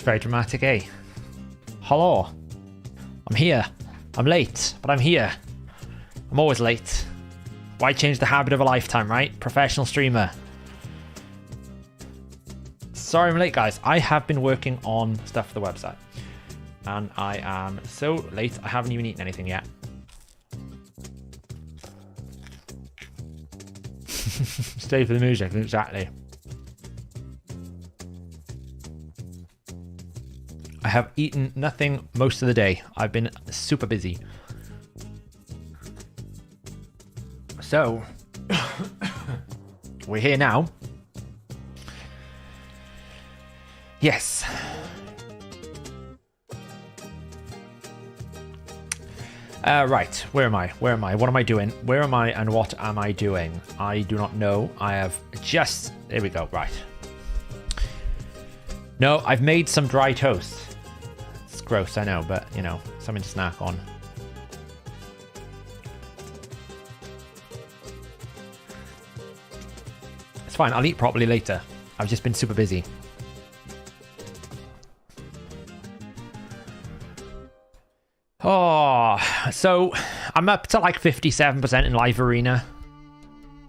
very dramatic, eh? Hello. I'm here. I'm late, but I'm here. I'm always late. Why change the habit of a lifetime, right? Professional streamer. Sorry I'm late, guys. I have been working on stuff for the website. And I am so late, I haven't even eaten anything yet. Stay for the music, exactly. I have eaten nothing most of the day. I've been super busy. So, we're here now. Yes. Right, where am I? Where am I? What am I doing? Where am I and what am I doing? I do not know. I have just... There we go, right. No, I've made some dry toast. It's gross, I know, but, you know, something to snack on. It's fine, I'll eat properly later. I've just been super busy. Oh, so I'm up to like 57% in live arena.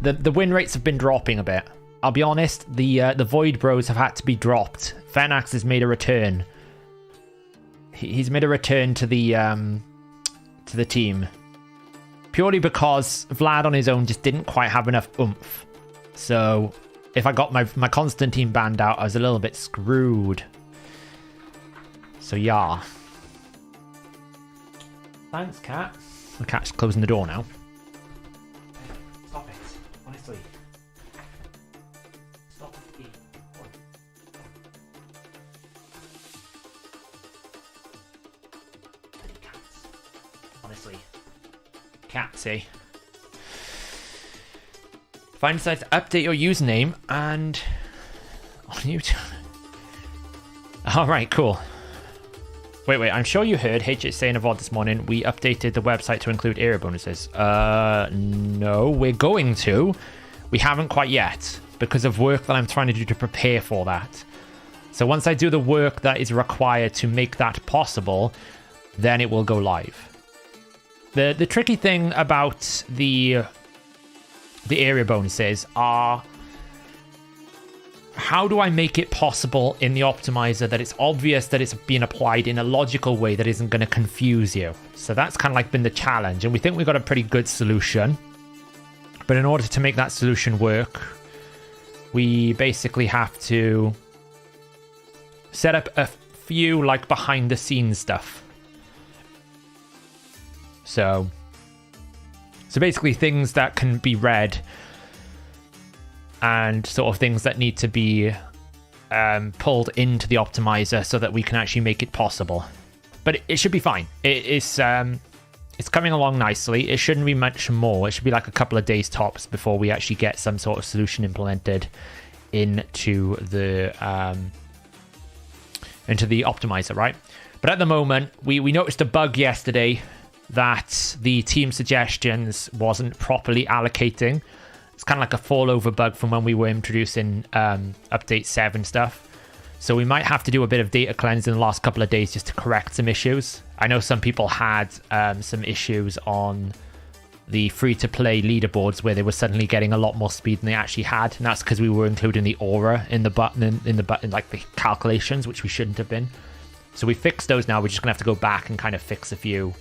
The win rates have been dropping a bit. I'll be honest, the Void Bros have had to be dropped. Fenax has made a return. He's made a return to the team. Purely because Vlad on his own just didn't quite have enough oomph. So if I got my Constantine banned out, I was a little bit screwed. So yeah. Thanks, cat. The cat's closing the door now. Stop it. Honestly. Stop it. Cats. Honestly. Cats, eh? Find decides to update your username and... on YouTube. Alright, cool. Wait, I'm sure you heard HH say in a VOD this morning, we updated the website to include area bonuses. No, we're going to. We haven't quite yet, because of work that I'm trying to do to prepare for that. So once I do the work that is required to make that possible, then it will go live. The tricky thing about the area bonuses are... how do I make it possible in the optimizer that it's obvious that it's being applied in a logical way that isn't going to confuse you? So that's kind of like been the challenge, and we think we've got a pretty good solution. But in order to make that solution work, we basically have to set up a few like behind the scenes stuff. So basically things that can be read and sort of things that need to be pulled into the optimizer so that we can actually make it possible. But it should be fine. It's coming along nicely. It shouldn't be much more. It should be like a couple of days tops before we actually get some sort of solution implemented into the optimizer, right? But at the moment, we noticed a bug yesterday that the team suggestions wasn't properly allocating. It's kind of like a fallover bug from when we were introducing update 7 stuff. So we might have to do a bit of data cleansing in the last couple of days just to correct some issues. I know some people had some issues on the free-to-play leaderboards where they were suddenly getting a lot more speed than they actually had, and that's because we were including the aura in the button in like the calculations, which we shouldn't have been. So we fixed those now. We're just gonna have to go back and kind of fix a few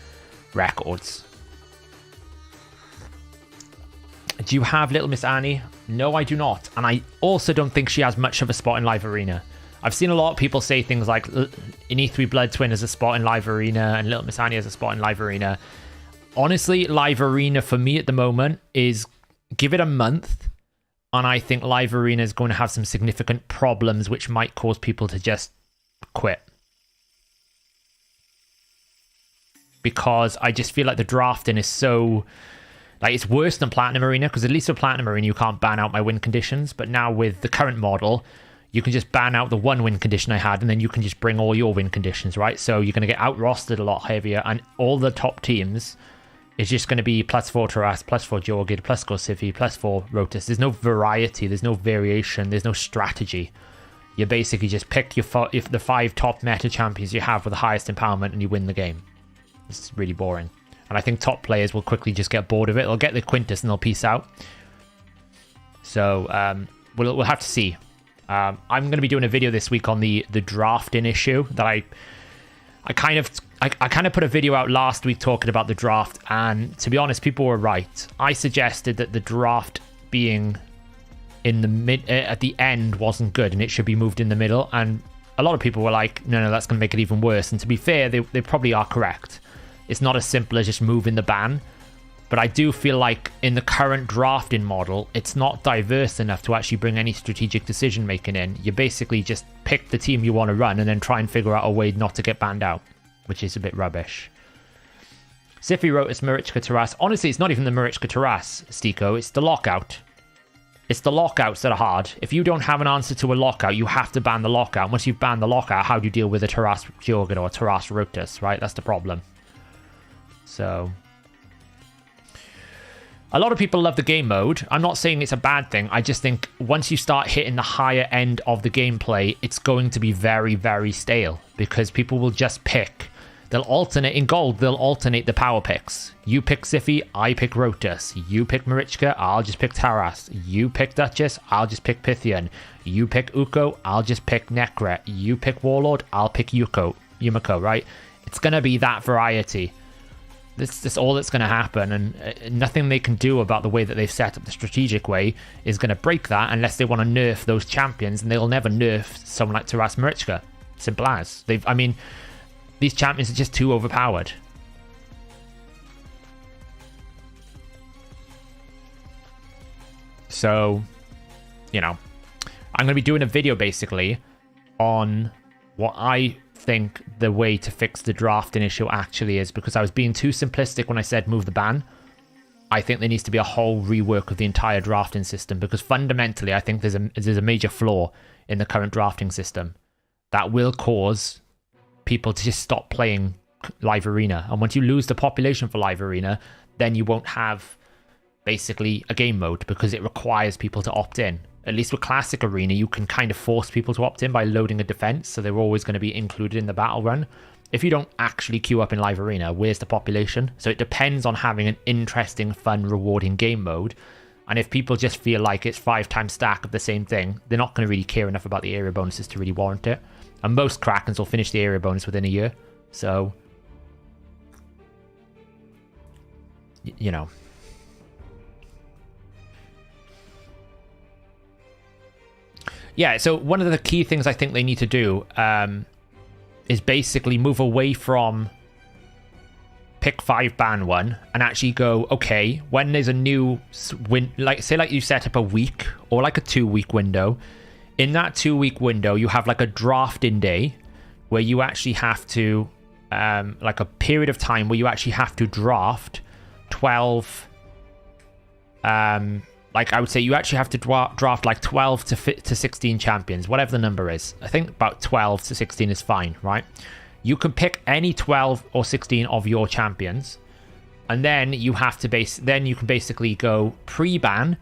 records. Do you have Little Miss Annie? No, I do not. And I also don't think she has much of a spot in Live Arena. I've seen a lot of people say things like in E3 Blood Twin has a spot in Live Arena and Little Miss Annie has a spot in Live Arena. Honestly, Live Arena for me at the moment is give it a month and I think Live Arena is going to have some significant problems which might cause people to just quit. Because I just feel like the drafting is so... like, it's worse than Platinum Arena, because at least with Platinum Arena, you can't ban out my win conditions. But now with the current model, you can just ban out the one win condition I had, and then you can just bring all your win conditions, right? So you're going to get out-rostered a lot heavier, and all the top teams is just going to be +4 Taras, +4 Jorgid, +4 Civi, +4 Rotus. There's no variety, there's no variation, there's no strategy. You basically just pick if the 5 top meta champions you have with the highest empowerment and you win the game. It's really boring. And I think top players will quickly just get bored of it. They'll get the Quintus and they'll peace out. So we'll have to see. I'm going to be doing a video this week on the drafting issue that I kind of put a video out last week talking about the draft, and to be honest, people were right. I suggested that the draft being in the at the end wasn't good and it should be moved in the middle, and a lot of people were like, no, that's going to make it even worse. And to be fair, they probably are correct. It's not as simple as just moving the ban, but I do feel like in the current drafting model, it's not diverse enough to actually bring any strategic decision making in. You basically just pick the team you want to run and then try and figure out a way not to get banned out, which is a bit rubbish. Siffy wrote it's Marichka Taras. Honestly, it's not even the Marichka Taras, Stiko. It's the lockout. It's the lockouts that are hard. If you don't have an answer to a lockout, you have to ban the lockout. Once you've banned the lockout, how do you deal with a Taras Jorgen or a Taras Rotus, right? That's the problem. So a lot of people love the game mode. I'm not saying it's a bad thing. I just think once you start hitting the higher end of the gameplay, it's going to be very, very stale because people will just pick. They'll alternate in gold. They'll alternate the power picks. You pick Siffy, I pick Rotus. You pick Marichka, I'll just pick Taras. You pick Duchess, I'll just pick Pythian. You pick Uko, I'll just pick Necra. You pick Warlord, I'll pick Yumiko, right? It's going to be that variety. That's all that's going to happen, and nothing they can do about the way that they've set up the strategic way is going to break that unless they want to nerf those champions, and they'll never nerf someone like Taras Marichka. Simple as. These champions are just too overpowered. So, I'm going to be doing a video basically on what I think the way to fix the drafting issue actually is, because I was being too simplistic when I said move the ban. I think there needs to be a whole rework of the entire drafting system, because fundamentally I think there's a major flaw in the current drafting system that will cause people to just stop playing live arena. And once you lose the population for live arena, then you won't have basically a game mode, because it requires people to opt in. At least with classic arena, you can kind of force people to opt in by loading a defense, so they're always going to be included in the battle run. If you don't actually queue up in live arena, where's the population? So it depends on having an interesting, fun, rewarding game mode. And if people just feel like it's 5 times stack of the same thing, they're not going to really care enough about the area bonuses to really warrant it. And most Krakens will finish the area bonus within a year. So, Yeah, so one of the key things I think they need to do is basically move away from pick 5 ban 1 and actually go, okay, when there's a new say you set up a week or like a 2-week window. In that 2-week window, you have like a drafting day where you actually have to like a period of time where you actually have to draft 12 like I would say you actually have to draft like 12 to 16 champions, whatever the number is. I think about 12 to 16 is fine, right? You can pick any 12 or 16 of your champions, and then you have to then you can basically go pre-ban,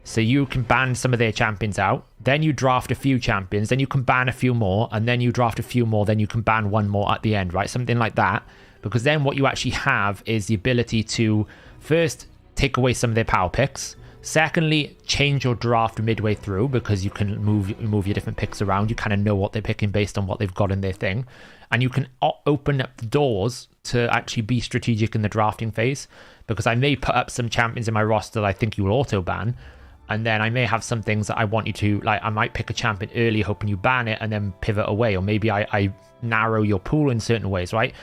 so you can ban some of their champions out. Then you draft a few champions, then you can ban a few more, and then you draft a few more, then you can ban one more at the end, right? Something like that, because then what you actually have is the ability to first take away some of their power picks. Secondly, change your draft midway through, because you can move your different picks around. You kind of know what they're picking based on what they've got in their thing. And you can open up the doors to actually be strategic in the drafting phase, because I may put up some champions in my roster that I think you will auto-ban, and then I may have some things that I want you to, like I might pick a champion early hoping you ban it and then pivot away, or maybe I narrow your pool in certain ways, right?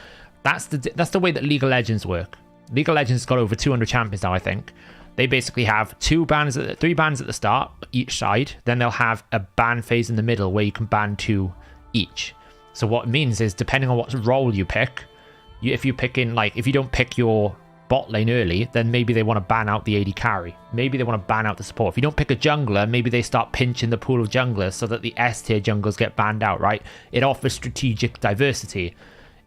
That's the way that League of Legends work. League of Legends has got over 200 champions now, I think. They basically have 3 bans at the start, each side. Then they'll have a ban phase in the middle where you can ban 2 each. So what it means is, depending on what role you pick, if you don't pick your bot lane early, then maybe they want to ban out the AD carry. Maybe they want to ban out the support. If you don't pick a jungler, maybe they start pinching the pool of junglers so that the S tier junglers get banned out, right? It offers strategic diversity.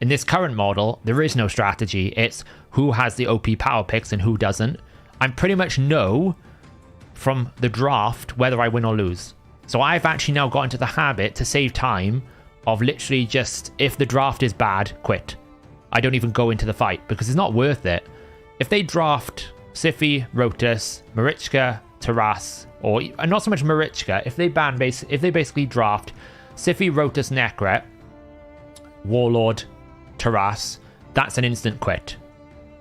In this current model, there is no strategy. It's who has the OP power picks and who doesn't. I pretty much know from the draft whether I win or lose. So I've actually now got into the habit, to save time, of literally just, if the draft is bad, quit. I don't even go into the fight, because it's not worth it. If they draft Sify, Rotus, Marichka, Taras, or not so much Marichka, if they basically draft Sify, Rotus, Necret, Warlord, Taras, that's an instant quit.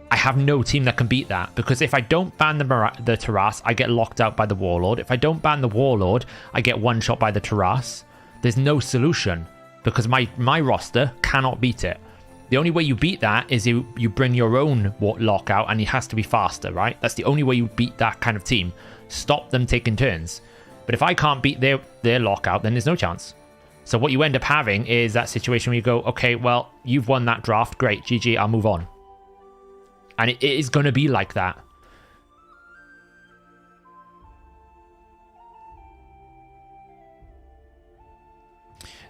I have no team that can beat that, because if I don't ban the Taras, I get locked out by the Warlord. If I don't ban the Warlord, I get one shot by the Taras. There's no solution, because my roster cannot beat it. The only way you beat that is you bring your own lockout, and it has to be faster, right? That's the only way you beat that kind of team. Stop them taking turns. But if I can't beat their lockout, then there's no chance. So what you end up having is that situation where you go, okay, well, you've won that draft, great, GG, I'll move on. And it is going to be like that.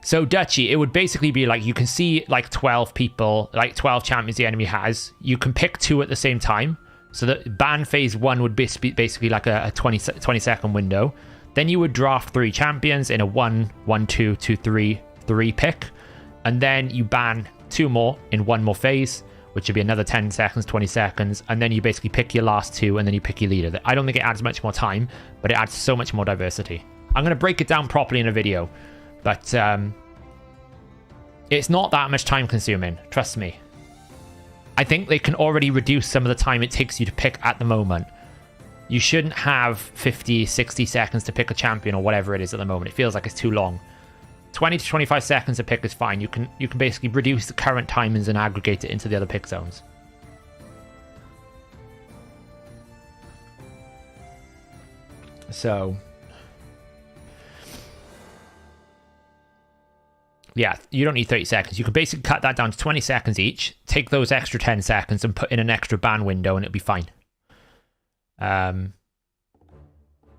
So Dutchy, it would basically be like, you can see like 12 people, like 12 champions the enemy has. You can pick 2 at the same time. So that ban phase 1 would be basically like a 20 second window. Then you would draft 3 champions in a 1, 1, 2, 2, 3 pick. And then you ban 2 more in 1 more phase, which would be another 10 seconds, 20 seconds. And then you basically pick your last 2 and then you pick your leader. I don't think it adds much more time, but it adds so much more diversity. I'm going to break it down properly in a video. But it's not that much time consuming, trust me. I think they can already reduce some of the time it takes you to pick at the moment. You shouldn't have 50, 60 seconds to pick a champion or whatever it is at the moment. It feels like it's too long. 20 to 25 seconds to pick is fine. You can basically reduce the current timings and aggregate it into the other pick zones. So yeah, you don't need 30 seconds. You can basically cut that down to 20 seconds each, take those extra 10 seconds and put in an extra ban window and it'll be fine.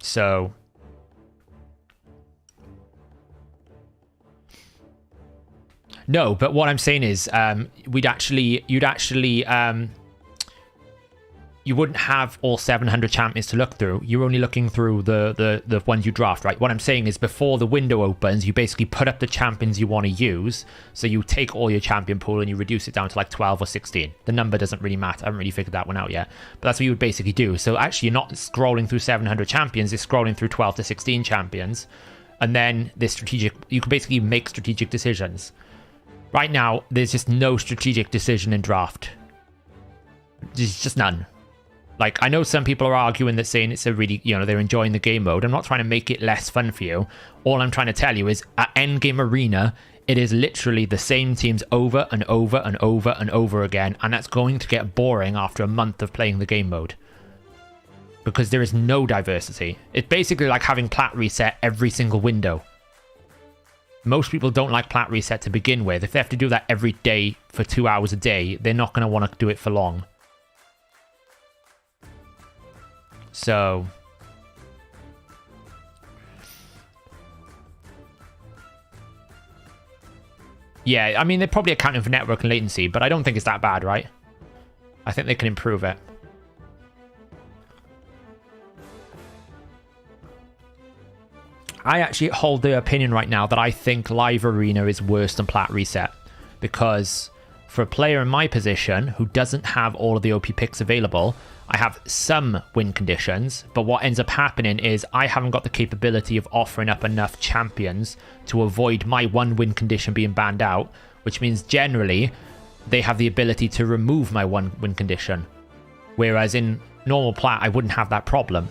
So no, but what I'm saying is you wouldn't have all 700 champions to look through. You're only looking through the ones you draft, right? What I'm saying is before the window opens, you basically put up the champions you want to use. So you take all your champion pool and you reduce it down to like 12 or 16. The number doesn't really matter. I haven't really figured that one out yet. But that's what you would basically do. So actually you're not scrolling through 700 champions. You're scrolling through 12 to 16 champions. And then you can basically make strategic decisions. Right now, there's just no strategic decision in draft. There's just none. Like, I know some people are arguing that saying it's a really, they're enjoying the game mode. I'm not trying to make it less fun for you. All I'm trying to tell you is at Endgame Arena, it is literally the same teams over and over and over and over again. And that's going to get boring after a month of playing the game mode. Because there is no diversity. It's basically like having plat reset every single window. Most people don't like plat reset to begin with. If they have to do that every day for 2 hours a day, they're not going to want to do it for long. So yeah, I mean, they're probably accounting for network and latency, but I don't think it's that bad, right? I think they can improve it. I actually hold the opinion right now that I think Live Arena is worse than Plat Reset, because for a player in my position who doesn't have all of the OP picks available, I have some win conditions, but what ends up happening is I haven't got the capability of offering up enough champions to avoid my one win condition being banned out, which means generally they have the ability to remove my one win condition. Whereas in normal plat, I wouldn't have that problem.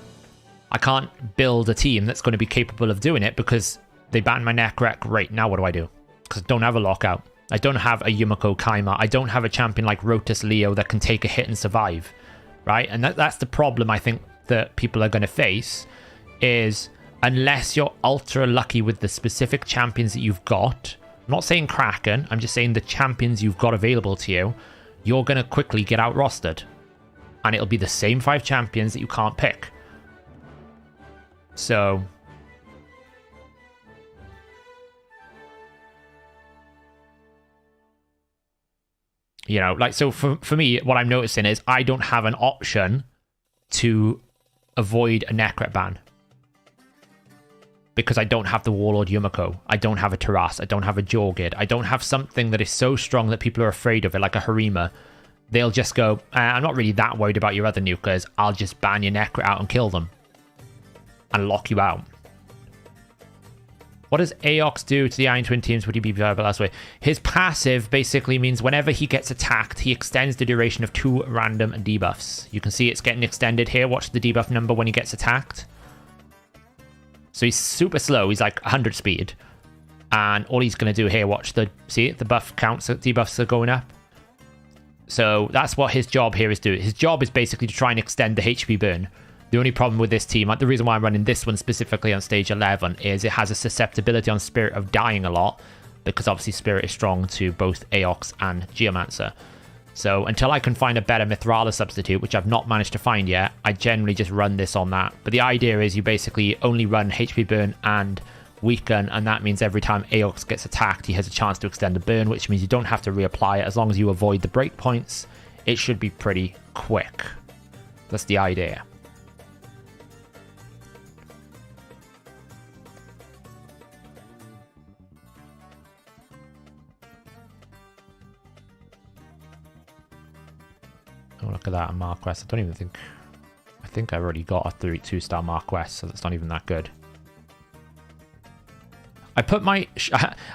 I can't build a team that's going to be capable of doing it because they ban my Necret. Great, now what do? Because I don't have a lockout. I don't have a Yumiko Kaima. I don't have a champion like Rotus Leo that can take a hit and survive. Right? And that's the problem I think that people are going to face, is unless you're ultra lucky with the specific champions that you've got, I'm not saying Kraken, I'm just saying the champions you've got available to you, you're going to quickly get out rostered. And it'll be the same 5 champions that you can't pick. So so for me, what I'm noticing is I don't have an option to avoid a Necret ban. because I don't have the Warlord Yumiko. I don't have a Taras. I don't have a Jorgid. I don't have something that is so strong that people are afraid of it, like a Harima. They'll just go, I'm not really that worried about your other nukers. I'll just ban your Necrit out and kill them. And lock you out. What does Aox do to the Iron Twin teams? Would he be viable elsewhere? His passive basically means whenever he gets attacked, he extends the duration of 2 random debuffs. You can see it's getting extended here. Watch the debuff number when he gets attacked. So he's super slow. He's like 100 speed. And all he's going to do here, watch the... See, the buff counts, debuffs are going up. So that's what his job here is doing. His job is basically to try and extend the HP burn. The only problem with this team, like the reason why I'm running this one specifically on stage 11, is it has a susceptibility on Spirit of dying a lot, because obviously Spirit is strong to both Aox and Geomancer. So until I can find a better Mithrala substitute, which I've not managed to find yet, I generally just run this on that. But the idea is you basically only run HP burn and weaken, and that means every time Aox gets attacked, he has a chance to extend the burn, which means you don't have to reapply it. As long as you avoid the breakpoints, it should be pretty quick. That's the idea. Oh, look at that, a Marquess. I don't even think... I think I've already got a 2-star Marquess, so that's not even that good. I put my...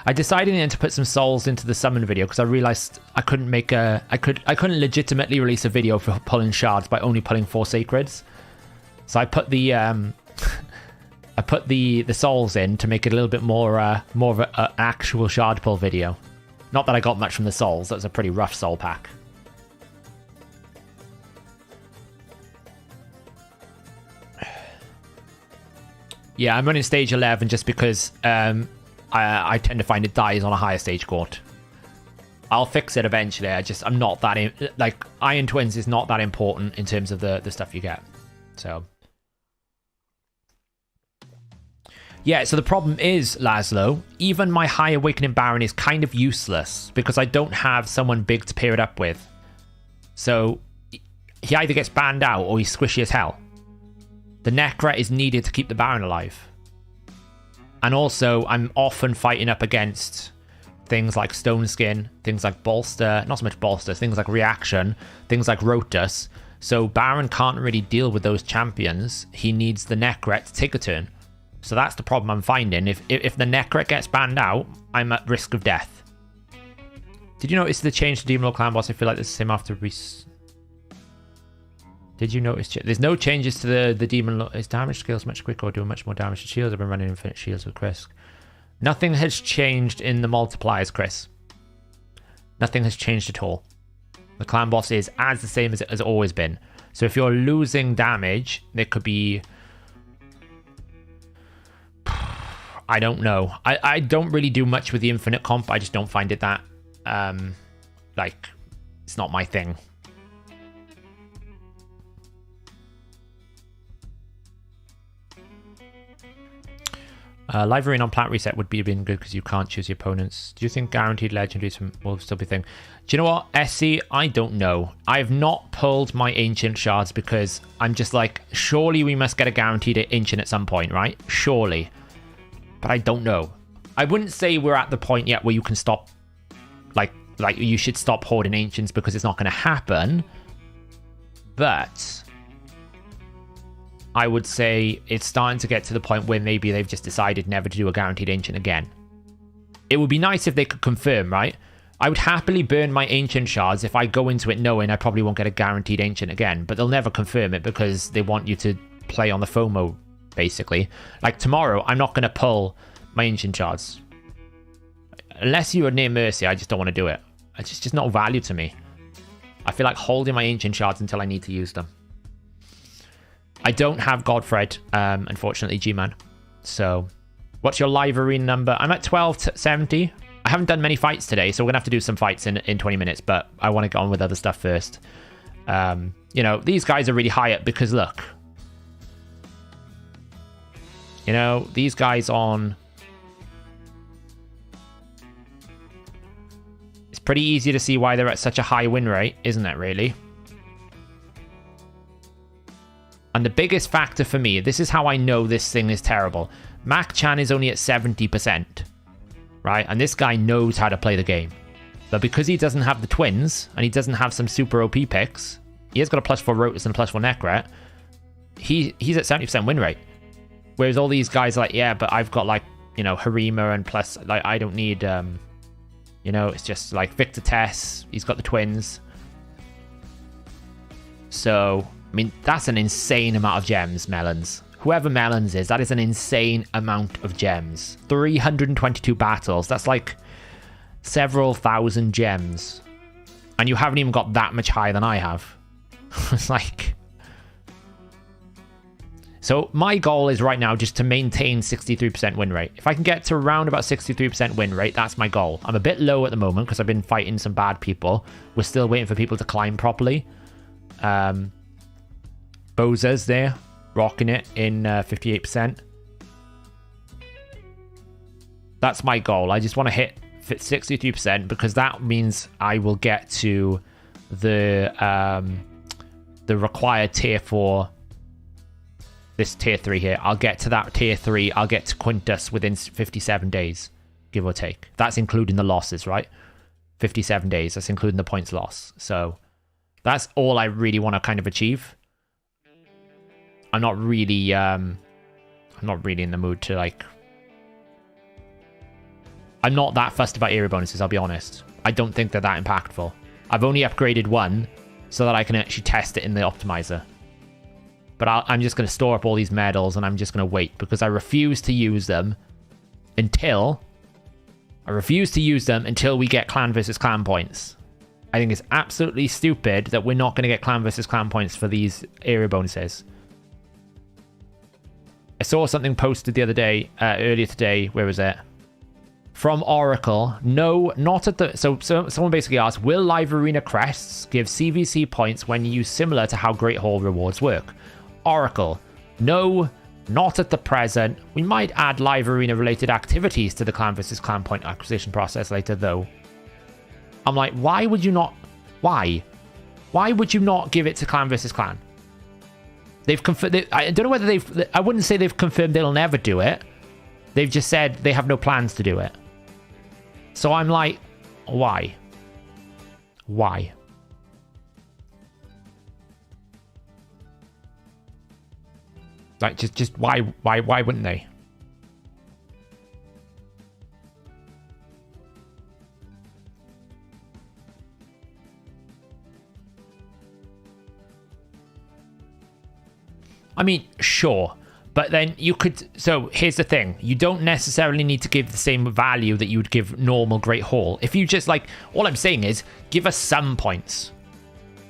I decided then to put some souls into the summon video because I realized I couldn't make a... I couldn't legitimately release a video for pulling shards by only pulling 4 sacreds. So I put the... I put the souls in to make it a little bit more of an actual shard pull video. Not that I got much from the souls. That was a pretty rough soul pack. Yeah, I'm running stage 11 just because I tend to find it dies on a higher stage court. I'll fix it eventually. I'm not that... like, Iron Twins is not that important in terms of the stuff you get. So... yeah, so the problem is, Laszlo, even my High Awakening Baron is kind of useless because I don't have someone big to pair it up with. So he either gets banned out or he's squishy as hell. The Necret is needed to keep the Baron alive. And also, I'm often fighting up against things like Stone Skin, things like Bolster, not so much Bolster, things like Reaction, things like Rotus. So Baron can't really deal with those champions. He needs the Necret to take a turn. So that's the problem I'm finding. If the Necret gets banned out, I'm at risk of death. Did you notice the change to Demon Lord Clan Boss? I feel like it's the same after Did you notice? There's no changes to the Demon Lord. His damage scales much quicker or doing much more damage to shields. I've been running infinite shields with Chris. Nothing has changed in the multipliers, Chris. Nothing has changed at all. The Clan Boss is as the same as it has always been. So if you're losing damage, there could be... I don't know. I don't really do much with the infinite comp. I just don't find it that... like, it's not my thing. Live arena on plant reset would been good because you can't choose your opponents. Do you think guaranteed legendaries will still be a thing? Do you know what, SC? I don't know. I've not pulled my ancient shards because I'm just like, surely we must get a guaranteed ancient at some point, right? Surely. But I don't know. I wouldn't say we're at the point yet where you can stop, like you should stop hoarding ancients because it's not going to happen. But I would say it's starting to get to the point where maybe they've just decided never to do a guaranteed ancient again. It would be nice if they could confirm, right? I would happily burn my ancient shards if I go into it knowing I probably won't get a guaranteed ancient again, but they'll never confirm it because they want you to play on the FOMO, basically. Like tomorrow, I'm not going to pull my ancient shards. Unless you are near Mercy, I just don't want to do it. It's just not value to me. I feel like holding my ancient shards until I need to use them. I don't have Godfred, unfortunately, G-Man. So, what's your live arena number? I'm at 1270. I haven't done many fights today, so we're going to have to do some fights in 20 minutes, but I want to get on with other stuff first. You know, these guys are really high up because, look. You know, these guys on... It's pretty easy to see why they're at such a high win rate, isn't it, really? And the biggest factor for me, this is how I know this thing is terrible. Mac Chan is only at 70%, right? And this guy knows how to play the game. But because he doesn't have the twins, and he doesn't have some super OP picks, he has got a +4 Rotus and a +4 Necret, he's at 70% win rate. Whereas all these guys are like, yeah, but I've got like, you know, Harima and plus, like, I don't need, you know, it's just like Victor Tess, he's got the twins. So, I mean, that's an insane amount of gems, Melons. Whoever Melons is, that is an insane amount of gems. 322 battles, that's like several thousand gems. And you haven't even got that much higher than I have. It's like... So my goal is right now just to maintain 63% win rate. If I can get to around about 63% win rate, that's my goal. I'm a bit low at the moment because I've been fighting some bad people. We're still waiting for people to climb properly. Boza's there, rocking it in 58%. That's my goal. I just want to hit 63% because that means I will get to the required tier 4. This tier 3 here. I'll get to that tier 3. I'll get to Quintus within 57 days, give or take. That's including the losses, right? 57 days. That's including the points loss. So that's all I really want to kind of achieve. I'm not really in the mood to like... I'm not that fussed about area bonuses, I'll be honest. I don't think they're that impactful. I've only upgraded one so that I can actually test it in the optimizer. But I'm just going to store up all these medals and I'm just going to wait because I refuse to use them until... we get clan versus clan points. I think it's absolutely stupid that we're not going to get clan versus clan points for these area bonuses. I saw something posted the other day, earlier today. Where was it? From Oracle. No, not at the... So someone basically asked, will live arena crests give CVC points when used similar to how Great Hall rewards work? Oracle. No, not at the present. We might add live arena related activities to the clan versus clan point acquisition process later, though. I'm like, why would you not... Why? Why would you not give it to clan versus clan? They've confirmed... I don't know whether they've... I wouldn't say they've confirmed they'll never do it. They've just said they have no plans to do it. So I'm like, why? Why? Like, just why wouldn't they? I mean, sure. But then you could... So here's the thing. You don't necessarily need to give the same value that you would give normal Great Hall. If you just like... All I'm saying is give us some points.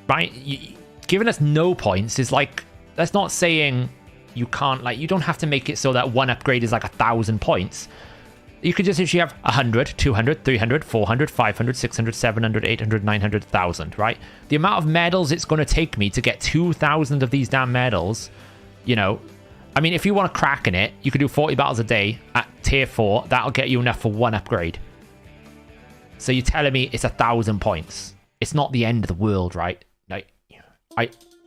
Right? Giving us no points is like... That's not saying you can't... Like, you don't have to make it so that one upgrade is like 1,000 points. You could just actually have 100, 200, 300, 400, 500, 600, 700, 800, 900, 1,000, right? The amount of medals it's going to take me to get 2,000 of these damn medals, you know... I mean, if you want to crack in it, you could do 40 battles a day at tier 4. That'll get you enough for one upgrade. So you're telling me it's 1,000 points. It's not the end of the world, right? Like,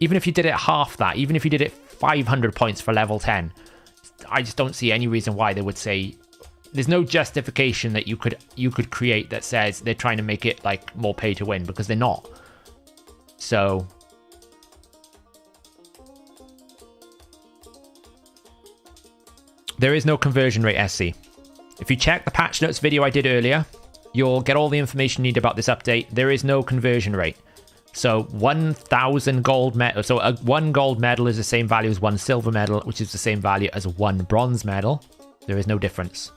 even if you did it half that, even if you did it 500 points for level 10, I just don't see any reason why they would say... There's no justification that you could create that says they're trying to make it like more pay to win, because they're not. So... There is no conversion rate, SC. If you check the patch notes video I did earlier, you'll get all the information you need about this update. There is no conversion rate. So 1,000 gold medal. So one gold medal is the same value as one silver medal, which is the same value as one bronze medal. There is no difference.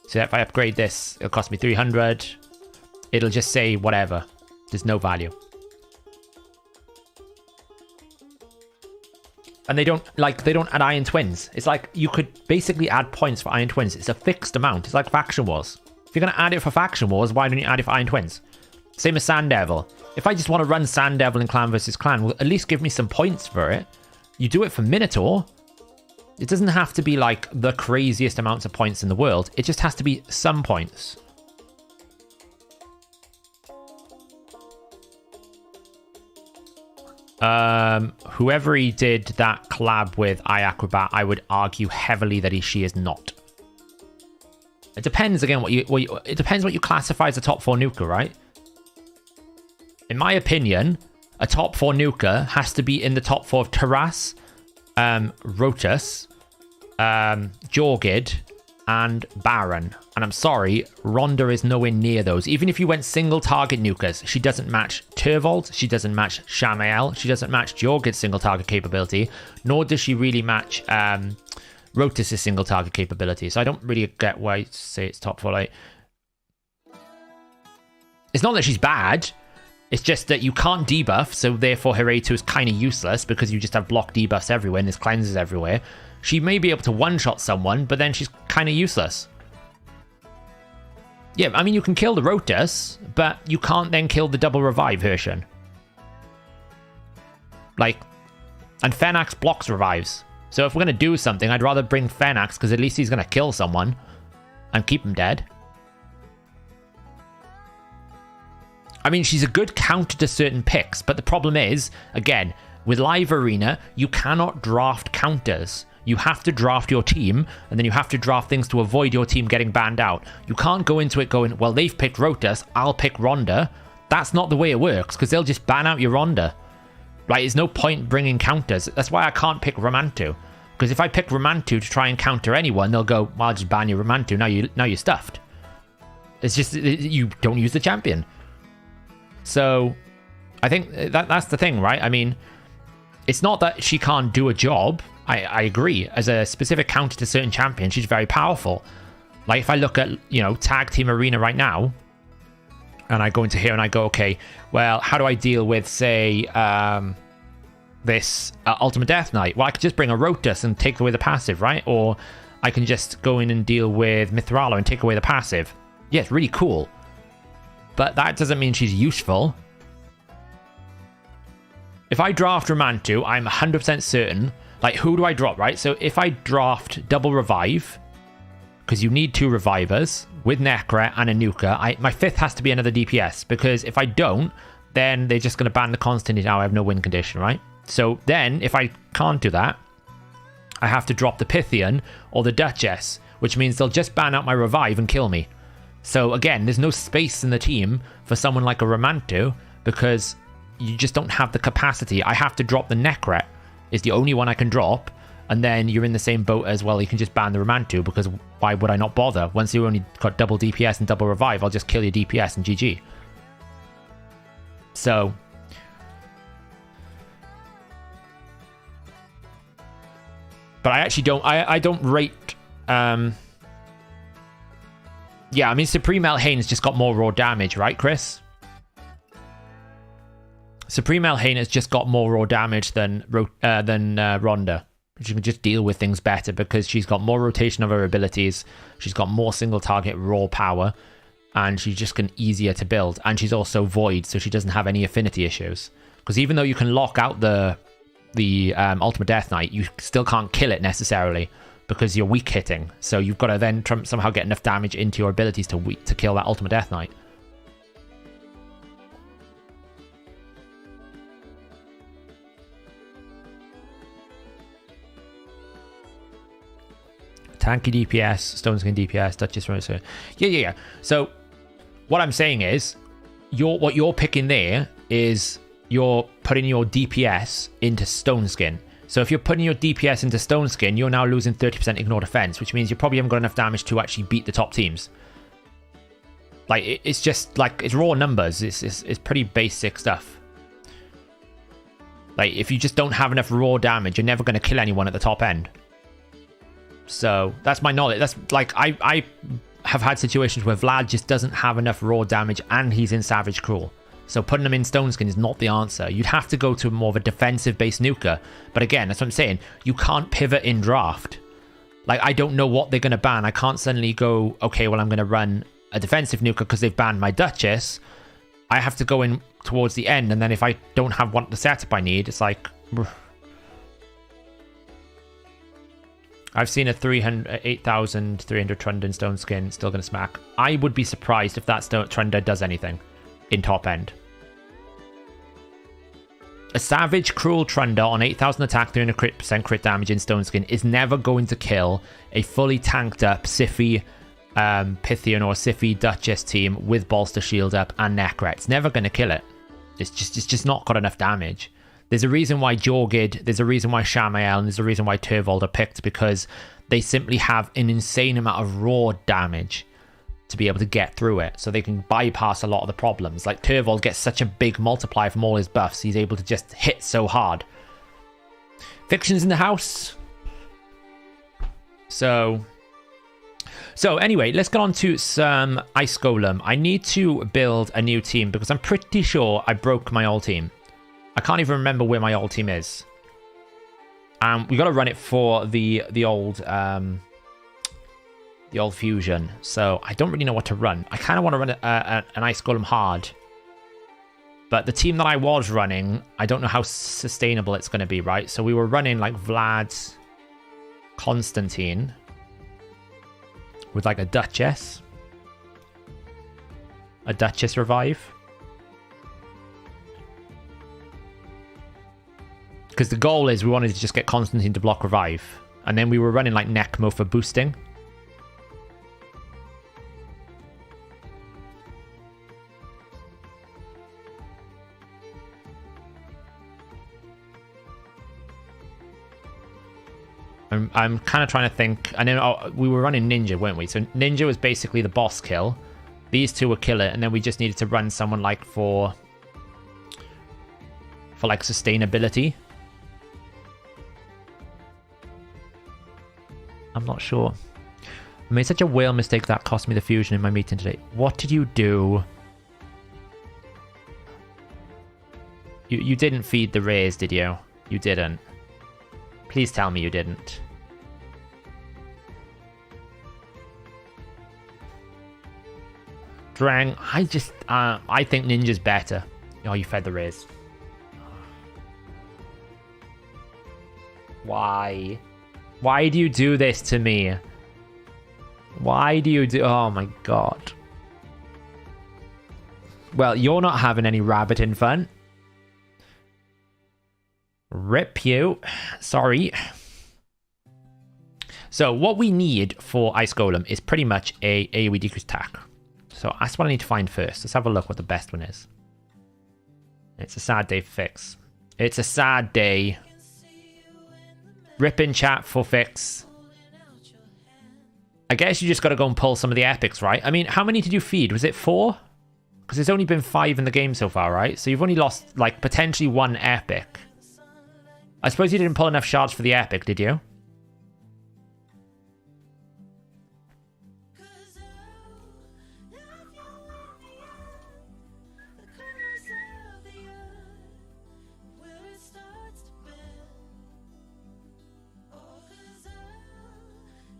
So if I upgrade this, it'll cost me 300. It'll just say whatever. There's no value. And they don't add Iron Twins. It's like you could basically add points for Iron Twins. It's a fixed amount. It's like Faction Wars. If you're going to add it for Faction Wars, why don't you add it for Iron Twins? Same as Sand Devil. If I just want to run Sand Devil in Clan versus Clan, well, at least give me some points for it. You do it for Minotaur. It doesn't have to be like the craziest amounts of points in the world. It just has to be some points. whoever he did that collab with, iAcrobat, I would argue heavily that she is not. It depends, again, it depends what you classify as a top 4 nuker, right? In my opinion, a top 4 nuker has to be in the top 4 of Taras, Rotus, Jorgid, and Baron. And I'm sorry, Ronda is nowhere near those. Even if you went single target nukers, she doesn't match Turvold, she doesn't match Shamael, she doesn't match Jorgid's single target capability, nor does she really match Rotus's single target capability. So I don't really get why you say it's top 4. Like, it's not that she's bad, it's just that you can't debuff, so therefore her A2 is kind of useless because you just have block debuffs everywhere and there's cleanses everywhere. She may be able to one-shot someone, but then she's kind of useless. Yeah, I mean, you can kill the Rotus, but you can't then kill the double revive version. Like, and Fenax blocks revives. So if we're going to do something, I'd rather bring Fenax, because at least he's going to kill someone and keep him dead. I mean, she's a good counter to certain picks, but the problem is, again, with Live Arena, you cannot draft counters. You have to draft your team, and then you have to draft things to avoid your team getting banned out. You can't go into it going, well, they've picked Rotus, I'll pick Ronda. That's not the way it works, because they'll just ban out your Ronda. Right, there's no point bringing counters. That's why I can't pick Romantu. Because if I pick Romantu to try and counter anyone, they'll go, well, I'll just ban you Romantu, now you're stuffed. It's just, you don't use the champion. So, I think that's the thing, right? I mean, it's not that she can't do a job. I agree. As a specific counter to certain champions, she's very powerful. Like, if I look at, Tag Team Arena right now, and I go into here and I go, okay, well, how do I deal with, say, this Ultimate Death Knight? Well, I could just bring a Rotus and take away the passive, right? Or I can just go in and deal with Mithrala and take away the passive. Yeah, it's really cool. But that doesn't mean she's useful. If I draft Romantu, I'm 100% certain. Like, who do I drop, right? So if I draft double revive, because you need 2 revivers with Necra and a nuker, my 5th has to be another DPS, because if I don't, then they're just going to ban the constant. Now I have no win condition, right? So then, if I can't do that, I have to drop the Pythian or the Duchess, which means they'll just ban out my revive and kill me. So again, there's no space in the team for someone like a Romantu, because you just don't have the capacity. I have to drop the Necret, is the only one I can drop, and then you're in the same boat as well. You can just ban the Romantu, because why would I not bother? Once you only got double DPS and double revive, I'll just kill your DPS and GG. So, but I actually don't. I don't rate. Yeah, I mean, Supreme Hellhades just got more raw damage, right, Chris? Supreme Hellhades has just got more raw damage than Ronda. She can just deal with things better because she's got more rotation of her abilities. She's got more single target raw power, and she's just easier to build. And she's also void, so she doesn't have any affinity issues. Because even though you can lock out the Ultimate Death Knight, you still can't kill it necessarily because you're weak hitting. So you've got to then somehow get enough damage into your abilities to kill that Ultimate Death Knight. Tanky DPS, Stone Skin DPS, Duchess Rosa. Yeah. So what I'm saying is, what you're picking there is you're putting your DPS into Stone Skin. So if you're putting your DPS into Stone Skin, you're now losing 30% ignore defense, which means you probably haven't got enough damage to actually beat the top teams. Like, it's just like, it's raw numbers. It's pretty basic stuff. Like, if you just don't have enough raw damage, you're never going to kill anyone at the top end. So that's my knowledge. That's like, I have had situations where Vlad just doesn't have enough raw damage and he's in Savage Cruel. So putting him in Stone Skin is not the answer. You'd have to go to more of a defensive based nuker. But again, that's what I'm saying. You can't pivot in draft. Like, I don't know what they're going to ban. I can't suddenly go, okay, well, I'm going to run a defensive nuker because they've banned my Duchess. I have to go in towards the end. And then if I don't have the setup I need, it's like... I've seen a 8,300 Trundle Stone Skin still going to smack. I would be surprised if that Trundle does anything in top end. Savage Cruel Trunder on 8,000 attack, 300% crit damage in Stone Skin is never going to kill a fully tanked up Siphi Pythian or Siphi Duchess team with Bolster Shield up and Necra. It's never going to kill it. It's just not got enough damage. There's a reason why Jorgid, there's a reason why Shamael, and there's a reason why Turvold are picked, because they simply have an insane amount of raw damage to be able to get through it, so they can bypass a lot of the problems. Like Turvold gets such a big multiplier from all his buffs, he's able to just hit so hard. Fiction's in the house. So anyway, let's get on to some Ice Golem. I need to build a new team because I'm pretty sure I broke my old team. I can't even remember where my old team is. We got to run it for the old fusion. So I don't really know what to run. I kind of want to run an Ice Golem hard. But the team that I was running, I don't know how sustainable it's going to be, right? So we were running like Vlad, Constantine, with like a Duchess revive. Because the goal is we wanted to just get Constantine to block revive. And then we were running like Necmo for boosting. I'm kind of trying to think. And then we were running Ninja, weren't we? So Ninja was basically the boss kill. These two were killer, and then we just needed to run someone like for like sustainability. I'm not sure. I made such a whale mistake that cost me the fusion in my meeting today. What did you do? You didn't feed the rays, did you? You didn't. Please tell me you didn't. Drang, I think Ninja's better. Oh, you fed the rays. Why? Why do you do this to me? Why do you do... Oh my god. Well, you're not having any rabbiting fun. Rip you. Sorry. So what we need for Ice Golem is pretty much a AoE decrease attack. So that's what I need to find first. Let's have a look what the best one is. It's a sad day for Fix. It's a sad day. Rip in chat for Fix. I guess you just got to go and pull some of the epics, right? I mean, how many did you feed? Was it 4? Because there's only been 5 in the game so far, right? So you've only lost, like, potentially 1 epic. I suppose you didn't pull enough shards for the epic, did you?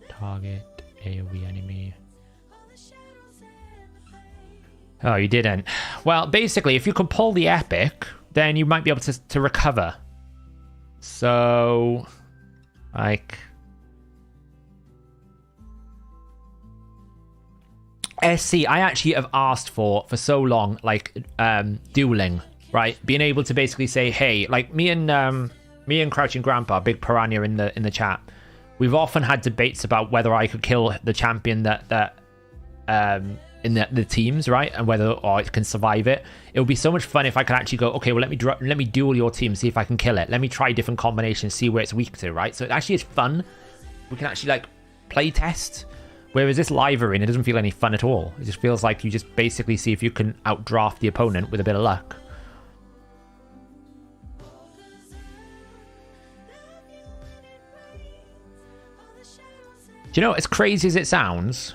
Target AoE enemy. Oh, you didn't. Well, basically, if you can pull the epic, then you might be able to recover. So, like... SC, I actually have asked for so long, like, dueling, right? Being able to basically say, hey, like, me and Crouching Grandpa, big piranha in the chat, we've often had debates about whether I could kill the champion that in the teams, right? And whether or it can survive it. It would be so much fun if I could actually go, okay, well, let me duel your team, see if I can kill it. Let me try different combinations, see where it's weak to, right? So it actually is fun. We can actually, like, play test. Whereas this live arena, it doesn't feel any fun at all. It just feels like you just basically see if you can outdraft the opponent with a bit of luck. Do you know, as crazy as it sounds,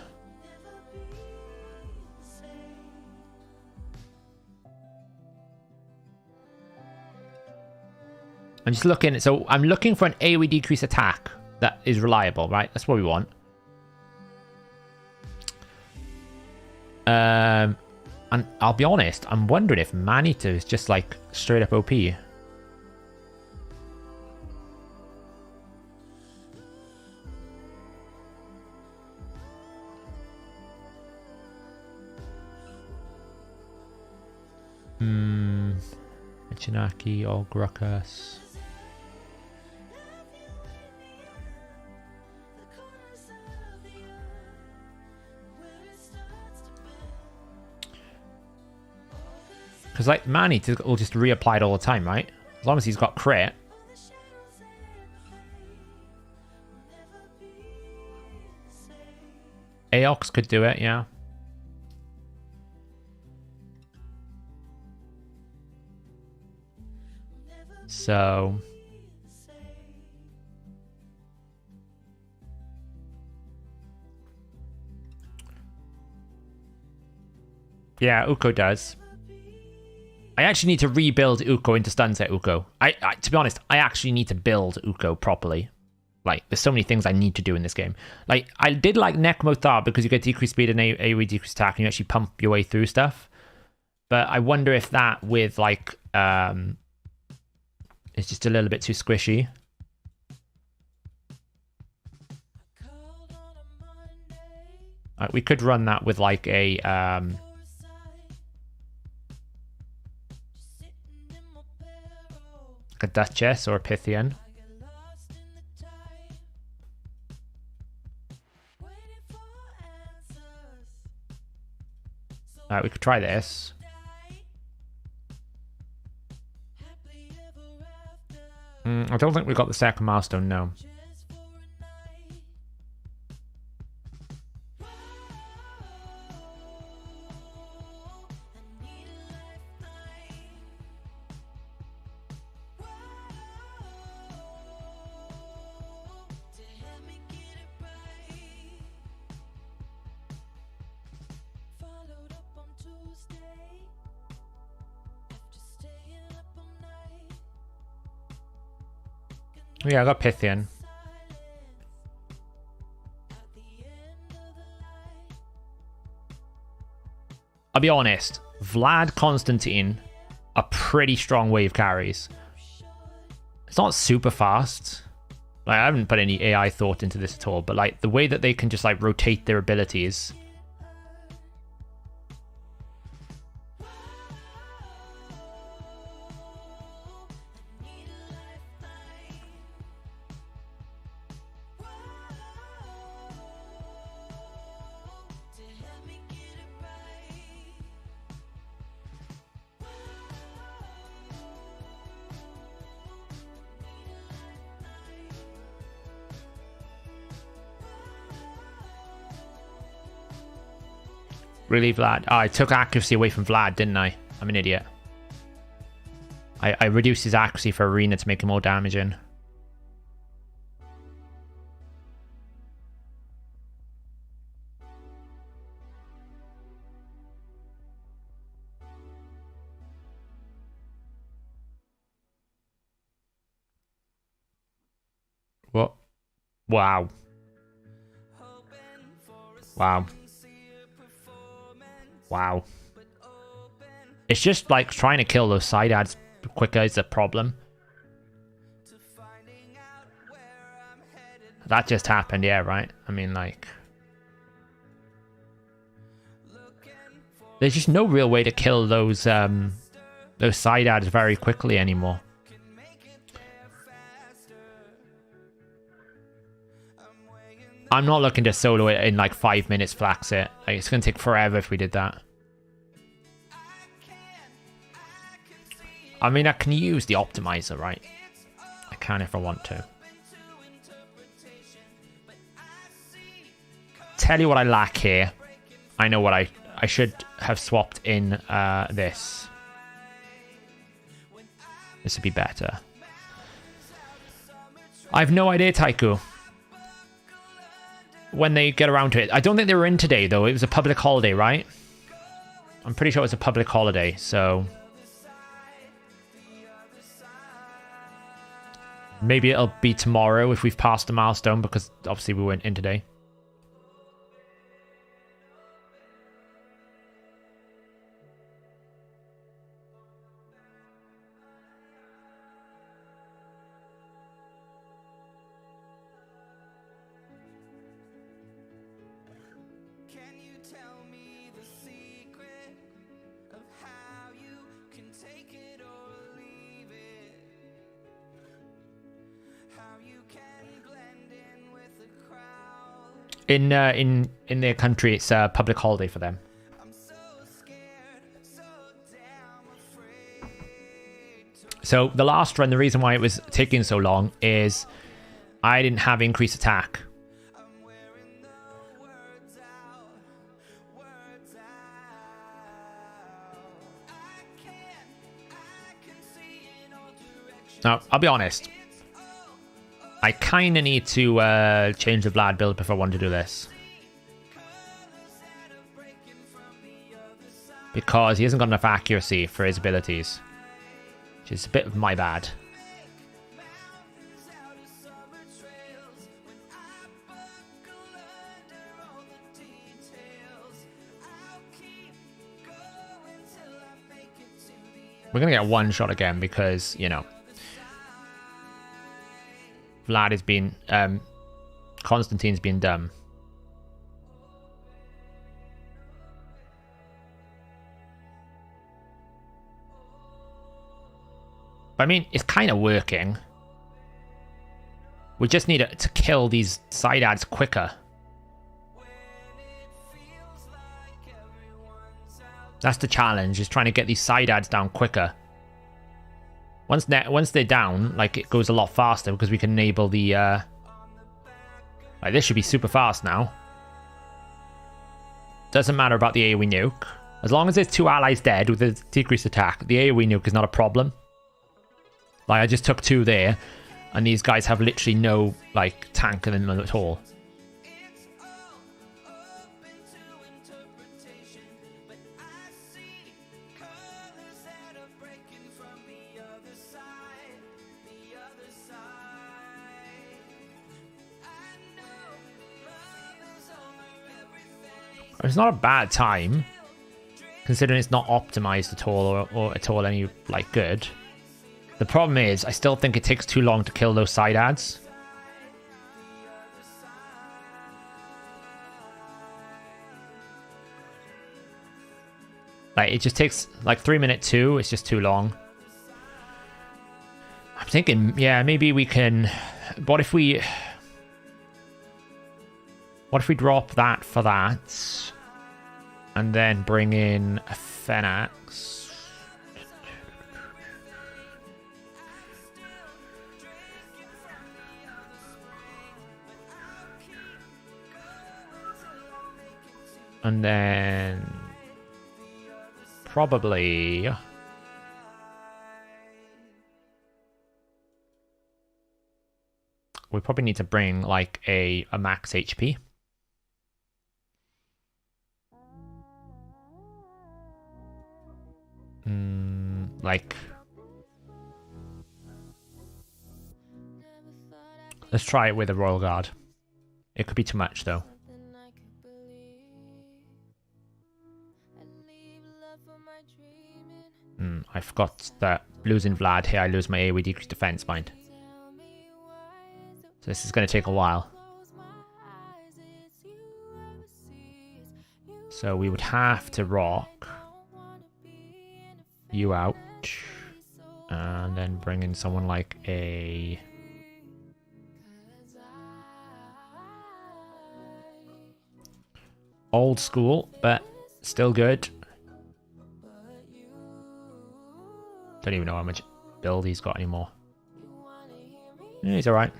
I'm just looking, so I'm looking for an AoE decrease attack that is reliable, right? That's what we want. And I'll be honest, I'm wondering if Man-Eater is just like straight up OP. Ichinaki, Olgruckus. Because, like, Manny will just reapply it all the time, right? As long as he's got crit. Aox could do it, yeah. So... yeah, Uko does. I actually need to rebuild Uko into Stunset Uko. To be honest, I actually need to build Uko properly. Like, there's so many things I need to do in this game. Like, I did like Nekmothar because you get decreased speed and AoE decreased attack and you actually pump your way through stuff. But I wonder if that with, like, it's just a little bit too squishy. We could run that with, like, a Duchess or a Pythian. We could try this. I don't think we got the second milestone, no. Yeah, I got Pythian. I'll be honest, Vlad, Constantine are pretty strong wave carries. It's not super fast. Like, I haven't put any AI thought into this at all, but like the way that they can just like rotate their abilities. Really, Vlad? Oh, I took accuracy away from Vlad, didn't I? I'm an idiot. I reduced his accuracy for Arena to make him more damaging. What? Wow. Wow. Wow. It's just like trying to kill those side ads quicker is a problem. That just happened, yeah, right? I mean, like... there's just no real way to kill those side ads very quickly anymore. I'm not looking to solo it in like 5 minutes, flax it. Like, it's going to take forever if we did that. I mean, I can use the optimizer, right? I can if I want to. Tell you what I lack here. I know what I should have swapped in this. This would be better. I have no idea, Taiku. When they get around to it. I don't think they were in today, though. It was a public holiday, right? I'm pretty sure it was a public holiday, so... maybe it'll be tomorrow if we've passed the milestone, because obviously we weren't in today. In their country, it's a public holiday for them. So the last run, the reason why it was taking so long is I didn't have increased attack. Now, I'll be honest. I kind of need to change the Vlad build before I want to do this. Because he hasn't got enough accuracy for his abilities. Which is a bit of my bad. We're going to get one shot again because, you know, Vlad has been, Constantine's been dumb. But I mean, it's kind of working. We just need to kill these side ads quicker. That's the challenge, is trying to get these side ads down quicker. Once they're down, like, it goes a lot faster because we can enable the... Like, this should be super fast now. Doesn't matter about the AoE nuke. As long as there's 2 allies dead with a decreased attack, the AoE nuke is not a problem. Like, I just took 2 there, and these guys have literally no, like, tank in them at all. It's not a bad time, considering it's not optimized at all or at all any, like, good. The problem is, I still think it takes too long to kill those side ads. Like, it just takes, like, 3-minute 2. It's just too long. I'm thinking, yeah, maybe we can... What if we drop that for that? And then bring in a Phenax. And then probably we probably need to bring like a max HP. Like, let's try it with a Royal Guard. It could be too much though. I forgot that losing Vlad here, I lose my AoE decreased defense, mind. So this is going to take a while. So we would have to rock you out. And then bring in someone like a... old school, but still good. Don't even know how much build he's got anymore. Yeah, he's alright.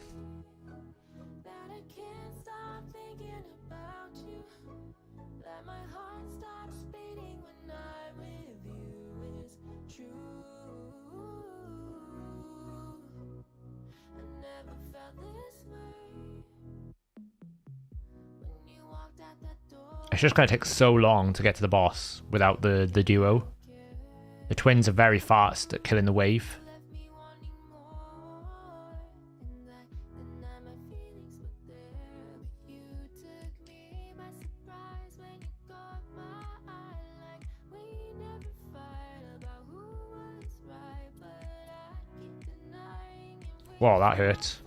It's just going to take so long to get to the boss without the duo. The twins are very fast at killing the wave. Whoa, that hurt.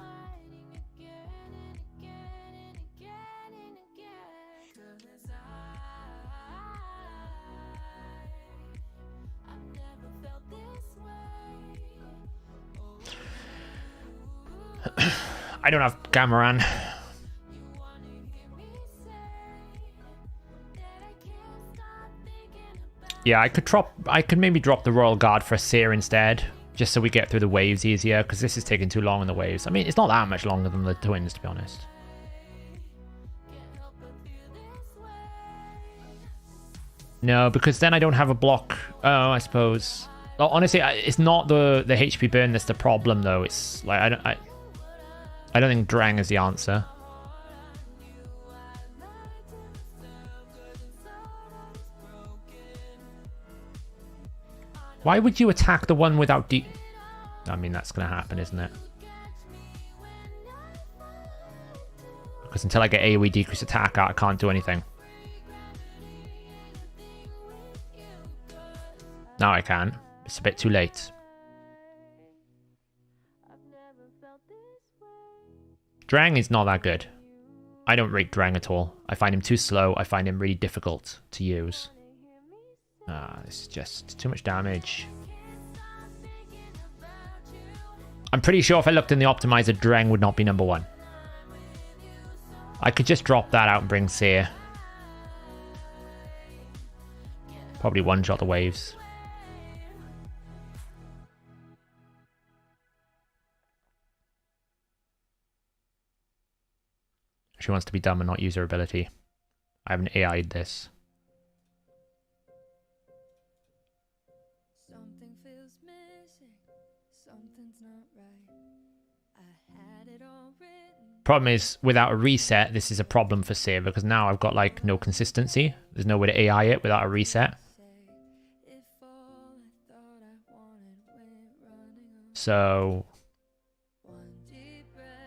I don't have Gamaran. Yeah, I could maybe drop the Royal Guard for a Seer instead, just so we get through the waves easier, because this is taking too long in the waves. I mean, it's not that much longer than the twins, to be honest. No, because then I don't have a block. Oh, I suppose. Well, honestly, it's not the HP burn that's the problem, though. It's like I don't think Drang is the answer. Why would you attack the one without I mean, that's going to happen, isn't it? Because until I get AoE decrease attack out, I can't do anything. Now I can. It's a bit too late. Drang is not that good. I don't rate Drang at all. I find him too slow. I find him really difficult to use. This is just too much damage. I'm pretty sure if I looked in the optimizer, Drang would not be number 1. I could just drop that out and bring Seer. Probably one-shot the waves. She wants to be dumb and not use her ability. I haven't AI'd this. Something feels missing. Something's not right. I had it all written. Problem is, without a reset, this is a problem for Seer, because now I've got like no consistency. There's no way to AI it without a reset. So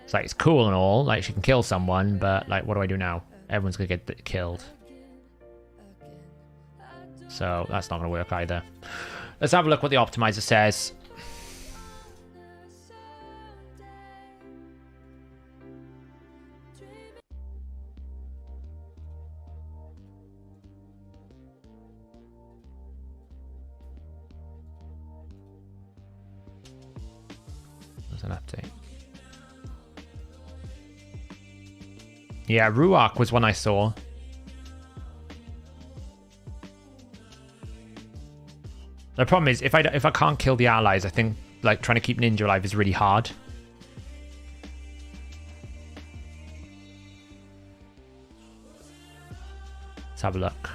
it's like, it's cool and all, like she can kill someone, but like, what do I do now? Everyone's gonna get killed. So that's not gonna work either. Let's have a look what the optimizer says. There's an update. Yeah, Ruach was one I saw. The problem is, if I can't kill the allies, I think like trying to keep Ninja alive is really hard. Let's have a look.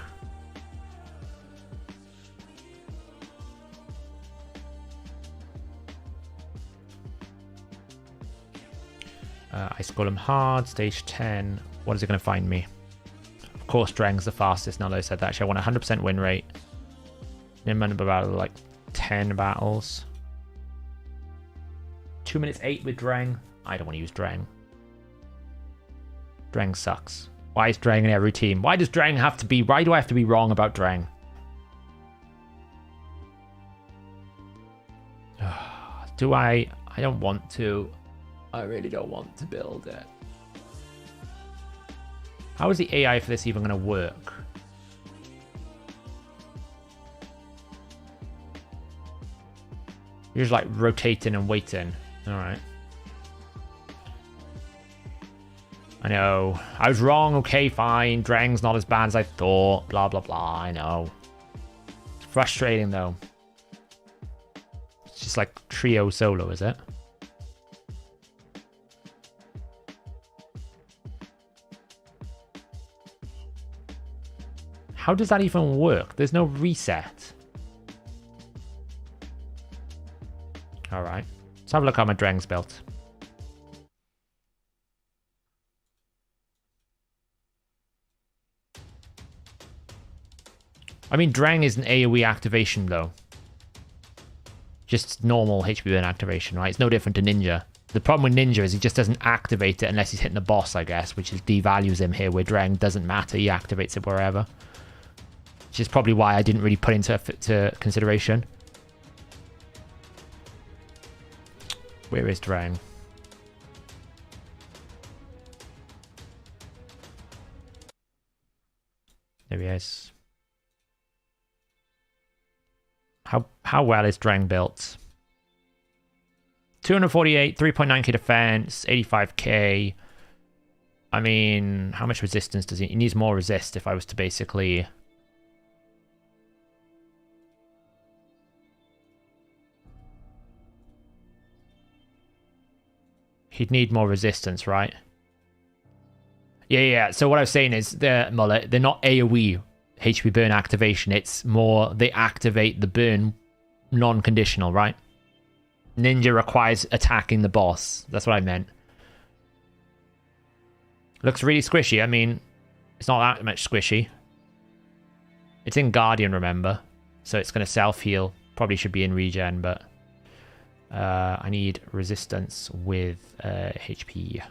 Ice Golem hard, stage 10. What is it going to find me? Of course, Drang's the fastest now that I said that. Actually, I want 100% win rate. Minimum about like 10 battles. 2 minutes 8 with Drang. I don't want to use Drang. Drang sucks. Why is Drang in every team? Why does Drang have to be... Why do I have to be wrong about Drang? Do I... I don't want to. I really don't want to build it. How is the AI for this even going to work? You're just like rotating and waiting. Alright. I know. I was wrong. Okay, fine. Drang's not as bad as I thought. Blah, blah, blah. I know. It's frustrating, though. It's just like trio solo, is it? How does that even work? There's no reset. Alright. Let's have a look how my Drang's built. I mean, Drang is an AoE activation, though. Just normal HP burn activation, right? It's no different to Ninja. The problem with Ninja is he just doesn't activate it unless he's hitting the boss, I guess, which is devalues him here, where Drang doesn't matter. He activates it wherever. Which is probably why I didn't really put into consideration. Where is Drang? There he is. How well is Drang built? 248, 3.9k defense, 85k. I mean, how much resistance does he... He needs more resist if I was to basically... He'd need more resistance, right? Yeah. So what I was saying is, they're not AoE HP burn activation. It's more they activate the burn non-conditional, right? Ninja requires attacking the boss. That's what I meant. Looks really squishy. I mean, it's not that much squishy. It's in Guardian, remember? So it's going to self-heal. Probably should be in regen, but... I need resistance with HP.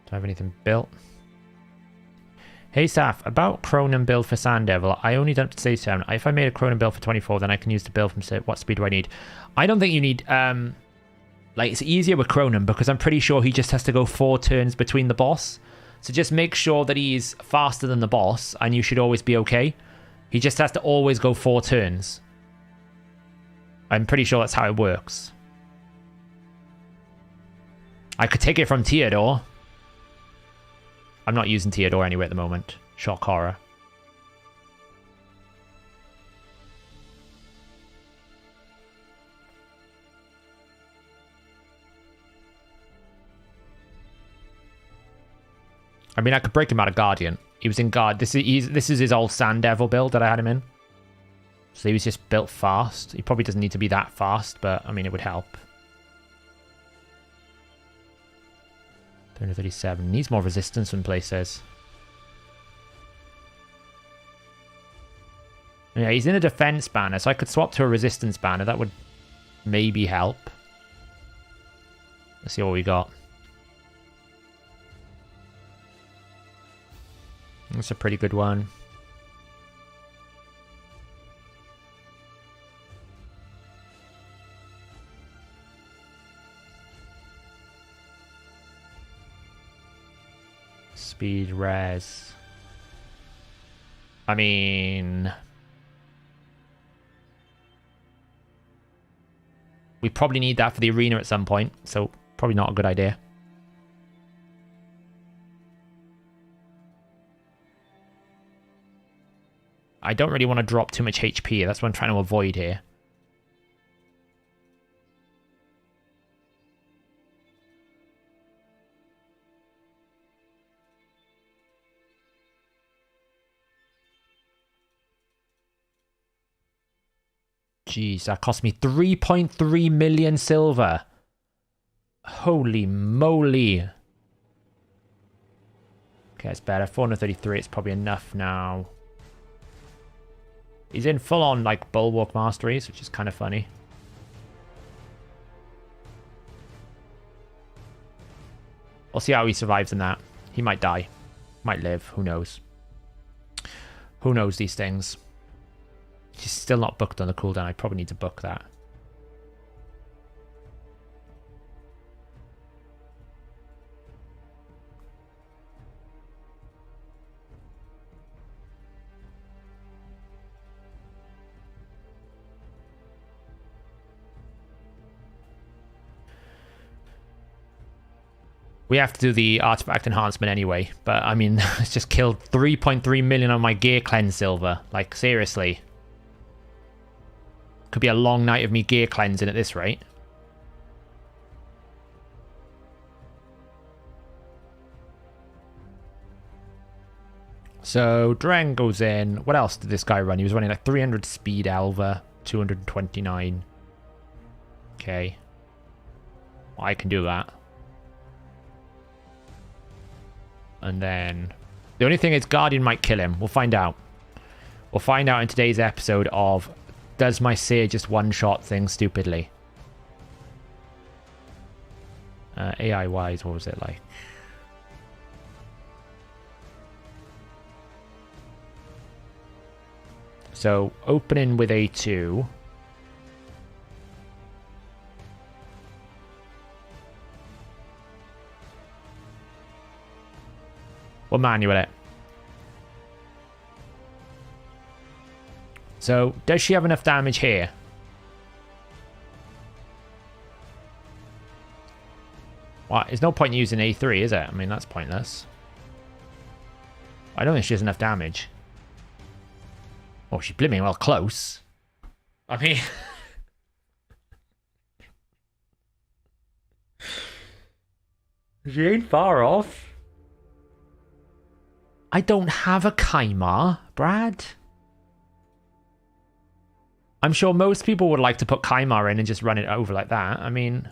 Do I have anything built? Hey Saf, about Cronin build for Sand Devil, I only done up to stage 7. If I made a Cronin build for 24, then I can use the build from what speed do I need? I don't think you need, like, it's easier with Cronin because I'm pretty sure he just has to go 4 turns between the boss. So just make sure that he's faster than the boss and you should always be okay. He just has to always go 4 turns. I'm pretty sure that's how it works. I could take it from Theodore. I'm not using Theodore anyway at the moment. Shock horror. I mean, I could break him out of Guardian. He was in Guard. This is his old Sand Devil build that I had him in. So he was just built fast. He probably doesn't need to be that fast, but I mean, it would help. 337. Needs more resistance in places. Yeah, he's in a defense banner, so I could swap to a resistance banner. That would maybe help. Let's see what we got. That's a pretty good one. Speed res. I mean, we probably need that for the arena at some point, so probably not a good idea. I don't really want to drop too much HP. That's what I'm trying to avoid here. Jeez, that cost me 3.3 million silver. Holy moly. Okay, it's better. 433, it's probably enough now. He's in full-on, like, Bulwark Masteries, which is kind of funny. We'll see how he survives in that. He might die. Might live. Who knows? Who knows these things? He's still not booked on the cooldown. I probably need to book that. We have to do the artifact enhancement anyway, but I mean, it's just killed 3.3 million on my gear cleanse silver. Like, seriously. Could be a long night of me gear cleansing at this rate. So, Dren goes in. What else did this guy run? He was running like 300 speed Elva, 229. Okay. Well, I can do that. And then... the only thing is Guardian might kill him. We'll find out. We'll find out in today's episode of... does my Seer just one-shot things stupidly? AI-wise, what was it like? So, opening with A2. We'll manual it. So, does she have enough damage here? Well, there's no point in using A3, is it? I mean, that's pointless. I don't think she has enough damage. Oh, she's blimmin' well close. I mean... she ain't far off. I don't have a Kaimar, Brad. I'm sure most people would like to put Kaimar in and just run it over like that. I mean...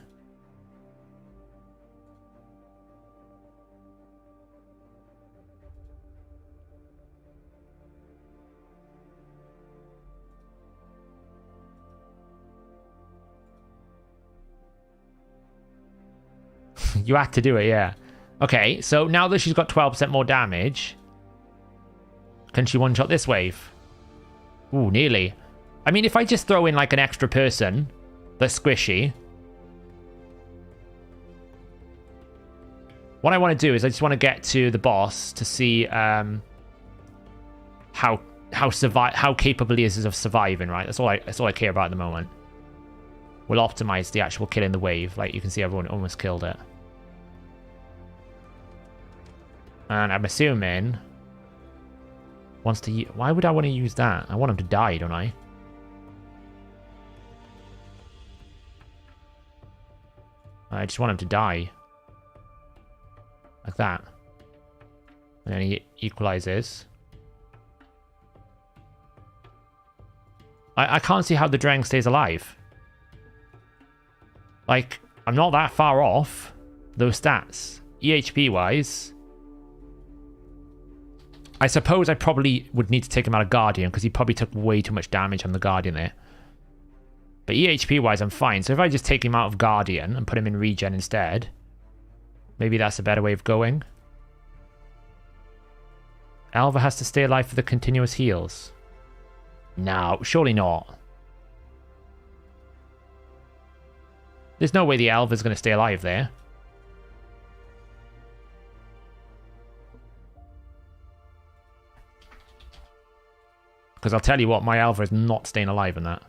you had to do it, yeah. Okay, so now that she's got 12% more damage, can she one-shot this wave? Ooh, nearly. I mean, if I just throw in like an extra person that's squishy, what I want to do is I just want to get to the boss to see how capable he is of surviving. Right, that's all I care about at the moment. We'll optimize the actual killing the wave. Like you can see, everyone almost killed it. And I'm assuming wants to. Why would I want to use that? I want him to die, don't I? I just want him to die. Like that. And then he equalizes. I can't see how the Drang stays alive. Like, I'm not that far off those stats. EHP wise. I suppose I probably would need to take him out of Guardian because he probably took way too much damage on the Guardian there. But EHP wise, I'm fine. So if I just take him out of Guardian and put him in regen instead, maybe that's a better way of going. Alva has to stay alive for the continuous heals. No, surely not. There's no way the Alva's going to stay alive there. Because I'll tell you what, my Alva is not staying alive in that.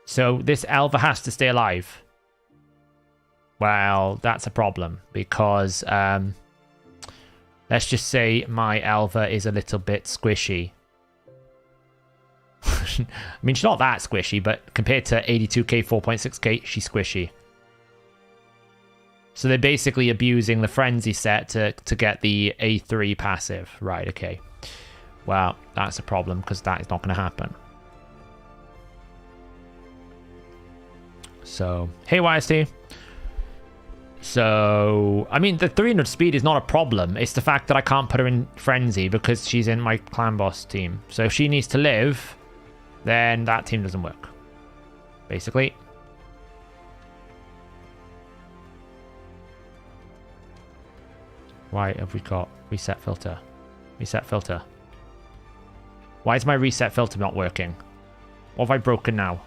So this Alva has to stay alive. Well, that's a problem because let's just say my Alva is a little bit squishy. I mean, she's not that squishy, but compared to 82k, 4.6k, she's squishy. So they're basically abusing the Frenzy set to get the A3 passive. Right, okay. Well, that's a problem because that is not going to happen. So, hey YST. So, I mean, the 300 speed is not a problem. It's the fact that I can't put her in Frenzy because she's in my clan boss team. So if she needs to live, then that team doesn't work. Basically. Why have we got reset filter? Reset filter. Why is my reset filter not working? What have I broken now?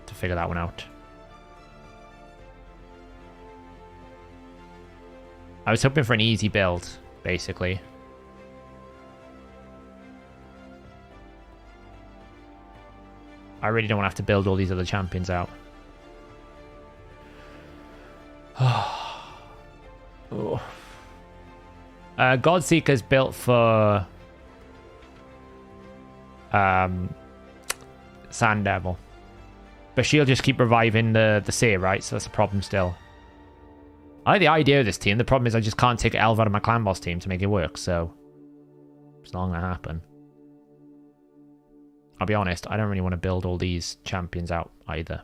To figure that one out. I was hoping for an easy build, basically. I really don't want to have to build all these other champions out. Oh. Godseeker's built for Sand Devil. But she'll just keep reviving the Seer, right? So that's a problem still. I like the idea of this team. The problem is I just can't take Elf out of my clan boss team to make it work, so it's not going to happen. I'll be honest, I don't really want to build all these champions out either.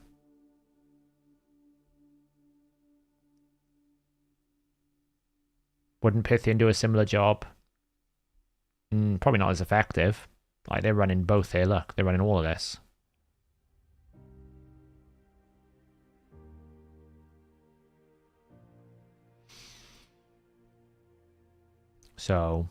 Wouldn't Pythian do a similar job? Probably not as effective. Like, they're running both here. Look, they're running all of this. So...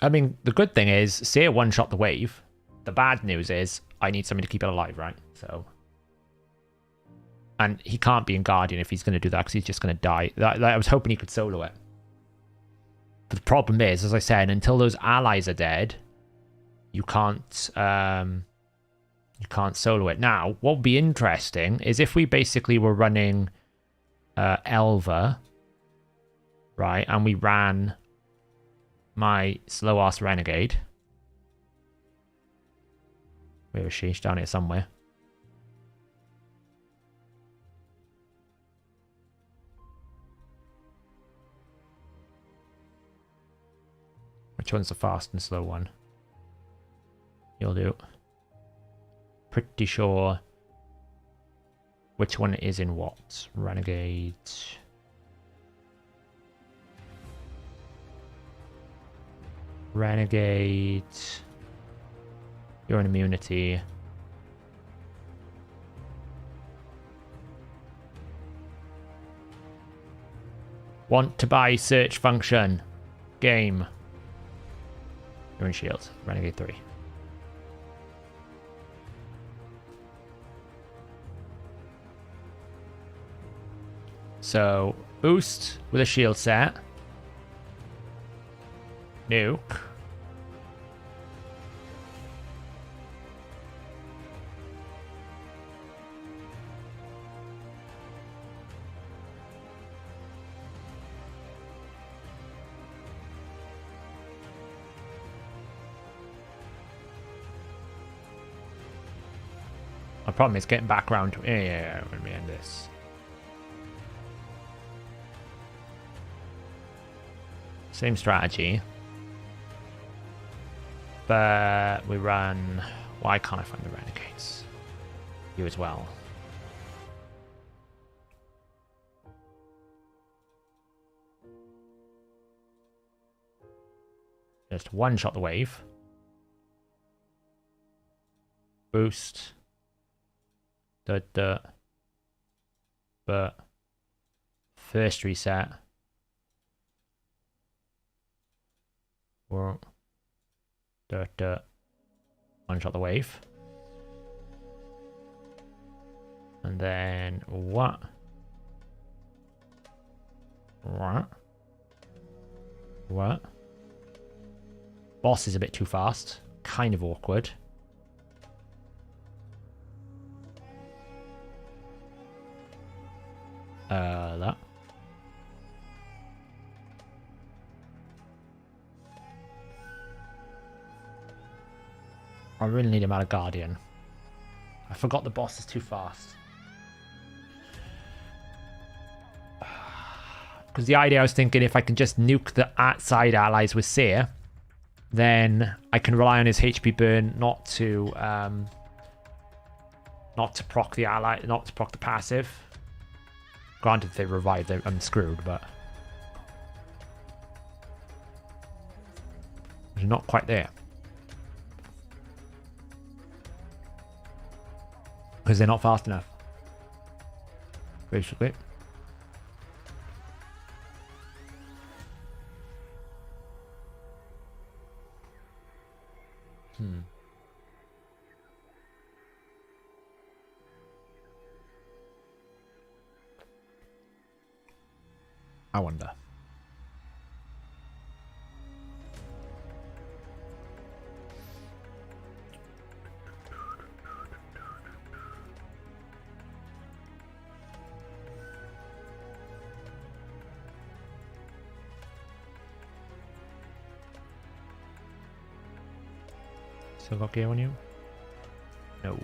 I mean, the good thing is, Seer one-shot the wave. The bad news is, I need something to keep it alive, right? So... And he can't be in Guardian if he's going to do that because he's just going to die. I was hoping he could solo it. But the problem is, as I said, until those allies are dead, you can't solo it. Now, what would be interesting is if we basically were running Elva, right, and we ran my slow-ass Renegade. Where is she? She's down here somewhere. Which one's the fast and slow one? You'll do. Pretty sure which one is in what. Renegade. Renegade. You're an immunity. Want to buy search function. Game. You're in shield. Renegade 3. So, boost with a shield set. Nuke. My problem is getting back around to... Yeah, when we end this. Same strategy. But we run... Why can't I find the Renegades? You as well. Just one-shot the wave. Boost. But first reset. Or one shot the wave. And then what? What? Boss is a bit too fast. Kind of awkward. That. I really need him out of Guardian. I forgot the boss is too fast. Because the idea I was thinking, if I can just nuke the outside allies with Seer, then I can rely on his HP burn not to proc the ally, not to proc the passive. Granted, if they revive, I'm screwed, but they're not quite there. Because they're not fast enough. Basically. I wonder. Still got gear on you? No.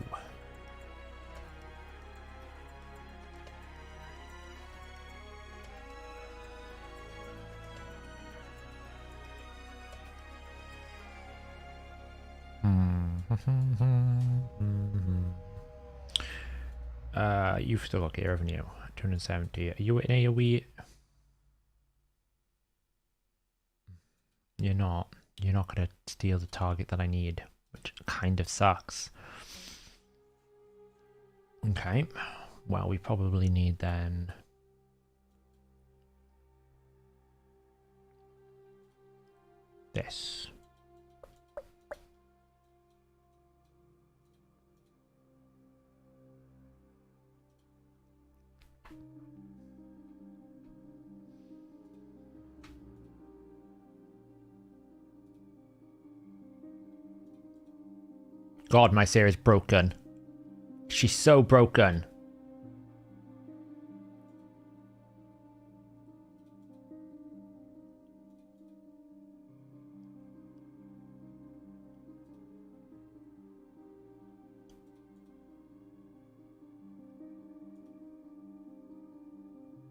You've still got gear, haven't you? 270. Are you in AoE? You're not. You're not going to steal the target that I need, which kind of sucks. Okay. Well, we probably need then... this. God, my Seer is broken. She's so broken.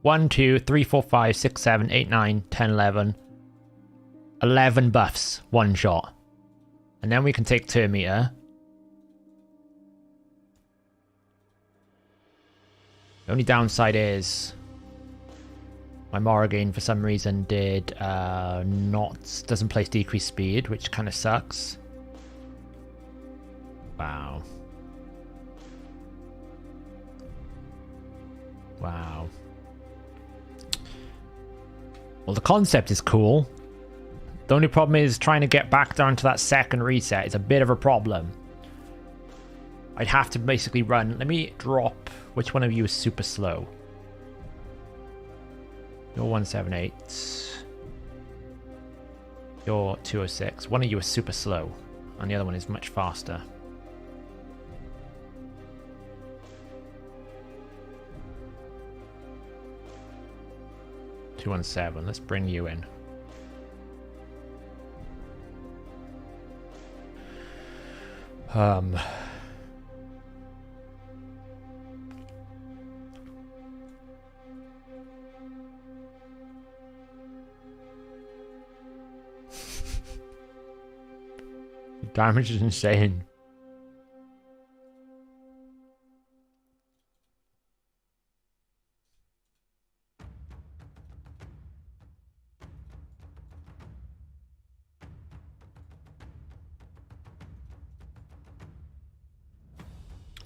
One, 2, 3, 4, 5, 6, 7, 8, 9, 10, 11. 11 buffs, one shot. And then we can take Turn Meter. The only downside is my Morrigan for some reason did doesn't place decreased speed, which kind of sucks. Wow. Wow. Well, the concept is cool. The only problem is trying to get back down to that second reset is a bit of a problem. I'd have to basically run. Let me drop. Which one of you is super slow? You're 178. You're 206. One of you is super slow, and the other one is much faster. $217. Let's bring you in. Damage is insane.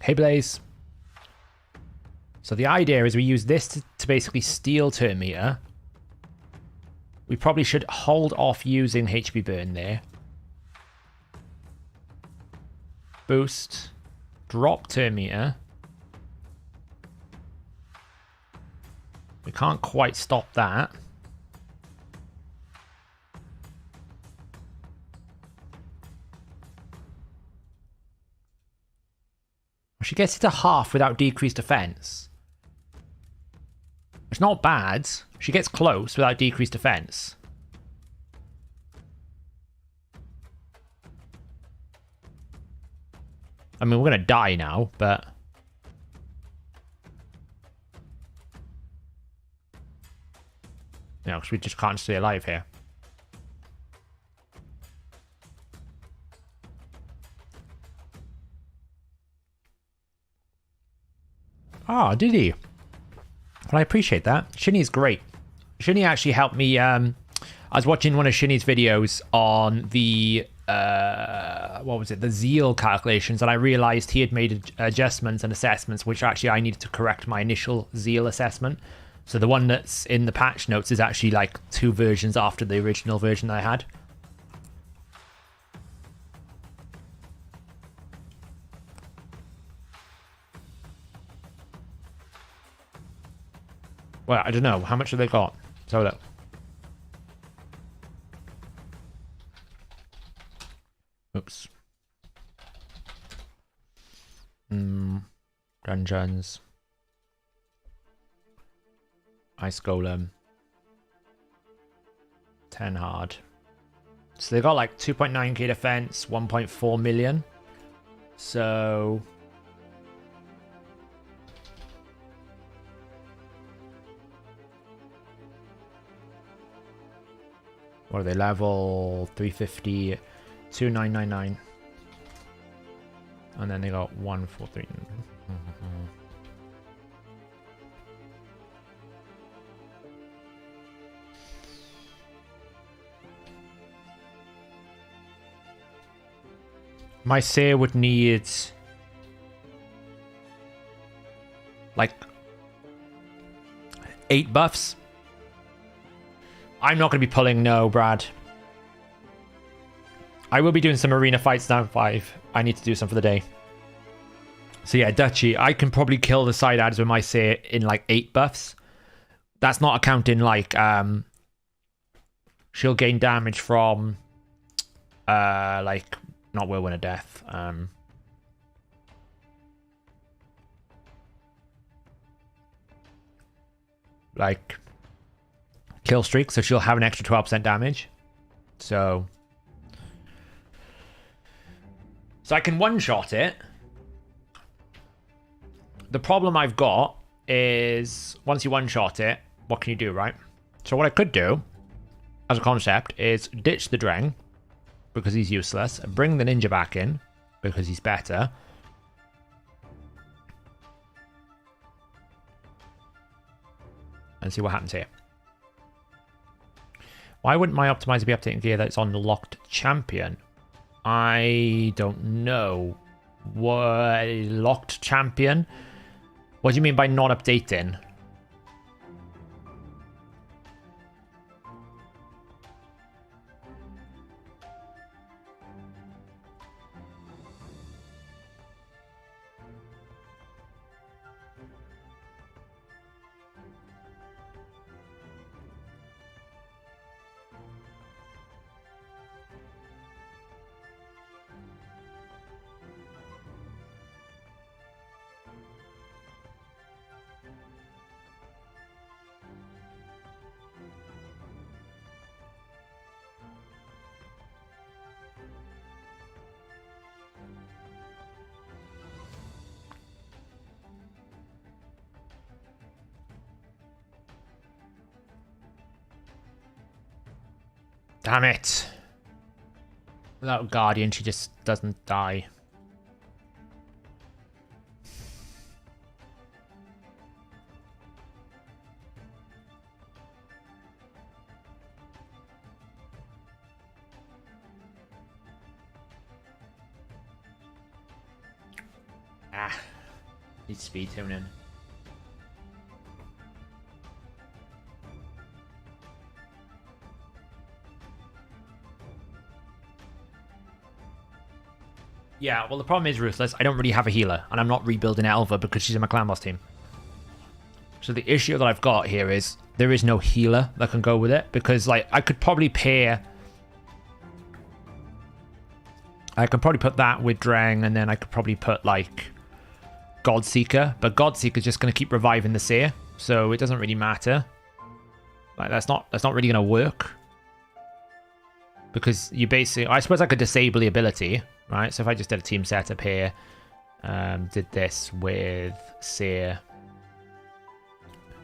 Hey Blaze. So the idea is we use this to basically steal Turn Meter. We probably should hold off using HP burn there. Boost. Drop Turn Meter. We can't quite stop that. She gets it to half without decreased defense. It's not bad. She gets close without decreased defense. I mean, we're going to die now, but... No, because we just can't stay alive here. Oh, did he? Well, I appreciate that. Shinny's great. Shinny actually helped me. I was watching one of Shinny's videos on the what was it? The Zeal calculations, and I realized he had made adjustments and assessments, which actually I needed to correct my initial Zeal assessment. So the one that's in the patch notes is actually like 2 versions after the original version that I had. Well, I don't know. How much have they got? So look. Oops. Dungeons. Ice Golem. 10 hard. So they got like 2.9k defense, 1.4 million. So... what are they? Level 350, 2999. And then they got 143. My Seer would need like 8 buffs. I'm not going to be pulling, no, Brad. I will be doing some arena fights down 5. I need to do some for the day. So yeah, Dutchy, I can probably kill the side adds with my Seer in like 8 buffs. That's not accounting like she'll gain damage from like not Whirlwind of Death. like kill streak, so she'll have an extra 12% damage. So I can one-shot it. The problem I've got is once you one-shot it, what can you do, right? So what I could do as a concept is ditch the Dreng because he's useless, bring the ninja back in because he's better. And see what happens here. Why wouldn't my optimizer be updating gear that's on the locked champion? I don't know. What locked champion? What do you mean by not updating? Damn it. Without Guardian, she just doesn't die. Ah. Need speed tuning. Yeah, well, the problem is, Ruthless, I don't really have a healer, and I'm not rebuilding Elva because she's in my clan boss team. So the issue that I've got here is there is no healer that can go with it, because, like, I could probably pair... I could probably put that with Dreng, and then I could probably put, like, Godseeker, but Godseeker's just going to keep reviving the Seer, so it doesn't really matter. Like, that's not really going to work. Because you basically... I suppose I could disable the ability... Right, so if I just did a team setup here, did this with Seer,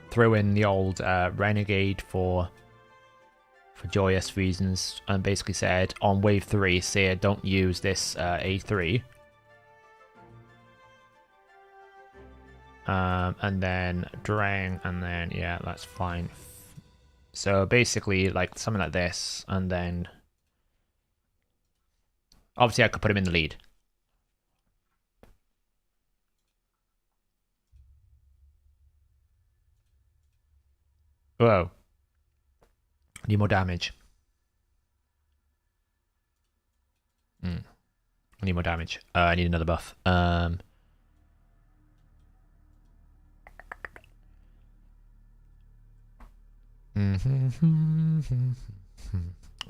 threw in the old Renegade for joyous reasons, and basically said on wave 3, Seer, don't use this A3. And then Drang, and then, yeah, that's fine. So basically, like, something like this, and then... Obviously, I could put him in the lead. Whoa. Need more damage. I need more damage. I need another buff. I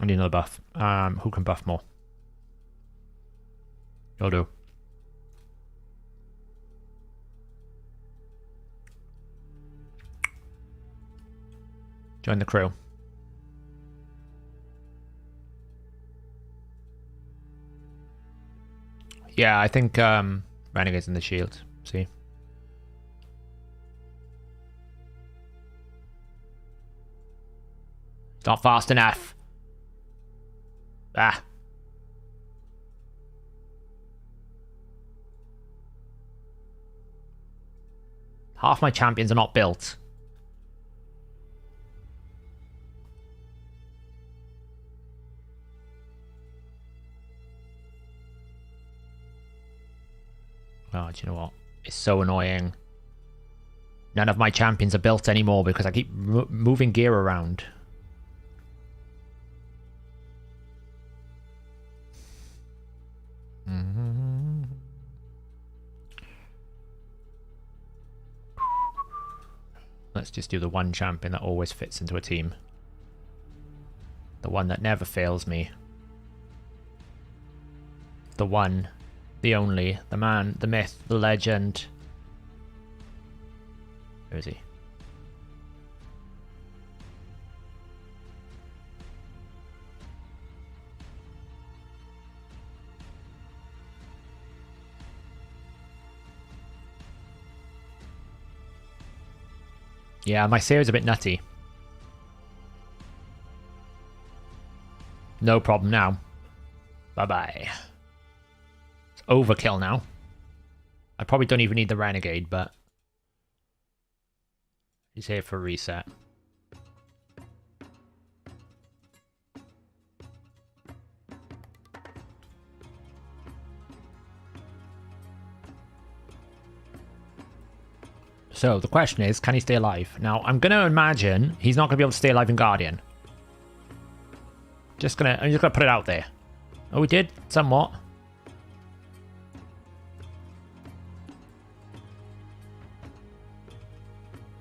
need another buff. Who can buff more? You'll do. Join the crew. Yeah, I think Renegade's in the shield. See? It's not fast enough. Ah. Half my champions are not built. Oh, do you know what? It's so annoying. None of my champions are built anymore because I keep moving gear around. Let's just do the one champion that always fits into a team. The one that never fails me. The one, the only, the man, the myth, the legend. Where is he? Yeah, my Seer's a bit nutty. No problem now. Bye-bye. It's overkill now. I probably don't even need the Renegade, but... he's here for a reset. So, the question is, can he stay alive? Now, I'm going to imagine he's not going to be able to stay alive in Guardian. I'm just going to put it out there. Oh, we did? Somewhat.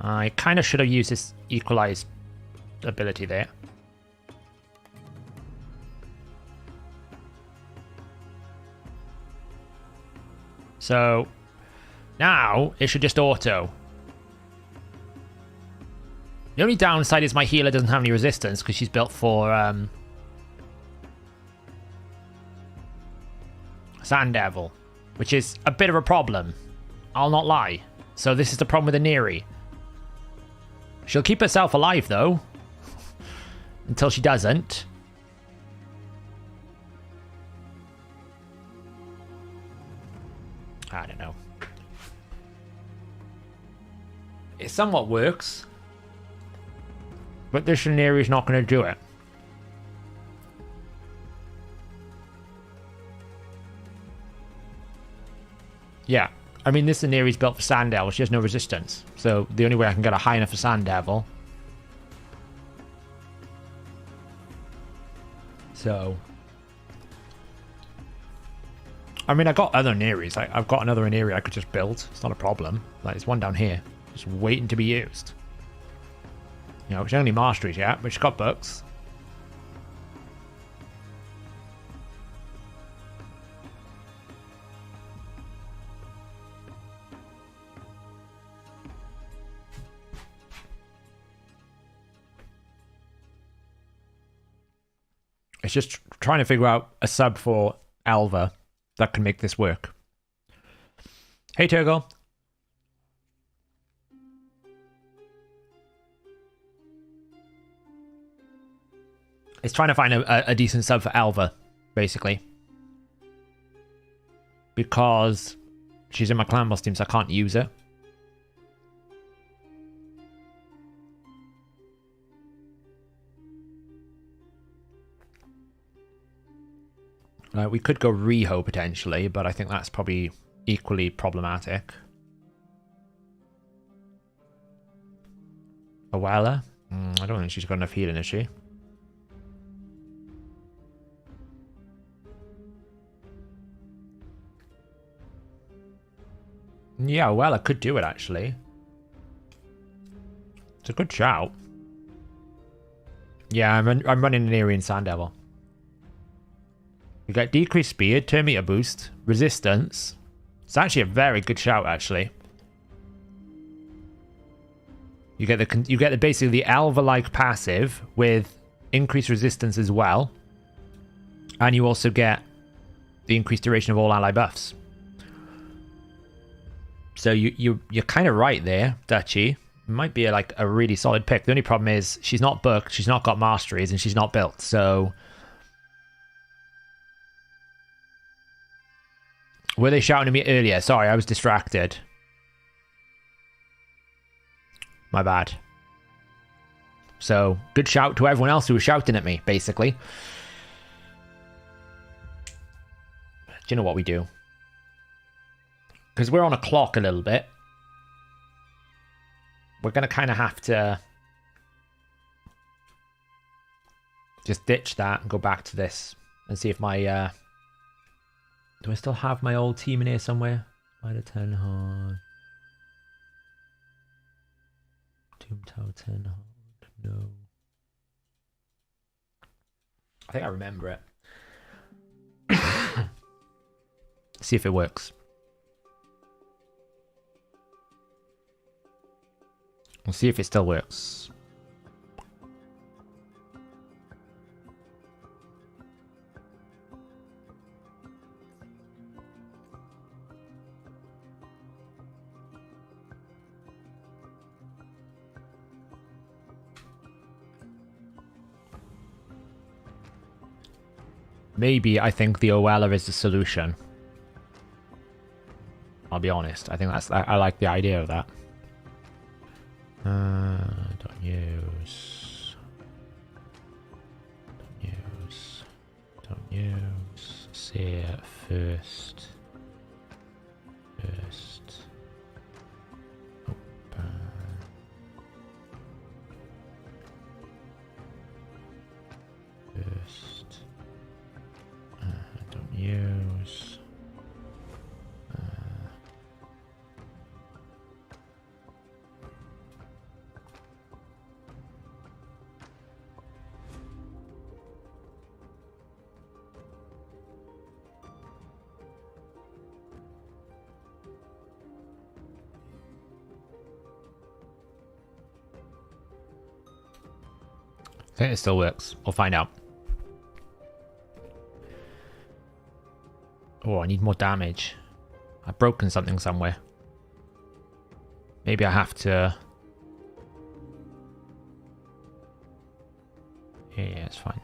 I kind of should have used this equalize ability there. So, now it should just auto. The only downside is my healer doesn't have any resistance because she's built for Sand Devil, which is a bit of a problem. I'll not lie. So this is the problem with the Neri. She'll keep herself alive though, until she doesn't. I don't know. It somewhat works. But this Neri is not going to do it. Yeah. I mean, this Neri's built for Sand Devil. She has no resistance. So the only way I can get her high enough for Sand Devil. So. I mean, I got other Neris. I've got another Neri I could just build. It's not a problem. Like, there's one down here. Just waiting to be used. You know, she's only masteries yet, but she's got books. It's just trying to figure out a sub for Alva that can make this work. Hey, Turgle. It's trying to find a decent sub for Alva, basically. Because she's in my clan boss team, so I can't use her. We could go Riho potentially, but I think that's probably equally problematic. Awella? I don't think she's got enough healing, is she? Yeah, well, I could do it, actually. It's a good shout. Yeah, I'm running an Neri and Sand Devil. You get decreased speed, turn meter boost, resistance. It's actually a very good shout, actually. You get the basically the Alva-like passive with increased resistance as well, and you also get the increased duration of all ally buffs. So you're kind of right there, Dutchy. Might be like a really solid pick. The only problem is she's not booked, she's not got masteries, and she's not built. So were they shouting at me earlier? Sorry, I was distracted. My bad. So good shout to everyone else who was shouting at me, basically. Do you know what we do? Because we're on a clock a little bit. We're going to kind of have to just ditch that and go back to this and see if my... do I still have my old team in here somewhere? Spider 10 hard. Tomb Tower 10 hard. No. I think I remember it. See if it works. We'll see if it still works. maybe I think the OLer is the solution. I'll be honest. I think I like the idea of that. Don't use. Don't use. See first. Open. First. Don't use. I think it still works. We'll find out. Oh, I need more damage. I've broken something somewhere. Maybe I have to... Yeah, it's fine.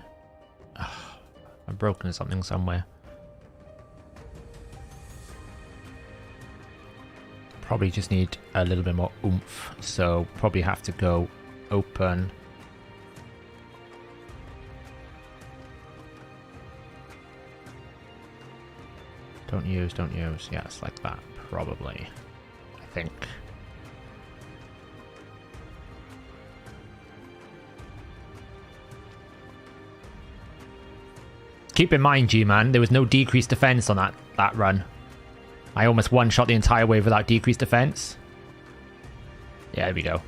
Ugh, I've broken something somewhere. Probably just need a little bit more oomph. So probably have to go open... Don't use. Yes, like that, probably. I think. Keep in mind, G-Man, there was no decreased defense on that run. I almost one-shot the entire wave without decreased defense. Yeah, there we go.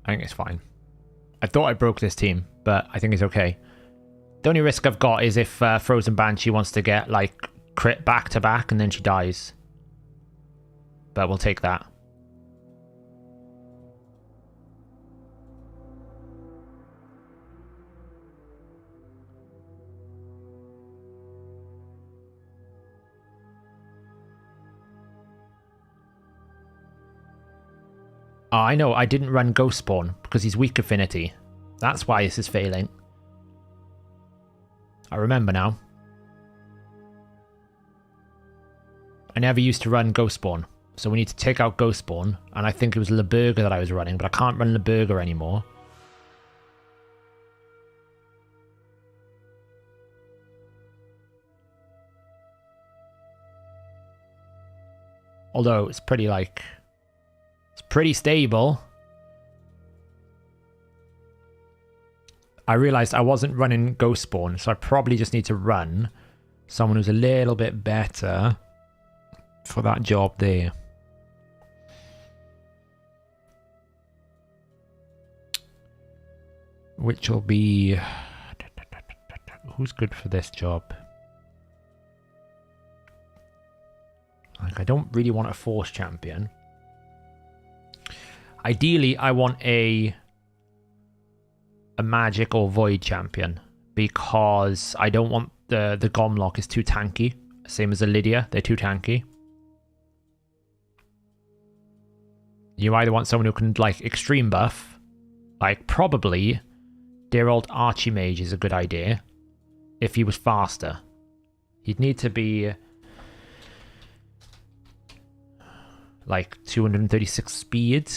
I think it's fine. I thought I broke this team, but I think it's okay. The only risk I've got is if Frozen Banshee wants to get, like, crit back to back and then she dies. But we'll take that. Oh, I know, I didn't run Ghost Spawn because he's weak affinity. That's why this is failing. I remember now. I never used to run Ghost Spawn, so we need to take out Ghost Spawn, and I think it was Leburger that I was running, but I can't run Leburger anymore. Although it's pretty, like... It's pretty stable. I realized I wasn't running Ghost Spawn, so I probably just need to run someone who's a little bit better for that job there. Which will be... Who's good for this job? Like, I don't really want a Force champion. Ideally, I want a magic or void champion, because I don't want the Gomlock is too tanky. Same as the Lydia, they're too tanky. You either want someone who can, like, extreme buff, like, probably dear old Archimage is a good idea if he was faster. He'd need to be like 236 speed.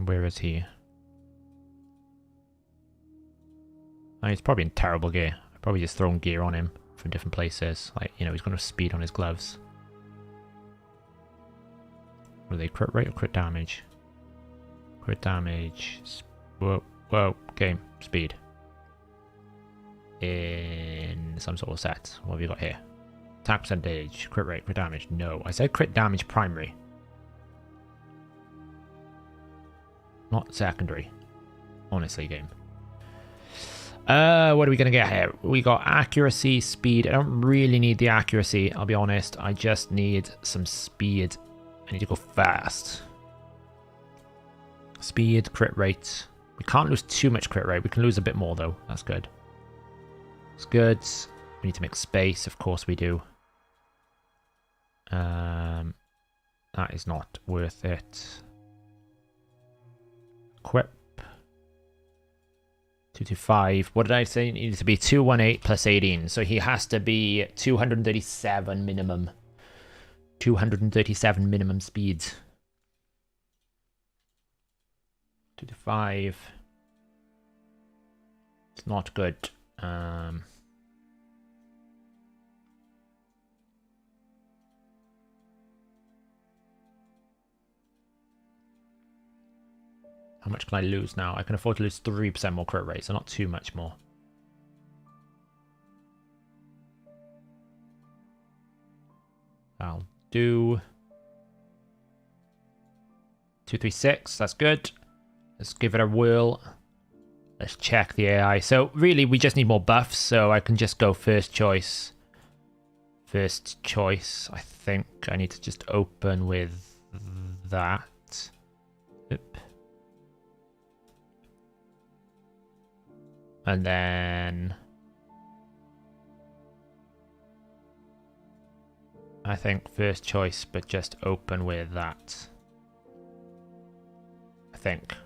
Where is he? Oh, he's probably in terrible gear. I've probably just thrown gear on him from different places. Like, you know, he's going to speed on his gloves. What are they? Crit rate or crit damage? Crit damage. Whoa, whoa, game. Speed. In some sort of set. What have you got here? Attack percentage. Crit rate, crit damage. No, I said crit damage primary. Not secondary. Honestly, game. What are we going to get here? We got accuracy, speed. I don't really need the accuracy, I'll be honest. I just need some speed. I need to go fast. Speed, crit rate. We can't lose too much crit rate. We can lose a bit more, though. That's good. It's good. We need to make space. Of course we do. That is not worth it. Equip. 225. What did I say? It needs to be 218 plus 18. So he has to be 237 minimum. 237 minimum speed. 225. It's not good. How much can I lose now? I can afford to lose 3% more crit rate, so not too much more. I'll do 236. That's good. Let's give it a whirl. Let's check the AI. So really, we just need more buffs, so I can just go first choice. First choice. I think I need to just open with that. Oop. And then I think first choice, but just open with that. I think.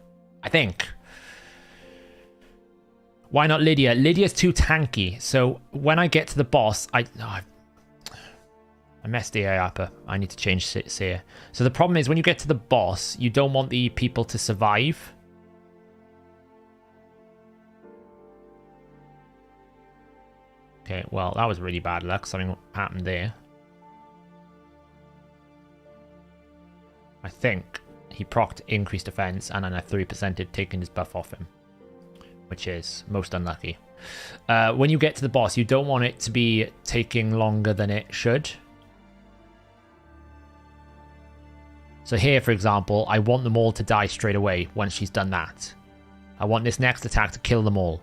Why not Lydia? Lydia's too tanky. So when I get to the boss, I messed the AI up. I need to change Seer. So the problem is when you get to the boss, you don't want the people to survive. Okay, well, that was really bad luck. Something happened there. I think he procced increased defense and then a 3% had taken his buff off him, which is most unlucky. When you get to the boss, you don't want it to be taking longer than it should. So here, for example, I want them all to die straight away once she's done that. I want this next attack to kill them all.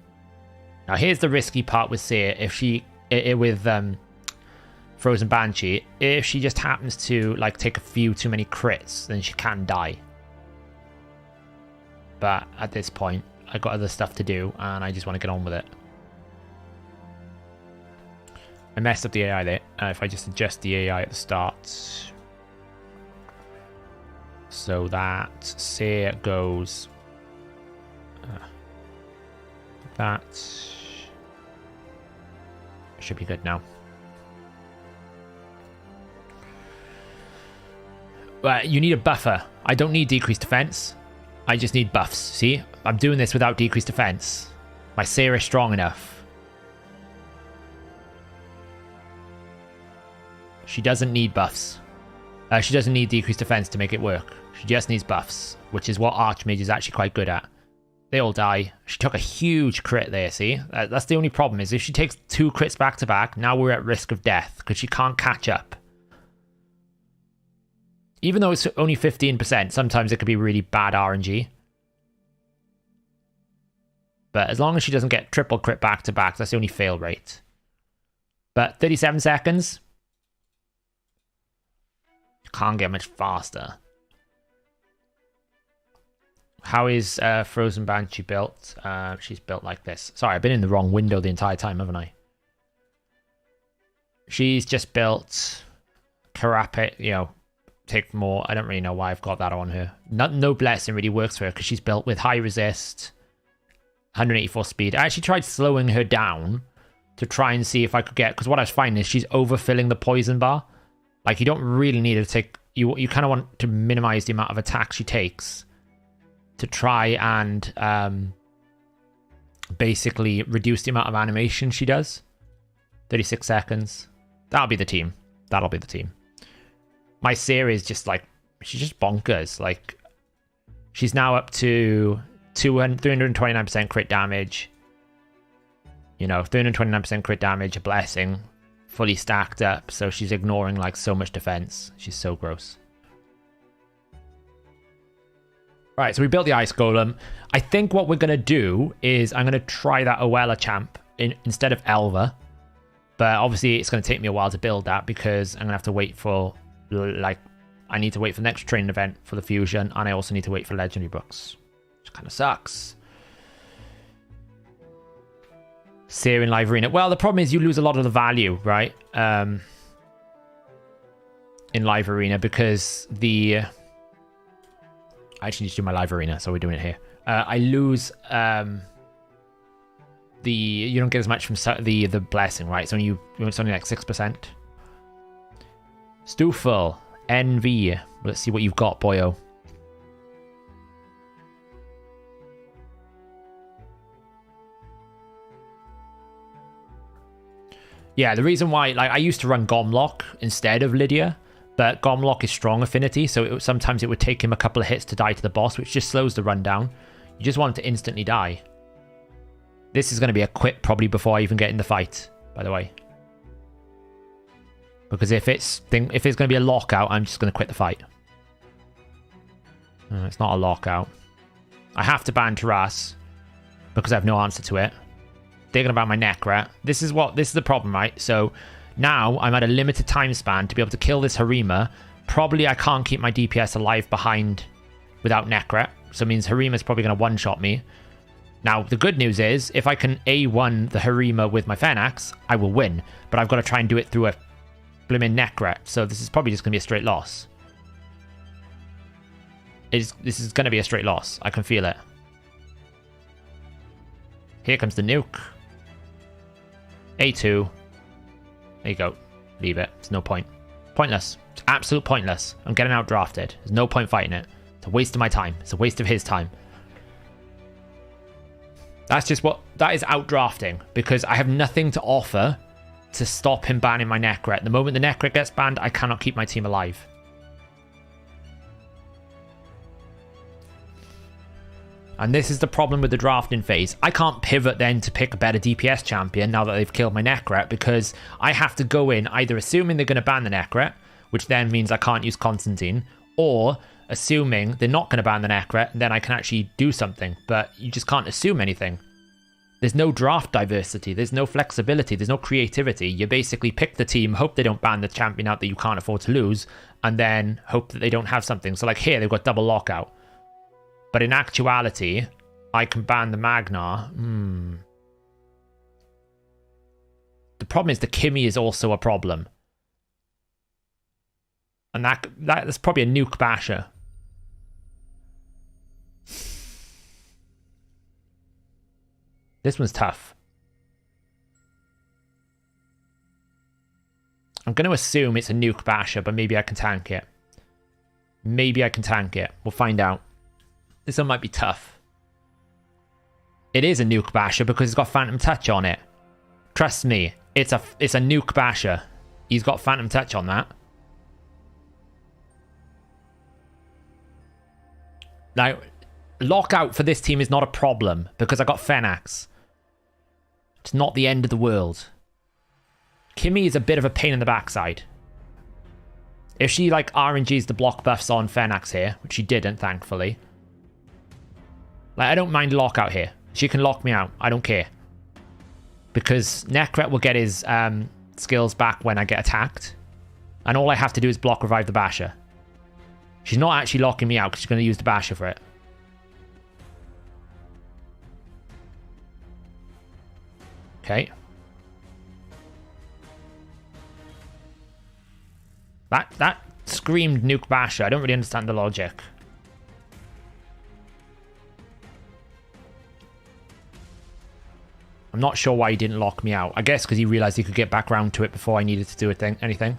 Now, here's the risky part with Seer. If she, with Frozen Banshee, if she just happens to like take a few too many crits, then she can die. But at this point, I got other stuff to do, and I just want to get on with it. I messed up the AI there. If I just adjust the AI at the start, so that Seer goes that. Should be good now. You need a buffer. I don't need decreased defense. I just need buffs. See? I'm doing this without decreased defense. My Seer is strong enough. She doesn't need buffs. She doesn't need decreased defense to make it work. She just needs buffs, which is what Archmage is actually quite good at. They all die. She took a huge crit there, see? That's the only problem, is if she takes 2 crits back to back, now we're at risk of death, because she can't catch up. Even though it's only 15%, sometimes it could be really bad RNG. But as long as she doesn't get triple crit back to back, that's the only fail rate. But 37 seconds? You can't get much faster. How is Frozen Banshee built? She's built like this. Sorry, I've been in the wrong window the entire time, haven't I? She's just built Carapet, you know, take more. I don't really know why I've got that on her. No Blessing really works for her because she's built with high resist, 184 speed. I actually tried slowing her down to try and see if I could get, because what I was finding is she's overfilling the poison bar. Like, you don't really need to take, you kind of want to minimize the amount of attacks she takes to try and basically reduce the amount of animation she does. 36 seconds. That'll be the team. That'll be the team. My Seer is just like, she's just bonkers. Like, she's now up to 329% crit damage. You know, 329% crit damage, a blessing, fully stacked up. So she's ignoring like so much defense. She's so gross. Right, so we built the Ice Golem. I think what we're going to do is I'm going to try that Oella champ instead of Elva. But obviously it's going to take me a while to build that because I'm going to have to wait for, like, I need to wait for the next training event for the fusion, and I also need to wait for legendary books. which kind of sucks. Sear in live arena. Well, the problem is you lose a lot of the value, right? In live arena because the... I actually need to do my live arena, so we're doing it here. I lose the... You don't get as much from the blessing, right? It's only like 6%. Stoofel, NV. Let's see what you've got, boyo. Yeah, the reason why, like, I used to run Gomlock instead of Lydia, but Gomlock is strong affinity, so sometimes it would take him a couple of hits to die to the boss, which just slows the run down. You just want him to instantly die. This is going to be a quit probably before I even get in the fight, by the way. Because if it's going to be a lockout, I'm just going to quit the fight. It's not a lockout. I have to ban Taras because I have no answer to it. Thinking about my Necra. This is the problem, right? So now I'm at a limited time span to be able to kill this Harima. Probably I can't keep my DPS alive behind without Necra. So it means Harima's probably going to one-shot me. Now, the good news is, if I can A1 the Harima with my Fenax, I will win. But I've got to try and do it through a blimmin' Necra. So this is probably just going to be a straight loss. This is going to be a straight loss. I can feel it. Here comes the nuke. A2. There you go. Leave it. It's no point. Pointless. It's absolute pointless. I'm getting outdrafted. There's no point fighting it. It's a waste of my time. It's a waste of his time. That is outdrafting because I have nothing to offer to stop him banning my Necret. The moment the Necret gets banned, I cannot keep my team alive. And this is the problem with the drafting phase. I can't pivot then to pick a better DPS champion now that they've killed my Necret because I have to go in either assuming they're going to ban the Necret, which then means I can't use Constantine, or assuming they're not going to ban the Necret, and then I can actually do something. But you just can't assume anything. There's no draft diversity. There's no flexibility. There's no creativity. You basically pick the team, hope they don't ban the champion out that you can't afford to lose, and then hope that they don't have something. So like here, they've got double lockout. But in actuality, I can ban the Magnar. The problem is the Kimmy is also a problem. And that's probably a nuke basher. This one's tough. I'm going to assume it's a nuke basher, but maybe I can tank it. Maybe I can tank it. We'll find out. This one might be tough. It is a nuke basher because it's got Phantom Touch on it. Trust me, it's a nuke basher. He's got Phantom Touch on that. Now, lockout for this team is not a problem because I got Fenax. It's not the end of the world. Kimmy is a bit of a pain in the backside. If she like RNGs the block buffs on Fenax here, which she didn't, thankfully. Like, I don't mind lockout here. She can lock me out. I don't care. Because Necret will get his skills back when I get attacked. And all I have to do is block revive the Basher. She's not actually locking me out because she's going to use the Basher for it. Okay. That screamed nuke Basher. I don't really understand the logic. I'm not sure why he didn't lock me out. I guess because he realized he could get back round to it before I needed to do anything.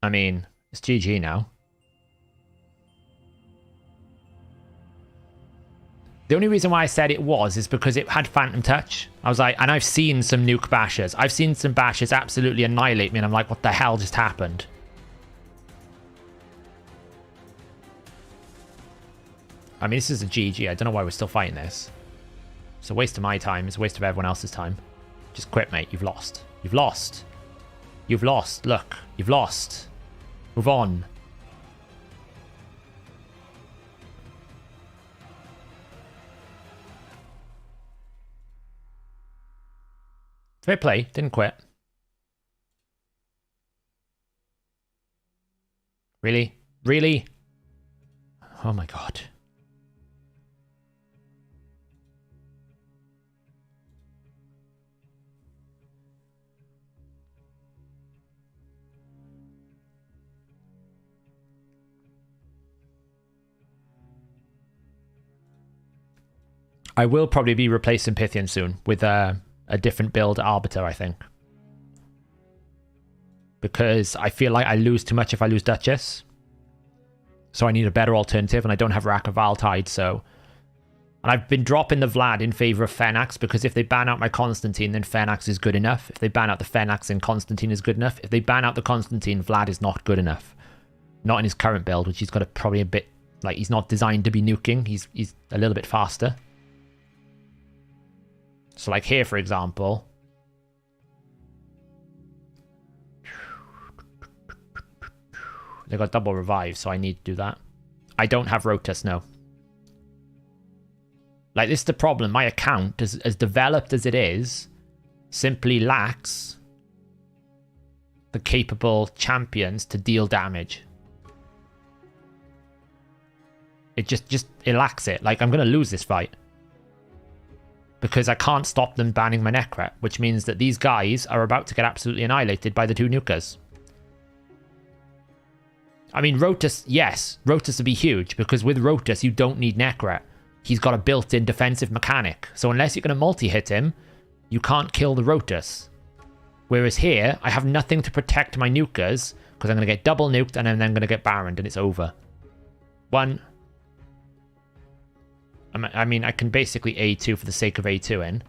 I mean, it's GG now. The only reason why I said it is because it had Phantom Touch. I was like, and I've seen some nuke bashers. I've seen some bashers absolutely annihilate me, and I'm like, what the hell just happened? I mean, this is a GG. I don't know why we're still fighting this. It's a waste of my time. It's a waste of everyone else's time. Just quit, mate. You've lost. You've lost. You've lost. Look. You've lost. Move on. Fair play. Didn't quit. Really? Really? Oh my god. I will probably be replacing Pythian soon with a different build Arbiter, I think. Because I feel like I lose too much if I lose Duchess. So I need a better alternative, and I don't have Rack of Valtide, so... And I've been dropping the Vlad in favor of Fenax, because if they ban out my Constantine, then Fenax is good enough. If they ban out the Fenax, then Constantine is good enough. If they ban out the Constantine, Vlad is not good enough. Not in his current build, which he's got probably a bit... Like, he's not designed to be nuking. He's a little bit faster. So like here, for example... They got double revive, so I need to do that. I don't have Rotus, no. Like, this is the problem. My account, as developed as it is, simply lacks the capable champions to deal damage. It it lacks it. Like, I'm going to lose this fight. Because I can't stop them banning my Necret, which means that these guys are about to get absolutely annihilated by the two nukers. I mean, Rotus, yes, Rotus would be huge, because with Rotus, you don't need Necret. He's got a built-in defensive mechanic, so unless you're going to multi-hit him, you can't kill the Rotus. Whereas here, I have nothing to protect my nukers, because I'm going to get double nuked, and I'm then going to get Baroned, and it's over. One. I mean, I can basically A2 for the sake of A2 in.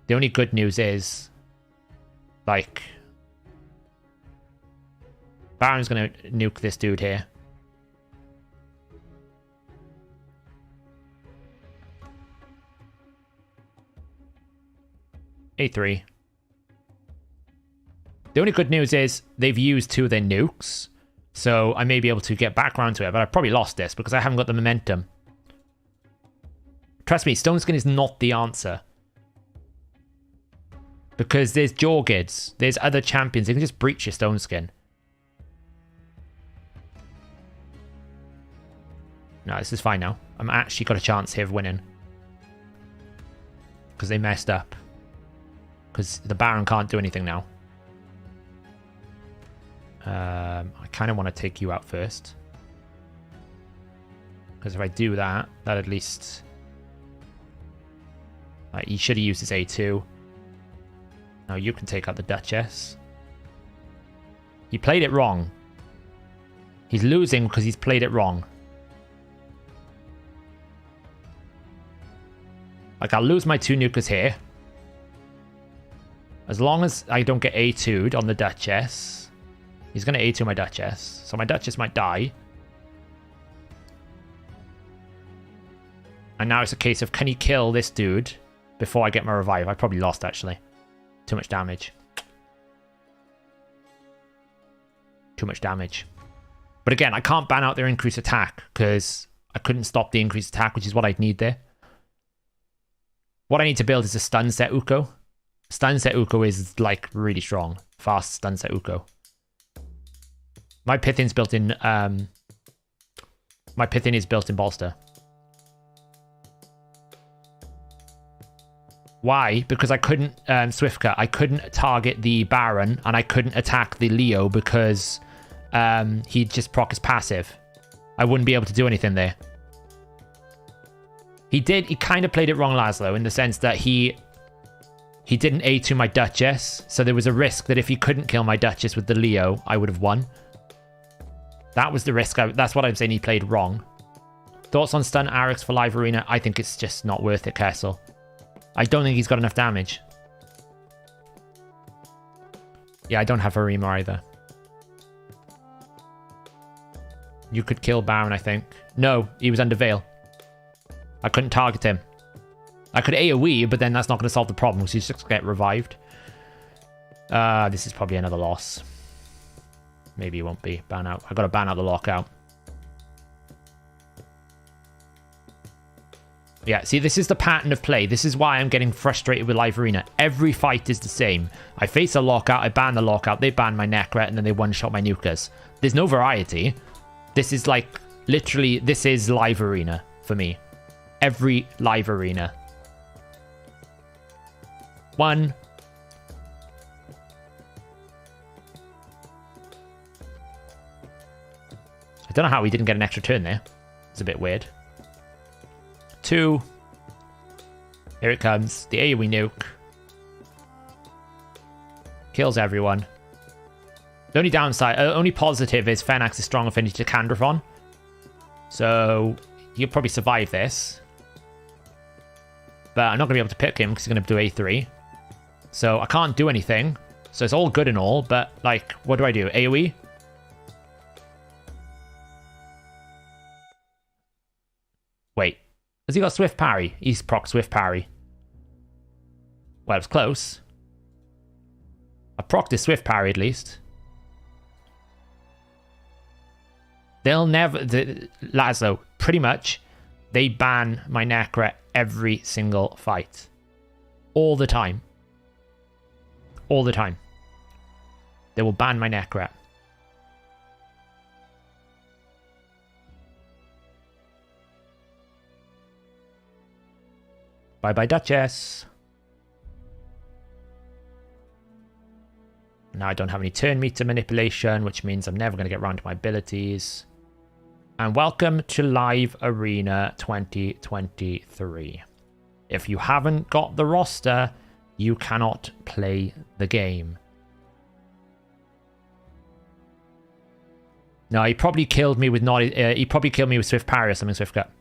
The only good news is, like... Baron's going to nuke this dude here. A3. The only good news is they've used 2 of their nukes. So I may be able to get back around to it. But I've probably lost this because I haven't got the momentum. Trust me, Stone Skin is not the answer. Because there's Jorgids. There's other champions. They can just breach your Stone Skin. No, this is fine now. I'm actually got a chance here of winning. Because they messed up. Because the Baron can't do anything now. I kind of want to take you out first. Because if I do that, that at least... Like, he should have used his A2. Now you can take out the Duchess. He played it wrong. He's losing because he's played it wrong. Like, I'll lose my 2 nukers here. As long as I don't get A2'd on the Duchess. He's going to A2 my Duchess. So my Duchess might die. And now it's a case of, can he kill this dude before I get my revive? I probably lost, actually. Too much damage. Too much damage. But again, I can't ban out their increased attack because I couldn't stop the increased attack, which is what I'd need there. What I need to build is a stun set Uko. Stun set Uko is like really strong. Fast stun set Uko. My Pythian's built in my Pythian is built in Bolster. Why? Because I couldn't Swift Cut. I couldn't target the Baron and I couldn't attack the Leo because he'd just proc his passive. I wouldn't be able to do anything there. He kind of played it wrong, Laszlo, in the sense that he didn't A2 my Duchess, so there was a risk that if he couldn't kill my Duchess with the Leo, I would have won. That was the risk. That's what I'm saying he played wrong. Thoughts on stun Arix for live arena? I think it's just not worth it, Kessel. I don't think he's got enough damage. Yeah, I don't have Harima either. You could kill Baron, I think. No, he was under Veil. I couldn't target him. I could AoE, but then that's not going to solve the problem because he's just going to get revived. This is probably another loss. Maybe it won't be. Ban out. I've got to ban out the lockout. Yeah, see, this is the pattern of play. This is why I'm getting frustrated with Live Arena. Every fight is the same. I face a lockout, I ban the lockout, they ban my Necret, and then they one-shot my nukers. There's no variety. This is like literally, this is live arena for me. Every live arena. 1. I don't know how he didn't get an extra turn there. It's a bit weird. 2. Here it comes. The AoE nuke. Kills everyone. The only downside, only positive is Fenax is strong affinity to Candrathon. So he'll probably survive this. But I'm not going to be able to pick him because he's going to do A3. So I can't do anything. So it's all good and all, but like, what do I do? AoE? Wait. Has he got Swift Parry? He's proc Swift Parry. Well, it's close. I procced his Swift Parry at least. They'll never... Lazo, pretty much, they ban my Necra every single fight. All the time. All the time. They will ban my Necra. Bye-bye, Duchess. Now I don't have any turn meter manipulation, which means I'm never going to get around to my abilities. And welcome to Live Arena 2023. If you haven't got the roster, you cannot play the game. No, he probably killed me with he probably killed me with Swift Parry or something, Swift Cut.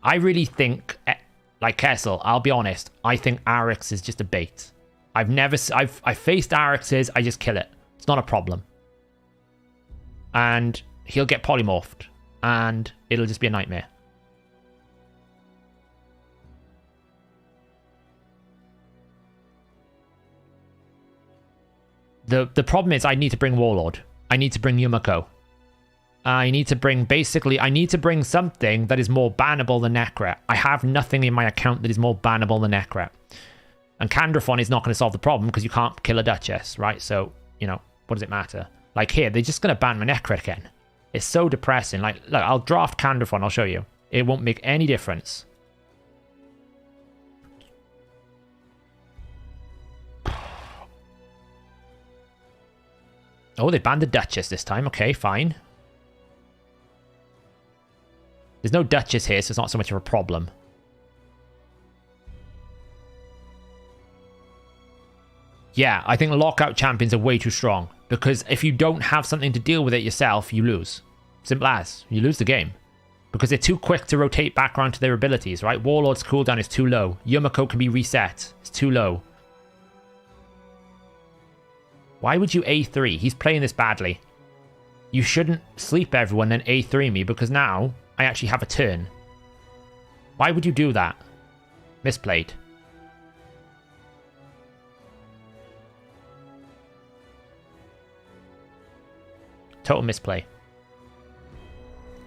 I really think, like Kessel, I'll be honest, I think Arix is just a bait. I've faced Arix's, I just kill it. It's not a problem. And he'll get polymorphed, and it'll just be a nightmare. The problem is I need to bring Warlord. I need to bring Yumiko. I need to bring, basically, I need to bring something that is more bannable than Necra. I have nothing in my account that is more bannable than Necra. And Candrathon is not going to solve the problem because you can't kill a Duchess, right? So, you know, what does it matter? Like here, they're just going to ban my Necra again. It's so depressing. Like, look, I'll draft Candrathon, I'll show you. It won't make any difference. Oh, they banned the Duchess this time. Okay, fine. There's no Duchess here, so it's not so much of a problem. Yeah, I think lockout champions are way too strong. Because if you don't have something to deal with it yourself, you lose. Simple as. You lose the game. Because they're too quick to rotate back around to their abilities, right? Warlord's cooldown is too low. Yumiko can be reset. It's too low. Why would you A3? He's playing this badly. You shouldn't sleep everyone and A3 me, because now I actually have a turn. Why would you do that? Misplayed. Total misplay.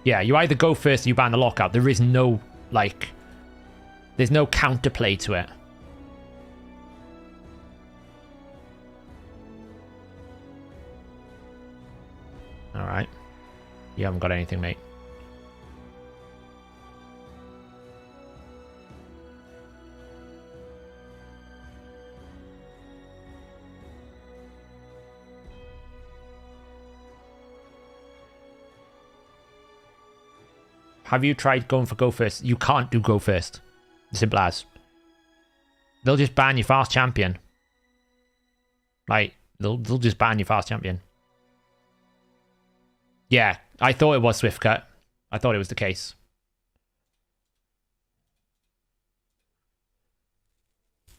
Yeah, you either go first or you ban the lockout. There is no, like... There's no counterplay to it. Alright. You haven't got anything, mate. Have you tried going for go first? You can't do go first. Simple as. They'll just ban your fast champion. Like, they'll just ban your fast champion. Yeah, I thought it was Swift Cut. I thought it was the case.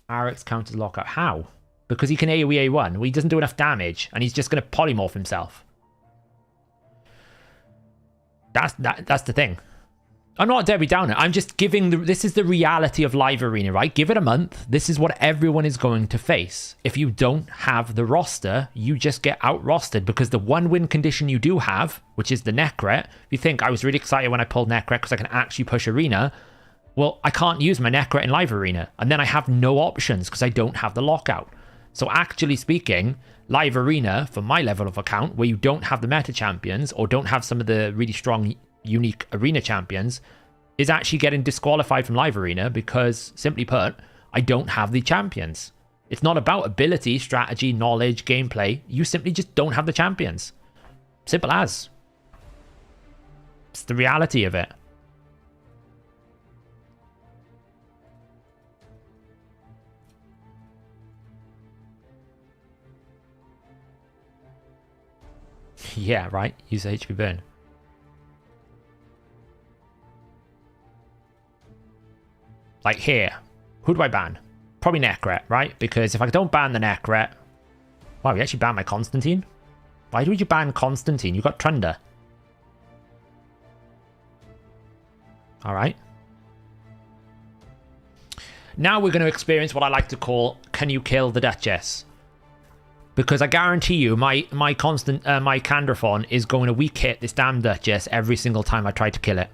Arix counters lockout. How? Because he can AoE A1. Well, he doesn't do enough damage, and he's just going to polymorph himself. That's the thing. I'm not a Debbie Downer. I'm just giving this is the reality of Live Arena, right? Give it a month. This is what everyone is going to face. If you don't have the roster, you just get out-rostered because the one win condition you do have, which is the Necret, if you think I was really excited when I pulled Necret because I can actually push Arena, well, I can't use my Necret in Live Arena. And then I have no options because I don't have the lockout. So actually speaking, live arena, for my level of account, where you don't have the meta champions or don't have some of the really strong, unique arena champions, is actually getting disqualified from live arena because, simply put, I don't have the champions. It's not about ability, strategy, knowledge, gameplay. You simply just don't have the champions. Simple as. It's the reality of it. Yeah, right. Use HP burn. Like here. Who do I ban? Probably Necret, right? Because if I don't ban the Necret... Wow, you actually banned my Constantine? Why would you ban Constantine? You got Trunder. Alright. Now we're going to experience what I like to call, can you kill the Duchess? Because I guarantee you, my Candrathon is going to weak hit this damn Duchess every single time I try to kill it.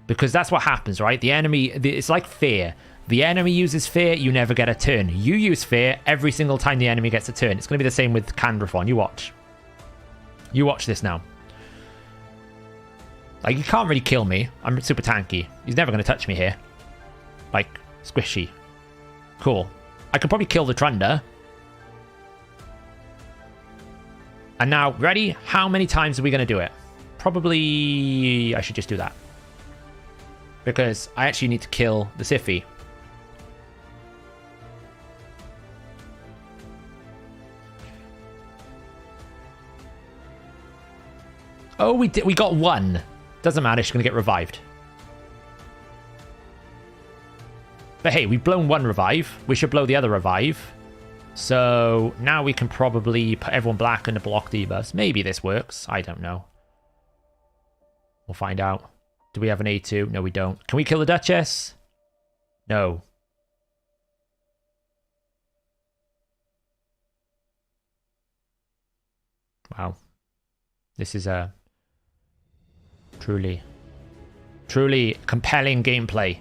Because that's what happens, right? The enemy, it's like fear. The enemy uses fear, you never get a turn. You use fear every single time the enemy gets a turn. It's going to be the same with Candrathon. You watch. You watch this now. Like, you can't really kill me. I'm super tanky. He's never going to touch me here. Like, squishy. Cool. I could probably kill the Trunder. And now, ready? How many times are we going to do it? Probably... I should just do that. Because I actually need to kill the Siphi. Oh, we got one. Doesn't matter, she's going to get revived. But hey, we've blown one revive. We should blow the other revive. So now we can probably put everyone black and block debuffs. Maybe this works. I don't know. We'll find out. Do we have an A2? No, we don't. Can we kill the Duchess? No. Wow. This is a truly compelling gameplay.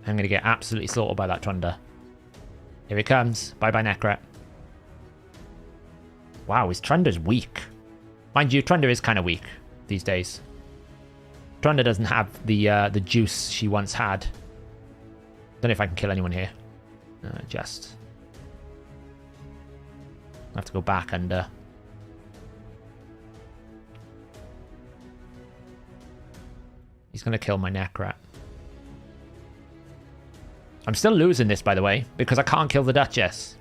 I'm going to get absolutely slaughtered by that Trunder. Here it comes. Bye-bye, Necret. Wow, his Trunder's weak. Mind you, Trunder is kind of weak these days. Trunder doesn't have the juice she once had. Don't know if I can kill anyone here. Just... I have to go back under. He's going to kill my Necret. I'm still losing this, by the way, because I can't kill the Duchess.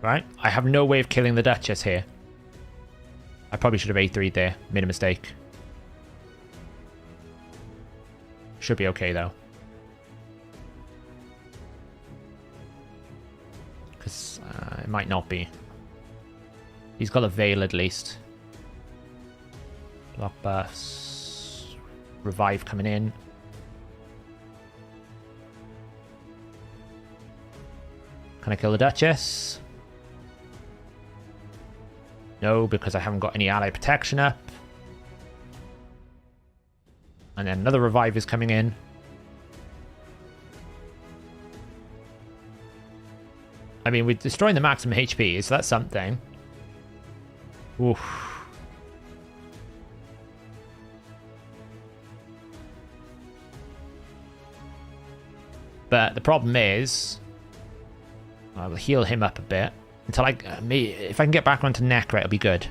Right? I have no way of killing the Duchess here. I probably should have A3'd there. Made a mistake. Should be okay, though. Because it might not be. He's got a Veil, at least. Block buffs. Revive coming in. Can I kill the Duchess? No, because I haven't got any ally protection up. And then another revive is coming in. I mean, we're destroying the maximum HP, so that's something. Oof. But the problem is... I will heal him up a bit. Until if I can get back onto Necret, it'll be good.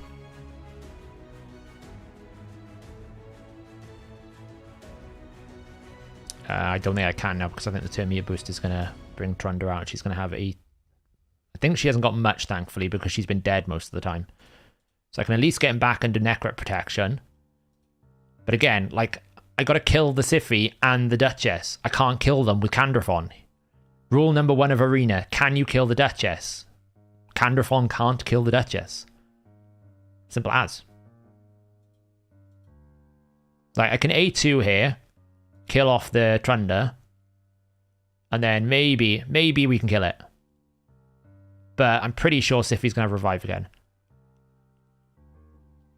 I don't think I can now because I think the Termite boost is going to bring Trunder out. She's going to have I think she hasn't got much, thankfully, because she's been dead most of the time. So I can at least get him back under Necret protection. But again, like, I got to kill the Siphi and the Duchess. I can't kill them with Candrathon. Rule number 1 of Arena: can you kill the Duchess? Candrathon can't kill the Duchess. Simple as. Like, I can A2 here, kill off the Trunder, and then maybe we can kill it. But I'm pretty sure Siffi's going to revive again.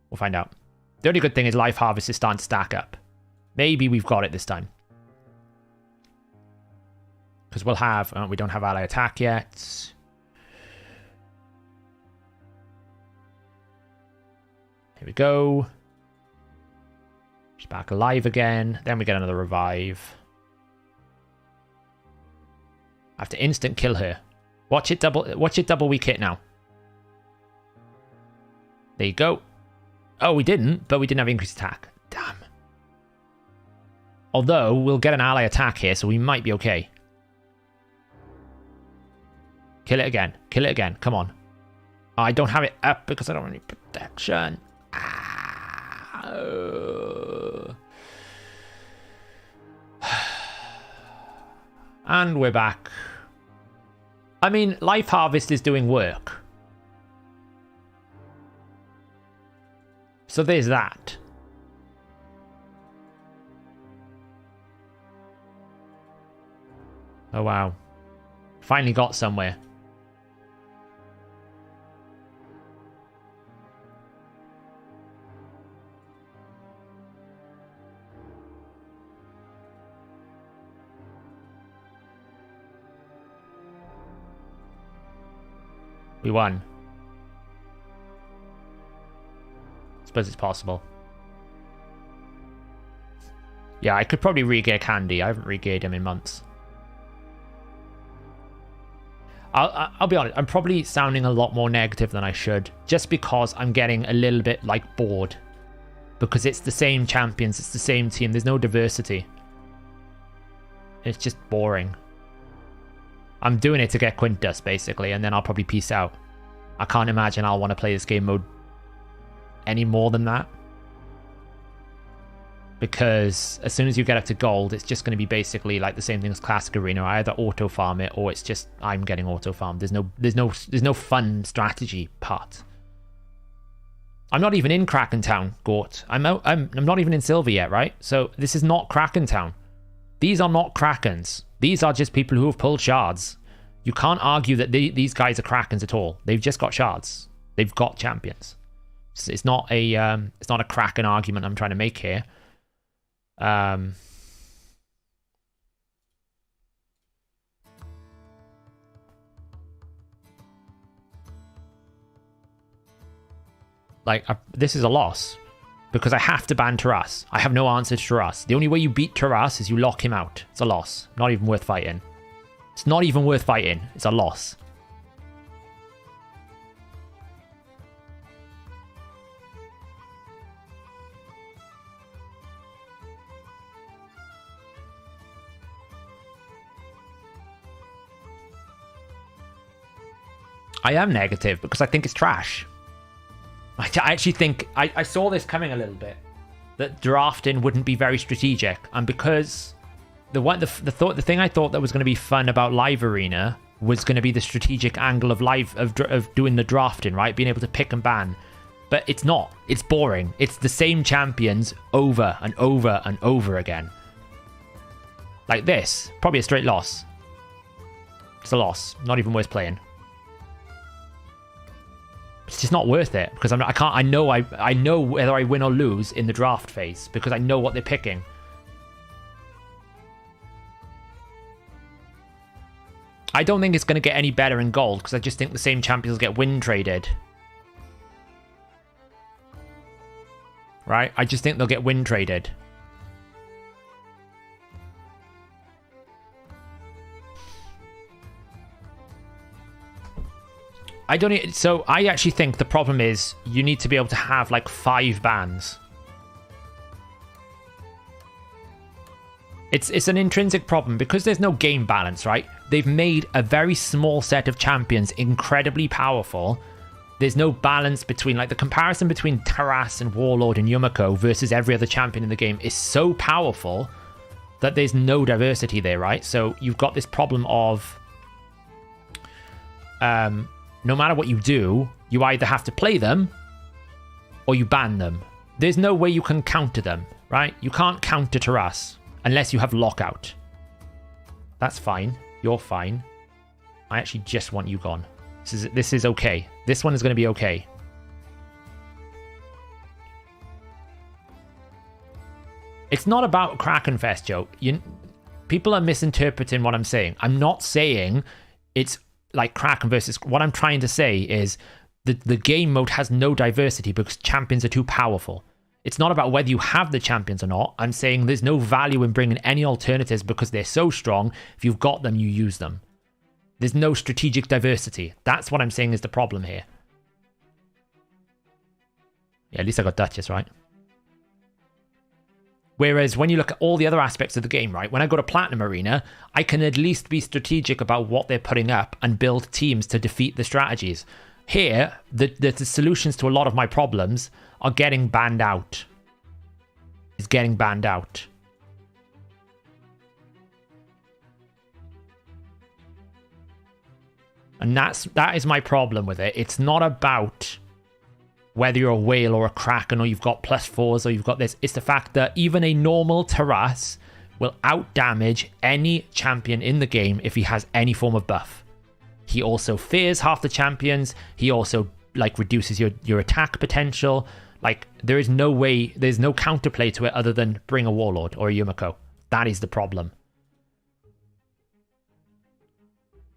We'll find out. The only good thing is Life Harvest is starting to stack up. Maybe we've got it this time. Because we'll have... we don't have ally attack yet. Here we go. She's back alive again. Then we get another revive. I have to instant kill her. Watch it double weak hit now. There you go. Oh, we didn't, but we didn't have increased attack. Damn. Although, we'll get an ally attack here, so we might be okay. Kill it again. Kill it again. Come on. Oh, I don't have it up because I don't have any protection. And we're back. I mean, Life Harvest is doing work. So there's that. Oh wow. Finally got somewhere. We won. Suppose it's possible. Yeah, I could probably re-gear Candy. I haven't re-geared him in months. I'll be honest, I'm probably sounding a lot more negative than I should, just because I'm getting a little bit, like, bored. Because it's the same champions, it's the same team, there's no diversity. It's just boring. I'm doing it to get Quintus, basically, and then I'll probably peace out. I can't imagine I'll want to play this game mode any more than that. Because as soon as you get up to gold, it's just going to be basically like the same thing as Classic Arena. I either auto farm it, or it's just I'm getting auto farmed. There's no fun strategy part. I'm not even in Kraken Town, Gort. I'm not even in Silver yet, right? So this is not Kraken Town. These are not Krakens. These are just people who have pulled shards. You can't argue that these guys are Krakens at all. They've just got shards. They've got champions. It's not a Kraken argument I'm trying to make here. This is a loss. Because I have to ban Taras. I have no answer to Taras. The only way you beat Taras is you lock him out. It's a loss. Not even worth fighting. It's not even worth fighting. It's a loss. I am negative because I think it's trash. I actually think I saw this coming a little bit, that drafting wouldn't be very strategic, and because the thing I thought that was going to be fun about Live Arena was going to be the strategic angle of of doing the drafting, right, being able to pick and ban, but it's not. It's boring. It's the same champions over and over and over again. Like this, probably a straight loss. It's a loss. Not even worth playing. It's just not worth it because I know whether I win or lose in the draft phase because I know what they're picking. I don't think it's going to get any better in gold because I just think the same champions will get win traded. Right? I just think they'll get win traded. So I actually think the problem is you need to be able to have like 5 bans. It's an intrinsic problem because there's no game balance, right? They've made a very small set of champions incredibly powerful. There's no balance between, like, the comparison between Taras and Warlord and Yumiko versus every other champion in the game is so powerful that there's no diversity there, right? So you've got this problem of no matter what you do, you either have to play them or you ban them. There's no way you can counter them. right? You can't counter Taras unless you have lockout. That's fine. You're fine. I actually just want you gone. This is okay. This one is going to be okay. It's not about Krakenfest, Joe. People are misinterpreting what I'm saying. I'm not saying it's like Kraken versus... What I'm trying to say is the game mode has no diversity because champions are too powerful. It's not about whether you have the champions or not. I'm saying there's no value in bringing any alternatives because they're so strong. If you've got them, you use them. There's no strategic diversity. That's what I'm saying is the problem here. Yeah, at least I got Duchess, right? Whereas when you look at all the other aspects of the game, right? When I go to Platinum Arena, I can at least be strategic about what they're putting up and build teams to defeat the strategies. Here, the solutions to a lot of my problems are getting banned out. It's getting banned out. And that is my problem with it. It's not about whether you're a whale or a kraken or you've got +4s or you've got this. It's the fact that even a normal Taras will outdamage any champion in the game if he has any form of buff. He also fears half the champions. He also like reduces your attack potential. Like there is no way, there's no counterplay to it other than bring a Warlord or a Yumiko. That is the problem.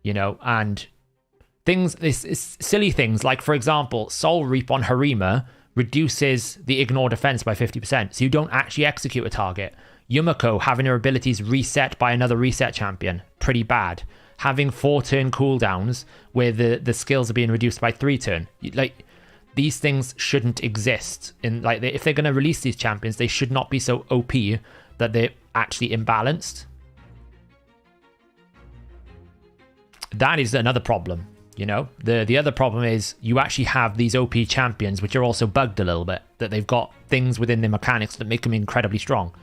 You know, and things, this silly things like, for example, Soul Reap on Harima reduces the ignore defense by 50%, so you don't actually execute a target. Yumiko having her abilities reset by another reset champion, pretty bad. Having 4-turn cooldowns where the skills are being reduced by 3-turn. Like, these things shouldn't exist. If they're going to release these champions, they should not be so OP that they're actually imbalanced. That is another problem, you know? The other problem is you actually have these OP champions, which are also bugged a little bit, that they've got things within their mechanics that make them incredibly strong.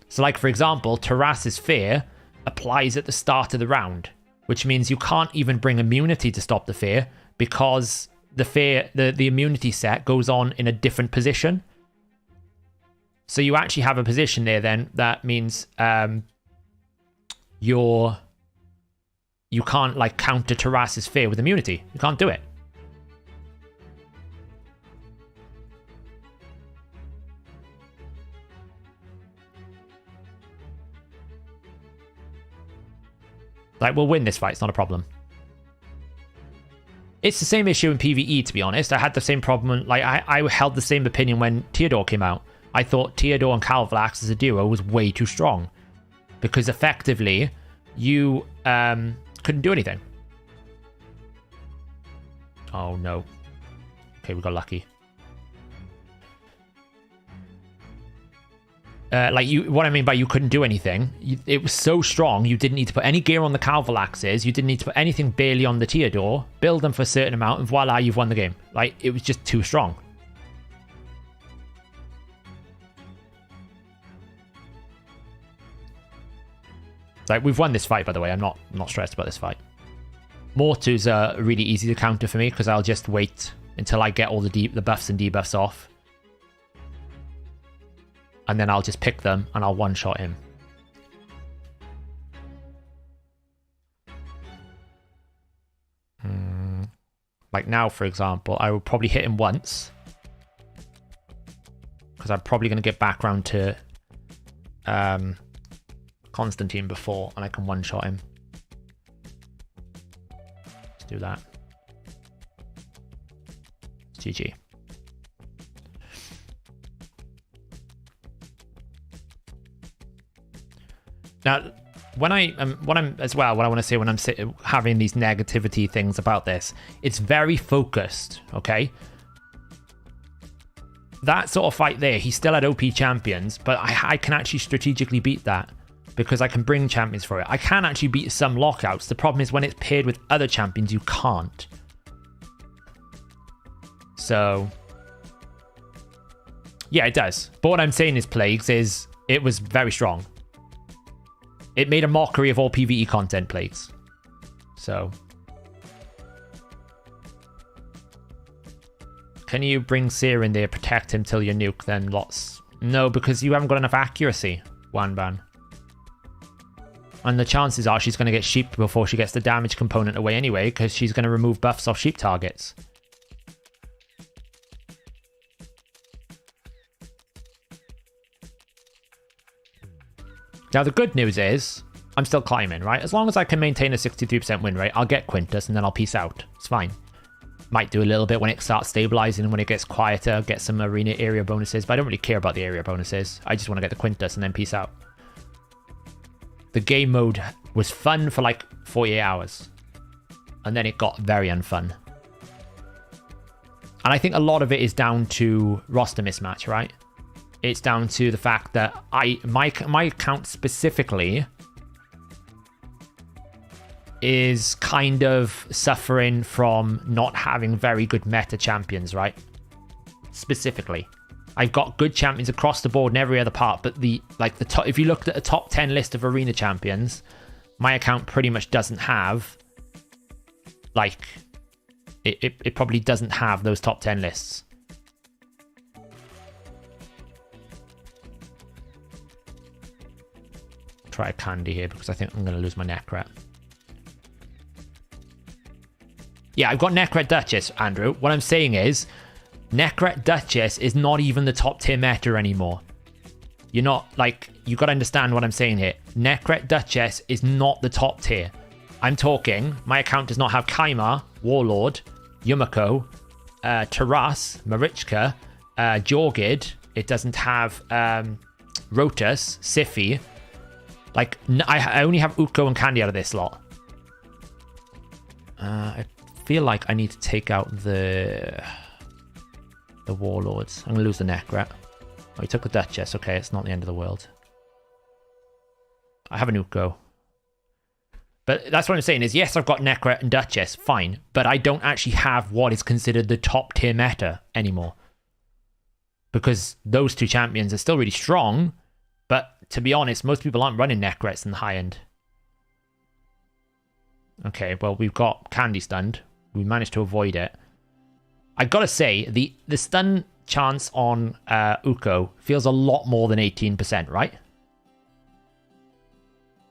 So, like, for example, Taras's Fear applies at the start of the round, which means you can't even bring immunity to stop the fear because the immunity set goes on in a different position. So you actually have a position there then that means you can't like counter Taras's fear with immunity. You can't do it. Like, we'll win this fight, it's not a problem. It's the same issue in PvE, to be honest. I had the same problem, like, I held the same opinion when Theodore came out. I thought Theodore and Calvalax as a duo was way too strong. Because effectively, you couldn't do anything. Oh, no. Okay, we got lucky. What I mean by you couldn't do anything, it was so strong, you didn't need to put any gear on the Calvalaxes, you didn't need to put anything barely on the Theodore, build them for a certain amount, and voila, you've won the game. Like, it was just too strong. Like, we've won this fight, by the way. I'm not stressed about this fight. Mortars are really easy to counter for me, because I'll just wait until I get all the buffs and debuffs off. And then I'll just pick them and I'll one-shot him. Like now, for example, I will probably hit him once. Because I'm probably going to get back round to Constantine before and I can one-shot him. Let's do that. GG. Now, what I want to say when I'm having these negativity things about this, it's very focused, okay? That sort of fight there, he still had OP champions, but I can actually strategically beat that because I can bring champions for it. I can actually beat some lockouts. The problem is when it's paired with other champions, you can't. So, yeah, it does. But what I'm saying is, Plagues, is it was very strong. It made a mockery of all PvE content, Plagues. So. Can you bring Seer in there, protect him till you nuke, then lots? No, because you haven't got enough accuracy, Wanban. And the chances are she's going to get sheep before she gets the damage component away anyway, because she's going to remove buffs off sheep targets. Now, the good news is, I'm still climbing, right? As long as I can maintain a 63% win rate, I'll get Quintus and then I'll peace out. It's fine. Might do a little bit when it starts stabilizing and when it gets quieter, get some arena area bonuses, but I don't really care about the area bonuses. I just want to get the Quintus and then peace out. The game mode was fun for like 48 hours. And then it got very unfun. And I think a lot of it is down to roster mismatch, right? It's down to the fact that my account specifically is kind of suffering from not having very good meta champions, right? Specifically. I've got good champions across the board in every other part, but if you looked at a top 10 list of arena champions, my account pretty much doesn't have, like, it probably doesn't have those top 10 lists. Try a candy here because I think I'm going to lose my Necret. Yeah, I've got Necret Duchess, Andrew. What I'm saying is, Necret Duchess is not even the top tier meta anymore. You're not, like, you got to understand what I'm saying here. Necret Duchess is not the top tier. I'm talking, my account does not have Kaimar, Warlord, Yumiko, Taras, Marichka, Jorgid. It doesn't have Rotus, Sify. Like, I only have Uko and Candy out of this lot. I feel like I need to take out the Warlords. I'm going to lose the Necret. Oh, he took the Duchess. Okay, it's not the end of the world. I have an Uko. But that's what I'm saying is, yes, I've got Necret and Duchess. Fine. But I don't actually have what is considered the top tier meta anymore. Because those two champions are still really strong. But to be honest, most people aren't running Necrets in the high end. Okay, well, we've got Candy stunned. We managed to avoid it. I gotta say, the stun chance on Uko feels a lot more than 18%, right?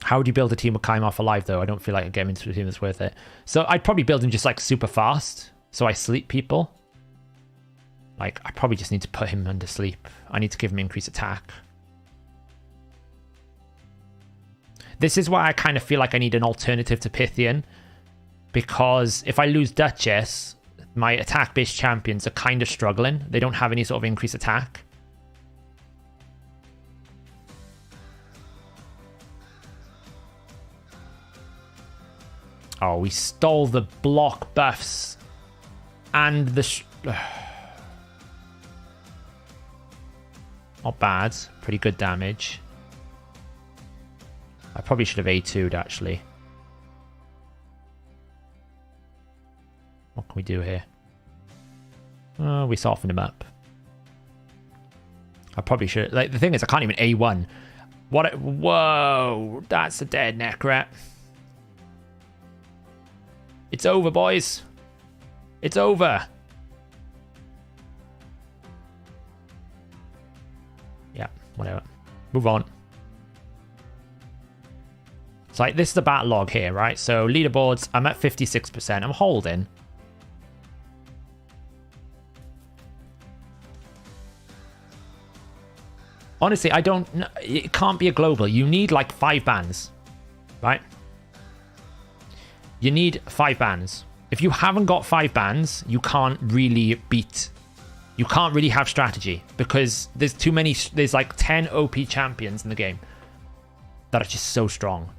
How would you build a team with Kaimar for live, though? I don't feel like getting into a team that's worth it. So I'd probably build him just like super fast, so I sleep people. Like, I probably just need to put him under sleep. I need to give him increased attack. This is why I kind of feel like I need an alternative to Pythian. Because if I lose Duchess, my attack-based champions are kind of struggling. They don't have any sort of increased attack. Oh, we stole the block buffs. And the... Not bad. Pretty good damage. I probably should have A2'd, actually. What can we do here? Oh, we softened him up. I probably should... Like, the thing is, I can't even A1. What? Whoa! That's a dead Necret. It's over, boys. It's over. Yeah, whatever. Move on. So, like, this is the battle log here, right? So, leaderboards, I'm at 56%. I'm holding. Honestly, I don't... It can't be a global. You need, like, 5 bans, right? You need 5 bans. If you haven't got 5 bans, you can't really beat... You can't really have strategy because there's too many... There's, like, 10 OP champions in the game that are just so strong.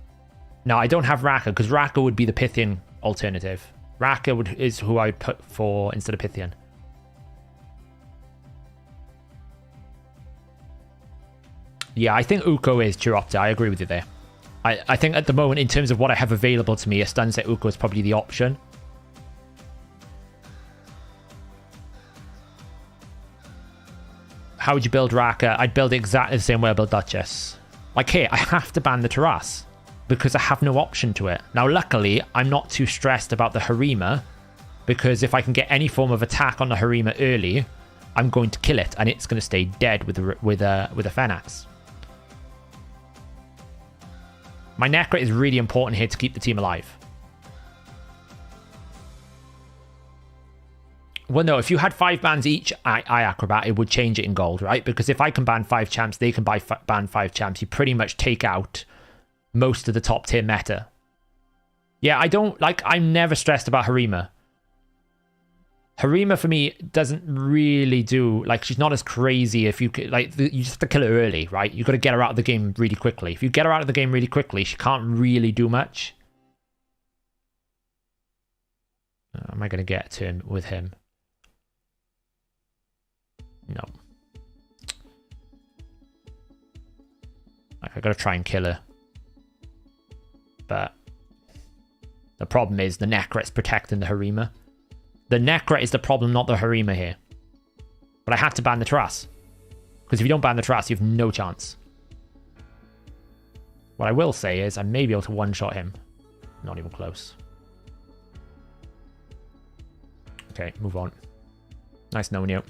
Now, I don't have Raka because Raka would be the Pythian alternative. Raka is who I would put for instead of Pythian. Yeah, I think Uko is Chiropta. I agree with you there. I think at the moment, in terms of what I have available to me, a stun set Uko is probably the option. How would you build Raka? I'd build it exactly the same way I build Duchess. Like here, I have to ban the Taras because I have no option to it. Now, luckily, I'm not too stressed about the Harima because if I can get any form of attack on the Harima early, I'm going to kill it, and it's going to stay dead with a Fenax. My Necret is really important here to keep the team alive. Well, no, if you had 5 bans each, I Acrobat, it would change it in gold, right? Because if I can ban 5 champs, they can ban 5 champs. You pretty much take out most of the top tier meta. Yeah, I'm never stressed about Harima. Harima, for me, doesn't really do, like, she's not as crazy if you, like, you just have to kill her early, right? You've got to get her out of the game really quickly. If you get her out of the game really quickly, she can't really do much. Am I going to get a turn with him? No. Like, I got to try and kill her. But the problem is the Necret's protecting the Harima. The Necret is the problem, not the Harima here. But I had to ban the Taras. Because if you don't ban the Taras, you have no chance. What I will say is I may be able to one-shot him. Not even close. Okay, move on. Nice knowing you.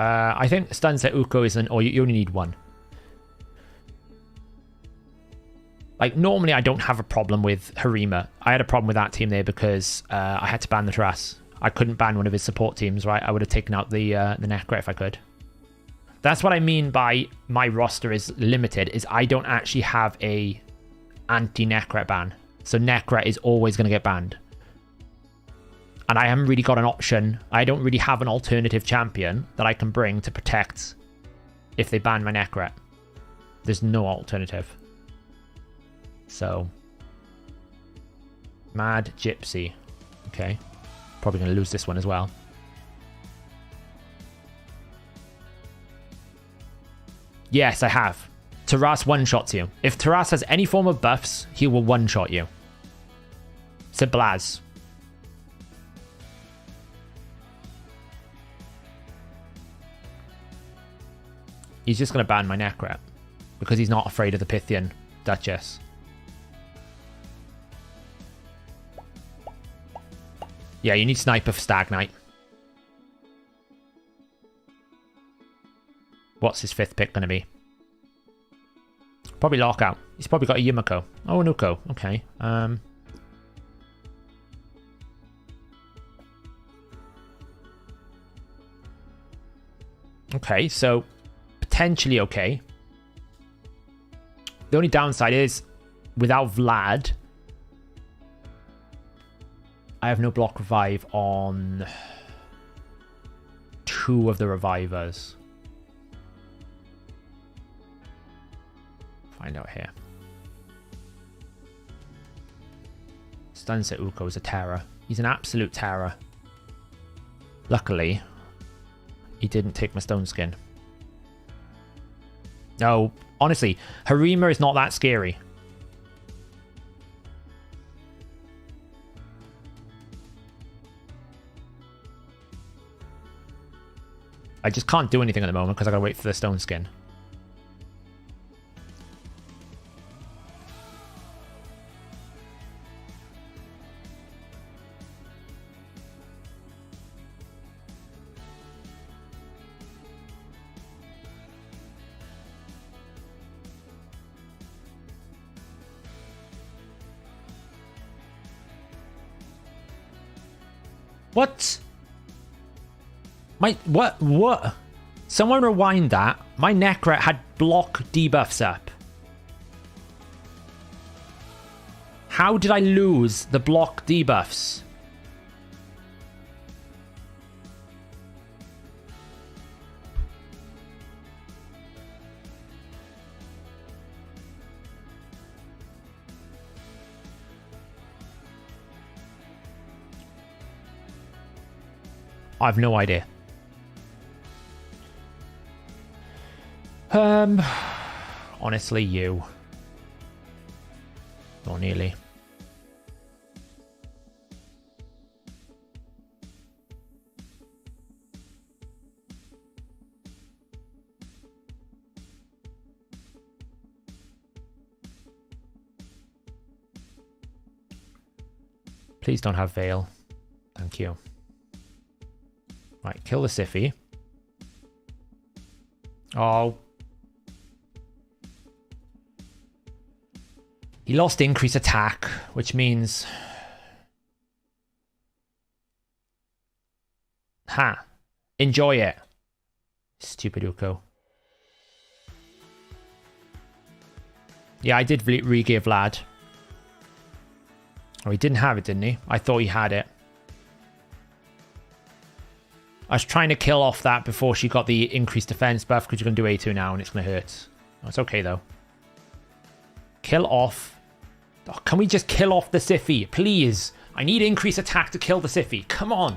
I think Stunset Uko isn't, or you only need 1. Like, normally I don't have a problem with Harima. I had a problem with that team there because I had to ban the Taras. I couldn't ban one of his support teams, right? I would have taken out the Necret if I could. That's what I mean by my roster is limited, is I don't actually have a anti-Necret ban. So Necret is always going to get banned. And I haven't really got an option. I don't really have an alternative champion that I can bring to protect if they ban my Necret. There's no alternative. So, Mad Gypsy. Okay. Probably going to lose this one as well. Yes, I have. Taras one-shots you. If Taras has any form of buffs, he will one-shot you. Simple as. He's just going to ban my Necret because he's not afraid of the Pythian Duchess. Yeah, you need Sniper for Stag Knight. What's his 5th pick going to be? Probably Lockout. He's probably got a Yumiko. Oh, an Uko. Okay. Okay, so potentially okay. The only downside is without Vlad, I have no block revive on 2 of the revivers. Find out here. Stunset Uko is a terror. He's an absolute terror. Luckily, he didn't take my stone skin. No, honestly, Harima is not that scary. I just can't do anything at the moment because I gotta wait for the stone skin. What? What? Someone rewind that. My Necret had block debuffs up. How did I lose the block debuffs? I have no idea. Honestly, you. Not nearly. Please don't have Veil. Thank you. Right, kill the Siffy. Oh. He lost increase attack, which means... Ha. Enjoy it. Stupid Uko. Yeah, I did re-gear Vlad. Oh, he didn't have it, didn't he? I thought he had it. I was trying to kill off that before she got the increased defense buff because you're going to do A2 now and it's going to hurt. Oh, it's okay, though. Kill off. Oh, can we just kill off the Siffy? Please. I need increased attack to kill the Siffy. Come on.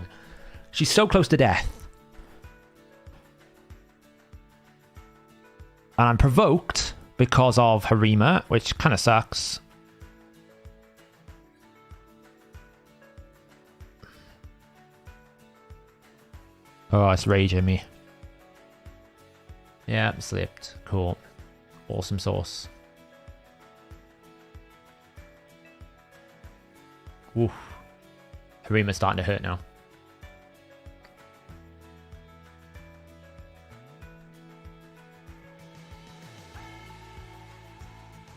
She's so close to death. And I'm provoked because of Harima, which kind of sucks. Oh, it's raging me. Yeah, slipped. Cool. Awesome sauce. Oof. Harima's starting to hurt now.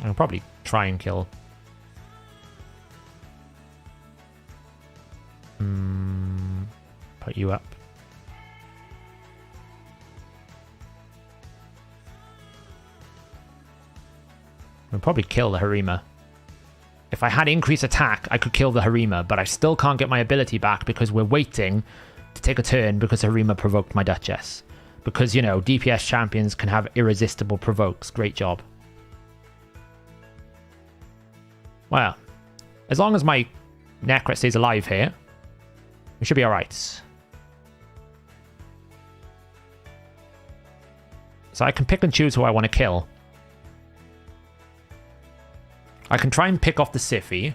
I'll probably try and kill. Put you up. I'll probably kill the Harima. If I had increased attack, I could kill the Harima, but I still can't get my ability back because we're waiting to take a turn because Harima provoked my Duchess. Because, you know, DPS champions can have irresistible provokes. Great job. Well, as long as my Necret stays alive here, we should be alright. So I can pick and choose who I want to kill. I can try and pick off the Siffy.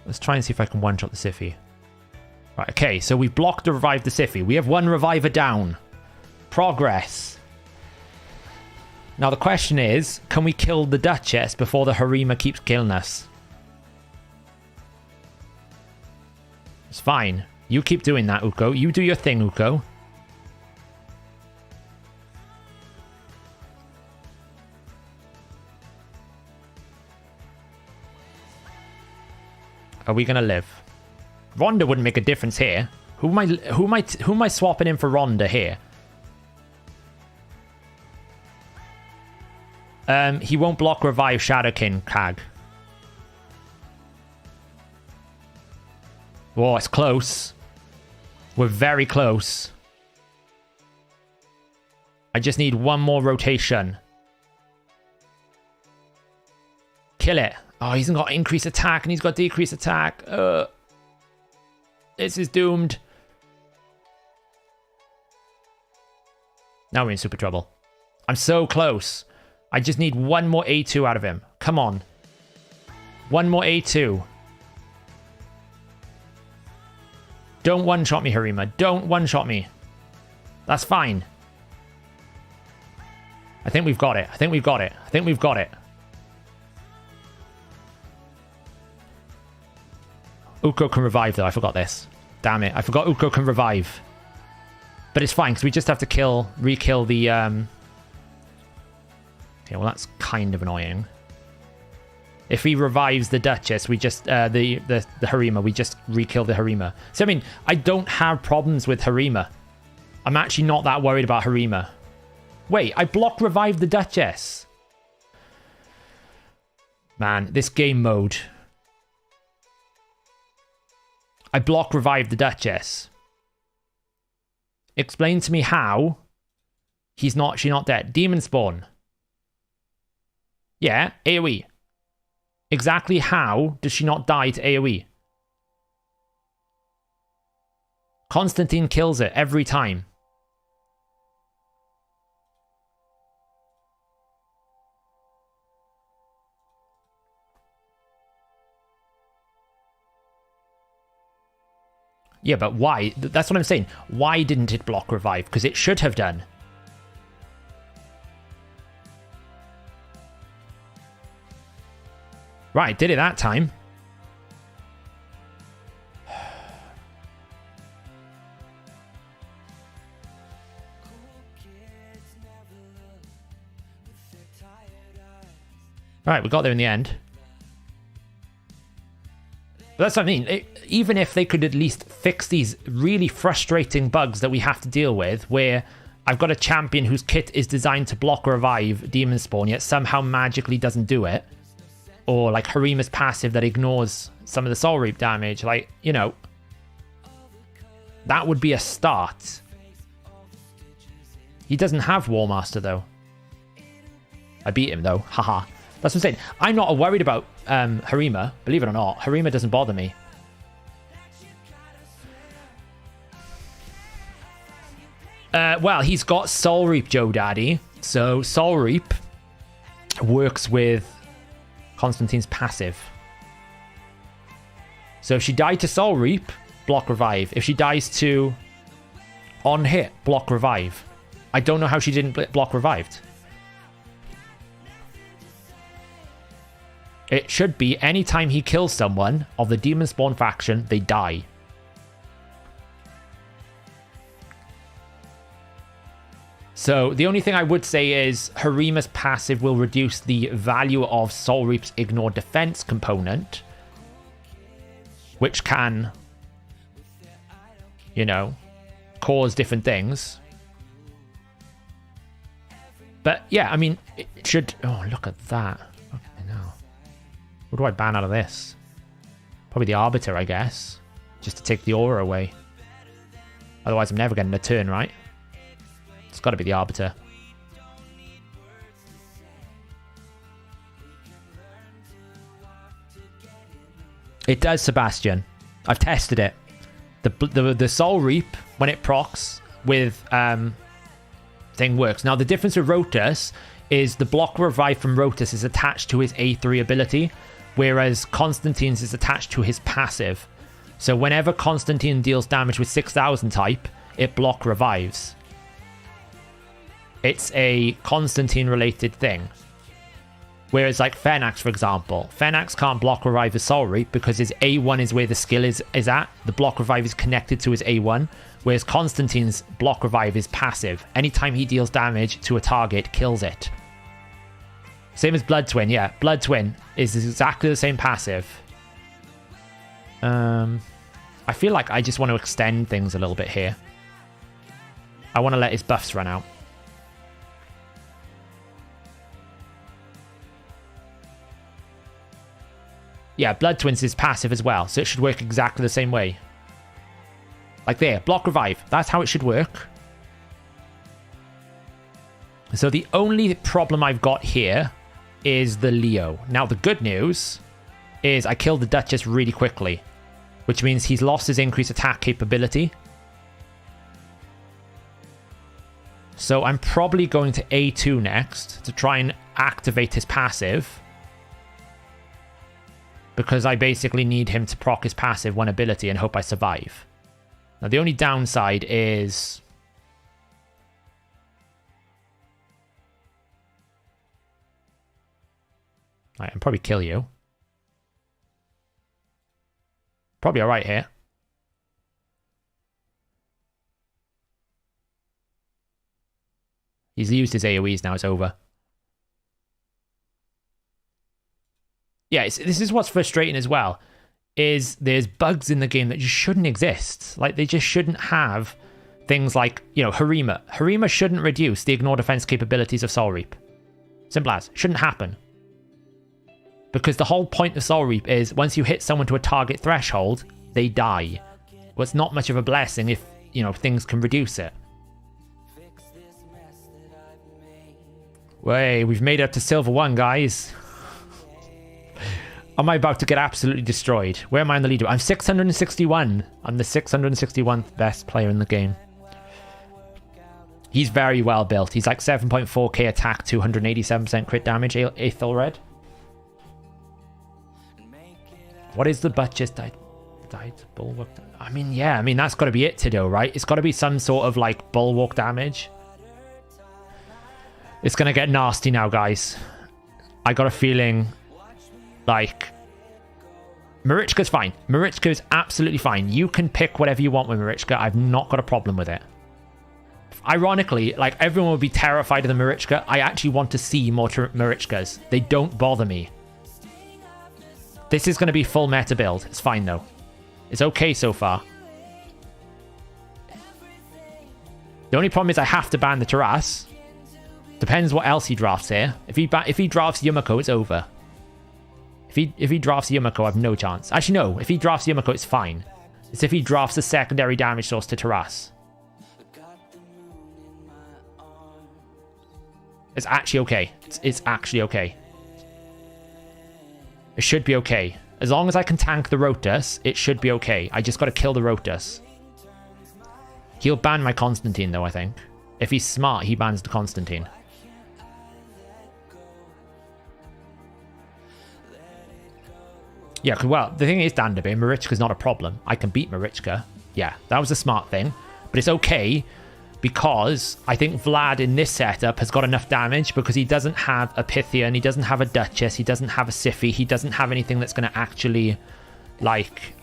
Let's try and see if I can one-shot the Siffy. Right, okay, so we've blocked to revive the Siffy. We have one reviver down. Progress. Now the question is, can we kill the Duchess before the Harima keeps killing us? It's fine. You keep doing that, Uko. You do your thing, Uko. Are we gonna live? Rhonda wouldn't make a difference here. Who am I swapping in for Rhonda here? He won't block revive Shadowkin, Kag. Whoa, it's close. We're very close. I just need one more rotation. Kill it. Oh, he's got increased attack and he's got decreased attack. This is doomed. Now we're in super trouble. I'm so close. I just need one more A2 out of him. Come on. One more A2. Don't one-shot me, Harima. Don't one-shot me. That's fine. I think we've got it. I think we've got it. I think we've got it. Uko can revive, though. I forgot this. Damn it. I forgot Uko can revive. But it's fine, because we just have to re-kill the... Okay, well, that's kind of annoying. If he revives the Duchess, we just... the Harima, we just re-kill the Harima. So, I mean, I don't have problems with Harima. I'm actually not that worried about Harima. Wait, I block revive the Duchess. Man, this game mode... I block revive the Duchess. Explain to me how she's not dead. Demon spawn. Yeah, AoE. Exactly how does she not die to AoE? Constantine kills it every time. Yeah, but why? That's what I'm saying. Why didn't it block revive? Because it should have done. Right, did it that time. Alright, we got there in the end. But that's what I mean. Even if they could at least fix these really frustrating bugs that we have to deal with, where I've got a champion whose kit is designed to block or revive Demon Spawn, yet somehow magically doesn't do it. Or like Harima's passive that ignores some of the Soul Reap damage. Like, you know, that would be a start. He doesn't have Warmaster though. I beat him though. Haha. That's what I'm saying. I'm not worried about Harima. Believe it or not, Harima doesn't bother me. Well, he's got Soul Reap, Joe Daddy. So Soul Reap works with Constantine's passive. So if she died to Soul Reap, block revive. If she dies to on hit, block revive. I don't know how she didn't block revived. It should be anytime he kills someone of the Demon Spawn faction, they die. So the only thing I would say is Harima's passive will reduce the value of Soul Reap's ignore defense component, which can, you know, cause different things. But yeah, I mean, it should... Oh, look at that. Okay, now. What do I ban out of this? Probably the Arbiter, I guess. Just to take the aura away. Otherwise, I'm never getting a turn, right? It's got to be the Arbiter. It does, Sebastian. I've tested it. The Soul Reap, when it procs with thing works. Now, the difference with Rotus is the block revive from Rotus is attached to his A3 ability, whereas Constantine's is attached to his passive. So whenever Constantine deals damage with 6000 type, it block revives. It's a Constantine-related thing. Whereas like Fenax, for example. Fenax can't block revive his Soul Reap because his A1 is where the skill is at. The block revive is connected to his A1. Whereas Constantine's block revive is passive. Anytime he deals damage to a target, kills it. Same as Blood Twin, yeah. Blood Twin is exactly the same passive. I feel like I just want to extend things a little bit here. I want to let his buffs run out. Yeah, Blood Twins is passive as well, so it should work exactly the same way. Like there, block revive. That's how it should work. So the only problem I've got here is the Leo. Now, the good news is I killed the Duchess really quickly, which means he's lost his increased attack capability. So I'm probably going to A2 next to try and activate his passive, because I basically need him to proc his passive one ability and hope I survive. Now, the only downside is... I can probably kill you. Probably alright here. He's used his AoEs now, it's over. Yeah, this is what's frustrating as well, is there's bugs in the game that just shouldn't exist. Like, they just shouldn't have things like, you know, Harima. Harima shouldn't reduce the ignore defense capabilities of Soul Reap. Simple as. Shouldn't happen. Because the whole point of Soul Reap is once you hit someone to a target threshold, they die. Well, it's not much of a blessing if, you know, things can reduce it. Way, we've made it up to Silver 1, guys. Am I about to get absolutely destroyed? Where am I on the leader? I'm 661. I'm the 661th best player in the game. He's very well built. He's like 7.4k attack, 287% crit damage, 8th red. What is the Butcher's died bulwark? I mean, yeah, I mean, that's got to be it to do, right? It's got to be some sort of like bulwark damage. It's going to get nasty now, guys. I got a feeling like Marichka's fine. Marichka is absolutely fine. You can pick whatever you want with Marichka. I've not got a problem with it. ironically, like everyone would be terrified of the Marichka. I actually want to see more Marichkas. They don't bother me. This is going to be full meta build. It's fine though. It's okay so far. The only problem is I have to ban the Taras. Depends what else he drafts here. If he drafts Yumiko, it's over. If he drafts Yumiko, I have no chance. Actually, no. If he drafts Yumiko, it's fine. It's if he drafts a secondary damage source to Taras. It's actually okay. It's actually okay. It should be okay. As long as I can tank the Rotus, it should be okay. I just got to kill the Rotus. He'll ban my Constantine, though, I think. If he's smart, he bans the Constantine. Yeah, well, the thing is, Dandabe, Marichka's not a problem. I can beat Marichka. Yeah, that was a smart thing. But it's okay because I think Vlad in this setup has got enough damage because he doesn't have a Pythian, he doesn't have a Duchess, he doesn't have a Siphi, he doesn't have anything that's going to actually, like,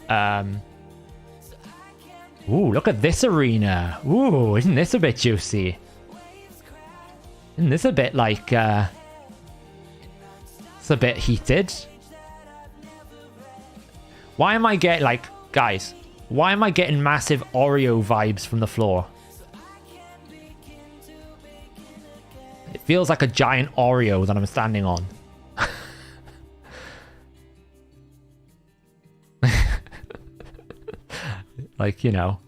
Ooh, look at this arena. Ooh, isn't this a bit juicy? Isn't this a bit like, it's a bit heated? Why am I getting, like, guys, why am I getting massive Oreo vibes from the floor? It feels like a giant Oreo that I'm standing on. Like, you know.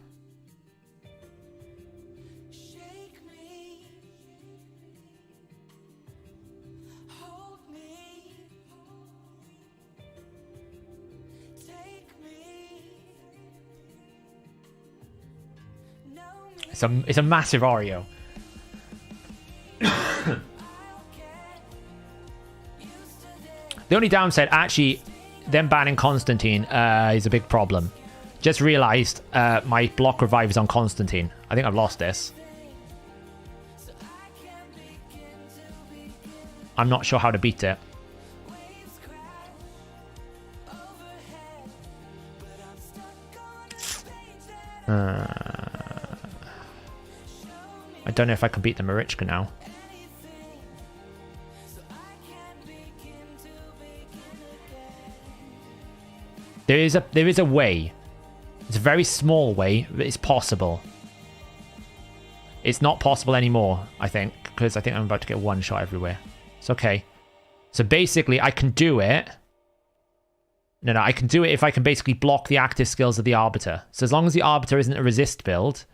It's a massive Oreo. The only downside, actually, them banning Constantine is a big problem. Just realized my block revive is on Constantine. I think I've lost this. I'm not sure how to beat it. I don't know if I can beat the Marichka now. There is a way. It's a very small way, but it's possible. It's not possible anymore, I think, because I think I'm about to get one shot everywhere. It's okay. So basically, I can do it. No, I can do it if I can basically block the active skills of the Arbiter. So as long as the Arbiter isn't a resist build.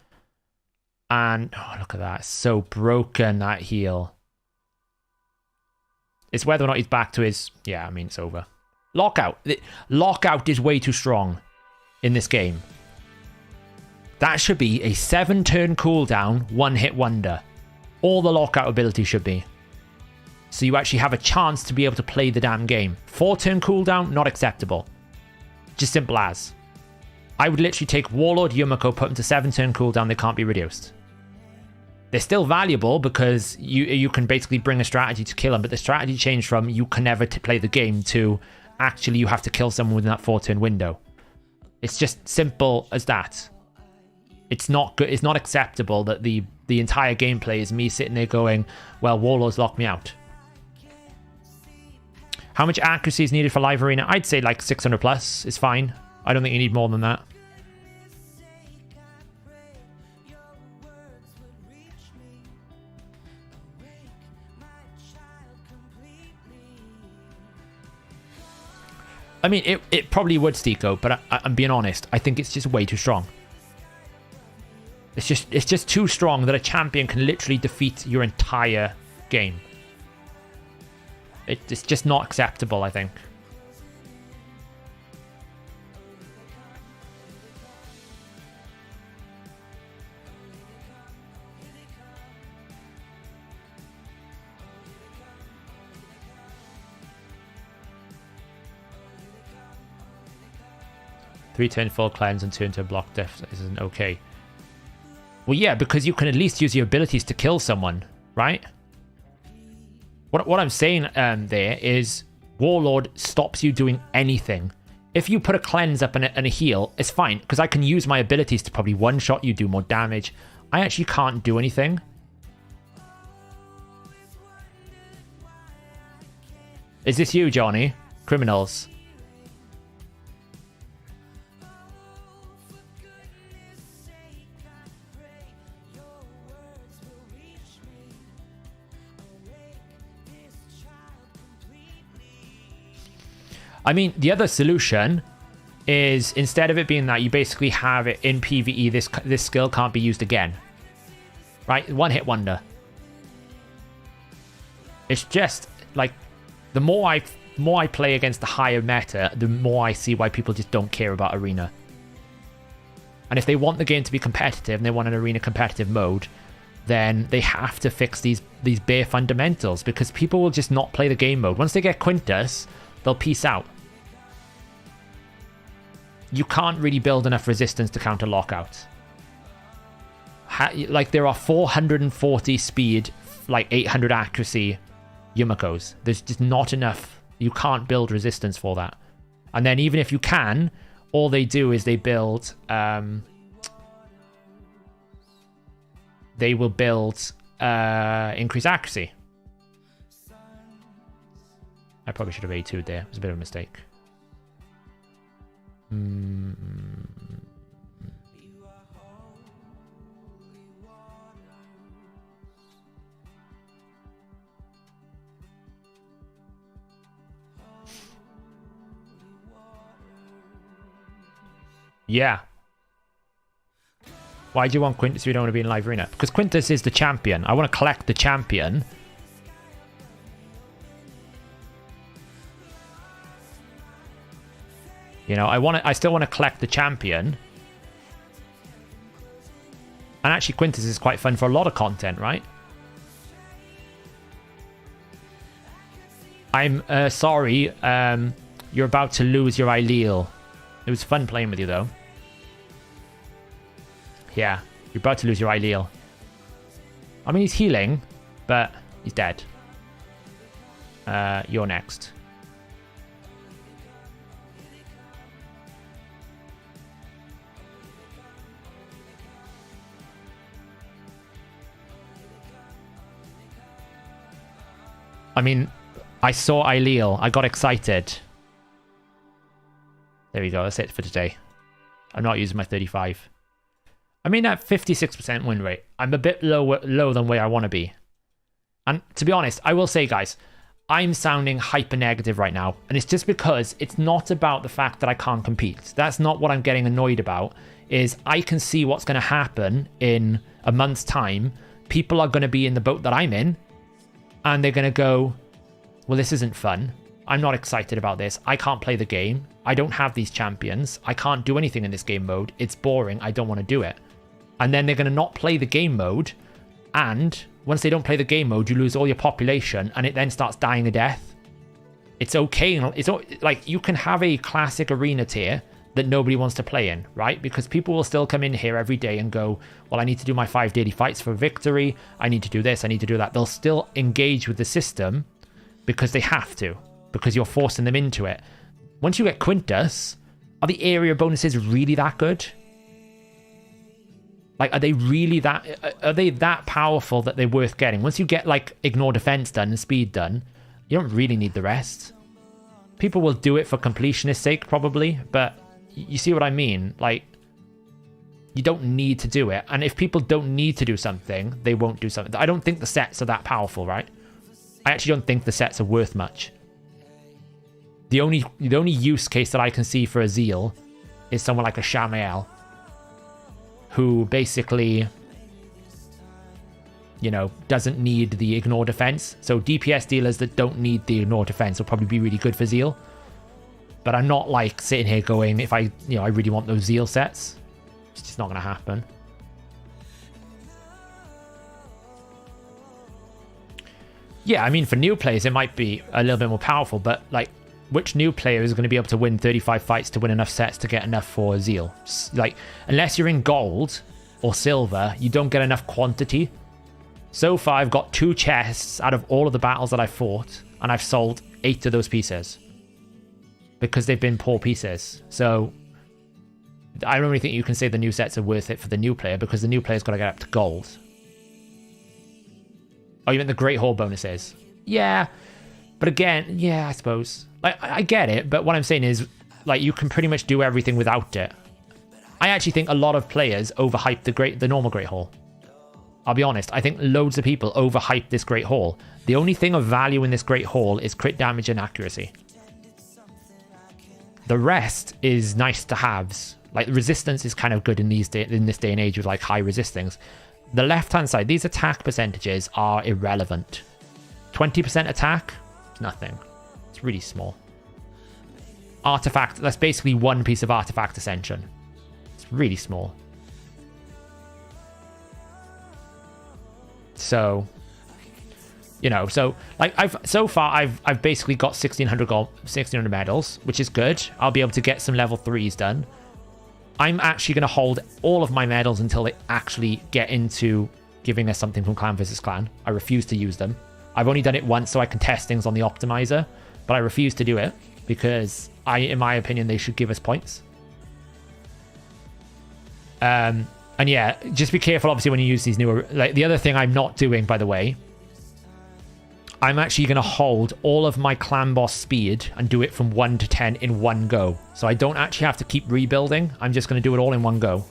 And, oh, look at that. It's so broken, that heal. It's whether or not he's back to his... Yeah, I mean, it's over. Lockout. Lockout is way too strong in this game. That should be a 7-turn cooldown, one-hit wonder. All the lockout ability should be. So you actually have a chance to be able to play the damn game. 4-turn cooldown, not acceptable. Just simple as. I would literally take Warlord, Yumiko, put them to 7-turn cooldown, they can't be reduced. They're still valuable because you can basically bring a strategy to kill them, but the strategy changed from you can never play the game to actually you have to kill someone within that 4-turn window. It's just simple as that. It's not good. It's not acceptable that the entire gameplay is me sitting there going, well, Warlords locked me out. How much accuracy is needed for live arena? I'd say like 600 plus is fine. I don't think you need more than that. I mean, it probably would, Stiko, but I'm being honest. I think it's just way too strong. It's just too strong that a champion can literally defeat your entire game. It's just not acceptable, I think. Three-turn full cleanse and turn-turn block def isn't okay. Well, yeah, because you can at least use your abilities to kill someone, right? What I'm saying there is Warlord stops you doing anything. If you put a cleanse up and a heal, it's fine, because I can use my abilities to probably one-shot you, do more damage. I actually can't do anything. Is this you, Johnny? Criminals. I mean, the other solution is instead of it being that you basically have it in PvE, this skill can't be used again. Right? One hit wonder. It's just like the more I play against the higher meta, the more I see why people just don't care about arena. And if they want the game to be competitive and they want an arena competitive mode, then they have to fix these bare fundamentals, because people will just not play the game mode. Once they get Quintus, they'll peace out. You can't really build enough resistance to counter lockouts. Like, there are 440 speed, like 800 accuracy Yumikos. There's just not enough. You can't build resistance for that. And then even if you can, all they do is they build... they will build increased accuracy. I probably should have A2'd there. It was a bit of a mistake. Yeah. Why do you want Quintus if you don't want to be in live arena? Because Quintus is the champion. I want to collect the champion. You know, I still want to collect the champion. And actually Quintus is quite fun for a lot of content, right? I'm sorry, you're about to lose your Ileal. It was fun playing with you though. Yeah, you're about to lose your Ileal. I mean, he's healing, but he's dead. You're next. I mean, I saw Ileal. I got excited. There we go. That's it for today. I'm not using my 35. I mean, at 56% win rate, I'm a bit low than where I want to be. And to be honest, I will say, guys, I'm sounding hyper negative right now. And it's just because it's not about the fact that I can't compete. That's not what I'm getting annoyed about. Is I can see what's going to happen in a month's time. People are going to be in the boat that I'm in. And they're going to go, well, this isn't fun. I'm not excited about this. I can't play the game. I don't have these champions. I can't do anything in this game mode. It's boring. I don't want to do it. And then they're going to not play the game mode. And once they don't play the game mode, you lose all your population. And it then starts dying a death. It's okay. It's like, you can have a classic arena tier that nobody wants to play in, right? Because people will still come in here every day and go, well, I need to do my 5 daily fights for victory. I need to do this. I need to do that. They'll still engage with the system because they have to, because you're forcing them into it. Once you get Quintus, are the area bonuses really that good? Like, are they really that powerful that they're worth getting? Once you get, like, ignore defense done and speed done, you don't really need the rest. People will do it for completionist sake, probably, but you see what I mean? Like, you don't need to do it. And if people don't need to do something, they won't do something. I don't think the sets are that powerful, right? I actually don't think the sets are worth much. The only use case that I can see for a Zeal is someone like a Shamael, who basically, you know, doesn't need the ignore defense. So DPS dealers that don't need the ignore defense will probably be really good for Zeal. But I'm not like sitting here going, if I really want those Zeal sets. It's just not going to happen. Yeah, I mean, for new players, it might be a little bit more powerful, but like, which new player is going to be able to win 35 fights to win enough sets to get enough for Zeal? Like, unless you're in gold or silver, you don't get enough quantity. So far, I've got 2 chests out of all of the battles that I've fought, and I've sold 8 of those pieces because they've been poor pieces. So I don't really think you can say the new sets are worth it for the new player because the new player's got to get up to gold. Oh, you meant the Great Hall bonuses? Yeah, but again, yeah, I suppose. Like, I get it, but what I'm saying is, like, you can pretty much do everything without it. I actually think a lot of players overhype the normal Great Hall. I'll be honest, I think loads of people overhype this Great Hall. The only thing of value in this Great Hall is crit damage and accuracy. The rest is nice to haves. Like, resistance is kind of good in this day and age with like high resistings. The left-hand side, these attack percentages are irrelevant. 20% attack, nothing. It's really small. Artifact, that's basically one piece of artifact ascension. It's really small. So, you know, so like I've basically got 1600 medals, which is good. I'll be able to get some level 3s done. I'm actually going to hold all of my medals until they actually get into giving us something from Clan vs Clan. I refuse to use them. I've only done it once so I can test things on the optimizer, but I refuse to do it because in my opinion, they should give us points. And yeah, just be careful obviously when you use these newer, like the other thing I'm not doing, by the way, I'm actually going to hold all of my clan boss speed and do it from 1 to 10 in one go. So I don't actually have to keep rebuilding. I'm just going to do it all in one go.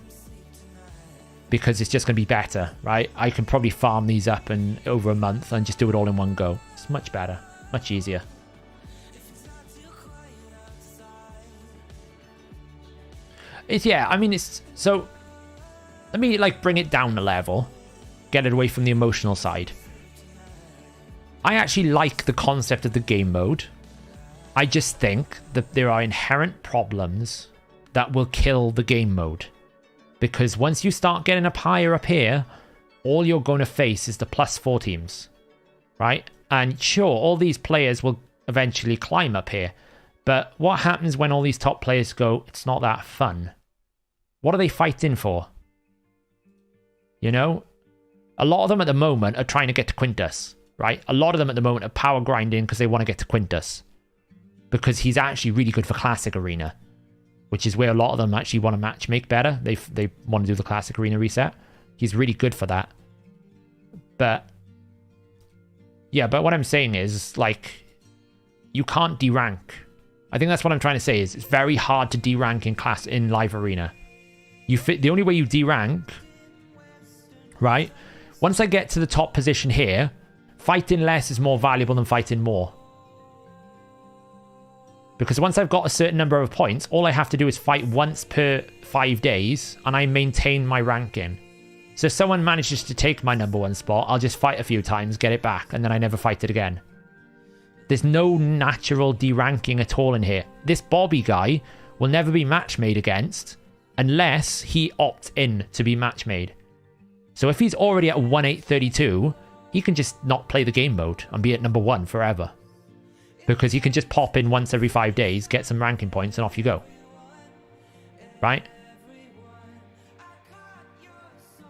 Because it's just going to be better, right? I can probably farm these up in over a month and just do it all in one go. It's much better, much easier. Yeah, I mean, it's... So, let me, like, bring it down a level. Get it away from the emotional side. I actually like the concept of the game mode. I just think that there are inherent problems that will kill the game mode. Because once you start getting up higher up here, all you're going to face is the +4 teams. Right? And sure, all these players will eventually climb up here. But what happens when all these top players go, it's not that fun? What are they fighting for? You know? A lot of them at the moment are trying to get to Quintus. Right? A lot of them at the moment are power grinding because they want to get to Quintus. Because he's actually really good for Classic Arena. Which is where a lot of them actually want to match make better. They want to do the Classic Arena reset. He's really good for that. But... yeah, but what I'm saying is, like... you can't D-rank. I think that's what I'm trying to say, is it's very hard to D-rank in Live Arena. The only way you D-rank... right? Once I get to the top position here... fighting less is more valuable than fighting more. Because once I've got a certain number of points, all I have to do is fight once per 5 days, and I maintain my ranking. So if someone manages to take my #1 spot, I'll just fight a few times, get it back, and then I never fight it again. There's no natural deranking at all in here. This Bobby guy will never be match made against, unless he opts in to be match made. So if he's already at 1832... he can just not play the game mode and be at #1 forever. Because he can just pop in once every 5 days, get some ranking points, and off you go. Right?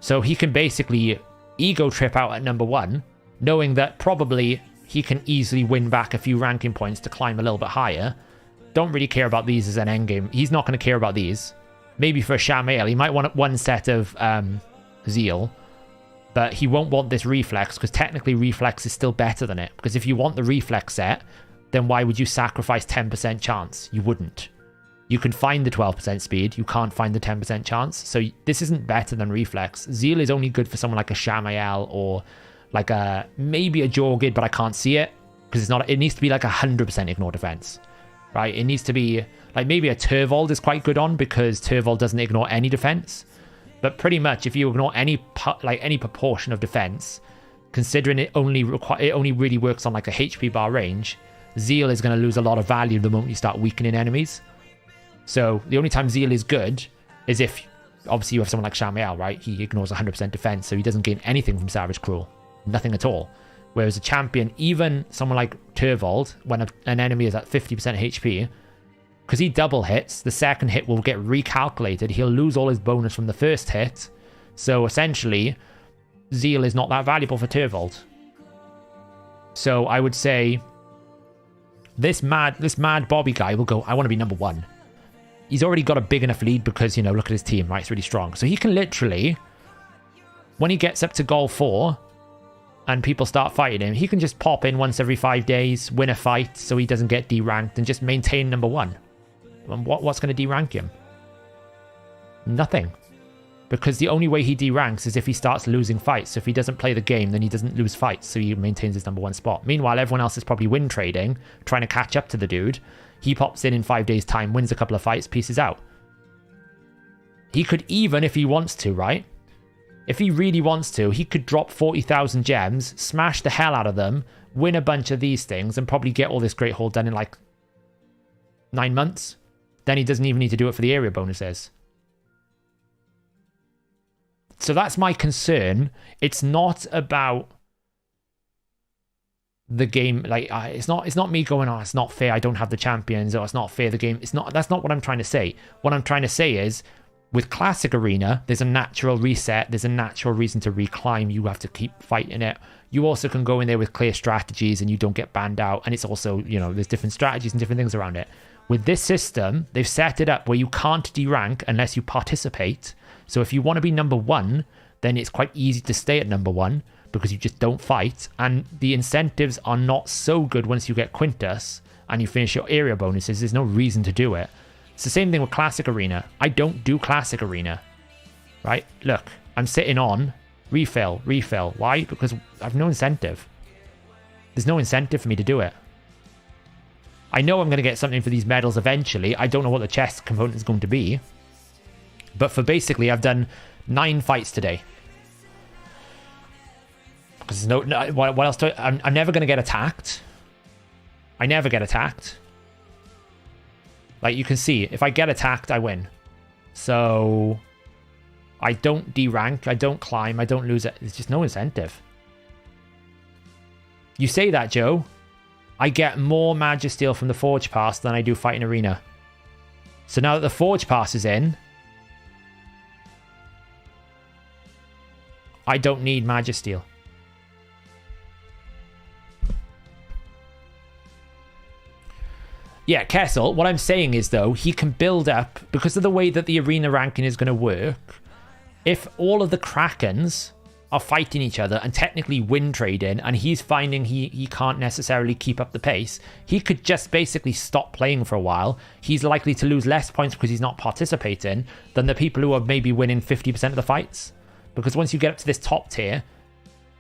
So he can basically ego trip out at #1, knowing that probably he can easily win back a few ranking points to climb a little bit higher. Don't really care about these as an endgame. He's not going to care about these. Maybe for Shamael, he might want one set of Zeal. But he won't want this reflex, because technically reflex is still better than it. Because if you want the reflex set, then why would you sacrifice 10% chance? You wouldn't. You can find the 12% speed, you can't find the 10% chance. So this isn't better than reflex. Zeal is only good for someone like a Shamael or like maybe a Jorgid, but I can't see it. Because it needs to be like 100% ignore defense. Right? It needs to be like maybe a Turvold is quite good on, because Turvold doesn't ignore any defense. But pretty much, if you ignore any proportion of defense, considering it only really works on like a HP bar range, Zeal is going to lose a lot of value the moment you start weakening enemies. So the only time Zeal is good is if, obviously, you have someone like Shamael, right? He ignores 100% defense, so he doesn't gain anything from Savage Cruel, nothing at all. Whereas a champion, even someone like Turvold, when an enemy is at 50% HP. Because he double hits, the second hit will get recalculated. He'll lose all his bonus from the first hit. So essentially, Zeal is not that valuable for Turvold. So I would say this mad Bobby guy will go, I want to be #1. he's already got a big enough lead because, you know, look at his team, right? It's really strong. So he can literally, when he gets up to goal 4 and people start fighting him, he can just pop in once every 5 days, win a fight so he doesn't get deranked and just maintain number 1. And what's going to derank him? Nothing. Because the only way he deranks is if he starts losing fights. So if he doesn't play the game, then he doesn't lose fights. So he maintains his number 1 spot. Meanwhile, everyone else is probably win trading, trying to catch up to the dude. He pops in 5 days' time, wins a couple of fights, pieces out. He could even, if he wants to, right? If he really wants to, he could drop 40,000 gems, smash the hell out of them, win a bunch of these things, and probably get all this great haul done in like 9 months. Then he doesn't even need to do it for the area bonuses. So that's my concern. It's not about the game. Like, it's not me going, oh, it's not fair, I don't have the champions, or it's not fair, the game. That's not what I'm trying to say. What I'm trying to say is, with Classic Arena, there's a natural reset. There's a natural reason to reclimb. You have to keep fighting it. You also can go in there with clear strategies and you don't get banned out. And it's also, you know, there's different strategies and different things around it. With this system, they've set it up where you can't derank unless you participate. So if you want to be number 1, then it's quite easy to stay at number 1 because you just don't fight. And the incentives are not so good once you get Quintus and you finish your area bonuses. There's no reason to do it. It's the same thing with Classic Arena. I don't do Classic Arena, right? Look, I'm sitting on refill. Why? Because I have no incentive. There's no incentive for me to do it. I know I'm going to get something for these medals eventually. I don't know what the chest component is going to be. But for basically, I've done 9 fights today. Because no, what else do I'm never going to get attacked. I never get attacked. Like you can see, if I get attacked, I win. So I don't derank, I don't climb, I don't lose it. There's just no incentive. You say that, Joe. I get more Magisteel from the Forge Pass than I do fighting Arena. So now that the Forge Pass is in, I don't need Magisteel. Yeah, Kessel, what I'm saying is, though, he can build up, because of the way that the arena ranking is going to work, if all of the Krakens are fighting each other and technically win trading, and he's finding he can't necessarily keep up the pace, he could just basically stop playing for a while. He's likely to lose less points because he's not participating than the people who are maybe winning 50% of the fights. Because once you get up to this top tier,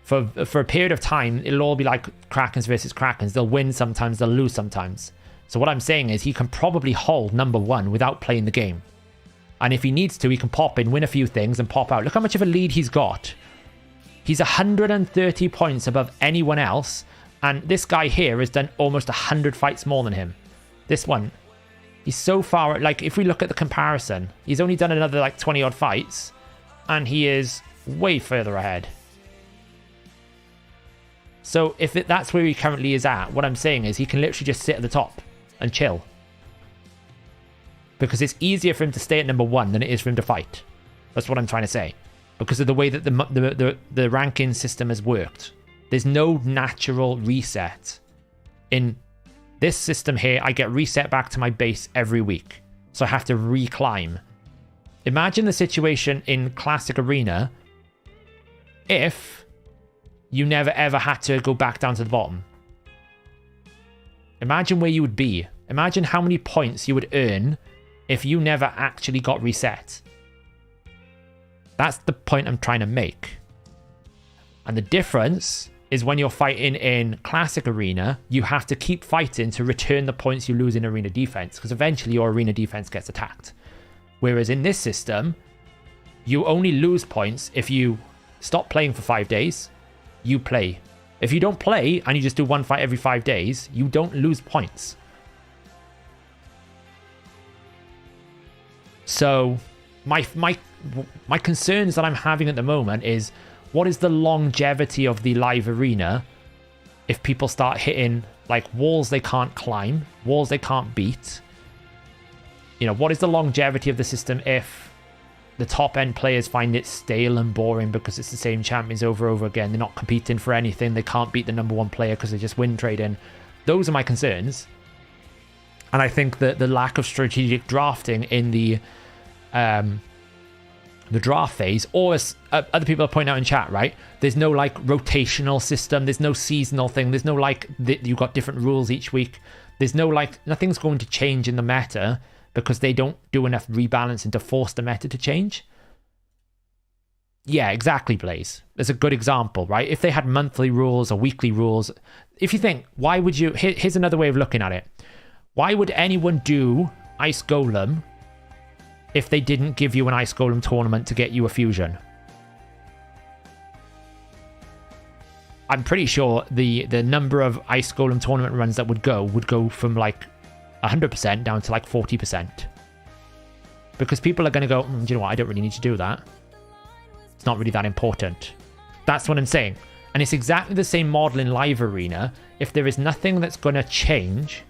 for a period of time, it'll all be like Krakens versus Krakens. They'll win sometimes, they'll lose sometimes. So what I'm saying is he can probably hold number 1 without playing the game. And if he needs to, he can pop in, win a few things, and pop out. Look how much of a lead he's got. He's 130 points above anyone else. And this guy here has done almost 100 fights more than him. This one, he's so far... Like, if we look at the comparison, he's only done another, like, 20-odd fights. And he is way further ahead. So if that's where he currently is at, what I'm saying is he can literally just sit at the top and chill. Because it's easier for him to stay at number 1 than it is for him to fight. That's what I'm trying to say. Because of the way that the ranking system has worked. There's no natural reset. In this system here, I get reset back to my base every week. So I have to reclimb. Imagine the situation in Classic Arena if you never ever had to go back down to the bottom. Imagine where you would be. Imagine how many points you would earn if you never actually got reset. That's the point I'm trying to make. And the difference is when you're fighting in Classic Arena, you have to keep fighting to return the points you lose in Arena Defense, because eventually your Arena Defense gets attacked. Whereas in this system, you only lose points if you stop playing for 5 days, you play. If you don't play and you just do one fight every 5 days, you don't lose points. So my concerns that I'm having at the moment is, what is the longevity of the live arena if people start hitting like walls they can't climb, walls they can't beat? You know, what is the longevity of the system if the top end players find it stale and boring because it's the same champions over and over again? They're not competing for anything. They can't beat the number 1 player because they just win trading. Those are my concerns. And I think that the lack of strategic drafting in the draft phase, or as other people are pointing out in chat, right? There's no like rotational system. There's no seasonal thing. There's no like you've got different rules each week. There's no like nothing's going to change in the meta because they don't do enough rebalancing to force the meta to change. Yeah, exactly, Blaze. There's a good example, right? If they had monthly rules or weekly rules, if you think, why would you... Here's another way of looking at it. Why would anyone do Ice Golem if they didn't give you an Ice Golem tournament to get you a fusion? I'm pretty sure the number of Ice Golem tournament runs that would go from like 100% down to like 40%. Because people are going to go, do you know what? I don't really need to do that. It's not really that important. That's what I'm saying. And it's exactly the same model in Live Arena. If there is nothing that's going to change,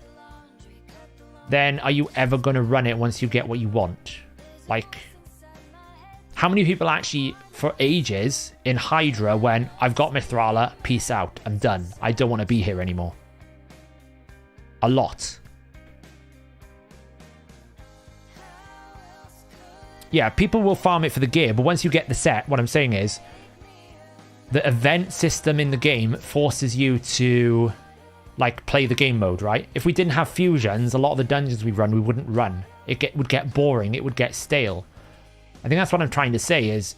then are you ever going to run it once you get what you want? Like, how many people actually, for ages, in Hydra, when I've got Mithrala, peace out, I'm done. I don't want to be here anymore. A lot. Yeah, people will farm it for the gear, but once you get the set, what I'm saying is, the event system in the game forces you to, like, play the game mode, right? If we didn't have fusions, a lot of the dungeons we wouldn't run. It would get boring. It would get stale. I think that's what I'm trying to say is,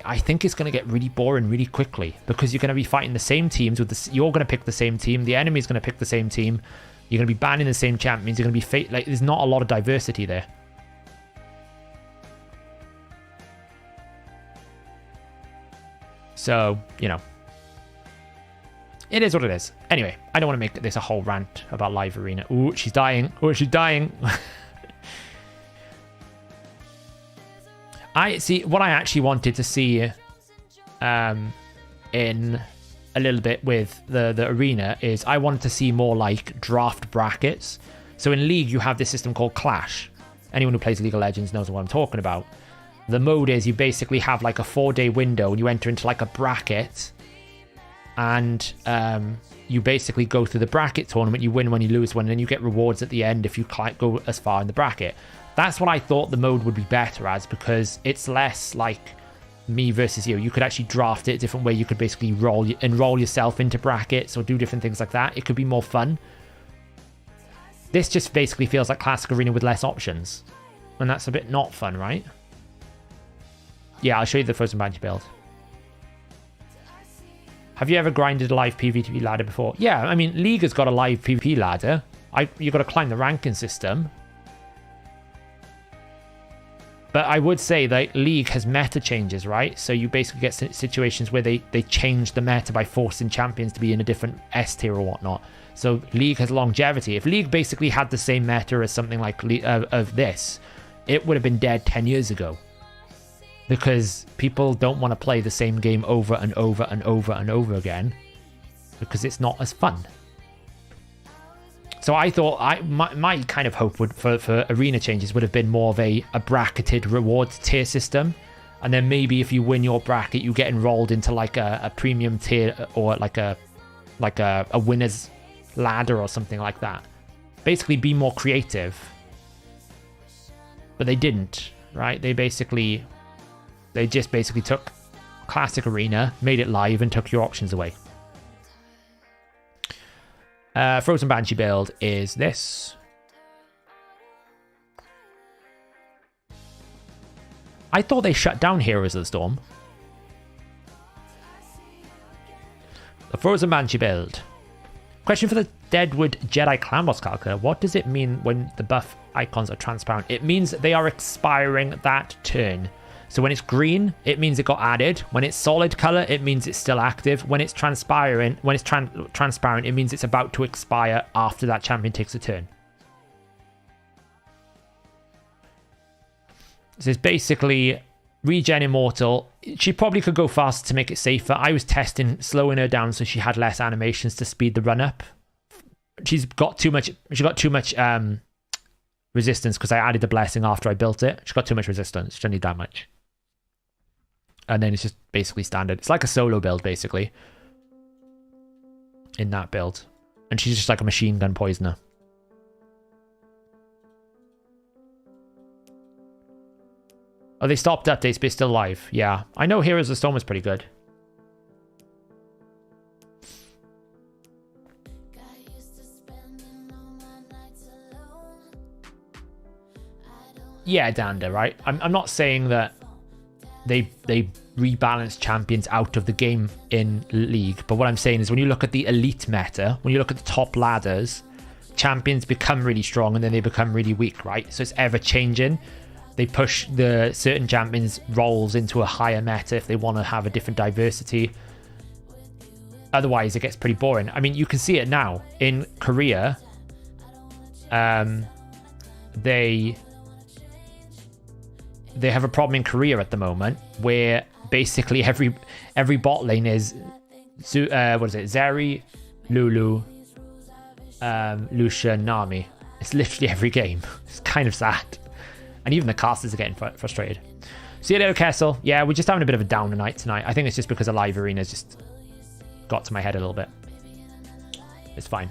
I think it's going to get really boring really quickly because you're going to be fighting the same teams you're going to pick the same team. The enemy's going to pick the same team. You're going to be banning the same champions. You're going to be like, there's not a lot of diversity there. So, you know, it is what it is. Anyway, I don't want to make this a whole rant about Live Arena. Ooh, she's dying. Oh, she's dying. I see what I actually wanted to see in a little bit with the arena is I wanted to see more like draft brackets. So in League, you have this system called Clash. Anyone who plays League of Legends knows what I'm talking about. The mode is you basically have like a 4-day window and you enter into like a bracket and you basically go through the bracket tournament. You win one, you lose one, and then you get rewards at the end if you go as far in the bracket. That's what I thought the mode would be better as because it's less like me versus you. You could actually draft it a different way. You could basically enroll yourself into brackets or do different things like that. It could be more fun. This just basically feels like Classic Arena with less options. And that's a bit not fun, right? Yeah, I'll show you the Frozen Banshee build. Have you ever grinded a live PvP ladder before? Yeah, I mean, League has got a live PvP ladder. You've got to climb the ranking system. But I would say that League has meta changes, right? So you basically get situations where they change the meta by forcing champions to be in a different S tier or whatnot. So League has longevity. If League basically had the same meta as something like of this, it would have been dead 10 years ago. Because people don't want to play the same game over and over and over and over again because it's not as fun. So I thought my kind of hope would for arena changes would have been more of a bracketed rewards tier system, and then maybe if you win your bracket, you get enrolled into like a premium tier or like a winner's ladder or something like that. Basically, be more creative. But they didn't, right? They just basically took Classic Arena, made it live, and took your options away. Frozen Banshee build is this. I thought they shut down Heroes of the Storm. The Frozen Banshee build. Question for the Deadwood Jedi Clan Boss calculator. What does it mean when the buff icons are transparent? It means they are expiring that turn. So when it's green, it means it got added. When it's solid color, it means it's still active. When it's transparent, transparent, it means it's about to expire after that champion takes a turn. So it's basically regen immortal. She probably could go faster to make it safer. I was testing slowing her down so she had less animations to speed the run up. She got too much resistance because I added the blessing after I built it. She got too much resistance. She doesn't need that much. And then it's just basically standard. It's like a solo build, basically. In that build. And she's just like a machine gun poisoner. Oh, they stopped updates, but it's still live. Yeah, I know Heroes of the Storm was pretty good. Yeah, Danda, right? I'm not saying that they rebalance champions out of the game in League, but what I'm saying is when you look at the elite meta, when you look at the top ladders, champions become really strong and then they become really weak, right? So it's ever changing. They push the certain champions' roles into a higher meta if they want to have a different diversity. Otherwise, it gets pretty boring. I mean, you can see it now in Korea. They have a problem in Korea at the moment where basically every bot lane is Zeri, Lulu, Lucian, Nami. It's literally every game. It's kind of sad. And even the casters are getting frustrated. See you later, Kessel. Yeah, we're just having a bit of a downer night tonight. I think it's just because a live arena's just got to my head a little bit. It's fine.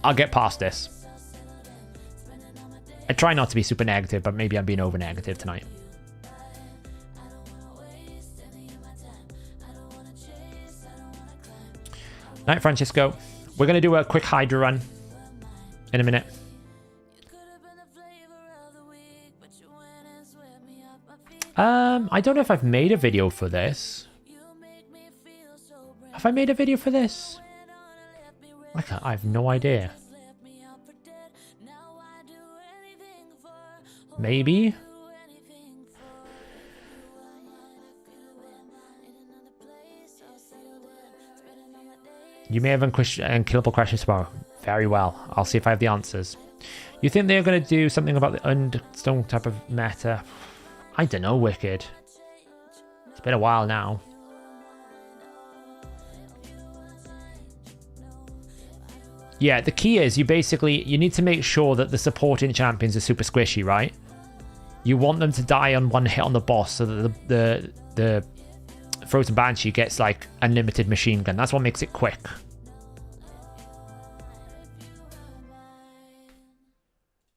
I'll get past this. I try not to be super negative, but maybe I'm being over negative tonight. Night, Francisco. We're going to do a quick Hydra run in a minute. I don't know if I've made a video for this. Have I made a video for this? I have no idea. Maybe? You may have unkillable questions tomorrow. Very well. I'll see if I have the answers. You think they're going to do something about the Understone type of meta? I don't know, Wicked. It's been a while now. Yeah, the key is you need to make sure that the supporting champions are super squishy, right? You want them to die on one hit on the boss so that the Frozen Banshee gets like unlimited machine gun. That's what makes it quick.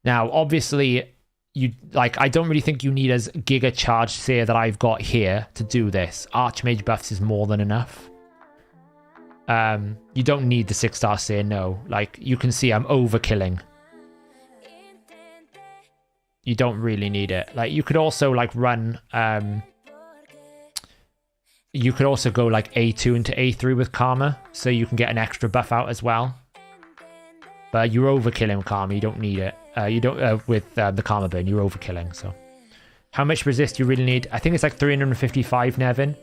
Now, obviously, I don't really think you need as giga charged Seer that I've got here to do this. Archmage buffs is more than enough. You don't need the 6-star Seer, no. Like, you can see I'm overkilling. You don't really need it. Like, you could also, like, run... you could also go, like, A2 into A3 with Karma, so you can get an extra buff out as well. But you're overkilling Karma, you don't need it. You don't with the Karma burn, you're overkilling, so... How much resist you really need? I think it's like 355, Nevin.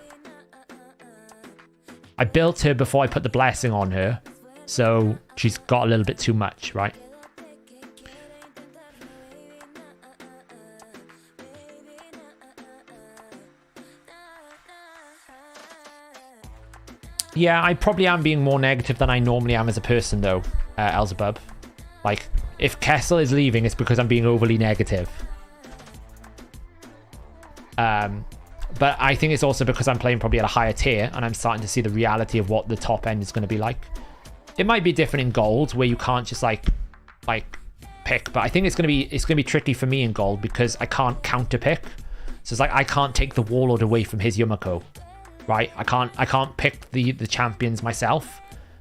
I built her before I put the blessing on her, so she's got a little bit too much, right? Yeah, I probably am being more negative than I normally am as a person, though, Elzebub. Like, if Kessel is leaving, it's because I'm being overly negative. But I think it's also because I'm playing probably at a higher tier and I'm starting to see the reality of what the top end is going to be like. It might be different in gold where you can't just like pick, but I think it's going to be tricky for me in gold because I can't counter pick. So it's like I can't take the Warlord away from his Yumiko, right? I can't pick the champions myself.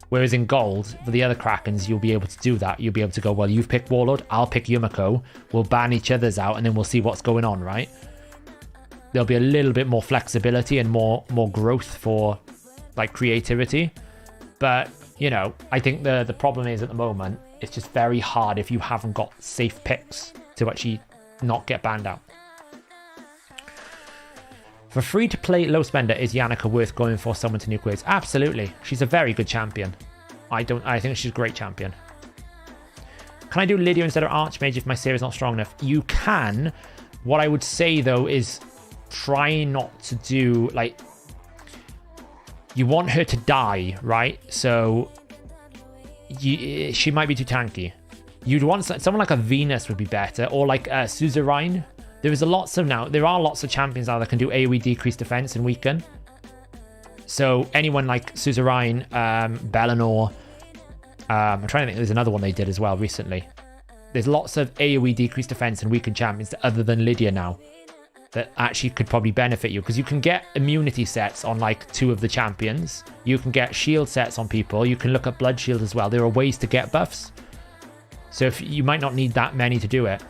Whereas in gold, for the other Krakens, you'll be able to do that. You'll be able to go, well, you've picked Warlord, I'll pick Yumiko. We'll ban each other's out and then we'll see what's going on, right? There'll be a little bit more flexibility and more growth for like creativity. But, you know, I think the problem is at the moment, it's just very hard if you haven't got safe picks to actually not get banned out. For free-to-play low spender, is Yannicka worth going for someone to nuke with? Absolutely. She's a very good champion. I think she's a great champion. Can I do Lydia instead of Archmage if my Seer is not strong enough? You can. What I would say, though, is try not to do, like... You want her to die, right? So... she might be too tanky. You'd want someone like a Venus would be better, or like Suzerain. There are lots of champions now that can do AoE decrease defense and weaken. So anyone like Suzerain, Bellinor, I'm trying to think, there's another one they did as well recently. There's lots of AoE decrease defense and weaken champions other than Lydia now. that actually could probably benefit you, because you can get immunity sets on like 2 of the champions. You can get shield sets on people. You can look at blood shield as well. There are ways to get buffs. So if you might not need that many to do it.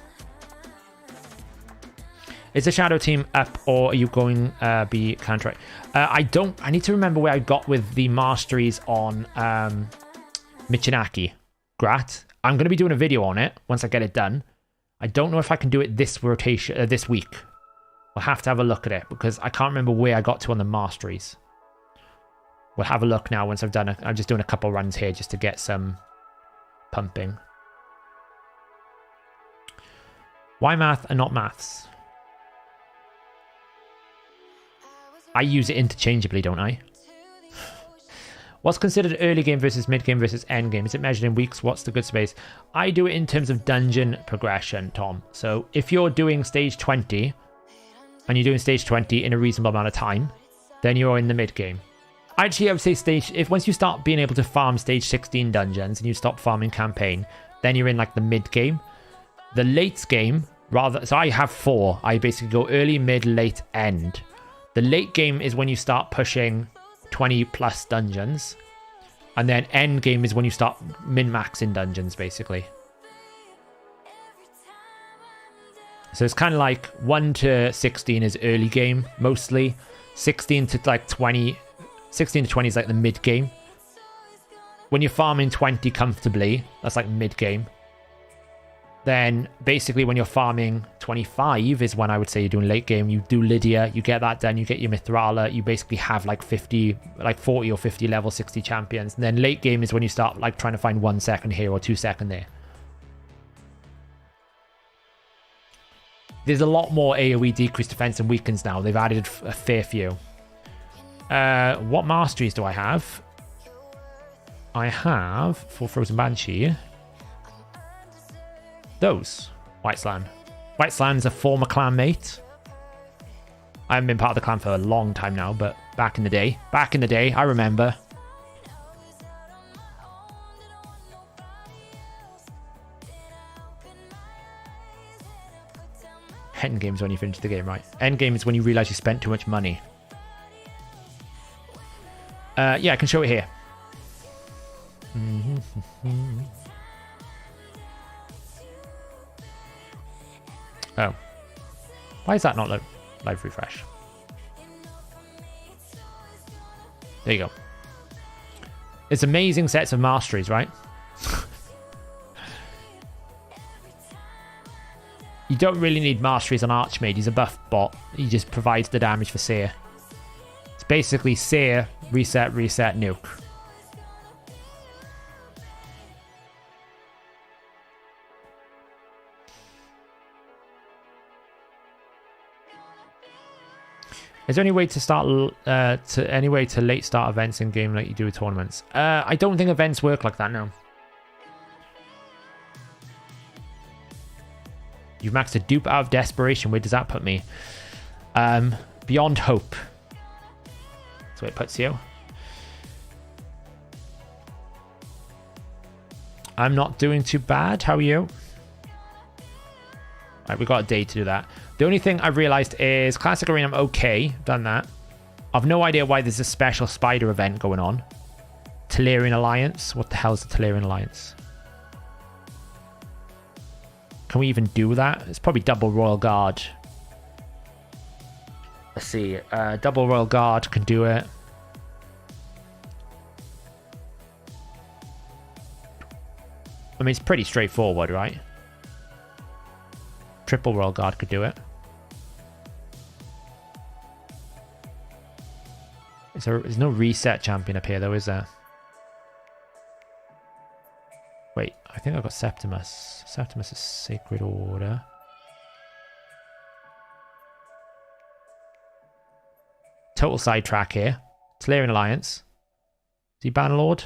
Is the Shadow team up, or are you going be counter? I need to remember where I got with the masteries on Michinaki. Grat. I'm going to be doing a video on it once I get it done. I don't know if I can do it this rotation this week. We'll have to have a look at it, because I can't remember where I got to on the masteries. We'll have a look now once I've done it. I'm just doing a couple runs here just to get some pumping. Why math and not maths? I use it interchangeably, don't I? What's considered early game versus mid game versus end game? Is it measured in weeks? What's the good space? I do it in terms of dungeon progression, Tom. So if you're doing stage 20 and you're doing stage 20 in a reasonable amount of time, then you're in the mid game. Actually, I would say once you start being able to farm stage 16 dungeons and you stop farming campaign, then you're in like the mid game. The late game, so I have 4. I basically go early, mid, late, end. The late game is when you start pushing 20 plus dungeons, and then end game is when you start min-maxing dungeons, basically. So it's kind of like 1 to 16 is early game mostly. 16 to like 20 is like the mid game. When you're farming 20 comfortably, that's like mid game. Then basically when you're farming 25 is when I would say you're doing late game. You do Lydia, you get that done, you get your Mithrala, you basically have like 40 or 50 level 60 champions. And then late game is when you start like trying to find 1 second here or 2 second there. There's a lot more AoE decreased defense and weakens now. They've added a fair few. What masteries do I have? I have, for Frozen Banshee, those. White Slan. White Slan's a former clan mate. I haven't been part of the clan for a long time now, but back in the day, I remember. End game is when you finish the game, right? End game is when you realize you spent too much money. Yeah, I can show it here. Oh. Why is that not live refresh? There you go. It's amazing sets of masteries, right? You don't really need masteries on Archmage. He's a buff bot. He just provides the damage for Seer. It's basically Seer, reset, nuke. Is there any way to start to late start events in game like you do with tournaments? I don't think events work like that, no. You've maxed a dupe out of desperation. Where does that put me? Beyond hope. That's where it puts you. I'm not doing too bad. How are you? Right, we've got a day to do that. The only thing I've realized is Classic Arena, I'm okay. Done that. I've no idea why there's a special spider event going on. Telerian Alliance. What the hell is the Telerian Alliance? Can we even do that? It's probably double Royal Guard. Let's see. Double Royal Guard can do it. I mean, it's pretty straightforward, right? Triple Royal Guard could do it. There's no reset champion up here, though, is there? Wait, I think I've got Septimus. Septimus is Sacred Order. Total sidetrack here. Telerian Alliance. Is he Bannerlord?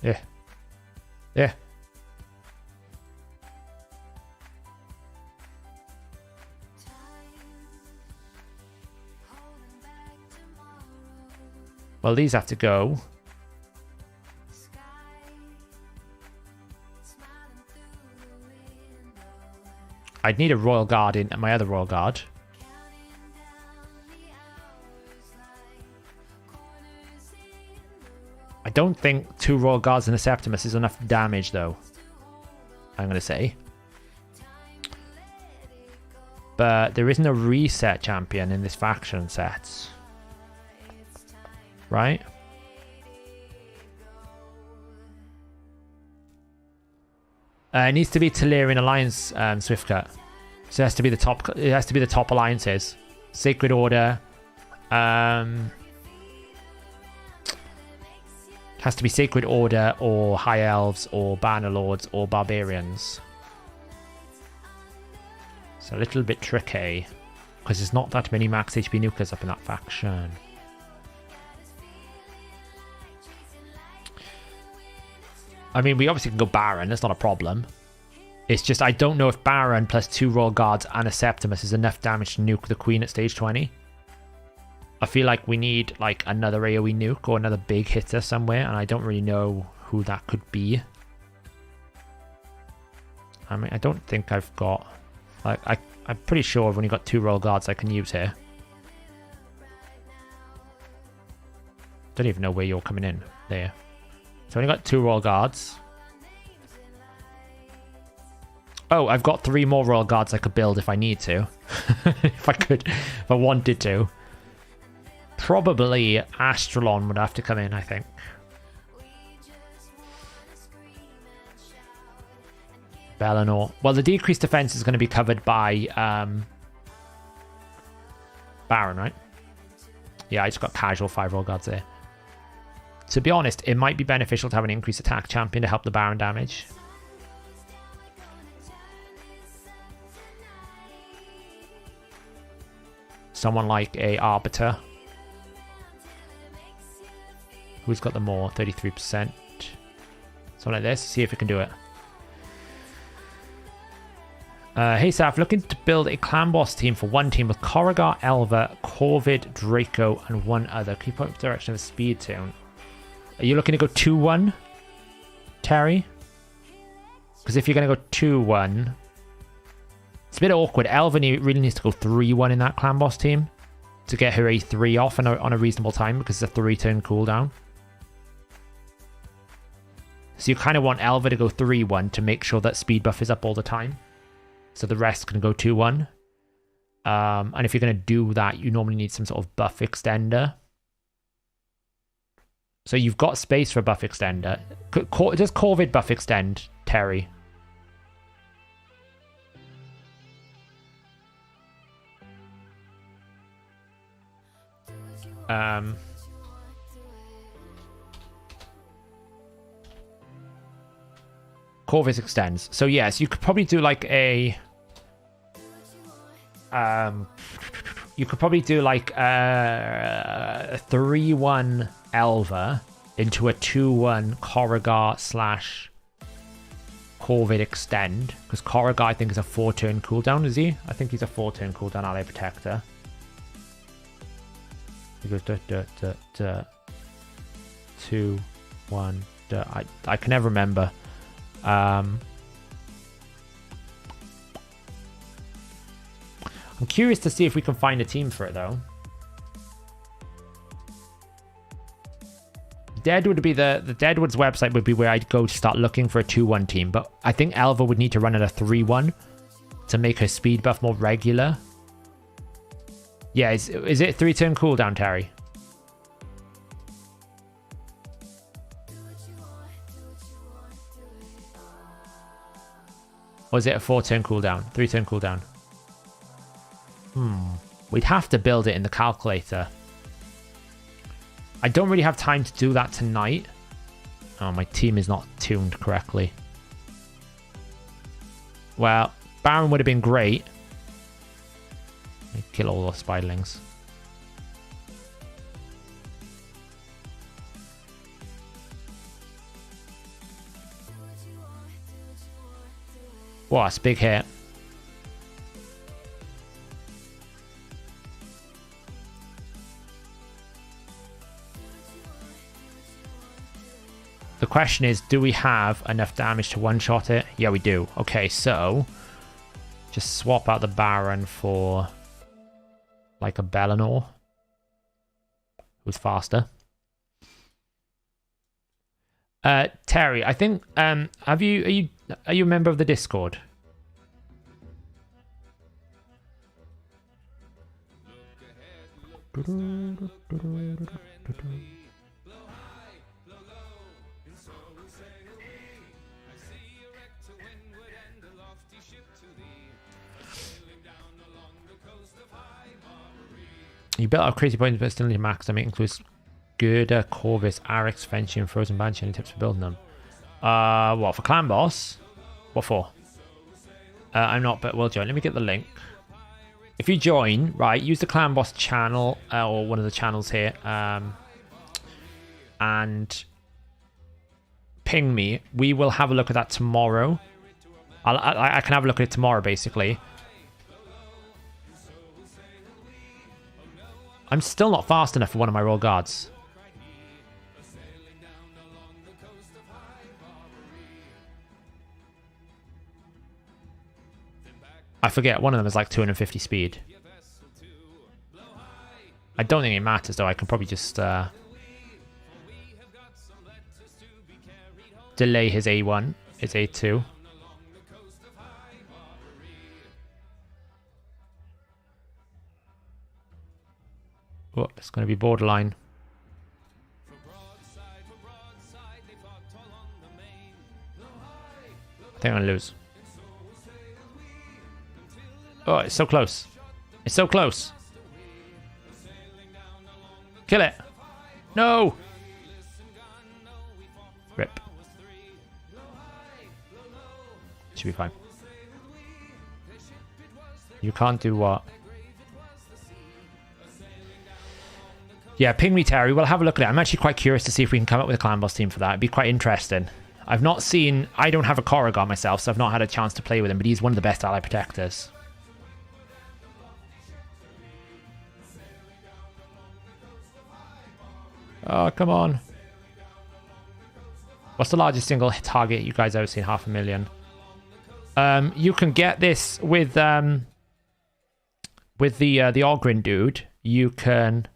Yeah. Yeah. Well, these have to go. I'd need a Royal Guard in my other Royal Guard. I don't think 2 Royal Guards and a Septimus is enough damage, though. I'm going to say. But there isn't a reset champion in this faction set. Right? It needs to be Telerian Alliance Swiftcut. So it has to be the top. It has to be the top alliances. Sacred Order. Has to be Sacred Order or High Elves or Bannerlords or Barbarians. It's a little bit tricky because there's not that many max HP nukers up in that faction. I mean, we obviously can go Baron. That's not a problem. It's just I don't know if Baron plus 2 Royal Guards and a Septimus is enough damage to nuke the Queen at stage 20. I feel like we need like another AoE nuke or another big hitter somewhere, and I don't really know who that could be. I mean, I don't think I've got... Like, I'm pretty sure I've only got 2 Royal Guards I can use here. Don't even know where you're coming in there. So I've only got 2 Royal Guards. Oh, I've got 3 more Royal Guards I could build if I need to. If I wanted to. Probably Astralon would have to come in, I think. Bellinor. Well, the decreased defense is going to be covered by Baron, right? Yeah, I just got casual 5 Royal Guards there. To be honest, it might be beneficial to have an increased attack champion to help the Baron damage. Someone like a Arbiter. Who's got the more? 33%. Something like this. See if we can do it. Hey Saf, looking to build a clan boss team for one team with Corrigar, Elva, Corvid, Draco, and one other. Can you point the direction of the speed tune? Are you looking to go 2-1, Terry? Because if you're going to go 2-1, it's a bit awkward. Elva really needs to go 3-1 in that clan boss team to get her A3 off on a reasonable time because it's a 3-turn cooldown. So you kind of want Elva to go 3-1 to make sure that speed buff is up all the time. So the rest can go 2-1. And if you're going to do that, you normally need some sort of buff extender. So you've got space for a buff extender. Does Corvid buff extend, Terry? Corvid extends. So yes, you could probably do like a... you could probably do like a 3-1 Elva into a 2-1 Corrigar / Corvid extend. Because Corrigar, I think, is a 4-turn cooldown, is he? I think he's a 4-turn cooldown ally protector. He goes 2, 1. I can never remember. I'm curious to see if we can find a team for it, though. Deadwood would be the Deadwood's website would be where I'd go to start looking for a 2-1 team, but I think Elva would need to run at a 3-1 to make her speed buff more regular. Yeah, is it a 3-turn cooldown, Terry? Or is it a 4-turn cooldown? 3-turn cooldown? We'd have to build it in the calculator. I don't really have time to do that tonight. Oh, my team is not tuned correctly. Well, Baron would have been great. Kill all those spiderlings. Wow, that's a big hit. The question is, do we have enough damage to one-shot it? Yeah, we do. Okay, so Just swap out the Baron for like a Bellinor, who's faster. Terry, I think are you a member of the Discord? You built out crazy points, but still need max. I mean, includes Gerda, Corvus, Arix, Fenci, and Frozen Banshee. Any tips for building them? What, for Clan Boss? What for? I'm not, but we'll join. Let me get the link. If you join, right, use the Clan Boss channel, or one of the channels here, and ping me. We will have a look at that tomorrow. I can have a look at it tomorrow, basically. I'm still not fast enough for one of my royal guards. I forget, one of them is like 250 speed. I don't think it matters, though. I can probably just delay his A1, his A2. Oh, it's going to be borderline. I think I'm going to lose. Oh, it's so close. It's so close. Kill it. No. Rip. Should be fine. You can't do what? Yeah, ping me, Terry. We'll have a look at it. I'm actually quite curious to see if we can come up with a Clan Boss team for that. It'd be quite interesting. I've not seen... I don't have a Corrigan myself, so I've not had a chance to play with him, but he's one of the best ally protectors. Oh, come on. What's the largest single target you guys have seen? 500,000. You can get this with the Ogrin dude. You can...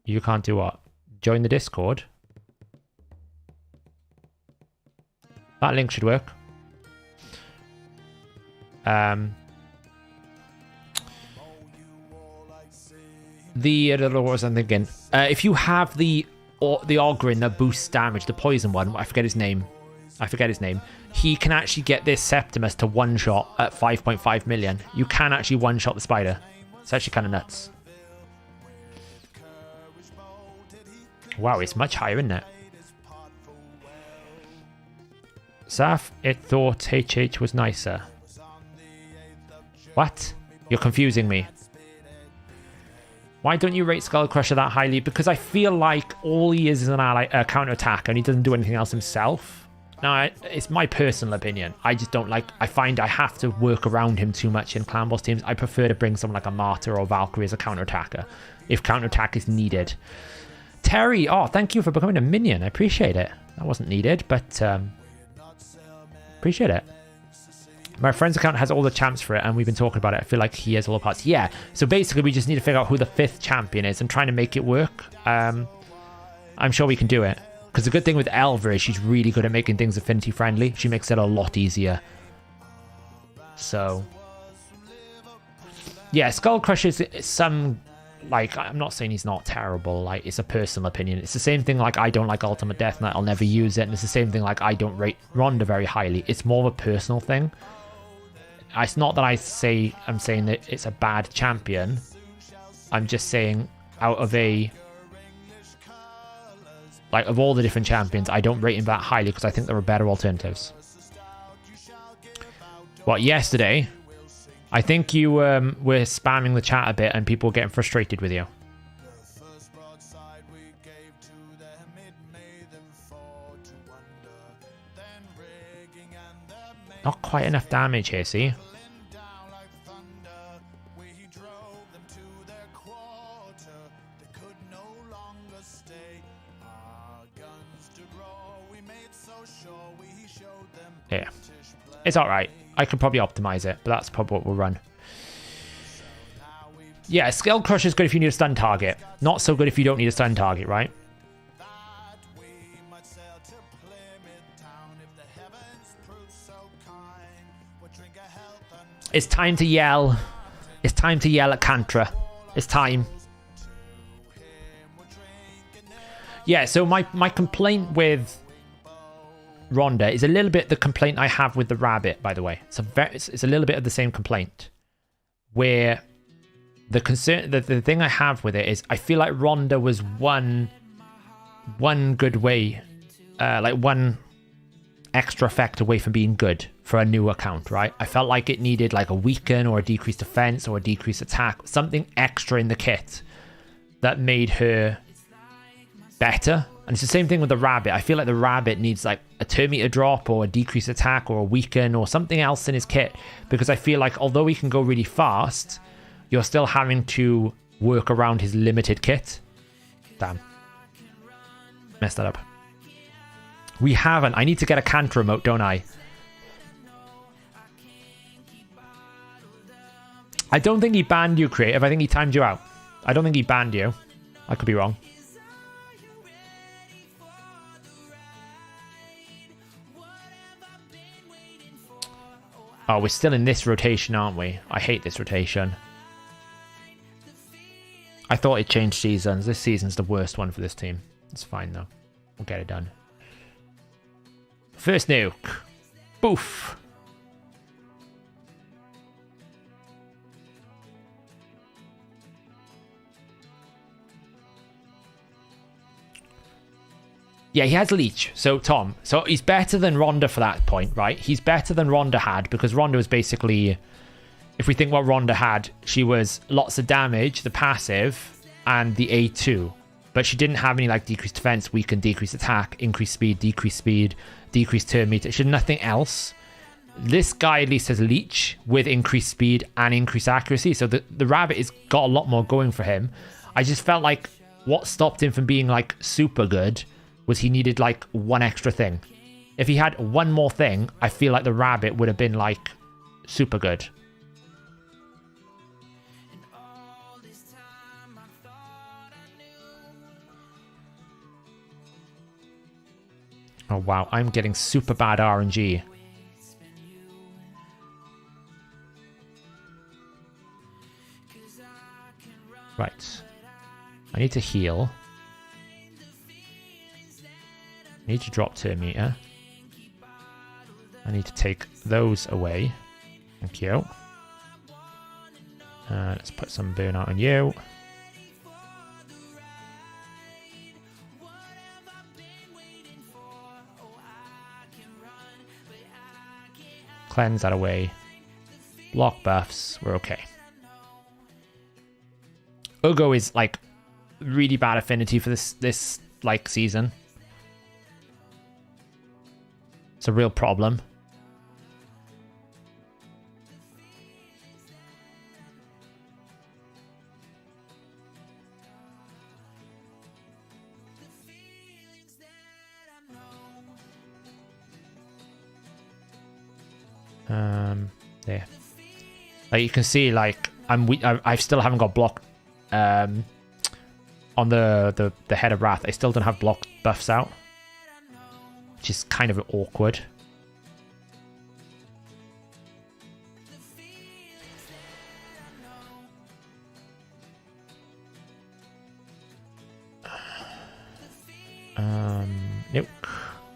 You can't do what? Join the Discord. That link should work. What was I thinking? If you have the Ogrin that boosts damage, the poison one, I forget his name. He can actually get this Septimus to one-shot at 5.5 million. You can actually one-shot the spider. It's actually kind of nuts. Wow, it's much higher, isn't it? Saf, it thought HH was nicer. What? You're confusing me. Why don't you rate Skull Crusher that highly? Because I feel like all he is an ally, counter-attack, and he doesn't do anything else himself. Now, it's my personal opinion. I just don't like... I find I have to work around him too much in Clan Boss teams. I prefer to bring someone like a Martyr or Valkyrie as a counter-attacker, if counter-attack is needed. Terry, oh, thank you for becoming a minion. I appreciate it. That wasn't needed, but appreciate it. My friend's account has all the champs for it, and we've been talking about it. I feel like he has all the parts. Yeah, so basically we just need to figure out who the 5th champion is and trying to make it work. I'm sure we can do it. Because the good thing with Elva is she's really good at making things affinity friendly. She makes it a lot easier. So, yeah, Skull Crusher is some... Like, I'm not saying he's not terrible. Like, it's a personal opinion. It's the same thing like I don't like Ultimate Death Knight. I'll never use it. And it's the same thing like I don't rate Ronda very highly. It's more of a personal thing. It's not that I'm saying that it's a bad champion. I'm just saying out of of all the different champions, I don't rate him that highly because I think there are better alternatives. What, yesterday? I think you were spamming the chat a bit and people were getting frustrated with you. Not quite enough damage here, see? Yeah. It's alright. I could probably optimize it, but that's probably what we'll run. Yeah, Skill Crush is good if you need a stun target. Not so good if you don't need a stun target, right? It's time to yell. It's time to yell at Kantra. It's time. Yeah, so my complaint with Rhonda is a little bit the complaint I have with the rabbit, by the way. It's a little bit of the same complaint. Where the thing I have with it is I feel like Rhonda was one good way, like one extra effect away from being good for a new account, right? I felt like it needed like a weaken or a decreased defense or a decreased attack, something extra in the kit that made her better. And it's the same thing with the rabbit. I feel like the rabbit needs like a turn meter drop or a decreased attack or a weaken or something else in his kit, because I feel like although he can go really fast, you're still having to work around his limited kit. Damn. Messed that up. We haven't. I need to get a Kantra remote, don't I? I don't think he banned you, Creative. I think he timed you out. I don't think he banned you. I could be wrong. Oh, we're still in this rotation, aren't we? I hate this rotation. I thought it changed seasons. This season's the worst one for this team. It's fine, though. We'll get it done. First nuke. Boof. Yeah, he has Leech. So, Tom. So, he's better than Rhonda for that point, right? He's better than Rhonda had, because Rhonda was basically... If we think what Rhonda had, she was lots of damage, the passive, and the A2. But she didn't have any, like, decreased defense, weaken, decreased attack, increased speed, decreased turn meter. She had nothing else. This guy at least has Leech with increased speed and increased accuracy. So, the Rabbit has got a lot more going for him. I just felt like what stopped him from being, like, super good was he needed like one extra thing. If he had one more thing, I feel like the rabbit would have been like super good. Oh wow, I'm getting super bad RNG. Right. I need to heal. I need to drop turn meter. I need to take those away. Thank you. Let's put some burnout on you. Cleanse that away. Block buffs. We're okay. Ugo is like really bad affinity for this like season. It's a real problem. There. Like you can see, like I still haven't got block on the head of Wrath. I still don't have block buffs out, which is kind of awkward. Nuke.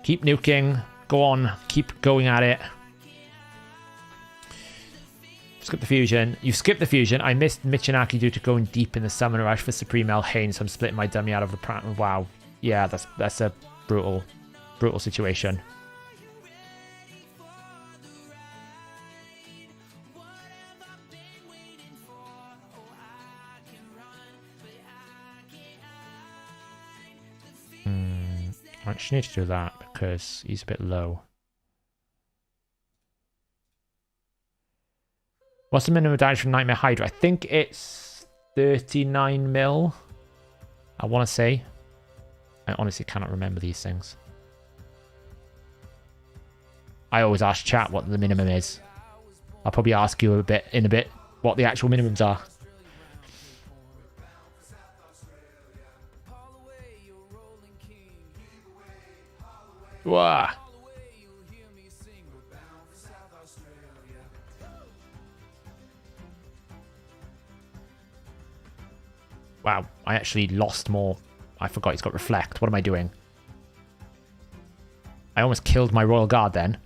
Keep nuking. Go on. Keep going at it. Skip the fusion. You skipped the fusion. I missed Michinaki due to going deep in the Summon Rush for Supreme Hellhades, so I'm splitting my dummy out of the pram. Wow. Yeah, that's a brutal situation. I actually need to do that because he's a bit low. What's the minimum damage from Nightmare Hydra? I think it's 39 mil. I want to say. I honestly cannot remember these things. I always ask chat what the minimum is. I'll probably ask you in a bit what the actual minimums are. Wah. Wow, I actually lost more. I forgot he's got reflect. What am I doing? I almost killed my royal guard then.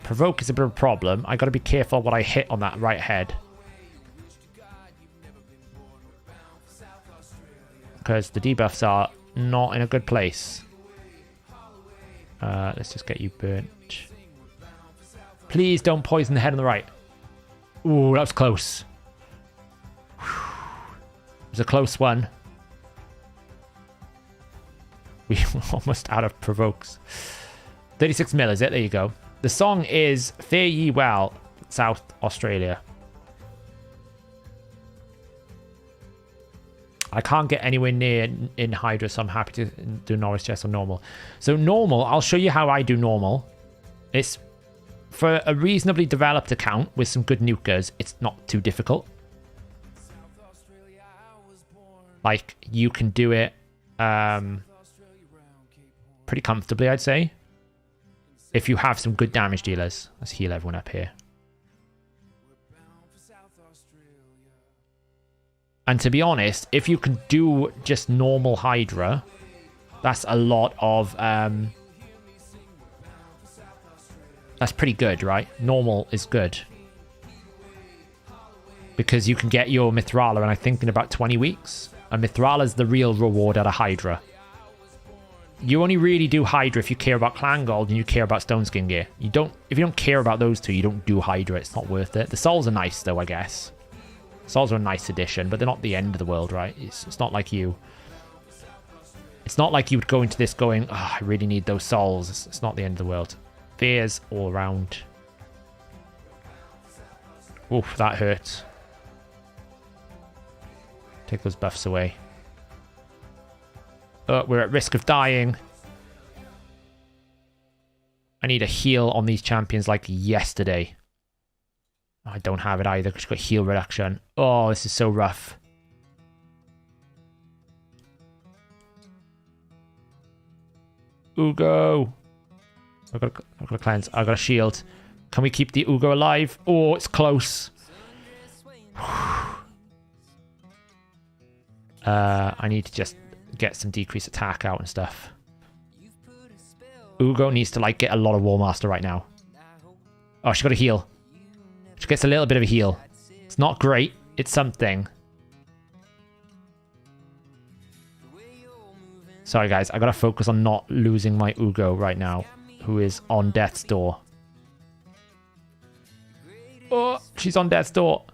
Provoke is a bit of a problem. I got to be careful what I hit on that right head. Because the debuffs are not in a good place. Let's just get you burnt. Please don't poison the head on the right. Ooh, that was close. It was a close one. We were almost out of provokes. 36 mil, is it? There you go. The song is Fare Ye Well, South Australia. I can't get anywhere near in Hydra, so I'm happy to do Norris Chess on normal. So normal, I'll show you how I do normal. It's for a reasonably developed account with some good nukers. It's not too difficult. Like, you can do it pretty comfortably, I'd say. If you have some good damage dealers. Let's heal everyone up here. And to be honest, if you can do just normal Hydra, that's a lot of... that's pretty good, right? Normal is good. Because you can get your Mithrala, and I think in about 20 weeks. And Mithrala is the real reward out of Hydra. You only really do Hydra if you care about Clan Gold and you care about Stone Skin Gear. You don't, if you don't care about those two, you don't do Hydra. It's not worth it. The souls are nice though, I guess. Souls are a nice addition, but they're not the end of the world, right? It's not like you. It's not like you would go into this going, oh, I really need those souls. It's not the end of the world. Fears all around. Oof, that hurts. Take those buffs away. We're at risk of dying. I need a heal on these champions like yesterday. I don't have it either because she's got heal reduction. Oh, this is so rough. Ugo. I've got to cleanse. I've got a shield. Can we keep the Ugo alive? Oh, it's close. I need to just get some decreased attack out and stuff. Ugo needs to like get a lot of War Master right now. Oh, she got a heal. She gets a little bit of a heal. It's not great. It's something. Sorry guys, I gotta focus on not losing my Ugo right now, who is on death's door. Oh, she's on death's door.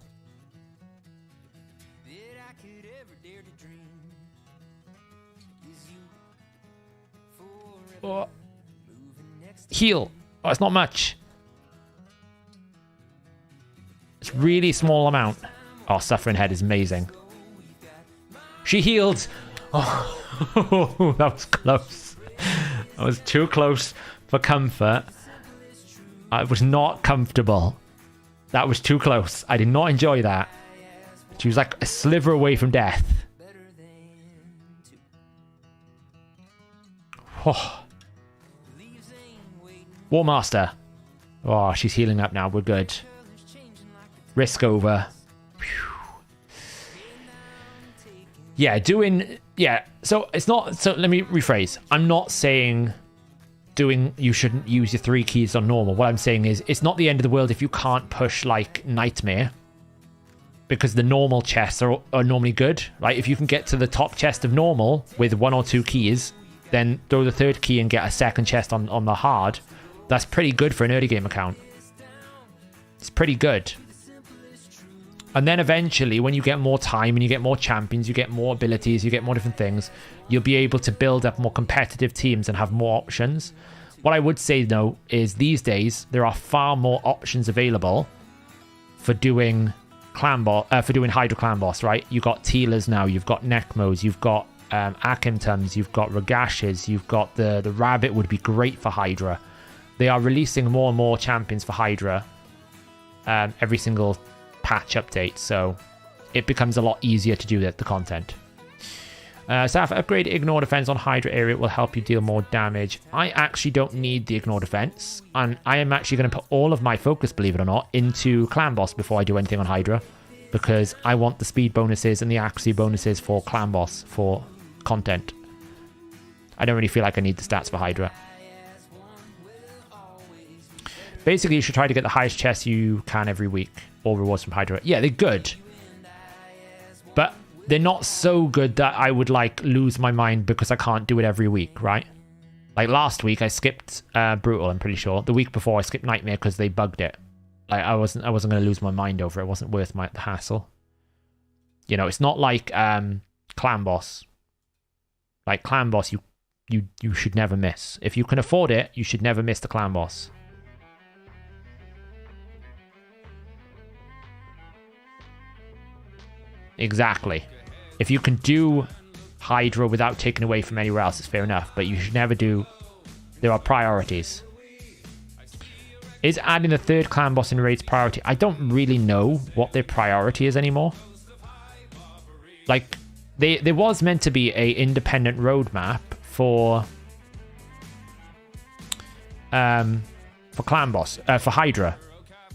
Oh. Heal. Oh, it's not much. It's really small amount. Oh, Suffering Head is amazing. She healed. Oh, that was close. That was too close for comfort. I was not comfortable. That was too close. I did not enjoy that. She was like a sliver away from death. Oh. War Master. Oh, she's healing up now. We're good. Risk over. Yeah, doing... Yeah, so it's not... So let me rephrase. I'm not saying you shouldn't use your 3 keys on normal. What I'm saying is it's not the end of the world if you can't push, like, Nightmare. Because the normal chests are normally good. Right? If you can get to the top chest of normal with 1 or 2 keys, then throw the 3rd key and get a 2nd chest on the hard. That's pretty good for an early game account. It's pretty good. And then eventually, when you get more time and you get more champions, you get more abilities, you get more different things, you'll be able to build up more competitive teams and have more options. What I would say, though, is these days, there are far more options available for doing Hydra Clan Boss, right? You've got Tealers now, you've got Necmos, you've got Akimtums, you've got Ragashes, you've got the Rabbit would be great for Hydra. They are releasing more and more champions for Hydra every single patch update, so it becomes a lot easier to do the content. Saf, upgrade Ignore Defense on Hydra area will help you deal more damage. I actually don't need the Ignore Defense, and I am actually going to put all of my focus, believe it or not, into Clan Boss before I do anything on Hydra, because I want the speed bonuses and the accuracy bonuses for Clan Boss for content. I don't really feel like I need the stats for Hydra. Basically, you should try to get the highest chests you can every week. All rewards from Hydra. Yeah, they're good. But they're not so good that I would like lose my mind because I can't do it every week, right? Like last week I skipped Brutal, I'm pretty sure. The week before I skipped Nightmare because they bugged it. Like I wasn't gonna lose my mind over it. It wasn't worth the hassle. You know, it's not like Clan Boss. Like Clan Boss you should never miss. If you can afford it, you should never miss the Clan Boss. Exactly. If you can do Hydra without taking away from anywhere else, it's fair enough. But you should never do... There are priorities. Is adding the third clan boss in raids priority? I don't really know what their priority is anymore. Like, there was meant to be a independent roadmap for clan boss, for Hydra.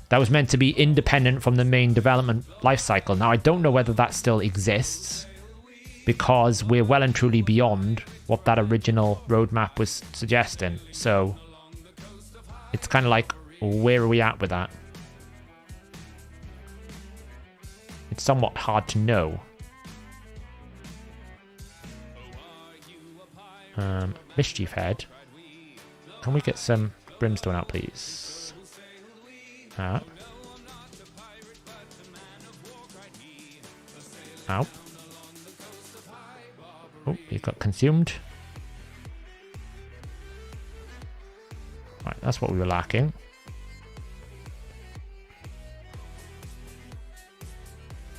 That was meant to be independent from the main development lifecycle. Now, I don't know whether that still exists, because we're well and truly beyond what that original roadmap was suggesting. So, it's kind of like, where are we at with that? It's somewhat hard to know. Mischief Head. Can we get some brimstone out, please? Ow. Ow. Oh, he got consumed. Right, that's what we were lacking.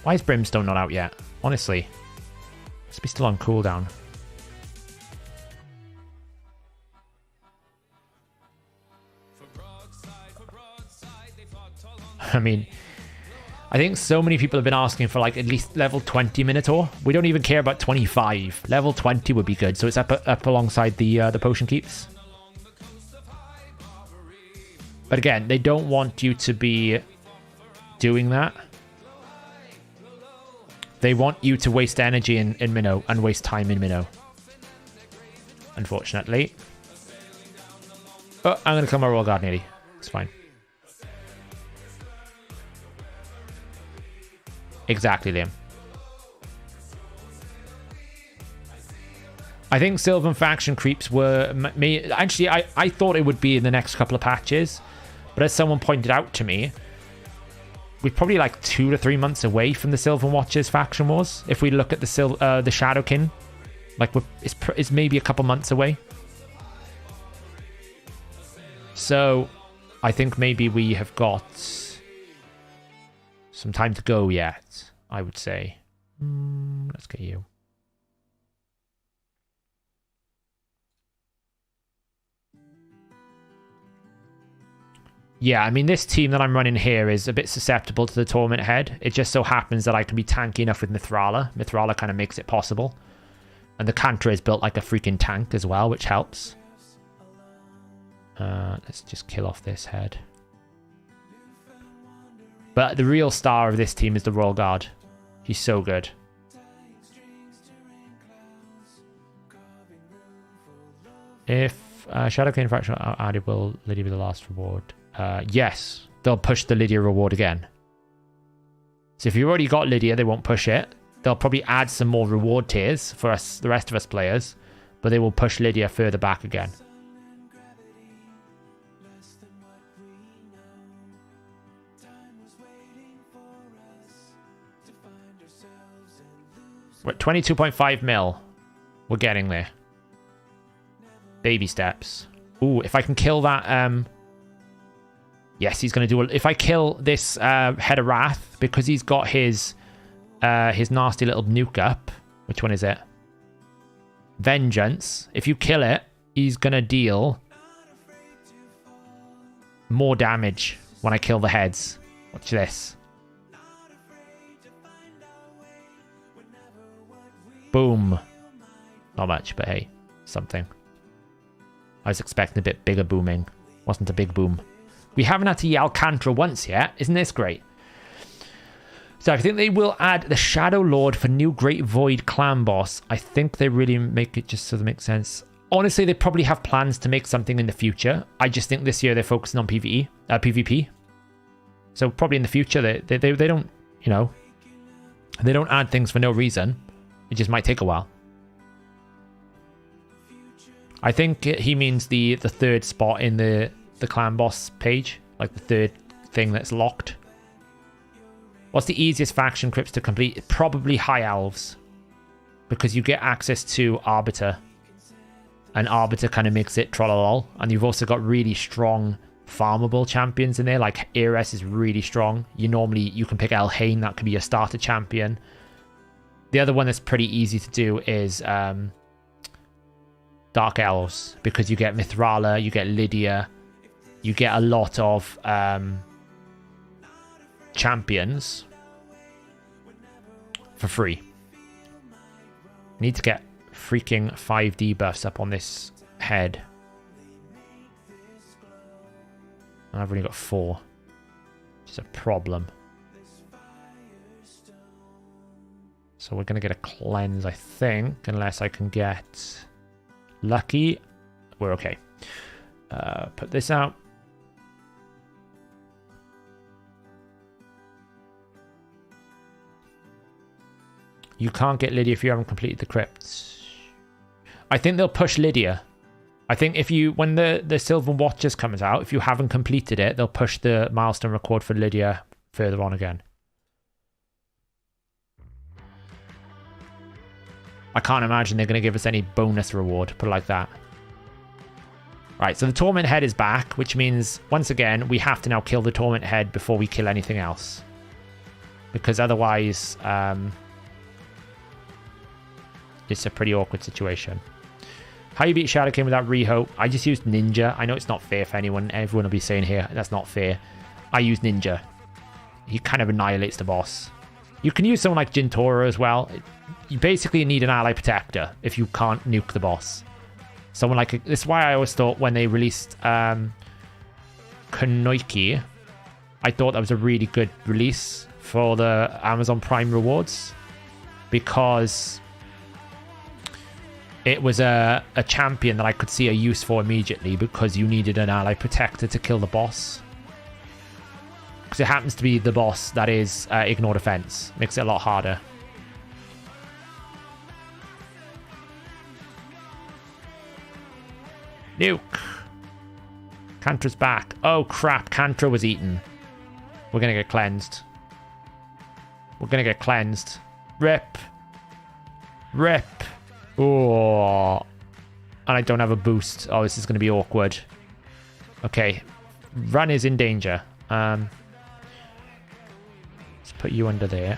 Why is brimstone not out yet? Honestly. Must be still on cooldown. I mean, I think so many people have been asking for like at least level 20 Minotaur. We don't even care about 25. Level 20 would be good. So it's up alongside the potion keeps. But again, they don't want you to be doing that. They want you to waste energy in Minnow and waste time in Minnow. Unfortunately. Oh, I'm going to kill my Royal Guard nearly. It's fine. Exactly, Liam. I think Sylvan faction creeps were... Actually, I thought it would be in the next couple of patches. But as someone pointed out to me, we're probably like 2 to 3 months away from the Sylvan Watchers faction wars. If we look at the Shadowkin, like it's maybe a couple months away. So I think maybe we have got some time to go yet, I would say. Let's get you. Yeah, I mean, this team that I'm running here is a bit susceptible to the Torment Head. It just so happens that I can be tanky enough with Mithrala. Mithrala kind of makes it possible. And the Cantor is built like a freaking tank as well, which helps. Let's just kill off this head. But the real star of this team is the Royal Guard. He's so good. If Shadowkin faction are added, will Lydia be the last reward? Yes, they'll push the Lydia reward again. So if you've already got Lydia, they won't push it. They'll probably add some more reward tiers for us, the rest of us players, but they will push Lydia further back again. We're at 22.5 mil. We're getting there. Baby steps. Ooh, if I can kill that... Yes, he's going to do... If I kill this Head of Wrath, because he's got his nasty little nuke up. Which one is it? Vengeance. If you kill it, he's going to deal more damage when I kill the heads. Watch this. Boom. Not much, but hey, something. I was expecting a bit bigger booming. Wasn't a big boom. We haven't had to yell Cantra once yet. Isn't this great? So I think they will add the Shadow Lord for new Great Void clan boss. I think they really make it just so that it makes sense. Honestly, they probably have plans to make something in the future. I just think this year they're focusing on PvP. So probably in the future, they don't, you know, they don't add things for no reason. It just might take a while. I think he means the third spot in the clan boss page. Like the third thing that's locked. What's the easiest faction crypts to complete? Probably High Elves. Because you get access to Arbiter. And Arbiter kind of makes it trollolol. And you've also got really strong farmable champions in there. Like Ares is really strong. You can pick Elhain. That could be your starter champion. The other one that's pretty easy to do is Dark Elves. Because you get Mithrala, you get Lydia. You get a lot of champions for free. Need to get freaking 5 debuffs up on this head. And I've only got 4. Which is a problem. So we're going to get a cleanse, I think. Unless I can get lucky. We're okay. Put this out. You can't get Lydia if you haven't completed the crypts. I think they'll push Lydia. I think when the Silver Watchers comes out, if you haven't completed it, they'll push the milestone record for Lydia further on again. I can't imagine they're going to give us any bonus reward, put it like that. Right, so the Torment Head is back, which means, once again, we have to now kill the Torment Head before we kill anything else. Because otherwise... it's a pretty awkward situation. How you beat Shadow King without Reho? I just used Ninja. I know it's not fair for anyone. Everyone will be saying here, that's not fair. I use Ninja. He kind of annihilates the boss. You can use someone like Jintoro as well. You basically need an ally protector if you can't nuke the boss. Someone like... This is why I always thought when they released Konoiki, I thought that was a really good release for the Amazon Prime rewards. Because... it was a champion that I could see a use for immediately because you needed an ally protector to kill the boss. Because it happens to be the boss that is ignore defense. Makes it a lot harder. Nuke. Cantra's back. Oh crap, Cantra was eaten. We're going to get cleansed. We're going to get cleansed. Rip. Rip. Oh, and I don't have a boost. Oh, this is going to be awkward. Okay, Run is in danger. Let's put you under there.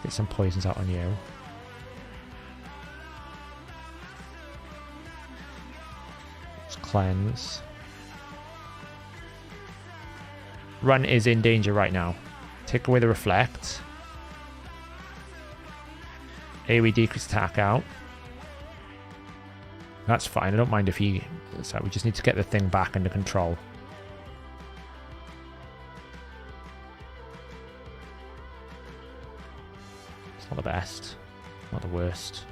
Get some poisons out on you. Let's cleanse. Run is in danger right now. Take away the reflect. AoE decrease attack out. That's fine. I don't mind if he... So we just need to get the thing back under control. It's not the best. Not the worst.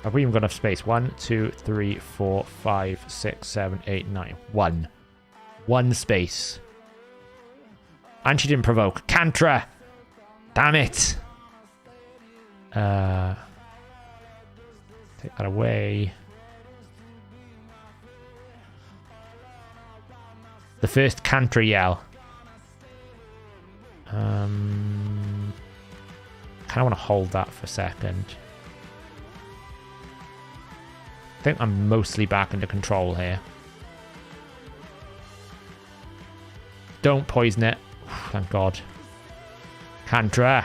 Have we even got enough space? 1, 2, 3, 4, 5, 6, 7, 8, 9. 1. 1 space. And she didn't provoke. Cantra! Damn it! Take that away. The first Cantra yell. Kind of want to hold that for a second. I think I'm mostly back into control here. Don't poison it. Thank God. Cantra.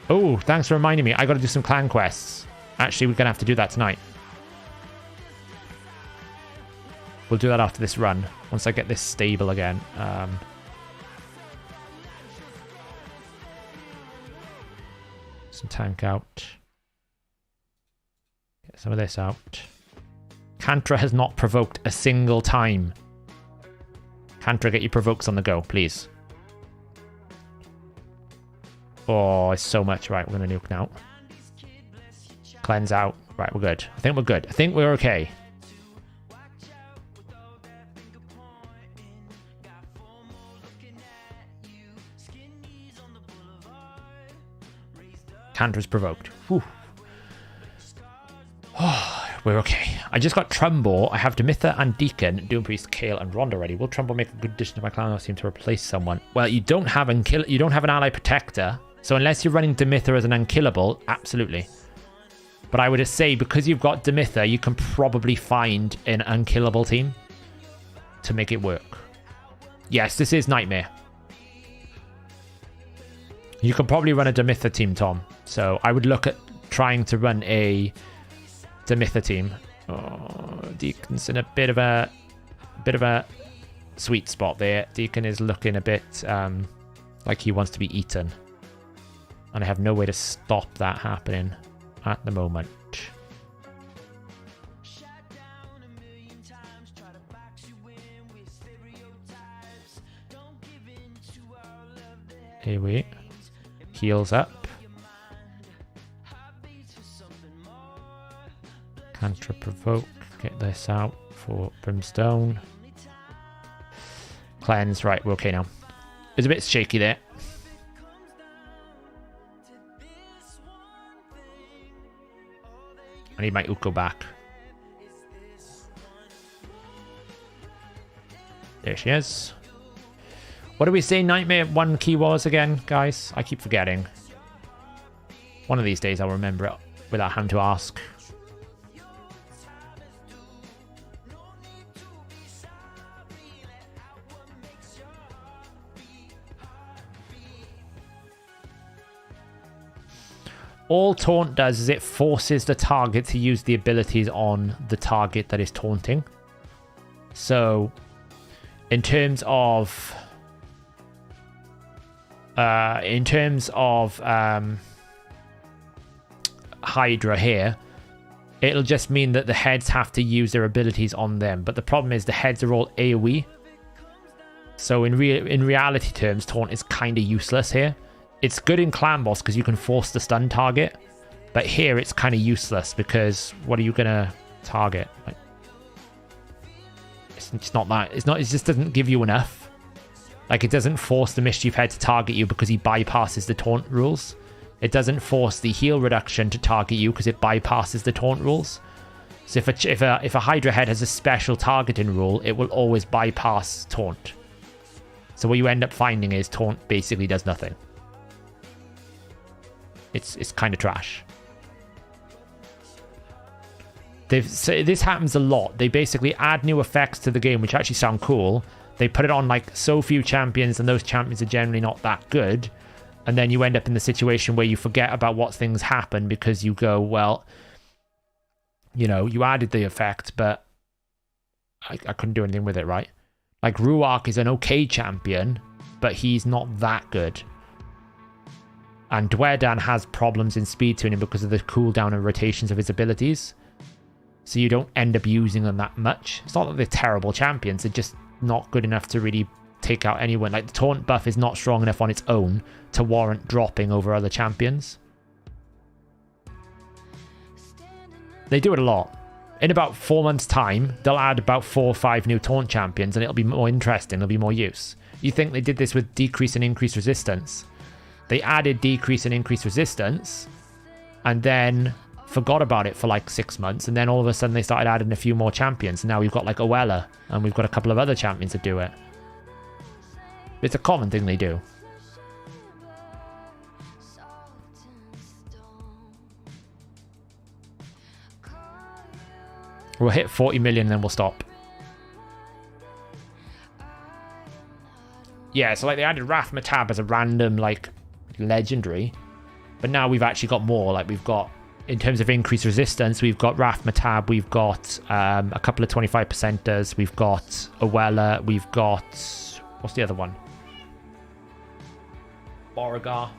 Oh, thanks for reminding me. I got to do some clan quests. Actually, we're going to have to do that tonight. We'll do that after this run, once I get this stable again. Some tank out. Get some of this out. Cantra has not provoked a single time. Cantra, get your provokes on the go, please. Oh, it's so much. Right, we're going to nuke now. Cleanse out. Right, we're good. I think we're good. I think we're okay. Cantra's provoked. Whew. Oh, we're okay. I just got Trumbo. I have Demitha and Deacon, Doom Priest, Kale, and Ronda ready. Will Trumbo make a good addition to my clan team to replace someone? Well, you don't have an ally protector, so unless you're running Demitha as an unkillable, absolutely. But I would say because you've got Demitha, you can probably find an unkillable team to make it work. Yes, this is Nightmare. You can probably run a Demitha team, Tom. So I would look at trying to run a Demitha team. Oh, Deacon's in a bit of a sweet spot there. Deacon is looking a bit like he wants to be eaten. And I have no way to stop that happening at the moment. Here we heals up. Cantra provoke. Get this out for Brimstone. Cleanse. Right, we're okay now. It's a bit shaky there. I need my Uko back. There she is. What do we say Nightmare 1 key was again, guys? I keep forgetting. One of these days I'll remember it without having to ask. All taunt does is it forces the target to use the abilities on the target that is taunting. So, in terms of Hydra here, it'll just mean that the heads have to use their abilities on them. But the problem is the heads are all AoE. So in reality terms, taunt is kind of useless here. It's good in Clan Boss because you can force the stun target, but here it's kind of useless because what are you gonna target? Like, it's not that. It just doesn't give you enough. Like, it doesn't force the Mischief Head to target you because he bypasses the taunt rules. It doesn't force the heal reduction to target you because it bypasses the taunt rules. So if a Hydra Head has a special targeting rule, it will always bypass taunt. So what you end up finding is taunt basically does nothing. It's kind of trash. So this happens a lot. They basically add new effects to the game, which actually sound cool. They put it on like so few champions, and those champions are generally not that good. And then you end up in the situation where you forget about what things happen because you go, well, you know, you added the effect, but I couldn't do anything with it, right? Like Ruark is an okay champion, but he's not that good. And Dwerdan has problems in speed tuning because of the cooldown and rotations of his abilities. So you don't end up using them that much. It's not that they're terrible champions, they're just not good enough to really take out anyone. Like the taunt buff is not strong enough on its own to warrant dropping over other champions. They do it a lot. In about 4 months' time, they'll add about 4 or 5 new taunt champions and it'll be more interesting, there'll be more use. You think they did this with decrease and increase resistance. They added decrease and increase resistance and then forgot about it for like 6 months. And then all of a sudden they started adding a few more champions. And now we've got like Oella and we've got a couple of other champions that do it. It's a common thing they do. We'll hit 40 million and then we'll stop. Yeah, so like they added Raf Matab as a random like legendary. But now we've actually got more. Like we've got, in terms of increased resistance, we've got Raf Matab, we've got a couple of 25%ers, we've got Oella, we've got... What's the other one? Beauregard.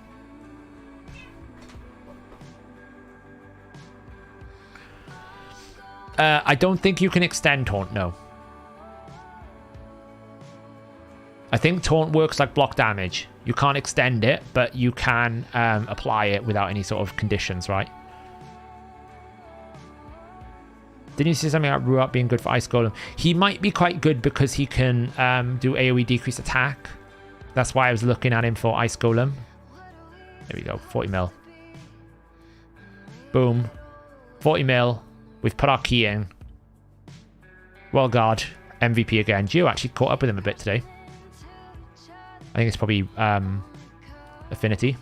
I don't think you can extend Taunt, no. I think Taunt works like block damage. You can't extend it, but you can apply it without any sort of conditions, right? Didn't you say something about Ruat being good for Ice Golem? He might be quite good because he can do AoE decrease attack. That's why I was looking at him for Ice Golem. There we go, 40 mil. Boom. 40 mil. We've put our key in. Well, God. MVP again. Gio actually caught up with him a bit today. I think it's probably Affinity.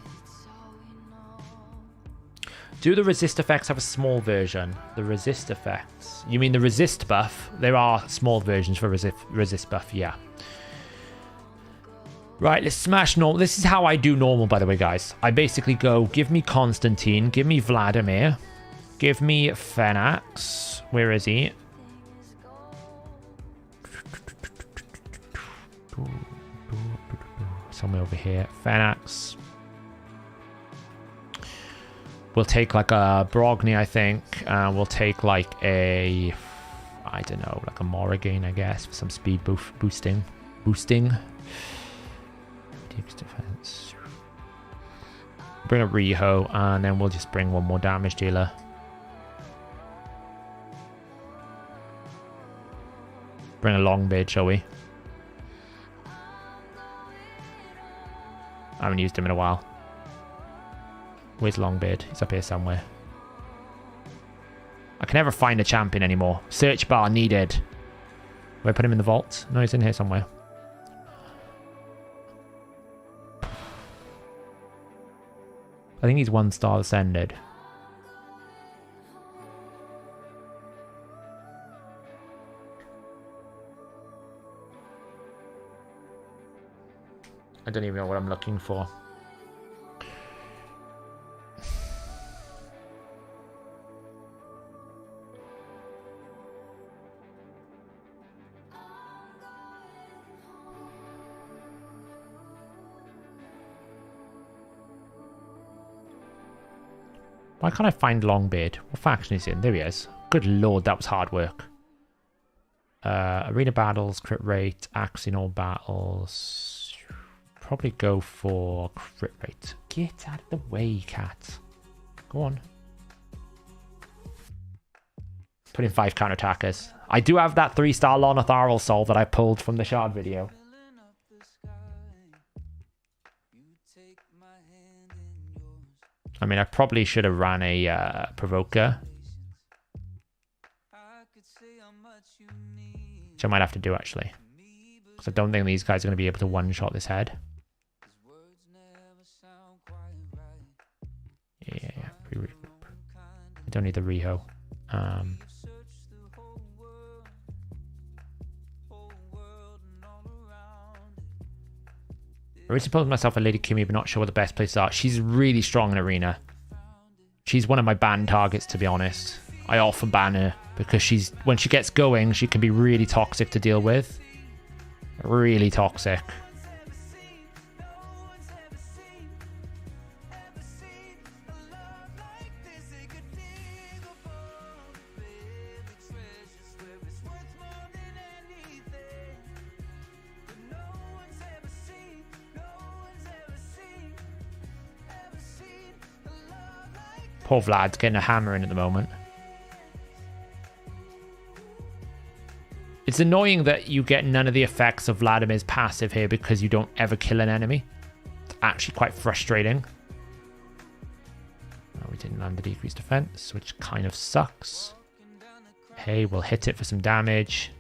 Do the resist effects have a small version? The resist effects. You mean the resist buff? There are small versions for resist buff, yeah. Right, let's smash normal. This is how I do normal, by the way, guys. I basically go, give me Constantine, give me Vladimir, give me Phenax. Where is he? Somewhere over here. Phenax. We'll take like a Brogni, I think. We'll take like a... I don't know, like a Morrigan, I guess, for some speed boosting. Defense. Bring a Riho, and then we'll just bring one more damage dealer. Bring a Longbeard, shall we? I haven't used him in a while. Where's Longbeard? He's up here somewhere. I can never find a champion anymore. Search bar needed. Will I put him in the vault? No, he's in here somewhere. I think he's 1-star ascended. I don't even know what I'm looking for. Why can't I find Longbeard? What faction is he in? There he is. Good lord, that was hard work. Arena battles, crit rate, axe in all battles. Probably go for crit rate. Get out of the way, cat. Go on. Put in 5 counterattackers. I do have that 3-star Lonotharil soul that I pulled from the shard video. I mean, I probably should have ran a Provoker. Which I might have to do, actually. Because I don't think these guys are going to be able to one-shot this head. Yeah. I don't need the Riho. I already supposed myself a Lady Kimi, but not sure what the best places are. She's really strong in Arena. She's one of my ban targets, to be honest. I often ban her because she's, when she gets going, she can be really toxic to deal with. Really toxic. Poor Vlad's getting a hammer in at the moment. It's annoying that you get none of the effects of Vladimir's passive here because you don't ever kill an enemy. It's actually quite frustrating. Oh, we didn't land the decreased defense, which kind of sucks. Hey, we'll hit it for some damage.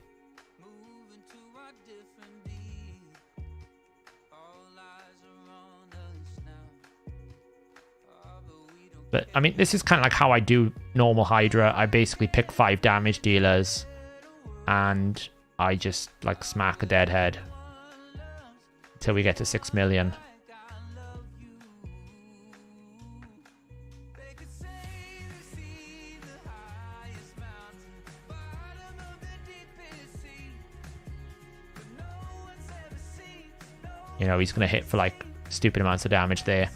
But, I mean, this is kind of like how I do normal Hydra. I basically pick 5 damage dealers, and I just, like, smack a dead head until we get to 6 million. You know, he's going to hit for, like, stupid amounts of damage there.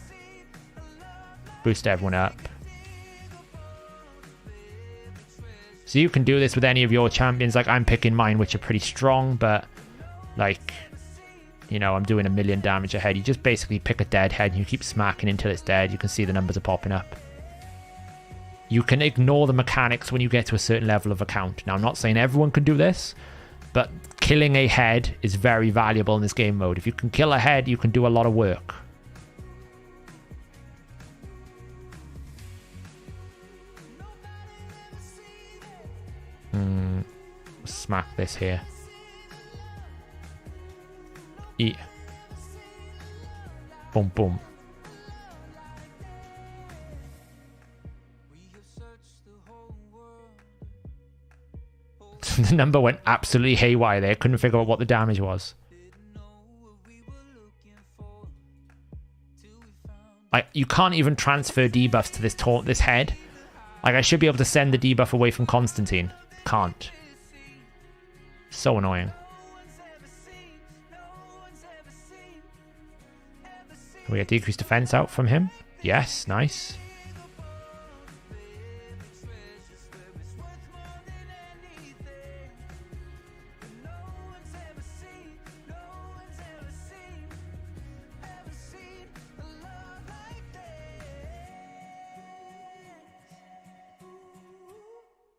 Boost everyone up. So you can do this with any of your champions. Like, I'm picking mine, which are pretty strong, but, like, you know, I'm doing 1 million damage a head. You just basically pick a dead head and you keep smacking until it's dead. You can see the numbers are popping up. You can ignore the mechanics when you get to a certain level of account. Now, I'm not saying everyone can do this, but killing a head is very valuable in this game mode. If you can kill a head, you can do a lot of work. Smack this here. Eat. Boom, boom. The number went absolutely haywire there. Couldn't figure out what the damage was. Like, you can't even transfer debuffs to this head. Like, I should be able to send the debuff away from Constantine. Can't. So annoying. Can we get decreased defense out from him? Yes, nice.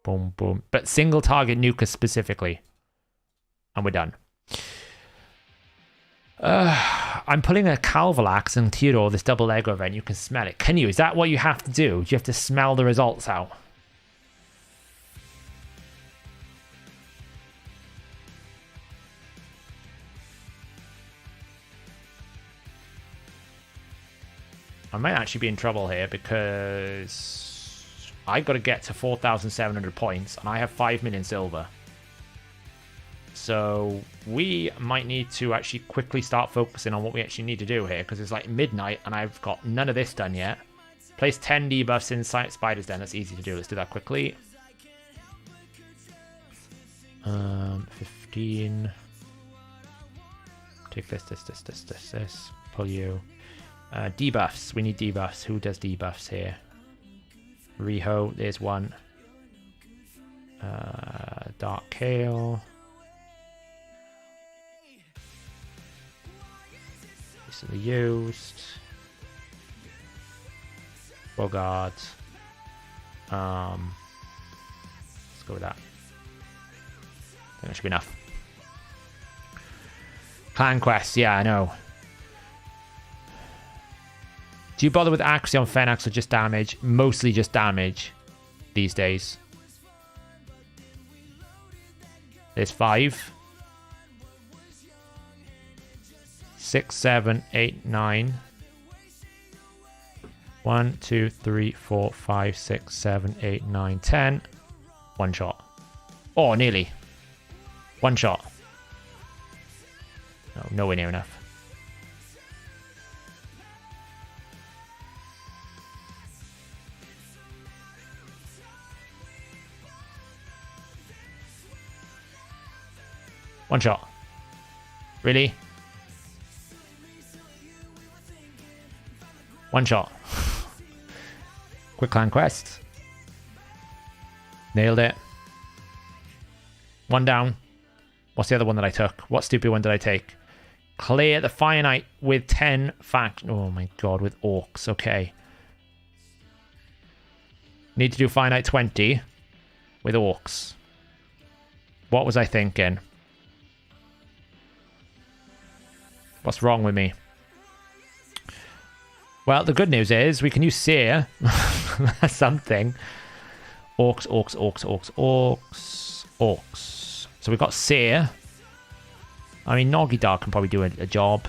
Boom, boom. But single target nuke specifically. And we're done. I'm pulling a Calvalax and Theodore, this double Lego event. You can smell it. Can you? Is that what you have to do? Do you have to smell the results out? I might actually be in trouble here because I got to get to 4,700 points and I have 5 million silver. So we might need to actually quickly start focusing on what we actually need to do here, because it's like midnight and I've got none of this done yet. Place 10 debuffs in Spider's Den. That's easy to do. Let's do that quickly. 15. Take this. Pull you. Debuffs. We need debuffs. Who does debuffs here? Riho. There's one. Dark Kale. Recently used. Bogart. Let's go with that. I think that should be enough. Clan Quest. Yeah, I know. Do you bother with Axiom Phenax or just damage? Mostly just damage these days. There's 5. 6, 7, 8, 9. 1, 2, 3, 4, 5, 6, 7, 8, 9, 10. One shot. Oh, nearly. One shot. No, nowhere near enough. One shot. Really? One shot. Quick clan quest. Nailed it. One down. What's the other one that I took? What stupid one did I take? Clear the Fire Knight with 10 fact. Oh my god, with orcs. Okay. Need to do Fire Knight 20 with orcs. What was I thinking? What's wrong with me? Well, the good news is we can use Seer. That's something. Orcs, orcs, orcs, orcs, orcs, orcs. So we've got Seer. I mean, Nogidar can probably do a job.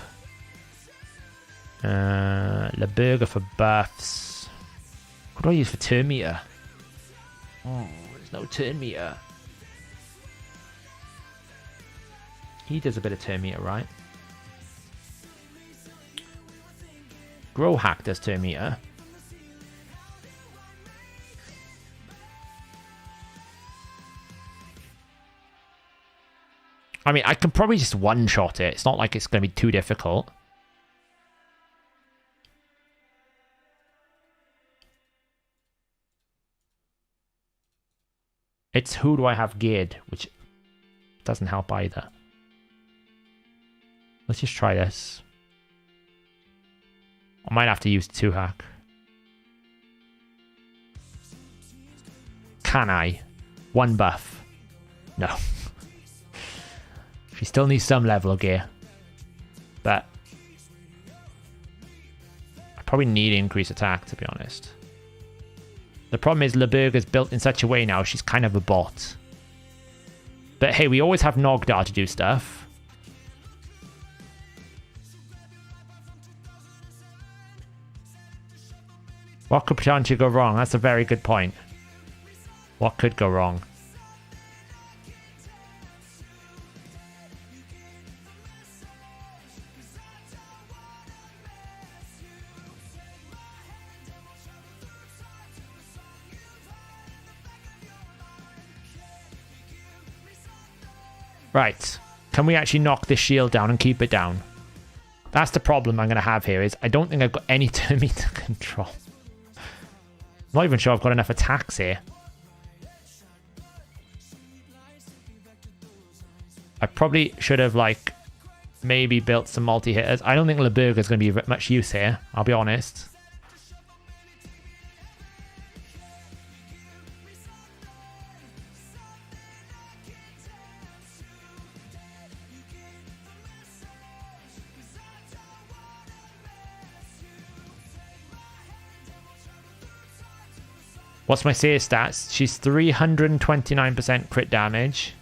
Le Burger for buffs. What do I use for turn meter? Oh, there's no turn meter. He does a bit of turn meter, right? Grow Hack does turn meter. I mean, I can probably just one-shot it. It's not like it's going to be too difficult. It's who do I have geared, which doesn't help either. Let's just try this. I might have to use 2-hack. Can I? 1 buff. No. She still needs some level of gear. But I probably need increased attack, to be honest. The problem is LeBurger's built in such a way now, she's kind of a bot. But hey, we always have Nogdar to do stuff. What could potentially go wrong? That's a very good point. What could go wrong? Right. Can we actually knock this shield down and keep it down? That's the problem I'm going to have here is I don't think I've got any turn meter control. I'm not even sure I've got enough attacks here. I probably should have, like, maybe built some multi-hitters. I don't think LeBurger's going to be much use here, I'll be honest. What's my Seer stats? She's 329% crit damage.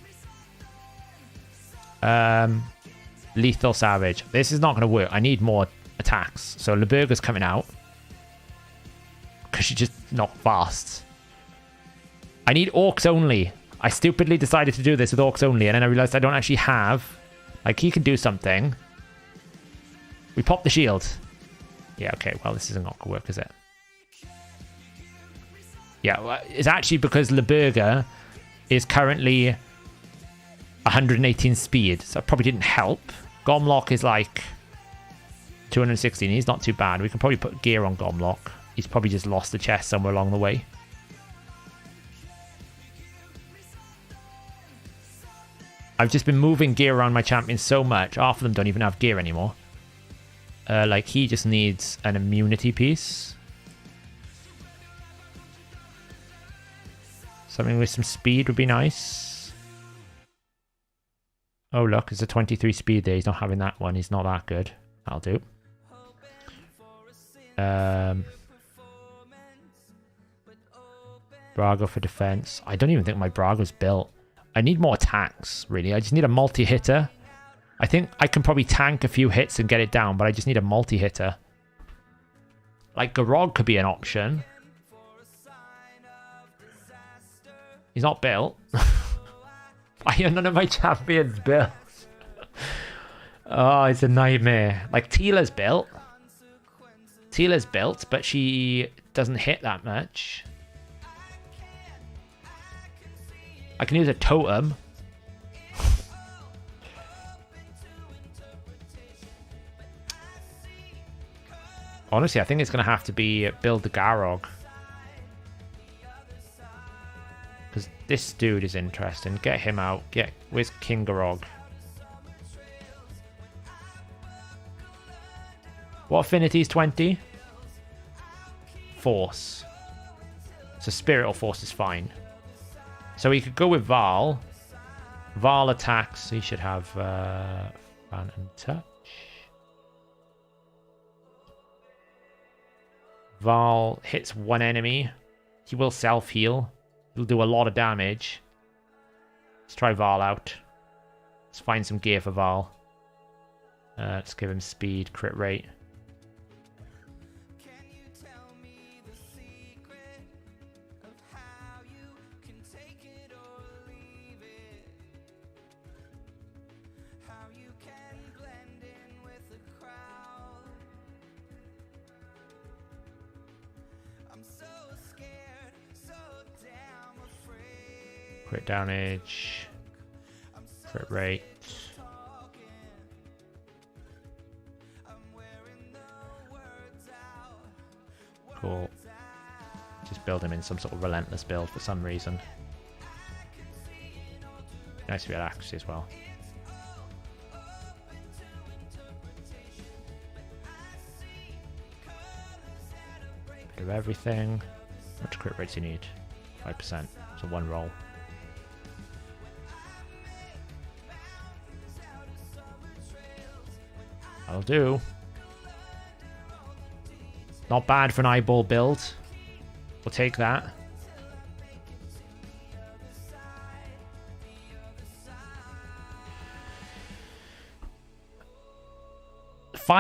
Lethal Savage. This is not going to work. I need more attacks. So LeBurger's coming out. Because she's just not fast. I need Orcs only. I stupidly decided to do this with Orcs only. And then I realized I don't actually have... Like, he can do something. We pop the shield. Yeah, okay. Well, this isn't going to work, is it? Yeah, it's actually because LeBurger is currently 118 speed, so it probably didn't help. Gomlock is like 216. He's not too bad. We can probably put gear on Gomlock. He's probably just lost the chest somewhere along the way. I've just been moving gear around my champions so much. Half of them don't even have gear anymore. Like, he just needs an immunity piece. Something with some speed would be nice. Oh, look, there's a 23 speed there. He's not having that one. He's not that good. That'll do. Brago for defense. I don't even think my Brago's built. I need more attacks, really. I just need a multi-hitter. I think I can probably tank a few hits and get it down, but I just need a multi-hitter. Like, Garog could be an option. He's not built. I have none of my champions built. Oh, it's a nightmare. Like, Tila's built. Tila's built, but she doesn't hit that much. I can use a totem. Honestly, I think it's going to have to be build the Garog. Because this dude is interesting. Get him out. Where's King Garog? What affinity is 20? Force. So spirit or force is fine. So we could go with Val. Val attacks. He should have Phantom Touch. Val hits one enemy. He will self-heal. He'll do a lot of damage. Let's try Val out. Let's find some gear for Val. Let's give him speed, crit rate. Crit damage, crit rate. Cool. Just build him in some sort of relentless build for some reason. Nice to be accuracy as well. Bit of everything. How much crit rates you need? 5%. So one roll. That'll do. Not bad for an eyeball build. We'll take that.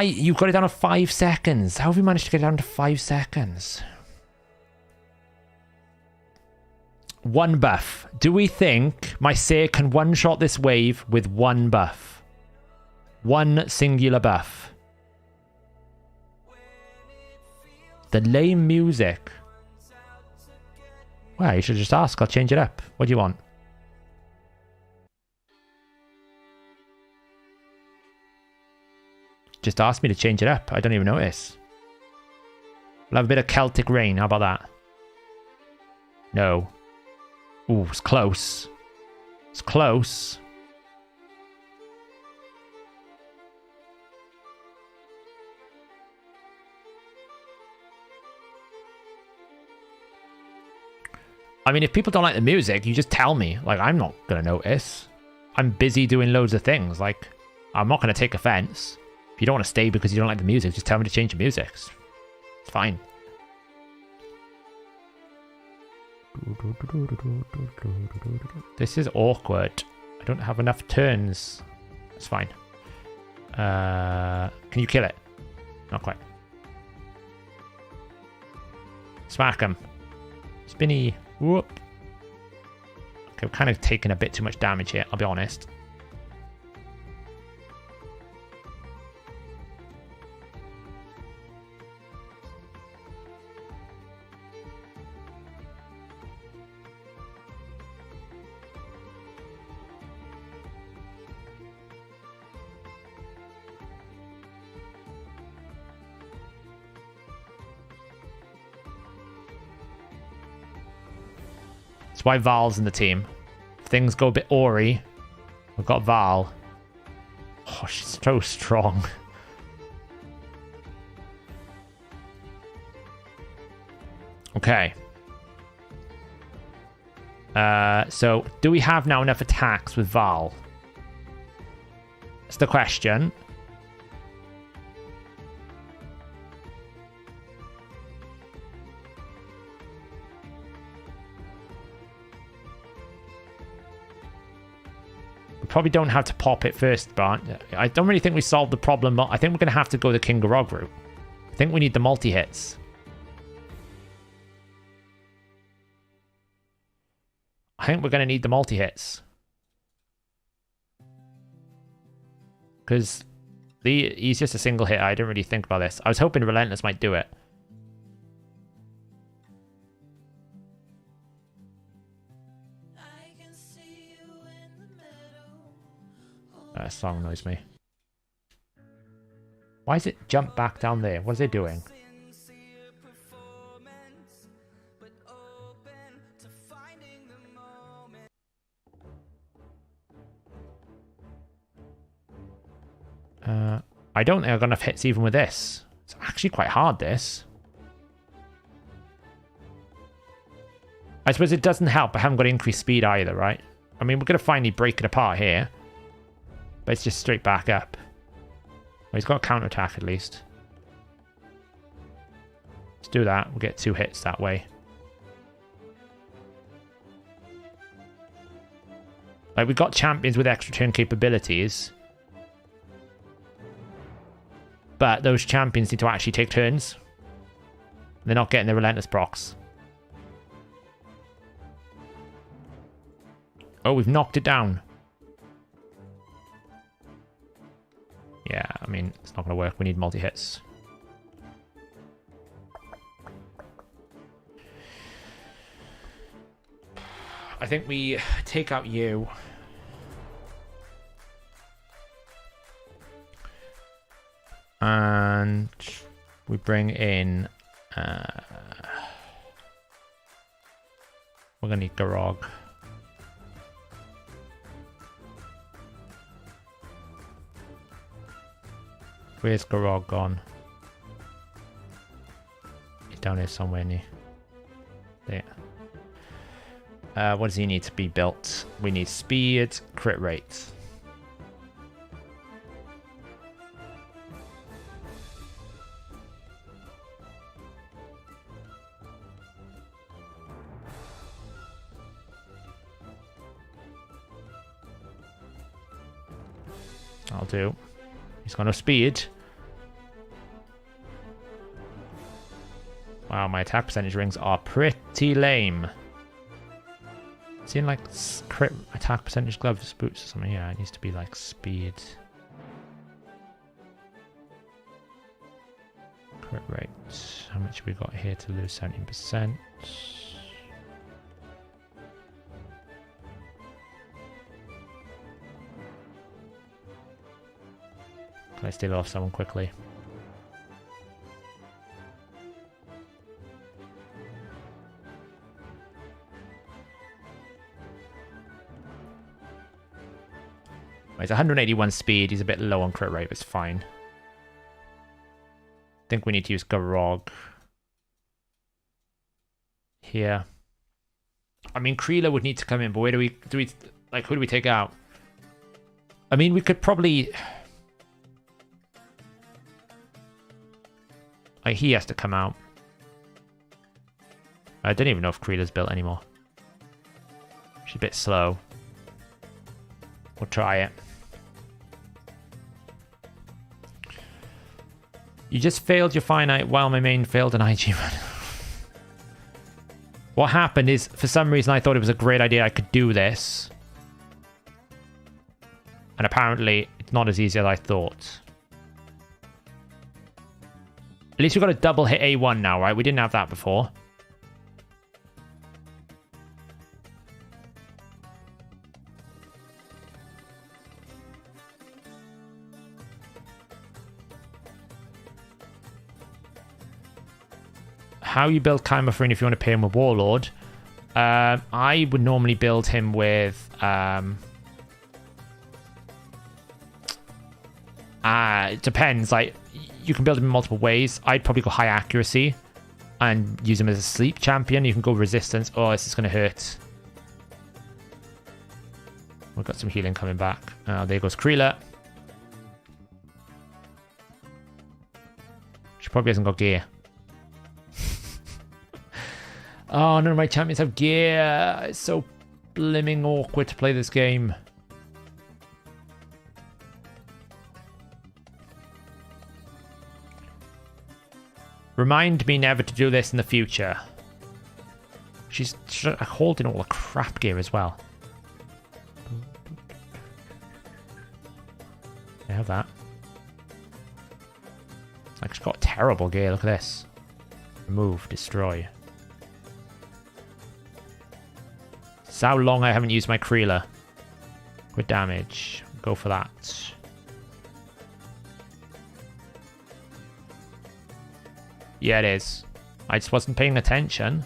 You've got it down to 5 seconds. How have you managed to get it down to 5 seconds? One buff. Do we think my Seer can one-shot this wave with one buff? One singular buff. The lame music. Well, you should just ask. I'll change it up. What do you want? Just ask me to change it up. I don't even notice. We'll have a bit of Celtic rain. How about that? No. Ooh, it's close. It's close. I mean, if people don't like the music, you just tell me. Like, I'm not going to notice. I'm busy doing loads of things. Like, I'm not going to take offense. If you don't want to stay because you don't like the music, just tell me to change the music. It's fine. This is awkward. I don't have enough turns. It's fine. Can you kill it? Not quite. Smack him. Spinny. Whoop. Okay, I've kind of taken a bit too much damage here, I'll be honest. That's why Val's in the team. If things go a bit awry, we've got Val. Oh, she's so strong. Okay. So, do we have now enough attacks with Val? That's the question. Probably don't have to pop it first, but I don't really think we solved the problem. I think we're going to have to go the King Garog route. I think we need the multi-hits. I think we're going to need the multi-hits. Because he's just a single hit. I didn't really think about this. I was hoping Relentless might do it. That song annoys me. Why is it jump back down there? What is it doing? I don't think I've got enough hits even with this. It's actually quite hard, this. I suppose it doesn't help. I haven't got increased speed either, right? I mean, we're going to finally break it apart here. But it's just straight back up. Well, he's got a counterattack at least. Let's do that. We'll get 2 hits that way. Like, we've got champions with extra turn capabilities. But those champions need to actually take turns. They're not getting the relentless procs. Oh, we've knocked it down. Yeah, I mean, it's not going to work. We need multi-hits. I think we take out you. And we bring in... we're going to need Garog. Where's Garog gone? He's down here somewhere near. There. What does he need to be built? We need speed, crit rate. I'll do. He's got no speed. Wow, my attack percentage rings are pretty lame. Is he in like crit attack percentage gloves, boots or something? Yeah, it needs to be like speed. Crit rate. How much have we got here to lose? 17%. Can I steal off someone quickly? He's 181 speed. He's a bit low on crit rate, but it's fine. I think we need to use Garog here. I mean, Kreela would need to come in, but where do we like, who do we take out? I mean, we could probably... Like, he has to come out. I don't even know if Kreela's built anymore. She's a bit slow. We'll try it. You just failed your finite while my main failed an IG run. What happened is, for some reason, I thought it was a great idea I could do this. And apparently, it's not as easy as I thought. At least we've got a double hit A1 now, right? We didn't have that before. How you build Chimephrin if you want to pair him with Warlord? I would normally build him with... it depends. Like, you can build him in multiple ways. I'd probably go high accuracy and use him as a sleep champion. You can go resistance. Oh, this is going to hurt. We've got some healing coming back. There goes Kreela. She probably hasn't got gear. Oh, none of my champions have gear. It's so blimming awkward to play this game. Remind me never to do this in the future. She's holding all the crap gear as well. I have that. Like, she's got terrible gear. Look at this. Remove, destroy. It's how long I haven't used my Kreela. With damage. Go for that. Yeah, it is. I just wasn't paying attention.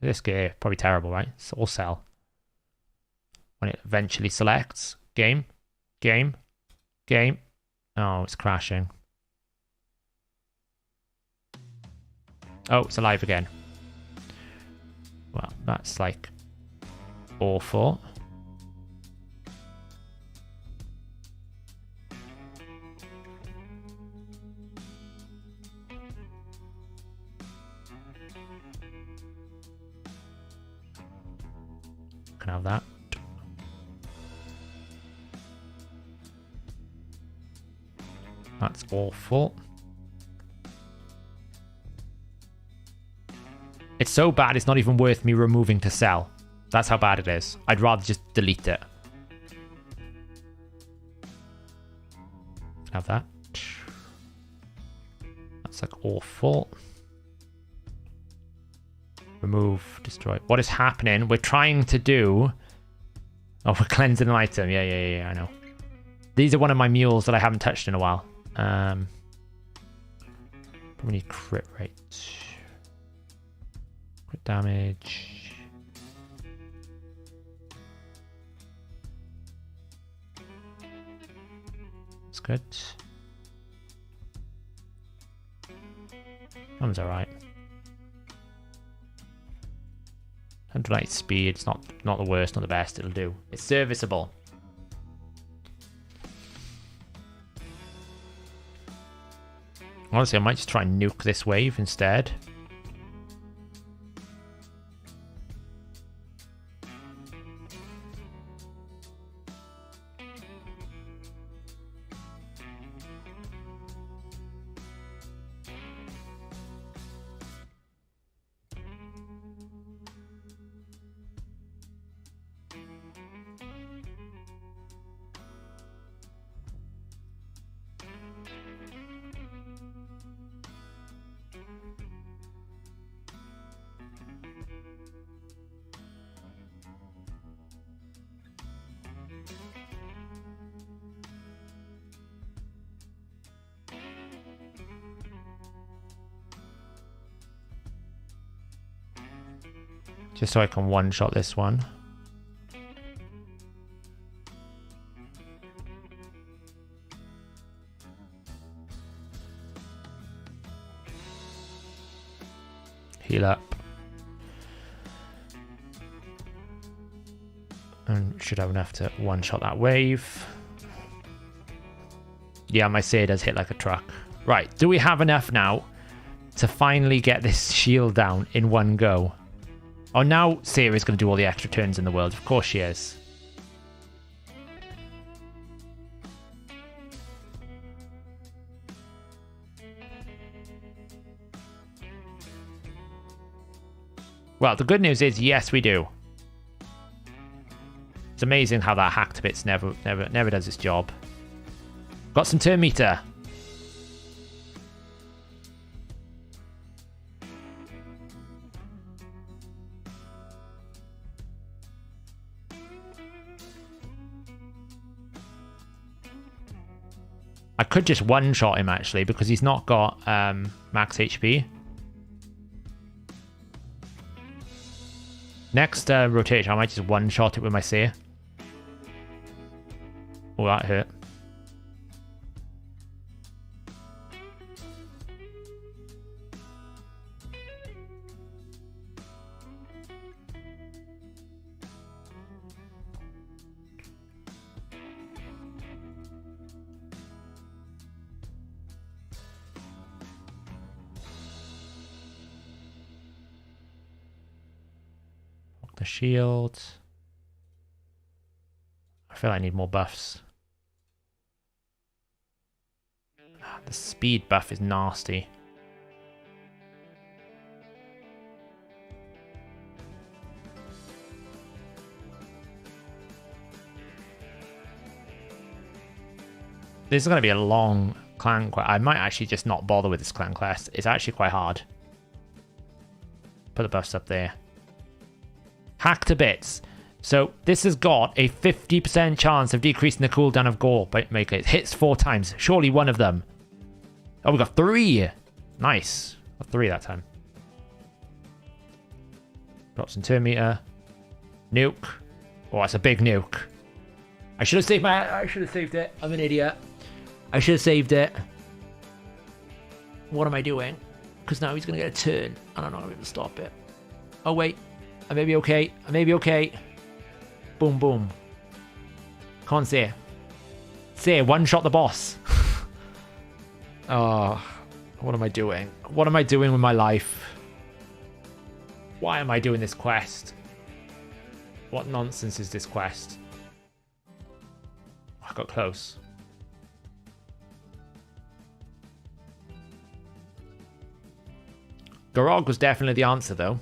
This gear, probably terrible, right? Soul Cell. When it eventually selects. Game. Game. Game. Oh, it's crashing. Oh, it's alive again. Well, that's like awful. Can have that. That's awful. It's so bad it's not even worth me removing to sell. That's how bad it is. I'd rather just delete it. Have that. That's like awful. Remove, destroy. What is happening? We're trying to do... Oh, we're cleansing an item. Yeah, I know. These are one of my mules that I haven't touched in a while. We need crit rate. Crit damage. That's good. That one's alright. 108 speed, it's not the worst, not the best, it'll do. It's serviceable. Honestly, I might just try and nuke this wave instead. Just so I can one-shot this one. Heal up. And should have enough to one-shot that wave. Yeah, my Seer does hit like a truck. Right, do we have enough now to finally get this shield down in one go? Oh, now Seer is going to do all the extra turns in the world. Of course she is. Well, the good news is, yes, we do. It's amazing how that hacked bits never does its job. Got some turn meter. I could just one-shot him, actually, because he's not got max HP. Next rotation, I might just one-shot it with my Seer. Oh, that hurt. The shield. I feel I need more buffs. The speed buff is nasty. This is going to be a long clan quest. I might actually just not bother with this clan quest. It's actually quite hard. Put the buffs up there. Hack to bits. So this has got a 50% chance of decreasing the cooldown of gore, but make it hits 4 times. Surely one of them. Oh, we got 3. Nice. Got 3 that time. Drops in turn meter. Nuke. Oh, that's a big nuke. I should have saved it. I'm an idiot. I should have saved it. What am I doing? Because now he's going to get a turn. And I'm not going to be able to stop it. Oh, wait. I may be okay. I may be okay. Boom, boom. Come on, say. Say, one-shot the boss. Oh, what am I doing? What am I doing with my life? Why am I doing this quest? What nonsense is this quest? I got close. Garog was definitely the answer, though.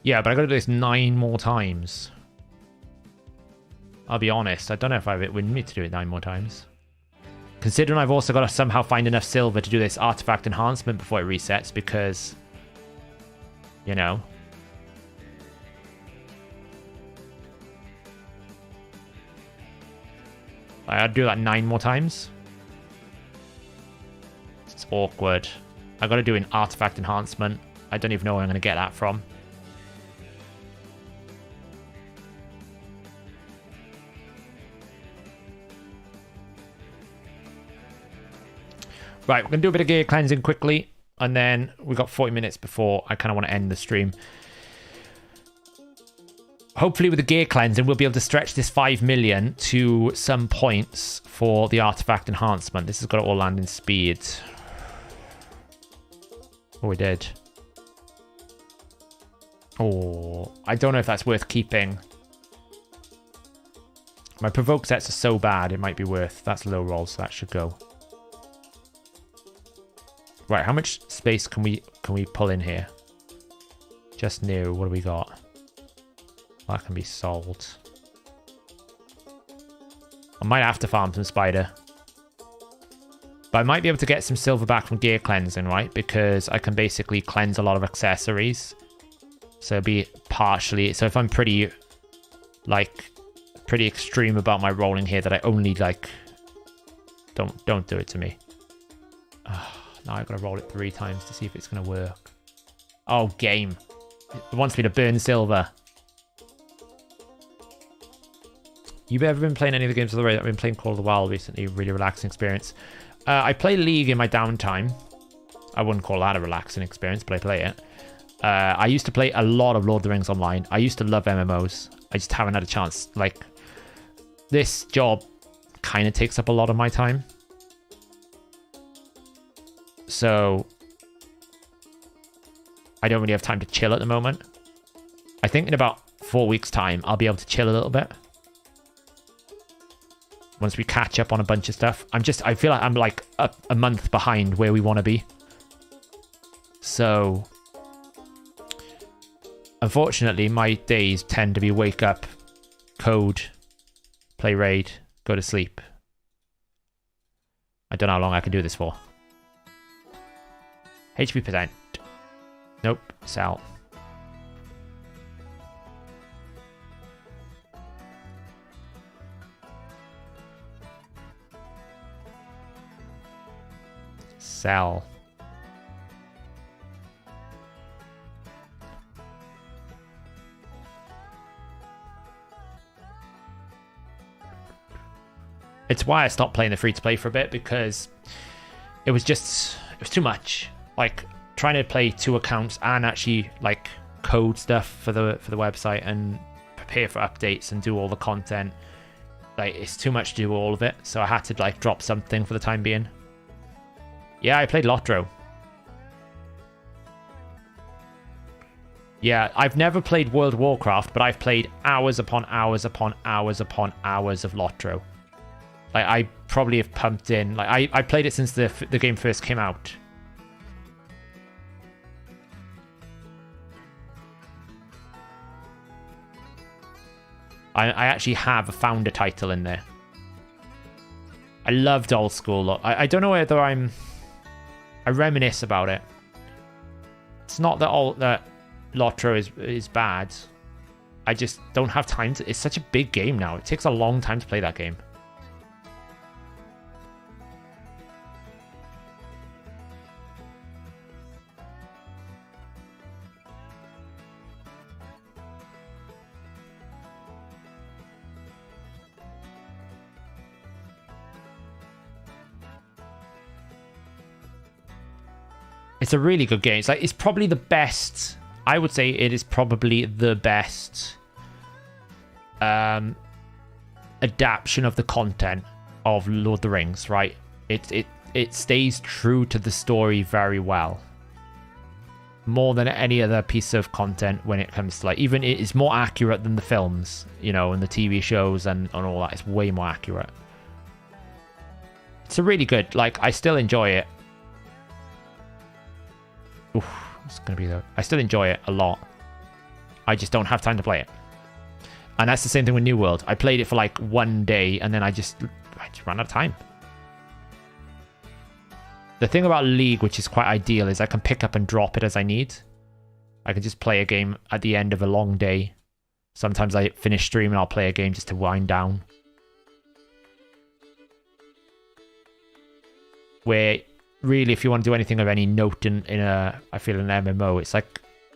Yeah, but I gotta do this 9 more times. I'll be honest, I don't know if I would need to do it 9 more times. Considering I've also got to somehow find enough silver to do this artifact enhancement before it resets, because, you know. I'd do that 9 more times. It's awkward. I gotta do an artifact enhancement. I don't even know where I'm gonna get that from. Right, we're going to do a bit of gear cleansing quickly, and then we've got 40 minutes before I kind of want to end the stream. Hopefully with the gear cleansing, we'll be able to stretch this 5 million to some points for the artifact enhancement. This has got to all land in speed. Oh, we did. Oh, I don't know if that's worth keeping. My provoke sets are so bad, it might be worth. That's low roll, so that should go. Right, how much space can we pull in here? Just new. What do we got? That can be sold. I might have to farm some spider. But I might be able to get some silver back from gear cleansing, right? Because I can basically cleanse a lot of accessories. So it'll be partially... So if I'm pretty extreme about my rolling here, that I only, like... Don't do it to me. Now I've got to roll it 3 times to see if it's going to work. Oh, game. It wants me to burn silver. You've ever been playing any of the games of the raid? I've been playing Call of the Wild recently. Really relaxing experience. I play League in my downtime. I wouldn't call that a relaxing experience, but I play it. I used to play a lot of Lord of the Rings online. I used to love MMOs. I just haven't had a chance. Like, this job kind of takes up a lot of my time. So I don't really have time to chill at the moment. I think in about 4 weeks' time, I'll be able to chill a little bit. Once we catch up on a bunch of stuff. I feel like I'm like a month behind where we want to be. So, unfortunately, my days tend to be wake up, code, play raid, go to sleep. I don't know how long I can do this for. HP percent. Nope. Sell. Sell. It's why I stopped playing the free-to-play for a bit, because it was too much. Like, trying to play 2 accounts and actually like code stuff for the website and prepare for updates and do all the content. Like, it's too much to do all of it, so I had to like drop something for the time being. Yeah, I played Lotro. Yeah, I've never played World of Warcraft, but I've played hours upon hours upon hours upon hours of Lotro. Like, I probably have pumped in, like, I played it since the game first came out. I actually have a founder title in there. I loved old school. I don't know whether I reminisce about it. It's not that Lotro is bad. I just don't have time to... It's such a big game now. It takes a long time to play that game. It's a really good game. It's probably the best. I would say it is probably the best adaptation of the content of Lord of the Rings, right? It stays true to the story very well. More than any other piece of content when it comes to like, even it is more accurate than the films, you know, and the TV shows and all that. It's way more accurate. It's a really good, like, I still enjoy it. Oof, it's gonna be though. I still enjoy it a lot. I just don't have time to play it. And that's the same thing with New World. I played it for like one day and then I just ran out of time. The thing about League, which is quite ideal, is I can pick up and drop it as I need. I can just play a game at the end of a long day. Sometimes I finish stream and I'll play a game just to wind down. Where really, if you want to do anything of any note in I feel an MMO,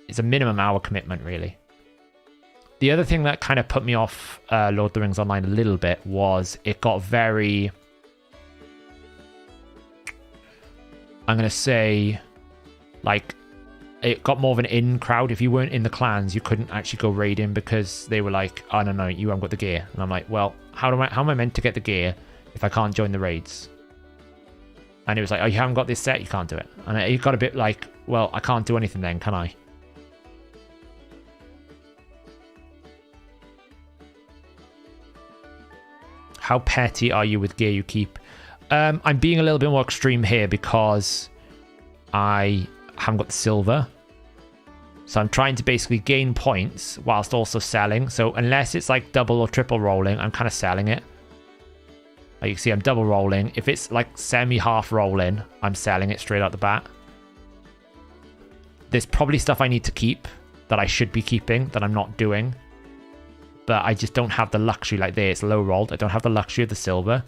it's a minimum hour commitment, really. The other thing that kind of put me off Lord of the Rings Online a little bit was it got very, I'm going to say, like, it got more of an in crowd. If you weren't in the clans, you couldn't actually go raiding because they were like, oh, no, you haven't got the gear. And I'm like, well, how am I meant to get the gear if I can't join the raids? And it was like, oh, you haven't got this set, you can't do it. And it got a bit like, well, I can't do anything then, can I? How petty are you with gear you keep? I'm being a little bit more extreme here because I haven't got the silver. So I'm trying to basically gain points whilst also selling. So unless it's like double or triple rolling, I'm kind of selling it. Like you can see, I'm double rolling. If it's like semi-half rolling, I'm selling it straight out the bat. There's probably stuff I need to keep that I should be keeping that I'm not doing. But I just don't have the luxury. Like there, it's low rolled. I don't have the luxury of the silver.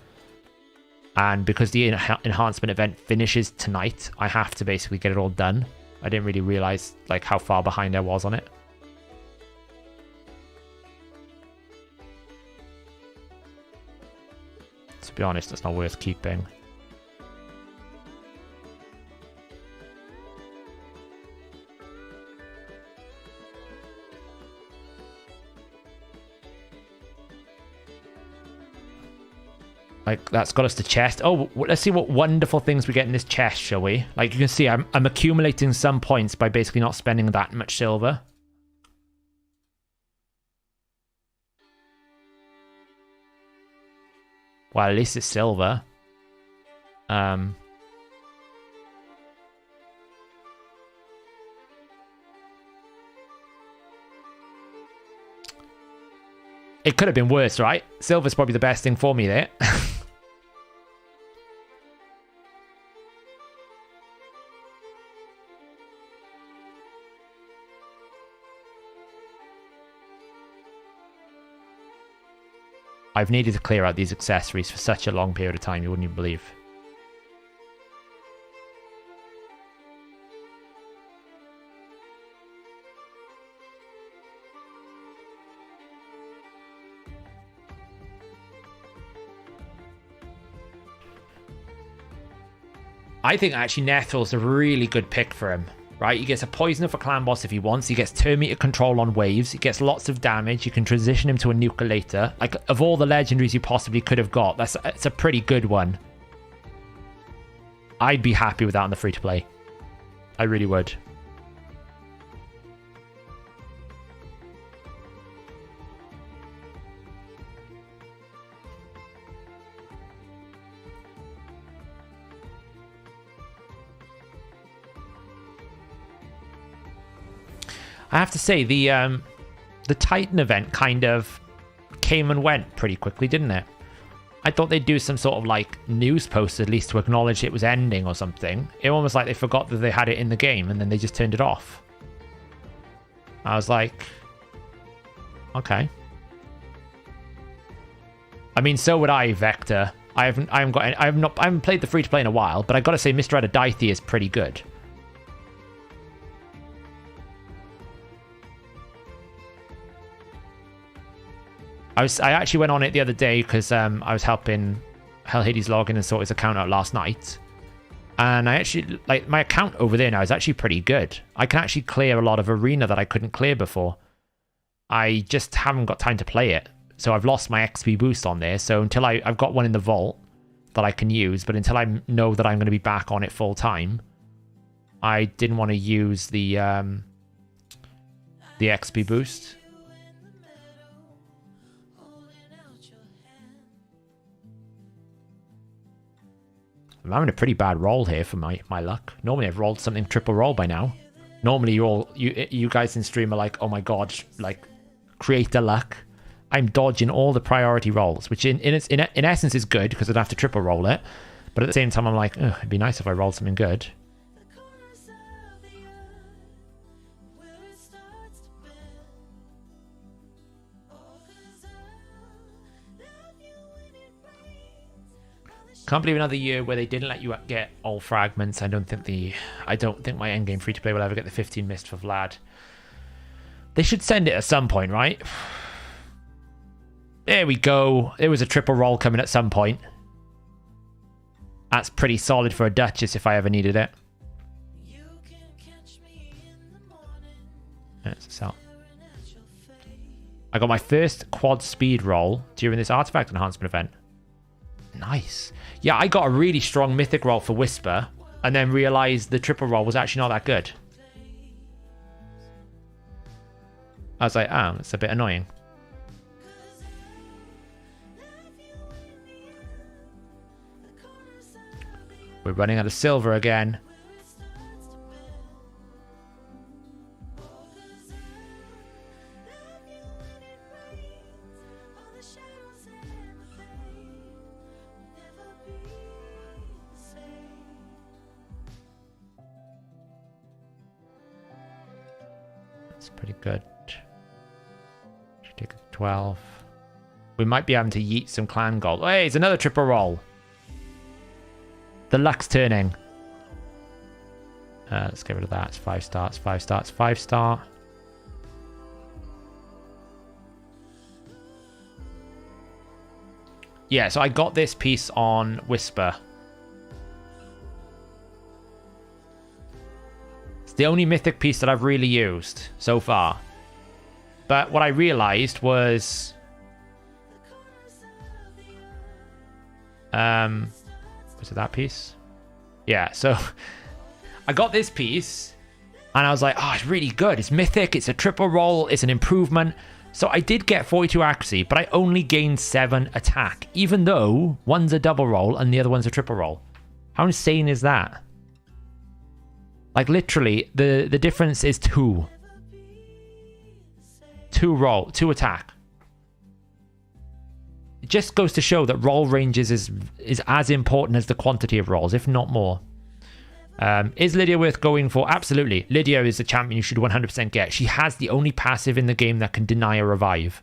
And because the enhancement event finishes tonight, I have to basically get it all done. I didn't really realize like how far behind I was on it. To be honest, it's not worth keeping. Like, that's got us to chest. Oh, let's see what wonderful things we get in this chest, shall we? Like, you can see, I'm accumulating some points by basically not spending that much silver. Well, at least it's silver. It could have been worse, right? Silver's probably the best thing for me there. I've needed to clear out these accessories for such a long period of time, you wouldn't even believe. I think actually Nethral's a really good pick for him. Right, he gets a poisoner for clan boss if he wants. He gets turn meter control on waves. He gets lots of damage. You can transition him to a nuker later. Like, of all the legendaries you possibly could have got, it's a pretty good one. I'd be happy with that on the free-to-play. I really would. I have to say, the Titan event kind of came and went pretty quickly, didn't it? I thought they'd do some sort of like news post at least to acknowledge it was ending or something. It almost like they forgot that they had it in the game and then they just turned it off. I was like, okay. I mean, so would I, Vector. I haven't played the free to play in a while, but I gotta say, Mr. Adadithi is pretty good. I actually went on it the other day because I was helping Hellhades log in and sort his account out last night. And I actually, like, my account over there now is actually pretty good. I can actually clear a lot of arena that I couldn't clear before. I just haven't got time to play it. So I've lost my XP boost on there. So until I've got one in the vault that I can use, but until I know that I'm going to be back on it full time, I didn't want to use the XP boost. I'm having a pretty bad roll here for my luck. Normally I've rolled something triple roll by now. Normally you guys in stream are like, oh my god, like, create the luck. I'm dodging all the priority rolls, which in essence is good because I'd have to triple roll it. But at the same time I'm like, oh, it'd be nice if I rolled something good. Can't believe another year where they didn't let you get all fragments. I don't think my endgame free to play will ever get the 15 mist for Vlad. They should send it at some point, right? There we go. There was a triple roll coming at some point. That's pretty solid for a Duchess if I ever needed it. Let's sell. I got my first quad speed roll during this artifact enhancement event. Nice. Yeah, I got a really strong mythic roll for Whisper and then realized the triple roll was actually not that good. I was like, oh, it's a bit annoying. We're running out of silver again. Pretty good. Should take a 12. We might be having to yeet some clan gold. Oh, hey, it's another triple roll. The luck's turning. Let's get rid of that. It's 5 stars, 5 stars, 5 star. Yeah, so I got this piece on Whisper. The only mythic piece that I've really used so far. But what I realized was was it that piece? Yeah, so I got this piece and I was like, oh, it's really good. It's mythic, it's a triple roll, it's an improvement. So I did get 42 accuracy, but I only gained 7 attack, even though one's a double roll and the other one's a triple roll. How insane is that? Like, literally, the difference is 2. 2 attack. It just goes to show that roll ranges is as important as the quantity of rolls, if not more. Is Lydia worth going for? Absolutely. Lydia is a champion you should 100% get. She has the only passive in the game that can deny a revive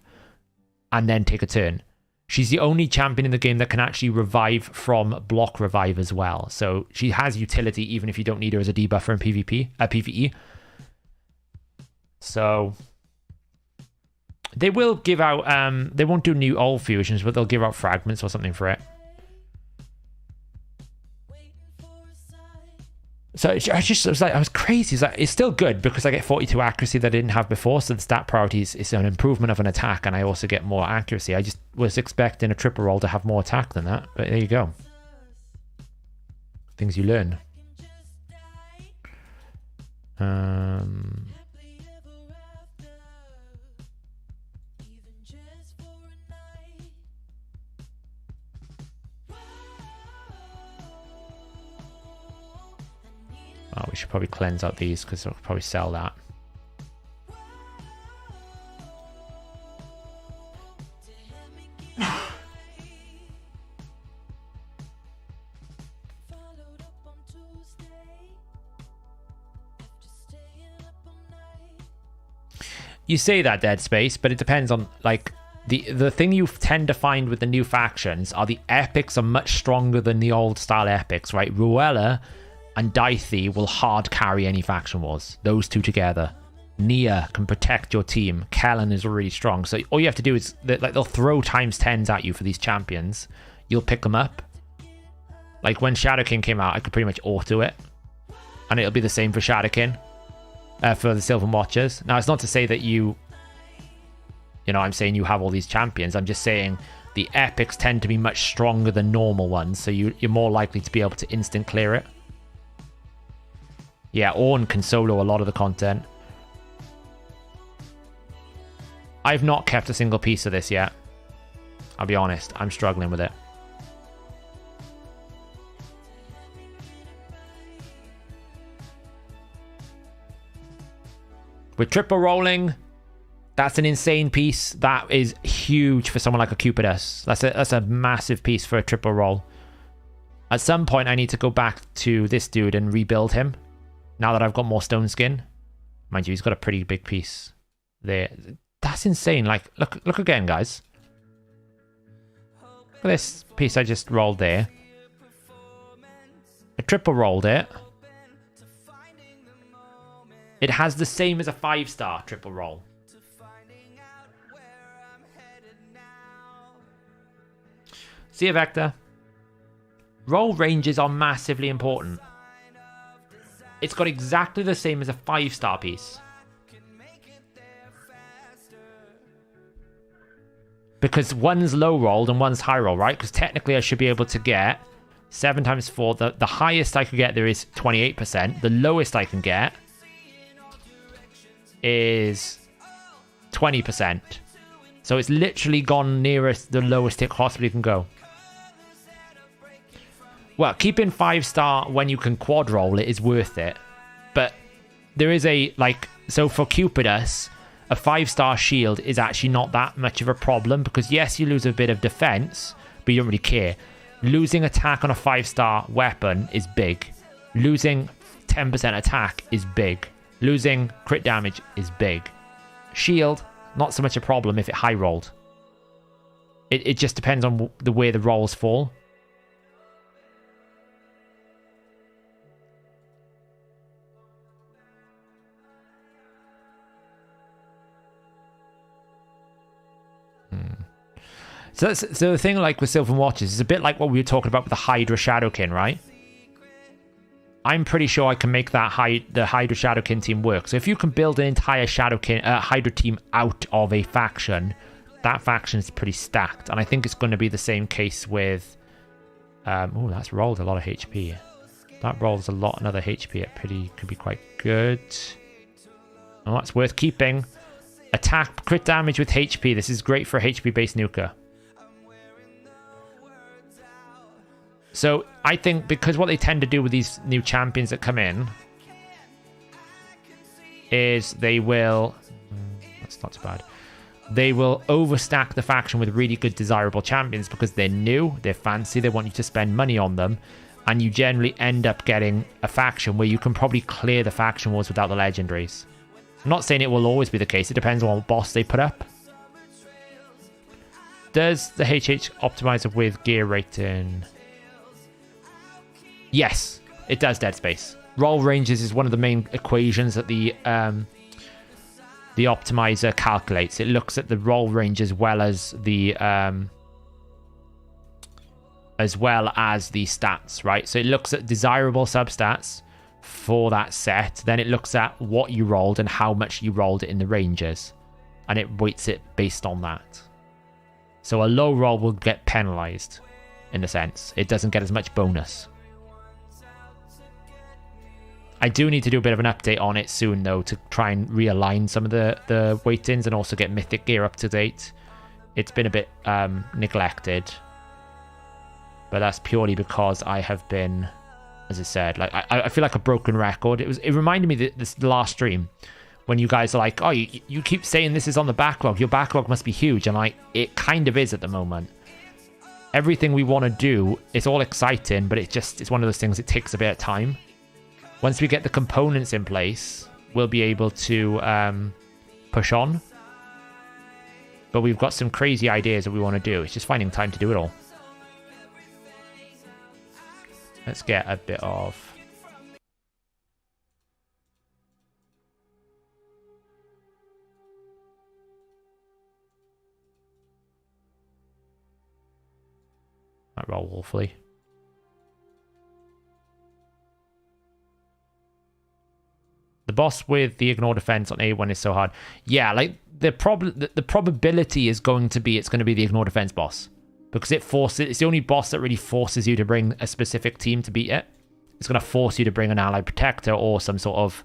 and then take a turn. She's the only champion in the game that can actually revive from block revive as well. So she has utility even if you don't need her as a debuffer in PvE. So they will give out, they won't do new old fusions, but they'll give out fragments or something for it. So I was crazy. It's still good because I get 42 accuracy that I didn't have before. So the stat priorities is an improvement of an attack, and I also get more accuracy. I just was expecting a triple roll to have more attack than that, but there you go. Things you learn. Oh, we should probably cleanse out these because I'll probably sell that. You say that, Dead Space, but it depends on, like, the thing you tend to find with the new factions are the epics are much stronger than the old style epics, right? Ruella and Dithey will hard carry any faction wars. Those two together. Nia can protect your team. Kellen is really strong. So all you have to do is, like, they'll throw times 10s at you for these champions. You'll pick them up. Like when Shadowkin came out, I could pretty much auto it. And it'll be the same for Shadowkin. For the Sylvan Watchers. Now, it's not to say that you know, I'm saying you have all these champions. I'm just saying the epics tend to be much stronger than normal ones. So you're more likely to be able to instant clear it. Yeah, Ornn can solo a lot of the content. I've not kept a single piece of this yet. I'll be honest. I'm struggling with it. With triple rolling, that's an insane piece. That is huge for someone like a Cupidus. That's a massive piece for a triple roll. At some point, I need to go back to this dude and rebuild him. Now that I've got more stone skin. Mind you, he's got a pretty big piece there. That's insane. Like, look again, guys. Look at this piece I just rolled there. I triple rolled it. It has the same as a 5-star triple roll. See a Vector. Roll ranges are massively important. It's got exactly the same as a 5-star piece. Because one's low rolled and one's high roll, right? Because technically I should be able to get 7 times 4. The highest I could get there is 28%. The lowest I can get is 20%. So it's literally gone nearest the lowest it possibly can go. Well, keeping 5-star when you can quad roll it is worth it. But there is a, like, so for Cupidus, a 5-star shield is actually not that much of a problem because yes, you lose a bit of defense, but you don't really care. Losing attack on a 5-star weapon is big. Losing 10% attack is big. Losing crit damage is big. Shield, not so much a problem if it high rolled. It just depends on the way the rolls fall. So the thing like with Sylvan Watches is a bit like what we were talking about with the Hydra Shadowkin, right? I'm pretty sure I can make that the Hydra Shadowkin team work. So if you can build an entire Hydra team out of a faction, that faction is pretty stacked. And I think it's going to be the same case with... oh, that's rolled a lot of HP. That rolls another HP. It could be quite good. Oh, that's worth keeping. Attack, crit damage with HP. This is great for a HP-based nuker. So I think because what they tend to do with these new champions that come in is they will... That's not too bad. They will overstack the faction with really good desirable champions because they're new, they're fancy, they want you to spend money on them, and you generally end up getting a faction where you can probably clear the faction wars without the legendaries. I'm not saying it will always be the case, it depends on what boss they put up. Does the HH optimizer with gear rating... Yes, it does, Dead Space. Roll ranges is one of the main equations that the optimizer calculates. It looks at the roll range as well as the stats, right? So it looks at desirable substats for that set. Then it looks at what you rolled and how much you rolled it in the ranges, and it weights it based on that. So a low roll will get penalized in a sense. It doesn't get as much bonus. I do need to do a bit of an update on it soon, though, to try and realign some of the weightings and also get Mythic gear up to date. It's been a bit neglected, but that's purely because I have been, as I said, like I feel like a broken record. It reminded me that this last stream when you guys are like, oh, you keep saying this is on the backlog. Your backlog must be huge, and like it kind of is at the moment. Everything we want to do, it's all exciting, but it's one of those things. It takes a bit of time. Once we get the components in place, we'll be able to push on. But we've got some crazy ideas that we want to do. It's just finding time to do it all. Let's get a bit of... Might roll awfully. The boss with the ignore defense on A1 is so hard. Yeah, like the probability is going to be it's going to be the ignore defense boss. Because it's the only boss that really forces you to bring a specific team to beat it. It's going to force you to bring an allied protector or some sort of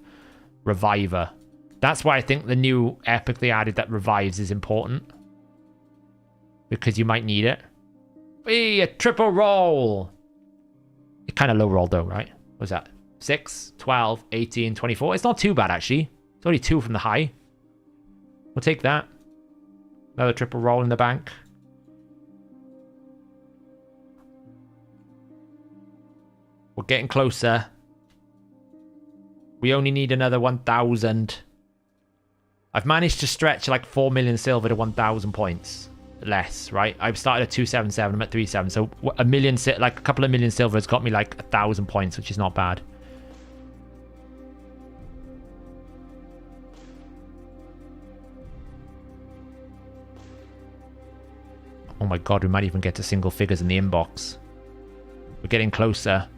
reviver. That's why I think the new epic they added that revives is important. Because you might need it. Hey, a triple roll! It kind of low rolled though, right? What was that? 6, 12, 18, 24. It's not too bad actually. It's only 2 from the high. We'll take that. Another triple roll in the bank. We're getting closer. We only need another 1,000. I've managed to stretch like 4 million silver to 1,000 points. Less, right? I've started at 277. I'm at 37. So a million, like a couple of million silver has got me like 1,000 points, which is not bad. Oh my god, we might even get to single figures in the inbox. We're getting closer.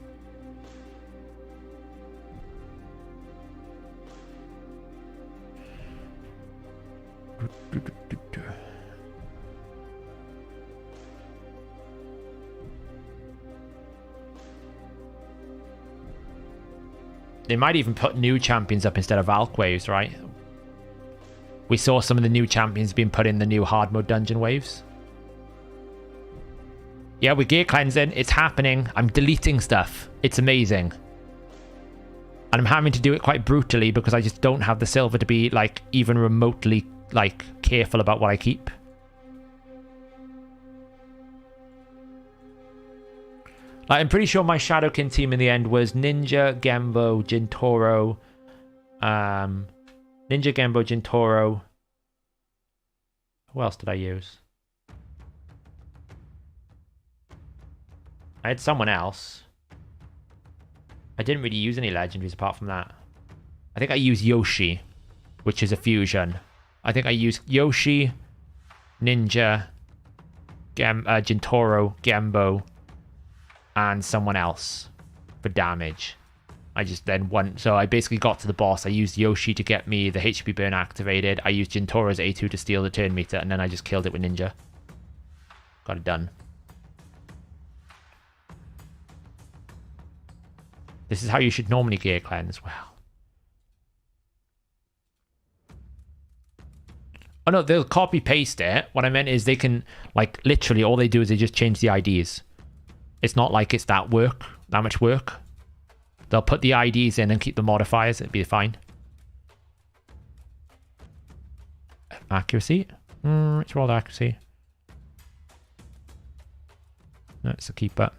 They might even put new champions up instead of Valk waves, right? We saw some of the new champions being put in the new hard mode dungeon waves. Yeah, with gear cleansing, it's happening. I'm deleting stuff. It's amazing. And I'm having to do it quite brutally because I just don't have the silver to be like even remotely like careful about what I keep. Like, I'm pretty sure my Shadowkin team in the end was Ninja, Gembo, Jintoro, Ninja, Gembo, Jintoro. Who else did I use? I had someone else. I didn't really use any legendaries apart from that. I think I used Yoshi, which is a fusion. I think I used Yoshi, Ninja, Jintoro, Gembo, and someone else for damage. I just then won. So I basically got to the boss. I used Yoshi to get me the HP burn activated. I used Jintoro's A2 to steal the turn meter, and then I just killed it with Ninja. Got it done. This is how you should normally gear cleanse. Wow. Oh no, they'll copy paste it. What I meant is they can, like, literally all they do is they just change the IDs. It's not like it's that much work. They'll put the IDs in and keep the modifiers. It'd be fine. Accuracy. It's rolled accuracy. That's a keeper.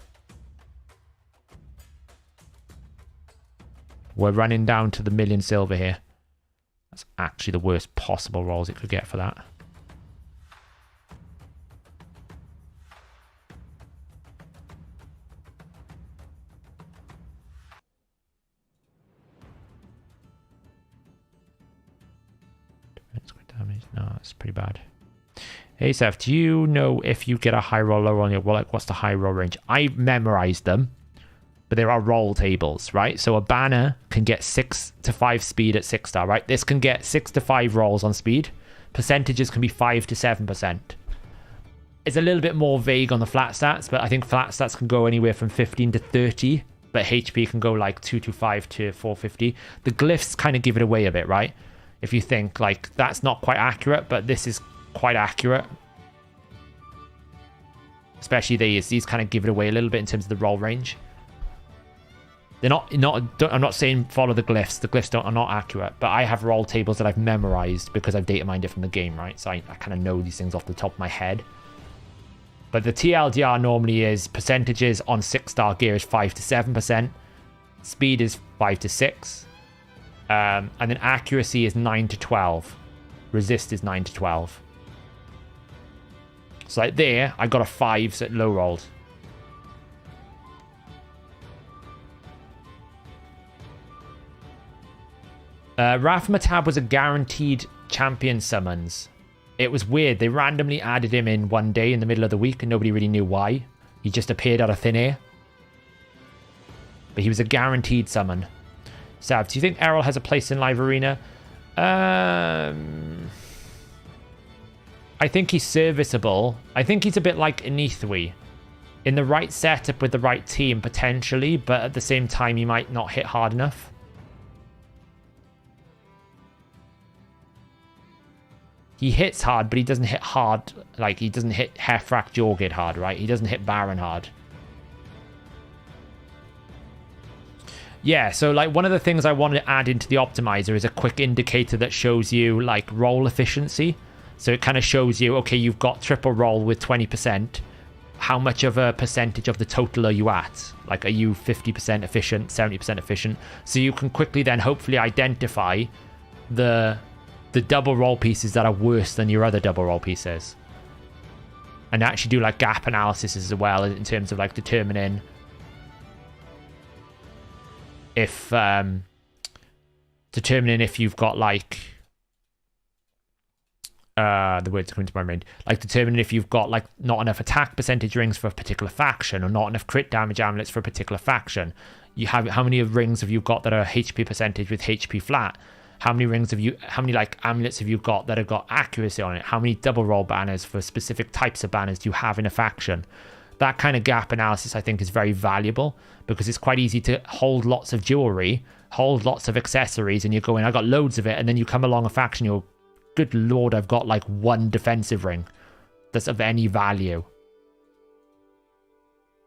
We're running down to the million silver here. That's actually the worst possible rolls it could get for that. Damage. No, that's pretty bad. Hey Seth, do you know if you get a high roll lower on your wallet, what's the high roll range? I memorized them, but there are roll tables, right? So a banner can get 6 to 5 speed at 6 star, right? This can get 6 to 5 rolls on speed. Percentages can be 5 to 7%. It's a little bit more vague on the flat stats, but I think flat stats can go anywhere from 15 to 30, but HP can go like 225 to 450. The glyphs kind of give it away a bit, right? If you think, like, that's not quite accurate, but this is quite accurate. Especially these kind of give it away a little bit in terms of the roll range. They're I'm not saying follow the glyphs. The glyphs are not accurate, but I have roll tables that I've memorized because I've data mined it from the game, right? So I kind of know these things off the top of my head. But the TLDR normally is percentages on 6-star gear is 5 to 7%. Speed is 5 to 6. And then accuracy is 9 to 12. Resist is 9 to 12. So like there, I got a 5 at low rolled. Rathmatab was a guaranteed champion summons. It was weird. They randomly added him in one day in the middle of the week and nobody really knew why. He just appeared out of thin air. But he was a guaranteed summon. Sav, do you think Errol has a place in Live Arena? I think he's serviceable. I think he's a bit like Neathwy. In the right setup with the right team, potentially, but at the same time, he might not hit hard enough. He hits hard, but he doesn't hit hard. Like, he doesn't hit Heffrack Jorgid hard, right? He doesn't hit Baron hard. Yeah, so, like, one of the things I want to add into the optimizer is a quick indicator that shows you, like, roll efficiency. So it kind of shows you, okay, you've got triple roll with 20%. How much of a percentage of the total are you at? Like, are you 50% efficient, 70% efficient? So you can quickly then hopefully identify the double roll pieces that are worse than your other double roll pieces. And actually do, like, gap analysis as well in terms of, like, determining if you've got, like, the words are coming to my mind, like determining if you've got, like, not enough attack percentage rings for a particular faction or not enough crit damage amulets for a particular faction. You have, how many rings have you got that are HP percentage with HP flat? How many like amulets have you got that have got accuracy on it? How many double roll banners for specific types of banners do you have in a faction? That kind of gap analysis, I think, is very valuable because it's quite easy to hold lots of jewelry, hold lots of accessories, and you're going, I got loads of it, and then you come along a faction, you're, good lord, I've got like one defensive ring that's of any value.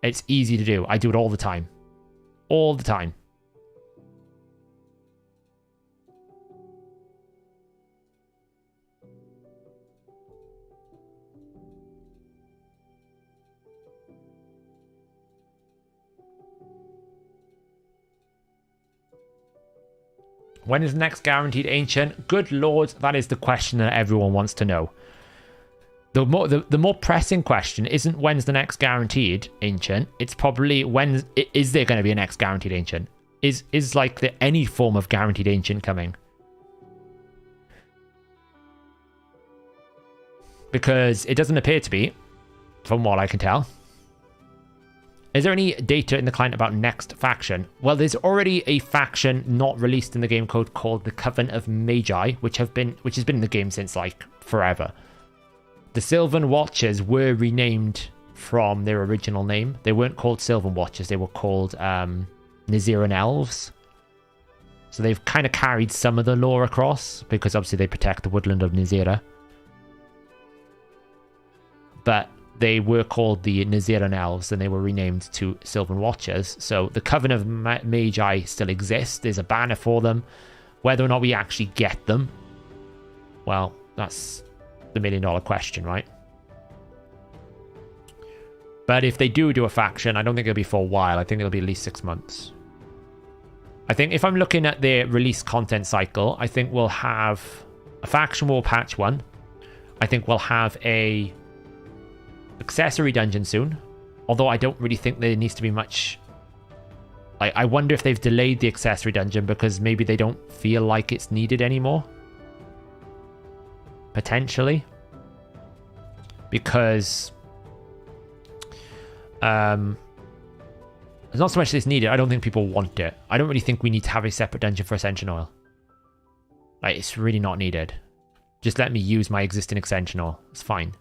It's easy to do. I do it all the time. All the time. When is the next guaranteed ancient? Good lord, that is the question that everyone wants to know. The more pressing question isn't when's the next guaranteed ancient. It's probably when is there going to be a next guaranteed ancient? Is like there any form of guaranteed ancient coming? Because it doesn't appear to be, from what I can tell. Is there any data in the client about next faction? Well, there's already a faction not released in the game code called the Coven of Magi, which has been in the game since like forever. The Sylvan Watchers were renamed from their original name. They weren't called Sylvan Watchers, they were called Naziran Elves. So they've kind of carried some of the lore across, because obviously they protect the woodland of Nazira. But they were called the Naziran Elves, and they were renamed to Sylvan Watchers. So the Coven of Magi still exists. There's a banner for them. Whether or not we actually get them, well, that's the million-dollar question, right? But if they do a faction, I don't think it'll be for a while. I think it'll be at least 6 months. I think if I'm looking at their release content cycle, I think we'll have a faction war patch 1. I think we'll have a accessory dungeon soon, although I don't really think there needs to be much. I wonder if they've delayed the accessory dungeon because maybe they don't feel like it's needed anymore, potentially, because it's not so much that it's needed. I don't think people want it. I don't really think we need to have a separate dungeon for Ascension Oil. Like, it's really not needed. Just let me use my existing Ascension Oil. It's fine.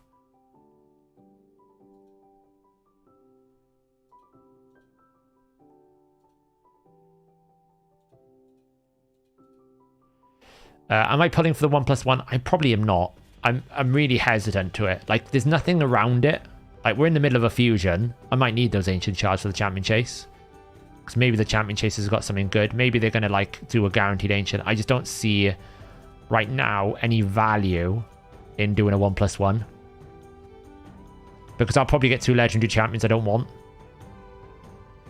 Am I pulling for the 1+1? I probably am not. I'm really hesitant to it. Like, there's nothing around it. Like, we're in the middle of a fusion. I might need those ancient shards for the champion chase. Because maybe the champion chase has got something good. Maybe they're going to, like, do a guaranteed ancient. I just don't see, right now, any value in doing a 1+1. Because I'll probably get 2 legendary champions I don't want.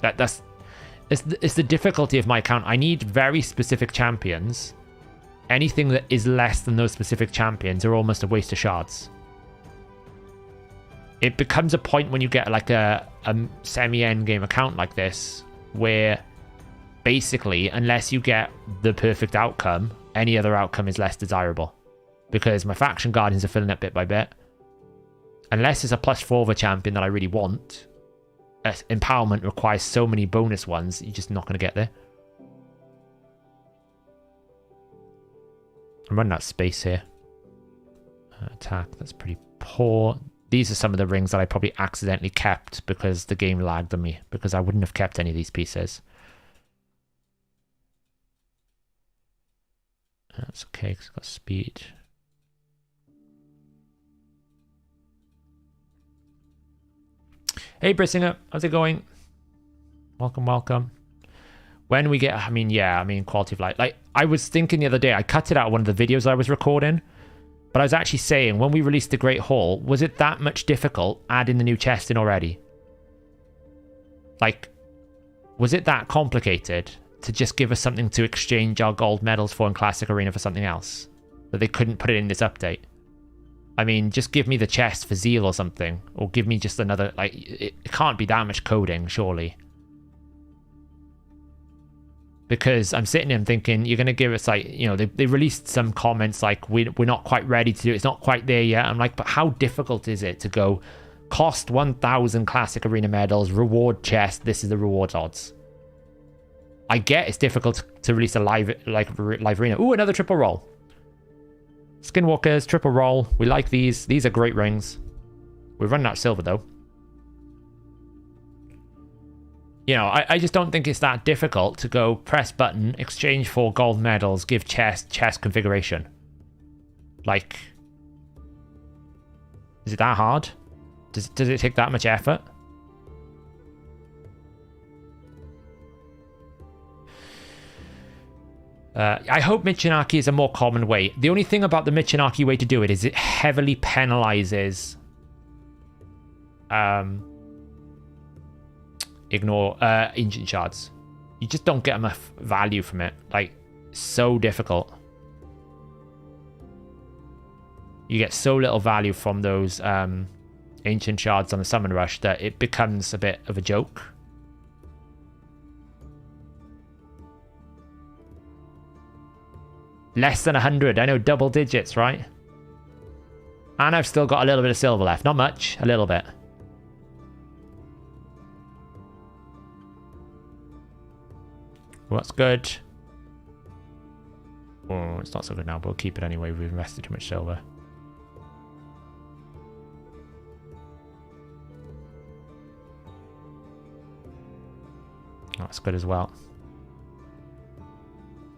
It's the difficulty of my account. I need very specific champions. Anything that is less than those specific champions are almost a waste of shards. It becomes a point when you get like a semi-end game account like this, where basically, unless you get the perfect outcome, any other outcome is less desirable. Because my faction guardians are filling up bit by bit. Unless it's a +4 of a champion that I really want, empowerment requires so many bonus ones, you're just not going to get there. I'm running out of space here. Attack, that's pretty poor. These are some of the rings that I probably accidentally kept because the game lagged on me, because I wouldn't have kept any of these pieces. That's okay, because it's got speed. Hey Brissinger, how's it going? Welcome, welcome. When we get, quality of life. Like, I was thinking the other day, I cut it out of one of the videos I was recording, but I was actually saying, when we released the Great Hall, was it that much difficult adding the new chest in already? Like, was it that complicated to just give us something to exchange our gold medals for in Classic Arena for something else? That they couldn't put it in this update? I mean, just give me the chest for Zeal or something. Or give me just another, like, it can't be that much coding, surely. Because I'm sitting here and thinking, you're going to give us, like, you know, they released some comments like, we're not quite ready to do it. It's not quite there yet. I'm like, but how difficult is it to go, cost 1,000 Classic Arena medals, reward chest, this is the reward odds. I get it's difficult to release a live arena. Ooh, another triple roll. Skinwalkers, triple roll. We like these. These are great rings. We're running out of silver, though. You know, I just don't think it's that difficult to go press button, exchange for gold medals, give chest configuration. Like, is it that hard? Does it take that much effort? I hope Michinaki is a more common way. The only thing about the Michinaki way to do it is it heavily penalizes ignore ancient shards. You just don't get enough value from it. Like, so difficult. You get so little value from those ancient shards on the summon rush that it becomes a bit of a joke. Less than 100. I know, double digits, right? And I've still got a little bit of silver left. Not much, a little bit. Well, that's good. Oh, it's not so good now, but we'll keep it anyway. We've invested too much silver. That's good as well.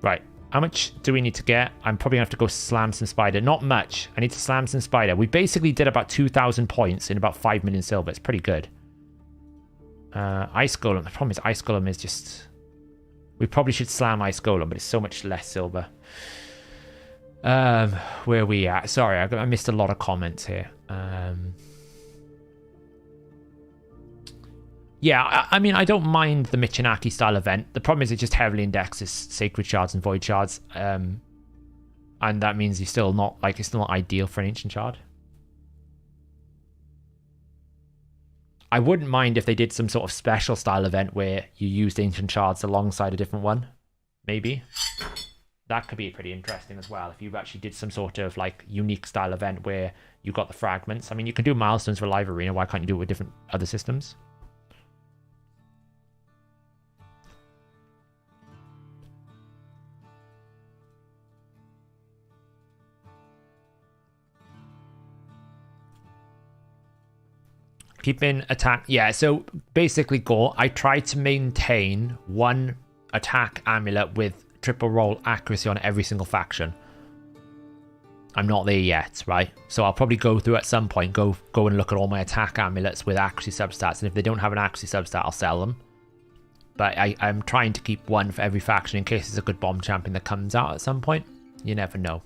Right. How much do we need to get? I'm probably going to have to go slam some spider. Not much. I need to slam some spider. We basically did about 2,000 points in about 5 million silver. It's pretty good. Ice Golem. The problem is Ice Golem is just... We probably should slam Ice Golem, but it's so much less silver. Where are we at? Sorry, I missed a lot of comments here. Yeah, I mean, I don't mind the Michinaki style event. The problem is it just heavily indexes Sacred Shards and Void Shards. And that means you're still not, like, it's still not ideal for an Ancient Shard. I wouldn't mind if they did some sort of special style event where you used Ancient Shards alongside a different one. Maybe. That could be pretty interesting as well. If you actually did some sort of, like, unique style event where you got the fragments. I mean, you can do milestones for Live Arena. Why can't you do it with different other systems? Keeping attack. Yeah, so basically, Gore, I try to maintain one attack amulet with triple roll accuracy on every single faction. I'm not there yet, right? So I'll probably go through at some point, go and look at all my attack amulets with accuracy substats, and if they don't have an accuracy substat, I'll sell them. But I'm trying to keep one for every faction in case there's a good bomb champion that comes out at some point. You never know.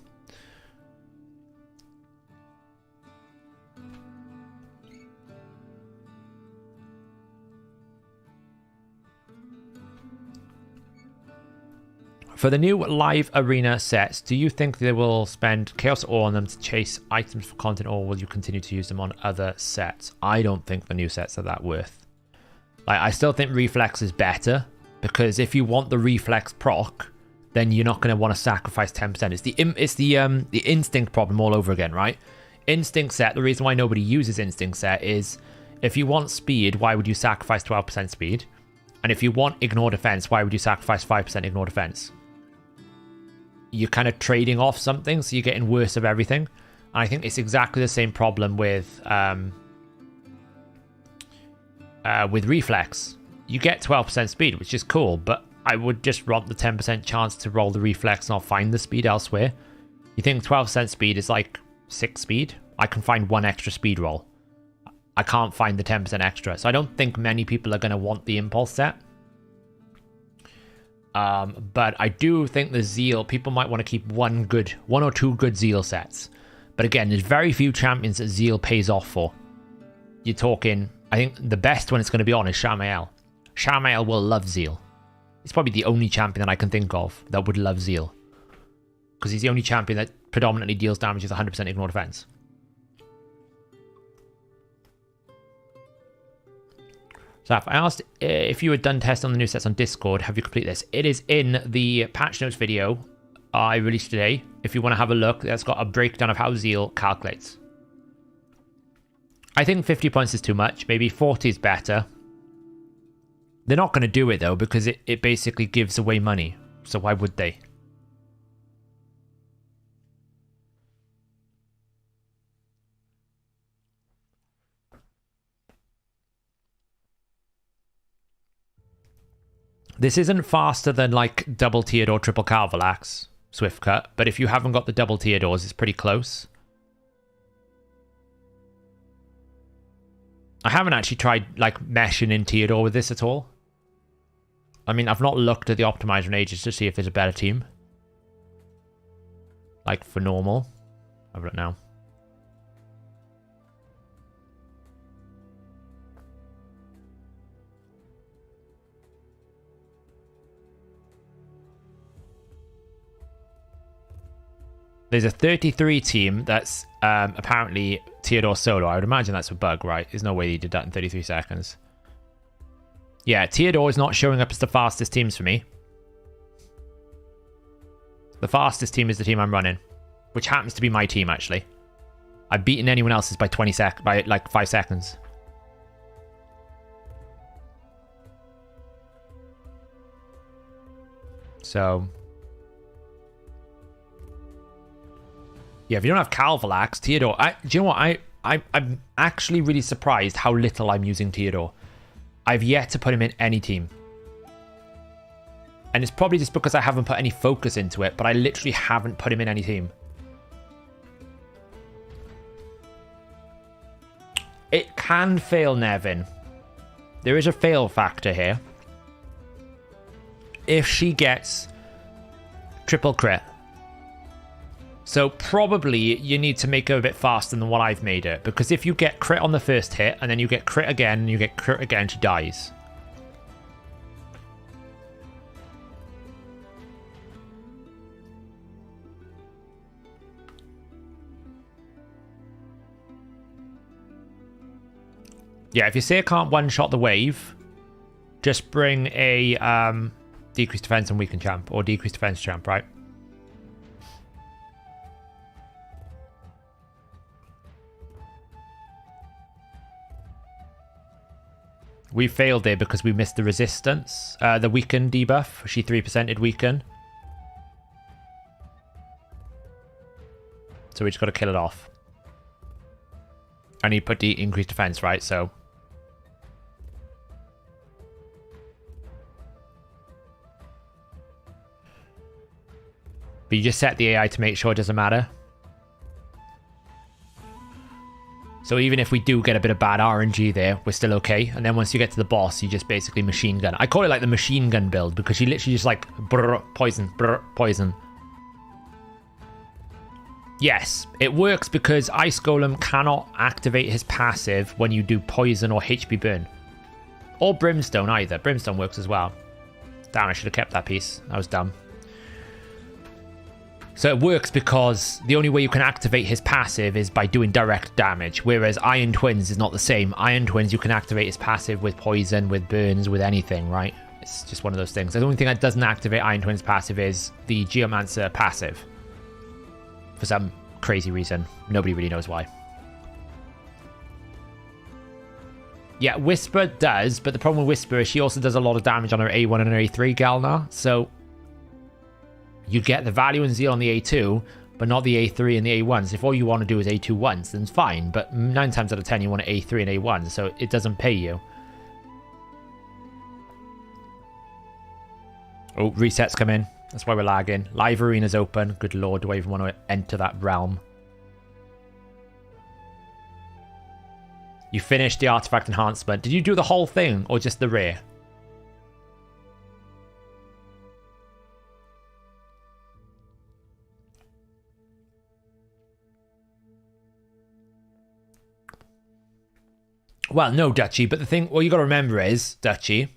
For the new live arena sets, do you think they will spend Chaos Ore on them to chase items for content, or will you continue to use them on other sets? I don't think the new sets are that worth. Like, I still think Reflex is better, because if you want the Reflex proc, then you're not going to want to sacrifice 10%. It's the Instinct problem all over again, right? Instinct set, the reason why nobody uses Instinct set is, if you want speed, why would you sacrifice 12% speed? And if you want Ignore Defense, why would you sacrifice 5% Ignore Defense? you're kind of trading off something, so you're getting worse of everything. And I think it's exactly the same problem with reflex. You get 12% speed, which is cool, but I would just want the 10% chance to roll the reflex and I'll find the speed elsewhere. You think 12% speed is like 6 speed? I can find 1 extra speed roll. I can't find the 10% extra. So I don't think many people are going to want the impulse set. But I do think the zeal, people might want to keep one or two good zeal sets. But again, there's very few champions that zeal pays off for. You're talking, I think the best one it's going to be on is Shamael. Shamael will love zeal. He's probably the only champion that I can think of that would love zeal. Because he's the only champion that predominantly deals damage with 100% ignore defense. So I asked if you had done tests on the new sets on Discord, have you completed this? It is in the patch notes video I released today. If you want to have a look, that's got a breakdown of how Zeal calculates. I think 50 points is too much. Maybe 40 is better. They're not going to do it though, because it basically gives away money. So why would they? This isn't faster than like double tiered or triple Carvelax Swift Cut, but if you haven't got the double tiered ores, it's pretty close. I haven't actually tried like meshing in tiered ore with this at all. I mean, I've not looked at the optimizer in ages to see if there's a better team. Like for normal. Have a look now. There's a 33 team that's apparently tiered or solo. I would imagine that's a bug, right? There's no way he did that in 33 seconds. Yeah, tiered or is not showing up as the fastest teams for me. The fastest team is the team I'm running, which happens to be my team, actually. I've beaten anyone else's by by like 5 seconds. So... yeah, if you don't have Calvalax, Theodore... do you know what? I'm actually really surprised how little I'm using Theodore. I've yet to put him in any team. And it's probably just because I haven't put any focus into it, but I literally haven't put him in any team. It can fail, Nevin. There is a fail factor here. If she gets triple crit. So probably you need to make her a bit faster than what I've made it. Because if you get crit on the first hit, and then you get crit again, and you get crit again, she dies. Yeah, if you say I can't one-shot the wave, just bring a decreased defense and weaken champ, or decreased defense champ, right? We failed there because we missed the resistance. The weaken debuff. She 3%'d weaken. So we just got to kill it off. And he put the increased defense, right? So... but you just set the AI to make sure it doesn't matter. So even if we do get a bit of bad RNG there, we're still okay. And then once you get to the boss, you just basically machine gun. I call it like the machine gun build because she literally just like brr, poison, brr, poison. Yes, it works because Ice Golem cannot activate his passive when you do poison or HP burn. Or Brimstone either. Brimstone works as well. Damn, I should have kept that piece. That was dumb. So it works because the only way you can activate his passive is by doing direct damage, whereas Iron Twins is not the same. Iron Twins, you can activate his passive with poison, with burns, with anything, right? It's just one of those things. The only thing that doesn't activate Iron Twins' passive is the Geomancer passive. For some crazy reason. Nobody really knows why. Yeah, Whisper does, but the problem with Whisper is she also does a lot of damage on her A1 and her A3 Galnar, so... you get the value and zeal on the A2, but not the A3 and the A1s. If all you want to do is A2 once, then it's fine. But 9 times out of 10, you want A3 and A1, so it doesn't pay you. Oh, resets come in. That's why we're lagging. Live arena's open. Good lord, do I even want to enter that realm? You finished the artifact enhancement. Did you do the whole thing or just the rear? Well, no, Dutchy, but the thing, what you got to remember is, Dutchy,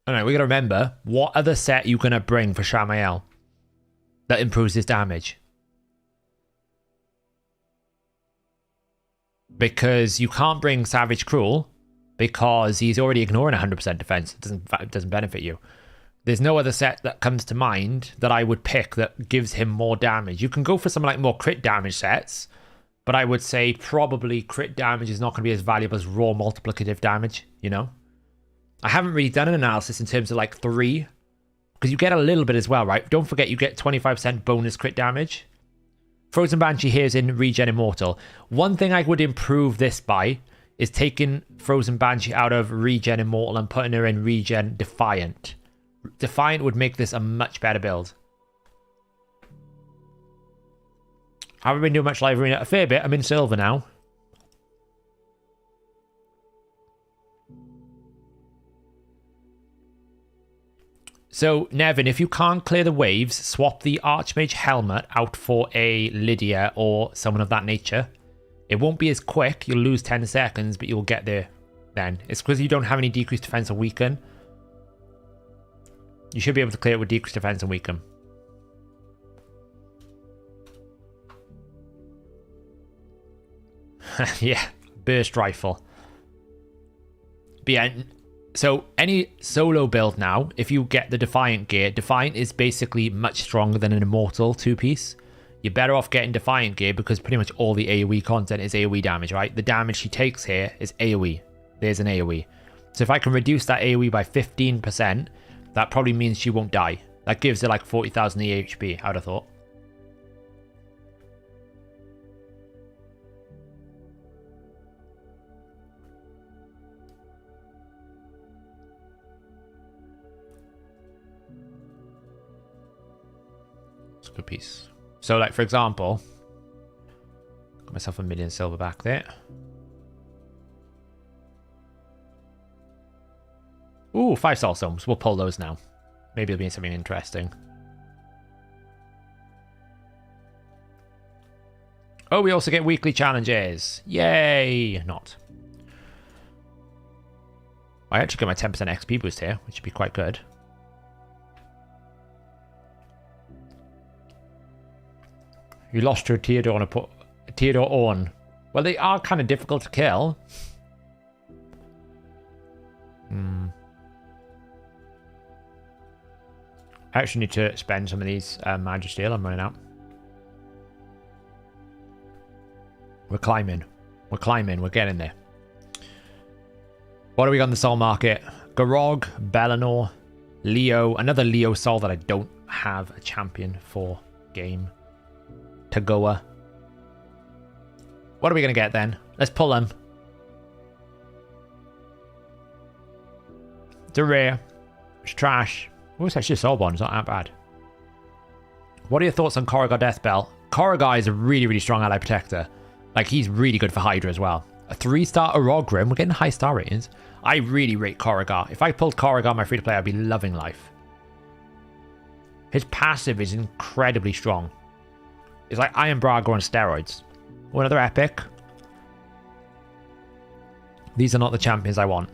all right, we got to remember, what other set you going to bring for Shamael that improves his damage? Because you can't bring Savage Cruel because he's already ignoring 100% defense. It doesn't benefit you. There's no other set that comes to mind that I would pick that gives him more damage. You can go for some like more crit damage sets, but I would say probably crit damage is not going to be as valuable as raw multiplicative damage, you know? I haven't really done an analysis in terms of like 3, because you get a little bit as well, right? Don't forget you get 25% bonus crit damage. Frozen Banshee here is in Regen Immortal. One thing I would improve this by is taking Frozen Banshee out of Regen Immortal and putting her in Regen Defiant. Defiant would make this a much better build. I haven't been doing much live arena. A fair bit. I'm in silver now. So, Nevin, if you can't clear the waves, swap the Archmage helmet out for a Lydia or someone of that nature. It won't be as quick. You'll lose 10 seconds, but you'll get there then. It's because you don't have any decreased defense or weaken. You should be able to clear it with decreased defense and weaken. Yeah, burst rifle. But yeah, so any solo build now, if you get the Defiant gear, Defiant is basically much stronger than an Immortal 2-piece. You're better off getting Defiant gear because pretty much all the AoE content is AoE damage, right? The damage she takes here is AoE. There's an AoE. So if I can reduce that AoE by 15%, that probably means she won't die. That gives her like 40,000 EHP, I would have thought. Good piece. So like for example, got myself 1 million silver back there. Ooh, 5 soul stones. We'll pull those now. Maybe it'll be something interesting. Oh, we also get weekly challenges. Yay! Not. I actually get my 10% XP boost here, which would be quite good. You lost your Theodore on. Well, they are kind of difficult to kill. I actually need to spend some of these Magic Steel. I'm running out. We're climbing. We're climbing. We're getting there. What do we got on the soul market? Garog, Bellinor, Leo. Another Leo soul that I don't have a champion for game. Tagoa. What are we going to get then? Let's pull them. It's a rare. It's trash. Oh, it's actually a soul bond. It's not that bad. What are your thoughts on Corrigar Deathbell? Corrigar is a really, really strong ally protector. Like, he's really good for Hydra as well. A 3-star Orogrim. We're getting high star ratings. I really rate Corrigar. If I pulled Corrigar my free-to-play, I'd be loving life. His passive is incredibly strong. It's like Iron Braga on steroids. Oh, another epic. These are not the champions I want.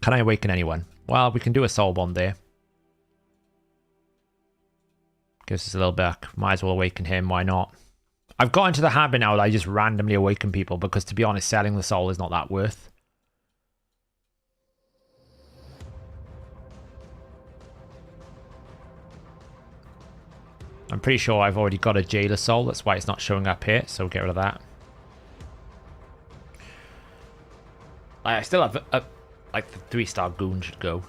Can I awaken anyone? Well, we can do a soul bomb there. Gives us a little back. Might as well awaken him. Why not? I've got into the habit now that I just randomly awaken people because, to be honest, selling the soul is not that worth. I'm pretty sure I've already got a Jailer soul. That's why it's not showing up here. So get rid of that. I still have like the 3-star goon should go.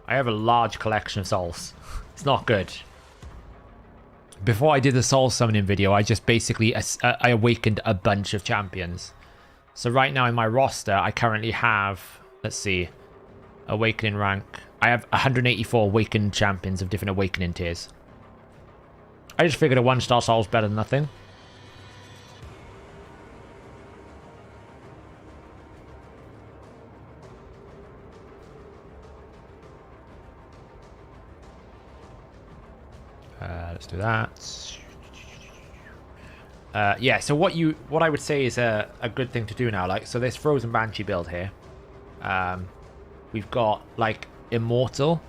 I have a large collection of souls. It's not good. Before I did the soul summoning video, I just basically I awakened a bunch of champions. So right now in my roster, I currently have, let's see, awakening rank. I have 184 awakened champions of different awakening tiers. I just figured a 1-star soul is better than nothing. Let's do that. Yeah, so what I would say is a good thing to do now. Like, so this Frozen Banshee build here. We've got like Immortal.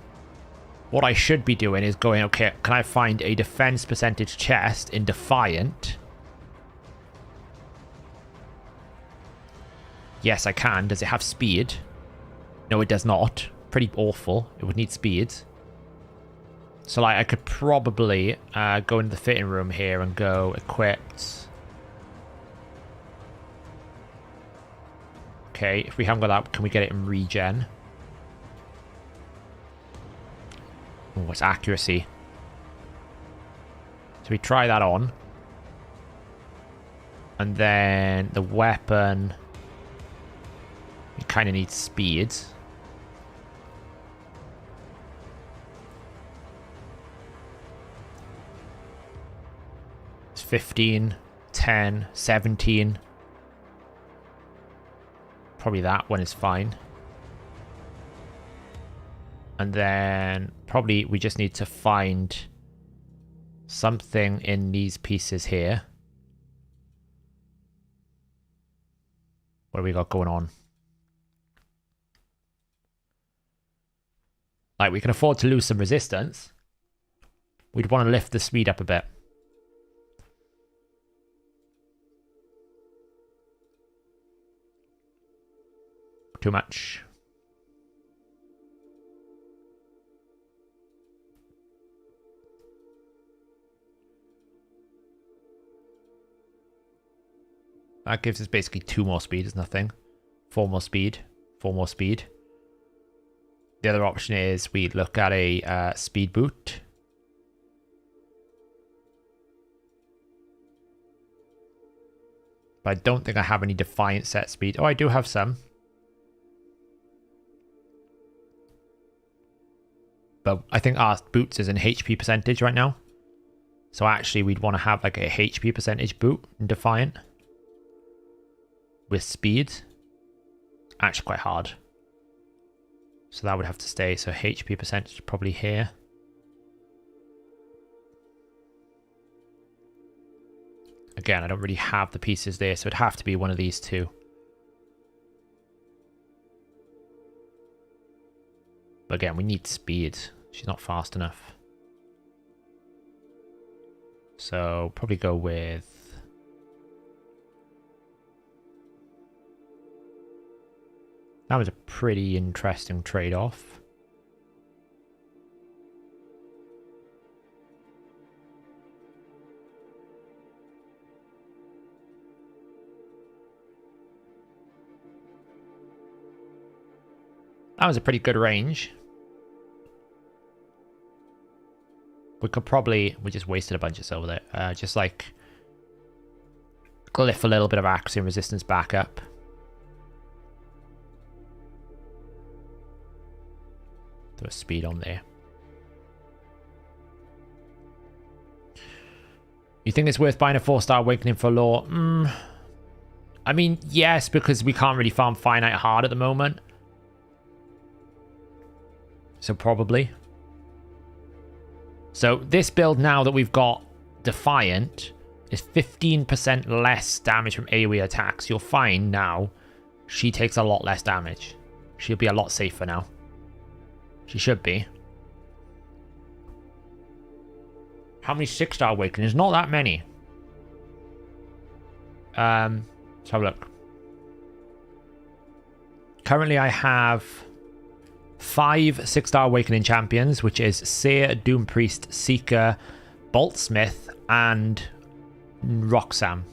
What I should be doing is going, okay, can I find a defense percentage chest in Defiant? Yes, I can. Does it have speed? No, it does not. Pretty awful. It would need speed. So like I could probably go into the fitting room here and go equipped. Okay, if we haven't got that, can we get it in regen? Oh, it's accuracy. So we try that on. And then the weapon, we kind of need speed. It's 15, 10, 17. Probably that one is fine. And then probably we just need to find something in these pieces here. What do we got going on? Like, we can afford to lose some resistance. We'd want to lift the speed up a bit. Too much. That gives us basically 2 more speed, is nothing. 4 more speed. 4 more speed. The other option is we look at a speed boot. But I don't think I have any Defiant set speed. Oh, I do have some. But I think our boots is an HP percentage right now. So actually we'd want to have like a HP percentage boot in Defiant. With speed. Actually quite hard. So that would have to stay. So HP percentage probably here. Again, I don't really have the pieces there, so it'd have to be one of these two. But again, we need speed. She's not fast enough. So probably go with... That was a pretty interesting trade-off. That was a pretty good range. We could probably... We just wasted a bunch of silver there. Just like... Glyph a little bit of accuracy and resistance back up. Throw a speed on there. You think it's worth buying a 4-star Awakening for lore? I mean, yes, because we can't really farm finite hard at the moment. So probably. So this build now that we've got Defiant is 15% less damage from AoE attacks. You'll find now she takes a lot less damage. She'll be a lot safer now. She should be. How many 6-star Awakenings? Not that many. Let's have a look. Currently I have 5 6-star Awakening champions, which is Seer, Doom Priest, Seeker, Boltsmith, and Roxanne.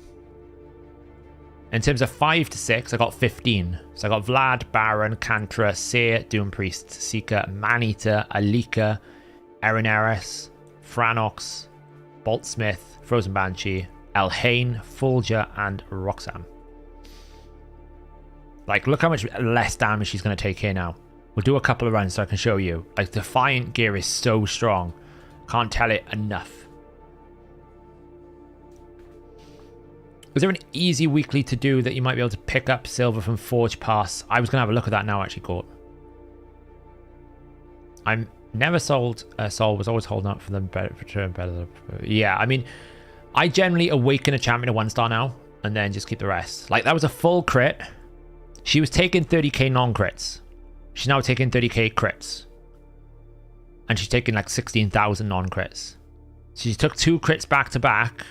In terms of 5 to 6, I got 15. So I got Vlad, Baron, Kantra, Seer, Doom Priest, Seeker, Maneater, Alika, Erenaris, Franox, Boltsmith, Frozen Banshee, Elhain, Fulgur, and Roxanne. Like, look how much less damage she's going to take here now. We'll do a couple of runs so I can show you. Like, Defiant gear is so strong. Can't tell it enough. Is there an easy weekly to do that you might be able to pick up silver from Forge Pass? I was going to have a look at that now, actually, Court. I'm never sold. Soul was always holding up for them. Better. Yeah, I mean, I generally awaken a champion to 1-star now and then just keep the rest. Like, that was a full crit. She was taking 30k non-crits. She's now taking 30k crits. And she's taking like 16,000 non-crits. She took 2 crits back to back.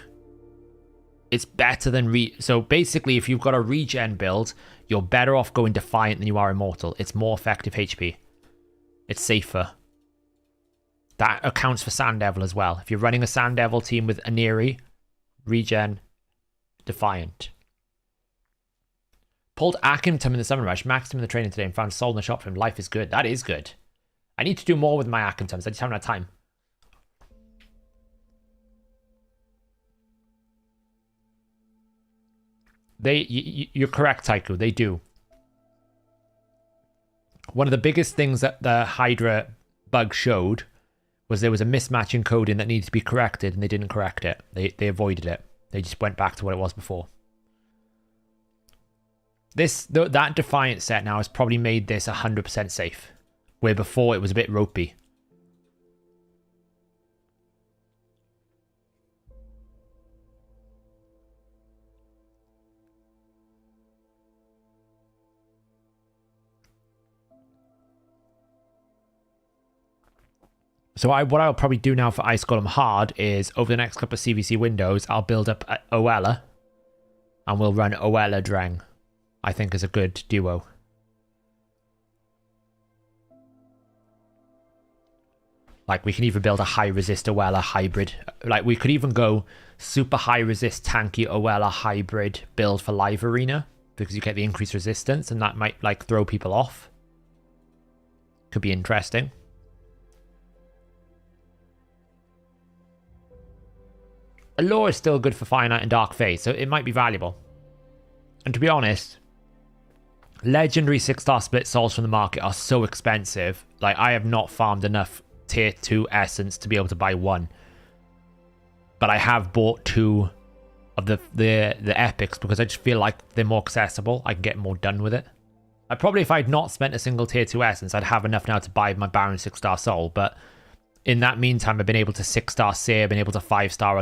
It's better than so basically, if you've got a regen build, you're better off going Defiant than you are Immortal. It's more effective HP. It's safer. That accounts for Sand Devil as well. If you're running a Sand Devil team with Aniri, regen, Defiant. Pulled Akimtum in the Summon Rush, maxed him in the training today, and found Soul in the shop for him. Life is good. That is good. I need to do more with my Akimtums. I just haven't had time. You're correct, Tycho. They do. One of the biggest things that the Hydra bug showed was there was a mismatch in coding that needed to be corrected, and they didn't correct it. They avoided it. They just went back to what it was before. That Defiant set now has probably made this 100% safe, where before it was a bit ropey. So what I'll probably do now for Ice Golem Hard is, over the next couple of CVC windows, I'll build up Oella, and we'll run Oella Drang. I think is a good duo. Like, we can even build a high resist Oella hybrid. Like, we could even go super high resist tanky Oella hybrid build for live arena, because you get the increased resistance, and that might like throw people off. Could be interesting. Allure is still good for Fire Knight and Dark Phase, so it might be valuable. And to be honest, legendary 6-star split souls from the market are so expensive. Like, I have not farmed enough tier 2 essence to be able to buy one. But I have bought 2 of the epics because I just feel like they're more accessible. I can get more done with it. I probably, if I'd not spent a single tier 2 essence, I'd have enough now to buy my Baron 6-star soul. But in that meantime, I've been able to 6-star Seer, I've been able to 5-star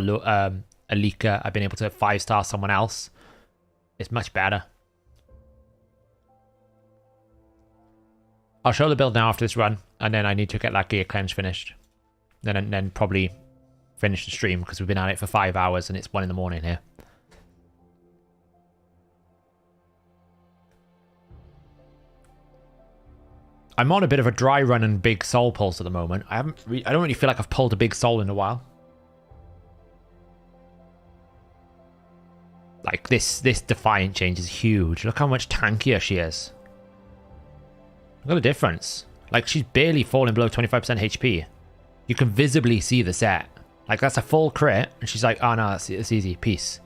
Alika, I've been able to 5-star someone else. It's much better. I'll show the build now after this run, and then I need to get that gear cleanse finished. Then probably finish the stream, because we've been at it for 5 hours and it's 1 in the morning here. I'm on a bit of a dry run and big soul pulse at the moment. I don't really feel like I've pulled a big soul in a while. Like, this Defiant change is huge. Look how much tankier she is. Look at the difference. Like, she's barely falling below 25% HP. You can visibly see the set. Like, that's a full crit, and she's like, oh no, it's easy, peace.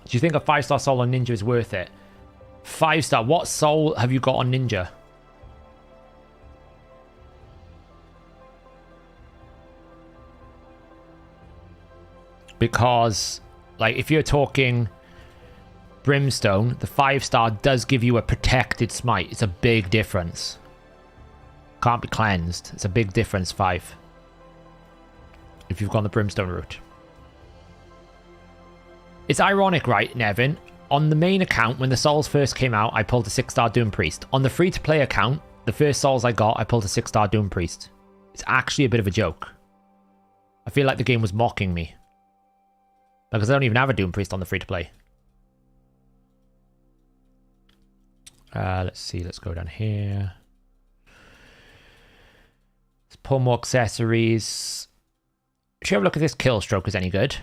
Do you think a 5-star soul on Ninja is worth it? 5-star, what soul have you got on Ninja? Because, like, if you're talking Brimstone, the 5-star does give you a protected smite. It's a big difference. Can't be cleansed. It's a big difference, 5. If you've gone the Brimstone route. It's ironic, right, Nevin? On the main account, when the souls first came out, I pulled a 6-star Doom Priest. On the free-to-play account, the first souls I got, I pulled a 6-star Doom Priest. It's actually a bit of a joke. I feel like the game was mocking me. Because I don't even have a Doom Priest on the free-to-play. Let's see, let's go down here. Let's pull more accessories. Should we have a look if this kill stroke is any good?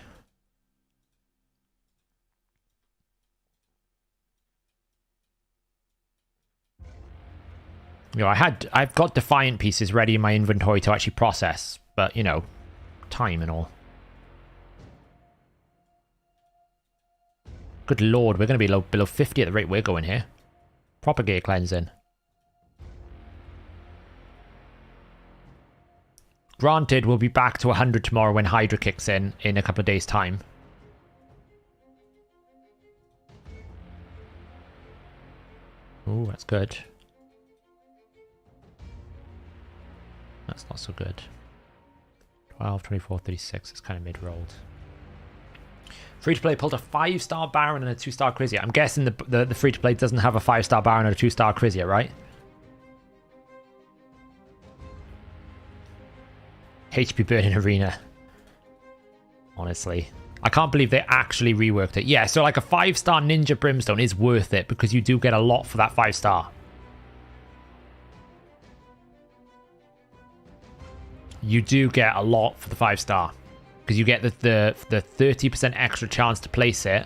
You know, I've got Defiant pieces ready in my inventory to actually process, but, you know, time and all. Good lord, we're going to be below 50 at the rate we're going here. Proper gear cleansing. Granted, we'll be back to 100 tomorrow when Hydra kicks in a couple of days' time. Ooh, that's good. That's not so good. 12, 24, 36. It's kind of mid-rolled. Free-to-play pulled a 5-star Baron and a 2-star Crizia. I'm guessing the free-to-play doesn't have a 5-star Baron and a 2-star Crizia, right? HP Burning Arena. Honestly. I can't believe they actually reworked it. Yeah, so like a 5-star Ninja Brimstone is worth it because you do get a lot for that 5-star. You do get a lot for the 5-star. Because you get the 30% extra chance to place it.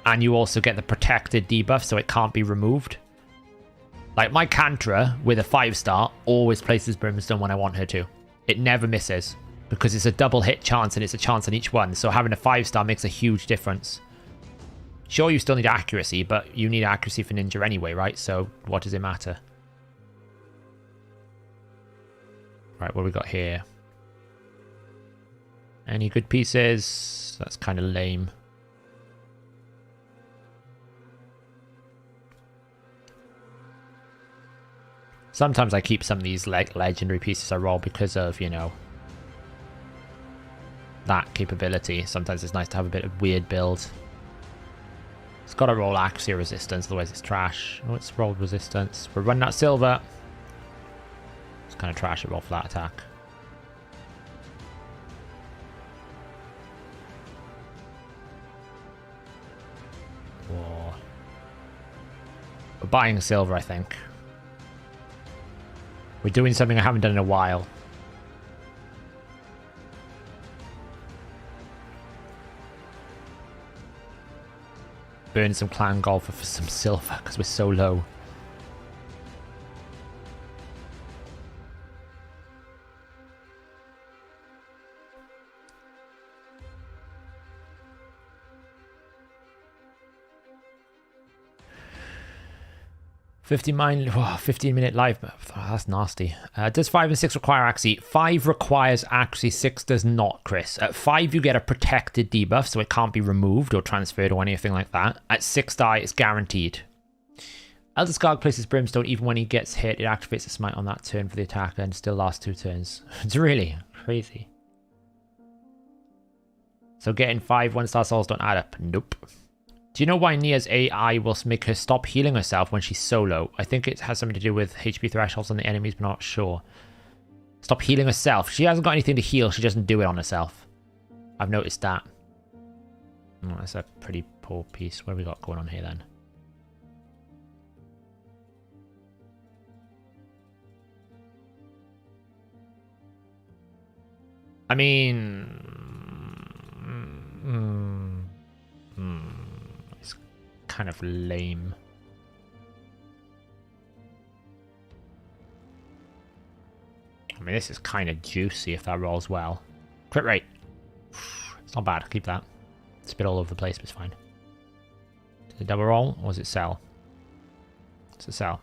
And you also get the protected debuff so it can't be removed. Like my Cantra with a 5-star always places Brimstone when I want her to. It never misses because it's a double hit chance and it's a chance on each one. So having a 5-star makes a huge difference. Sure, you still need accuracy, but you need accuracy for Ninja anyway, right? So what does it matter? Right, what do we got here? Any good pieces? That's kind of lame. Sometimes I keep some of these legendary pieces I roll because of, you know, that capability. Sometimes it's nice to have a bit of weird build. It's got to roll accuracy or resistance, otherwise it's trash. Oh, it's rolled resistance. We're running out of silver. It's kind of trash to roll flat attack. Whoa. We're buying silver, I think. We're doing something I haven't done in a while. Burn some clan golfer for some silver because we're so low. Oh, 15-minute live. Oh, that's nasty. Does 5 and 6 require accuracy? 5 requires accuracy, 6 does not, Chris. At 5, you get a protected debuff, so it can't be removed or transferred or anything like that. At 6 die, it's guaranteed. Elder Skarg places Brimstone. Even when he gets hit, it activates a smite on that turn for the attacker and still lasts 2 turns. It's really crazy. So getting 5 1-star souls don't add up. Nope. Do you know why Nia's AI will make her stop healing herself when she's solo? I think it has something to do with HP thresholds on the enemies, but not sure. Stop healing herself. She hasn't got anything to heal. She doesn't do it on herself. I've noticed that. Oh, that's a pretty poor piece. What have we got going on here then? I mean... It's kind of lame. I mean, this is kind of juicy if that rolls well. Crit rate. It's not bad. Keep that. It's a bit all over the place, but it's fine. Is it double roll or is it sell? It's a sell.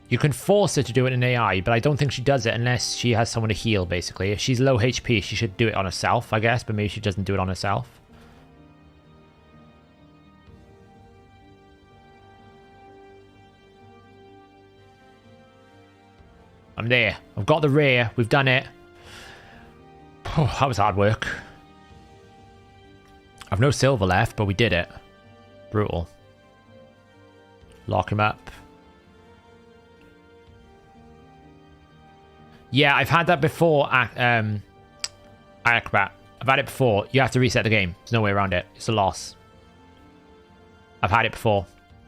You can force her to do it in AI, but I don't think she does it unless she has someone to heal, basically. If she's low HP, she should do it on herself, I guess, but maybe she doesn't do it on herself. I'm there. I've got the rear. We've done it. Oh, that was hard work. I've no silver left, but we did it. Brutal. Lock him up. Yeah, I've had that before, Acrobat. I've had it before. You have to reset the game. There's no way around it. It's a loss. I've had it before.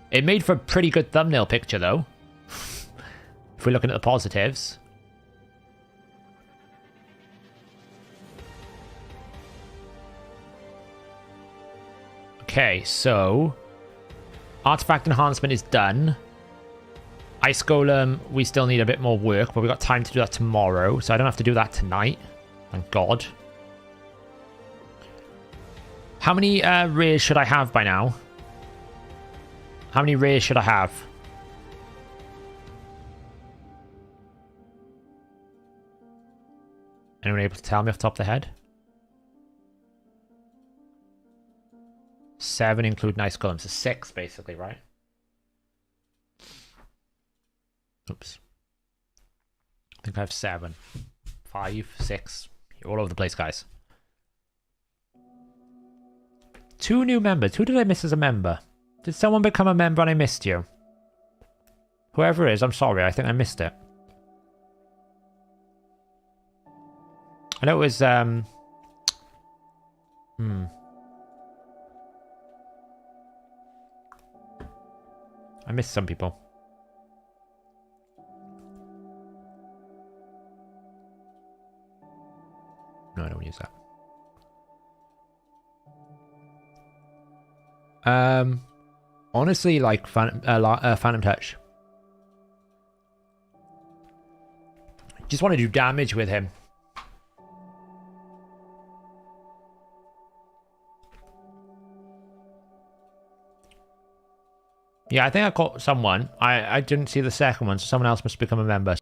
It made for a pretty good thumbnail picture, though. If we're looking at the positives. Okay, so... Artifact enhancement is done. Ice Golem, we still need a bit more work, but we've got time to do that tomorrow, so I don't have to do that tonight. Thank God. How many rares should I have by now? How many rares should I have? Anyone able to tell me off the top of the head? 7 include Ice Golem, so 6 basically, right? Oops. I think I have 7. 5, 6. You're all over the place, guys. 2 new members. Who did I miss as a member? Did someone become a member and I missed you? Whoever it is, I'm sorry. I think I missed it. I know it was, I missed some people. No, I don't use that. Honestly, like Phantom Touch. Just want to do damage with him. Yeah, I think I caught someone. I didn't see the second one, so someone else must become a member.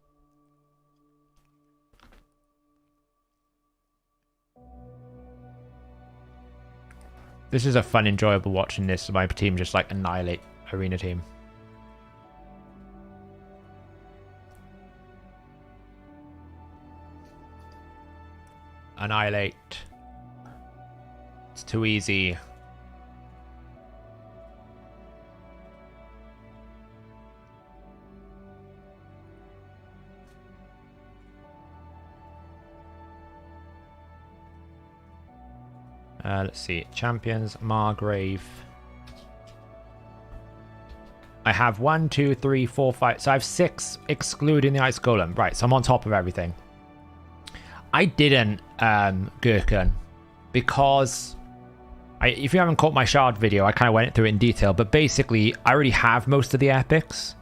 This is a fun, enjoyable watching this. My team just like annihilate arena team. Annihilate. It's too easy. Let's see. Champions, Margrave. I have 1, 2, 3, 4, 5. So I have 6 excluding the Ice Golem. Right, so I'm on top of everything. I didn't Gherkin because if you haven't caught my shard video, I kind of went through it in detail. But basically, I already have most of the epics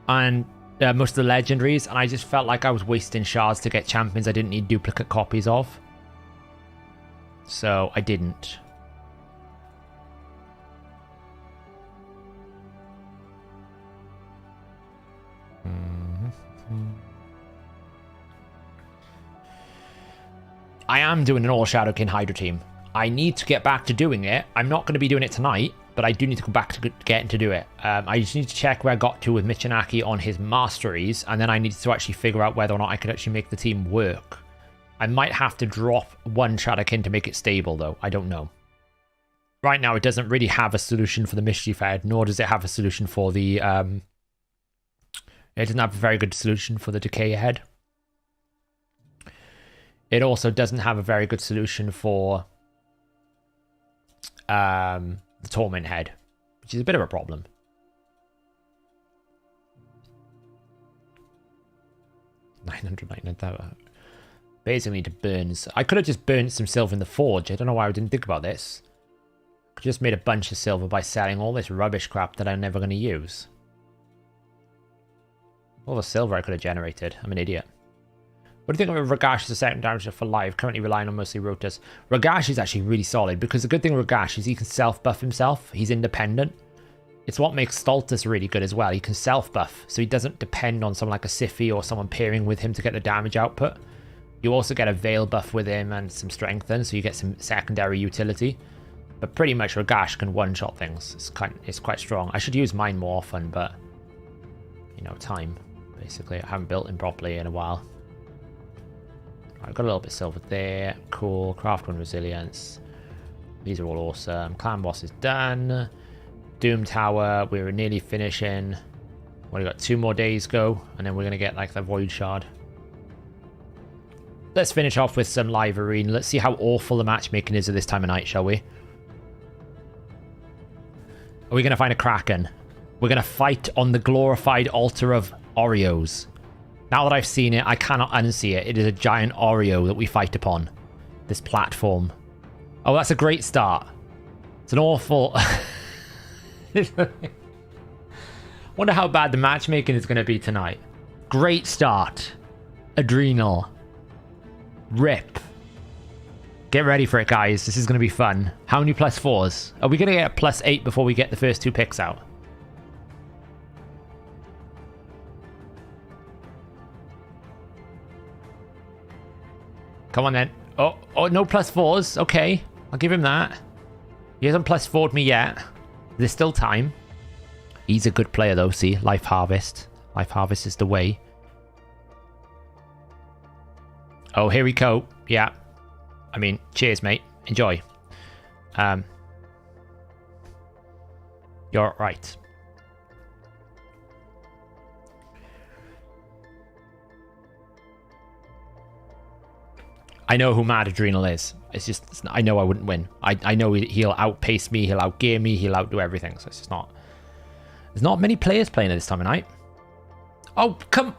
and most of the legendaries. And I just felt like I was wasting shards to get champions I didn't need duplicate copies of. So I didn't. I am doing an all Shadowkin Hydra team. I need to get back to doing it. I'm not going to be doing it tonight, but I do need to go back to getting to do it. I just need to check where I got to with Michinaki on his masteries, and then I need to actually figure out whether or not I can actually make the team work. I might have to drop one Shadowkin to make it stable, though. I don't know. Right now, it doesn't really have a solution for the Mischief Head, nor does it have a solution for the... it doesn't have a very good solution for the Decay Head. It also doesn't have a very good solution for the Torment Head, which is a bit of a problem. $999. Basically to burn. I could have just burnt some silver in the forge. I don't know why I didn't think about this. I just made a bunch of silver by selling all this rubbish crap that I'm never going to use. All the silver I could have generated. I'm an idiot. What do you think of Ragash as a second damager for live? Currently relying on mostly rotas. Ragash is actually really solid because the good thing with Ragash is he can self-buff himself. He's independent. It's what makes Stultus really good as well. He can self-buff, so he doesn't depend on someone like a Siphi or someone pairing with him to get the damage output. You also get a Veil buff with him and some Strengthen, so you get some secondary utility. But pretty much Ragash can one-shot things. It's quite strong. I should use mine more often, but... you know, time. Basically, I haven't built him properly in a while. I've got a little bit of silver there. Cool. Craft 1 Resilience. These are all awesome. Clan Boss is done. Doom Tower, we're nearly finishing. We've got 2 more days go, and then we're going to get like the Void Shard. Let's finish off with some live arena. Let's see how awful the matchmaking is at this time of night, shall we? Are we going to find a Kraken? We're going to fight on the glorified altar of Oreos. Now that I've seen it, I cannot unsee it. It is a giant Oreo that we fight upon. This platform. Oh, that's a great start. It's an awful... Wonder how bad the matchmaking is going to be tonight. Great start. Adrenal. Rip. Get ready for it, guys. This is going to be fun. How many +4s? Are we going to get +8 before we get the first 2 picks out? Come on then. Oh, no +4s. Okay. I'll give him that. He hasn't +4'd me yet. There's still time. He's a good player though, see? Life Harvest. Life Harvest is the way. Oh, here we go. Yeah. I mean, cheers, mate. Enjoy. You're right. I know who Mad Adrenal is. It's just, I know I wouldn't win. I know he'll outpace me, he'll outgear me, he'll outdo everything. So it's just not... There's not many players playing at this time of night. Oh, come...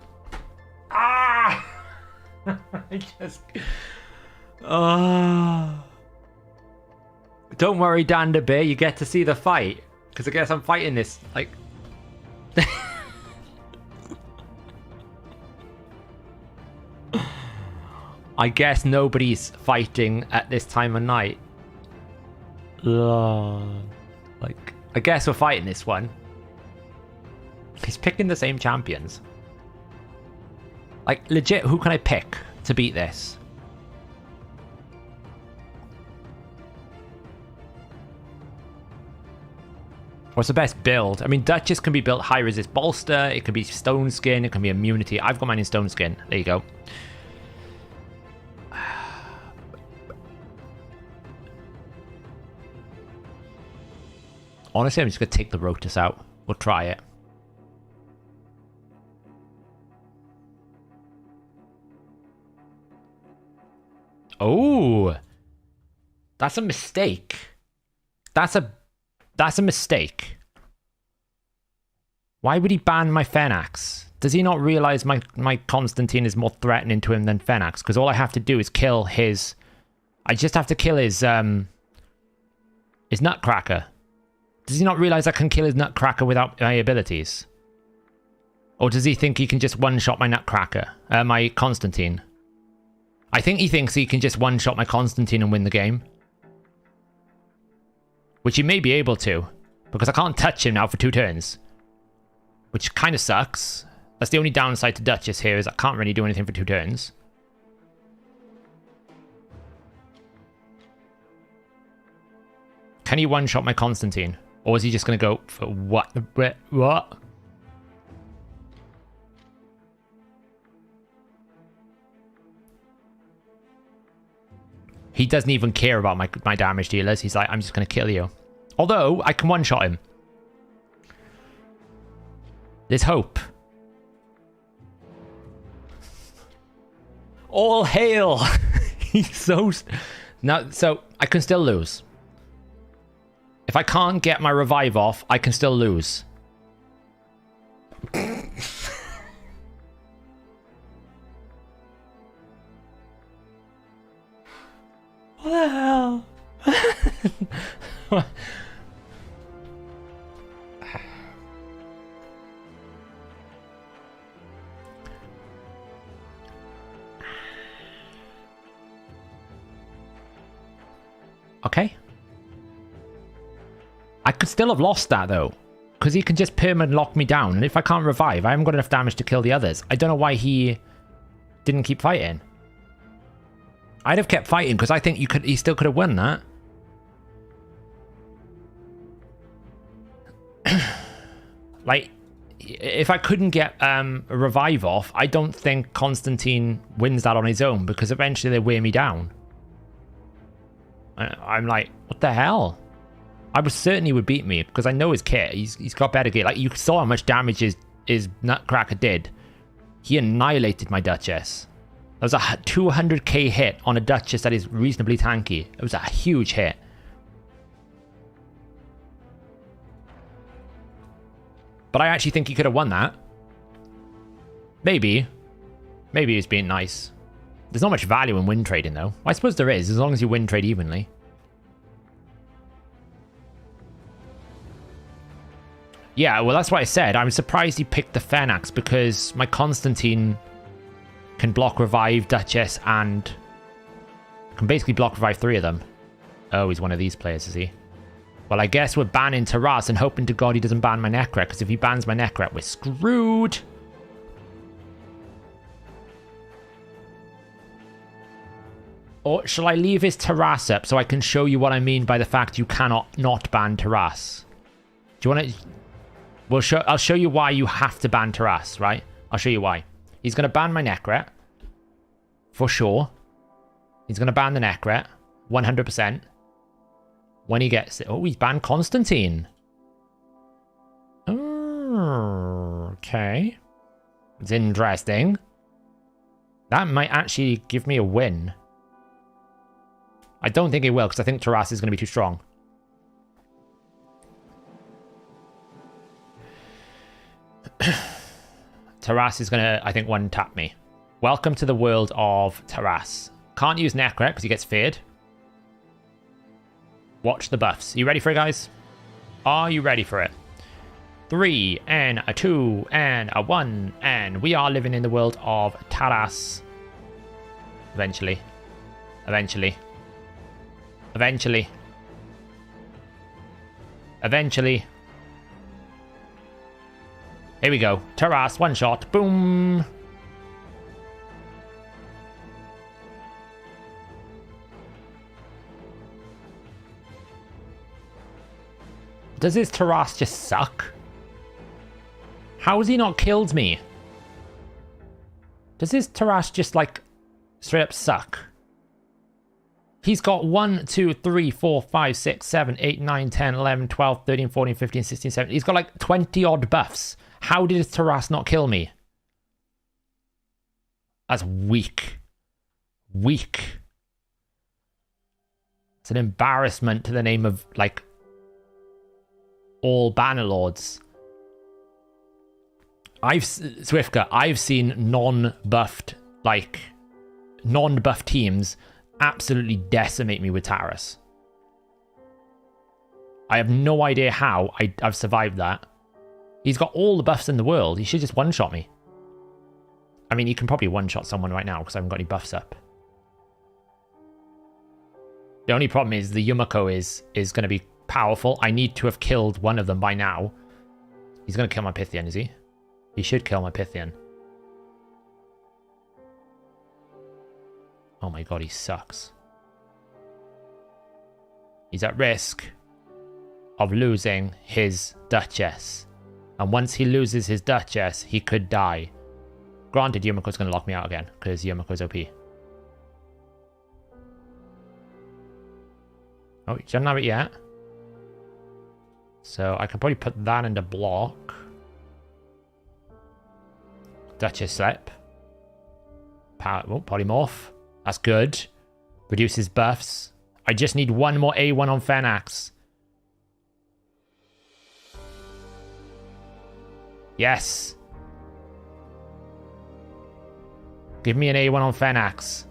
Ah! I just... Don't worry, Dan the Bear, you get to see the fight. Because I guess I'm fighting this, like... I guess nobody's fighting at this time of night. Like, I guess we're fighting this one. He's picking the same champions. Like, legit, who can I pick to beat this? What's the best build? I mean, Duchess can be built high resist bolster. It can be stone skin. It can be immunity. I've got mine in stone skin. There you go. Honestly, I'm just going to take the Rotus out. We'll try it. Oh, that's a mistake. That's a mistake. Why would he ban my Phenax? Does he not realize my Constantine is more threatening to him than Phenax? Because all I have to do is kill his... I just have to kill his Nutcracker. Does he not realize I can kill his Nutcracker without my abilities? Or does he think he can just one-shot my Nutcracker? My Constantine? I think he thinks he can just one-shot my Constantine and win the game. Which he may be able to. Because I can't touch him now for 2 turns. Which kind of sucks. That's the only downside to Duchess here, is I can't really do anything for 2 turns. Can he one-shot my Constantine? Or is he just going to go for what? What? He doesn't even care about my damage dealers. He's like, I'm just going to kill you. Although, I can one-shot him. There's hope. All hail! He's so... Now, so, I can still lose. If I can't get my revive off, I can still lose. What the hell? Okay. I could still have lost that though, because he can just permanent lock me down, and if I can't revive, I haven't got enough damage to kill the others. I don't know why he didn't keep fighting. I'd have kept fighting because I think he still could have won that. Like, if I couldn't get a revive off, I don't think Constantine wins that on his own, because eventually they wear me down. I'm like, what the hell? I was certain he would beat me because I know his kit. He's got better gear. Like, you saw how much damage his Nutcracker did. He annihilated my Duchess. That was a 200k hit on a Duchess that is reasonably tanky. It was a huge hit. But I actually think he could have won that. Maybe. Maybe he's being nice. There's not much value in win trading though. I suppose there is, as long as you win trade evenly. Yeah, well, that's what I said. I'm surprised he picked the Phenax because my Constantine can block Revive, Duchess, and can basically block Revive 3 of them. Oh, he's one of these players, is he? Well, I guess we're banning Taras and hoping to God he doesn't ban my Necret, because if he bans my Necret, we're screwed. Or shall I leave his Taras up so I can show you what I mean by the fact you cannot not ban Taras? Do you want to... I'll show you why you have to ban Taras, right? I'll show you why. He's going to ban my Necret. For sure. He's going to ban the Necret. 100%. When he gets it. Oh, he's banned Constantine. Oh, okay. It's interesting. That might actually give me a win. I don't think it will, because I think Taras is going to be too strong. Taras is going to, I think, one-tap me. Welcome to the world of Taras. Can't use Necret because he gets feared. Watch the buffs. Are you ready for it, guys? Are you ready for it? 3, and a 2, and a 1, and we are living in the world of Taras. Eventually. Eventually. Eventually. Eventually. Here we go. Taras, one shot. Boom. Does his Taras just suck? How has he not killed me? Does his Taras just, like, straight up suck? He's got 1, 2, 3, 4, 5, 6, 7, 8, 9, 10, 11, 12, 13, 14, 15, 16, 17. He's got like 20 odd buffs. How did his Taras not kill me? That's weak. Weak. It's an embarrassment to the name of, like, all Bannerlords. Swiftka, I've seen non-buffed, like, non-buffed teams absolutely decimate me with Taras. I have no idea how I've survived that. He's got all the buffs in the world. He should just one-shot me. I mean, he can probably one-shot someone right now because I haven't got any buffs up. The only problem is the Yumiko is going to be powerful. I need to have killed one of them by now. He's going to kill my Pythian, is he? He should kill my Pythian. Oh my god, he sucks. He's at risk of losing his Duchess. And once he loses his Duchess, he could die. Granted, Yumiko's going to lock me out again, because Yumiko's OP. Oh, he doesn't have it yet. So I can probably put that into block. Duchess slip. Polymorph. That's good. Reduces buffs. I just need one more A1 on Phenax. Yes. Give me an A1 on Phenax.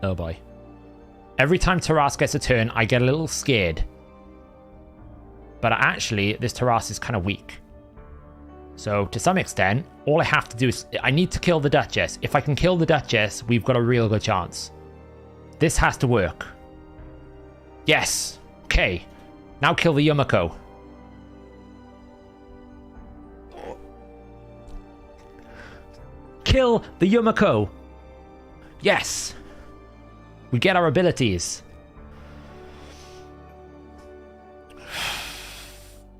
Oh boy. Every time Taras gets a turn, I get a little scared. But actually, this Taras is kind of weak. So, to some extent, all I have to do is... I need to kill the Duchess. If I can kill the Duchess, we've got a real good chance. This has to work. Yes. Okay. Now kill the Yumiko. Kill the Yumiko. Yes. We get our abilities.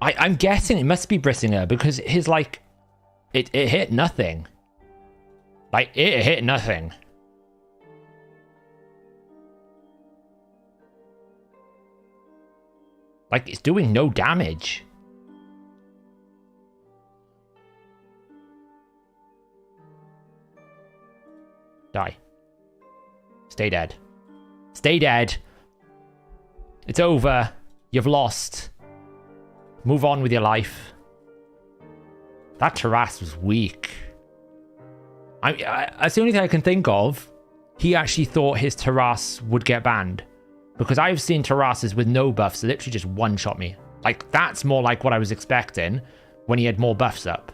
I'm guessing it must be Brissinger because his, like, it hit nothing. Like, it hit nothing. Like, it's doing no damage. Die. Stay dead. Stay dead. It's over. You've lost. Move on with your life. That Taras was weak. That's the only thing I can think of. He actually thought his Taras would get banned. Because I've seen Terrasses with no buffs literally just one-shot me. Like, that's more like what I was expecting when he had more buffs up.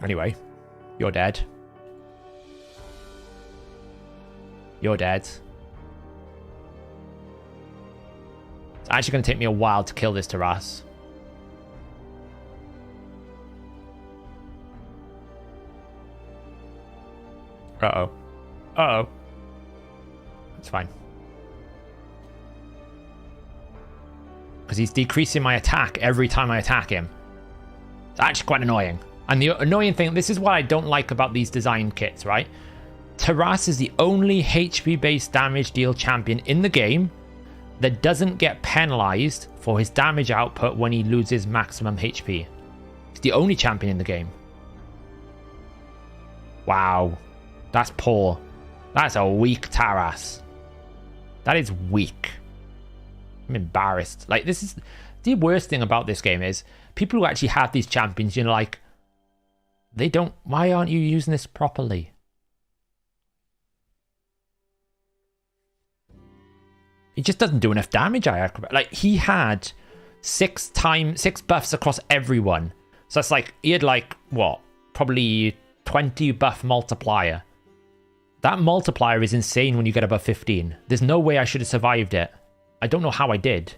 Anyway, you're dead. You're dead. It's actually going to take me a while to kill this Terrasse. Uh-oh. Uh-oh. That's fine. Because he's decreasing my attack every time I attack him. It's actually quite annoying. And the annoying thing, this is what I don't like about these design kits, right? Terrasse is the only HP-based damage deal champion in the game that doesn't get penalized for his damage output when he loses maximum HP. He's the only champion in the game. Wow. That's poor. That's a weak Terrasse. That is weak. I'm embarrassed. Like, this is... The worst thing about this game is people who actually have these champions, you know, like... They don't... Why aren't you using this properly? He just doesn't do enough damage, like, he had 6 buffs across everyone. So it's like, he had like, what? Probably 20 buff multiplier. That multiplier is insane when you get above 15. There's no way I should have survived it. I don't know how I did.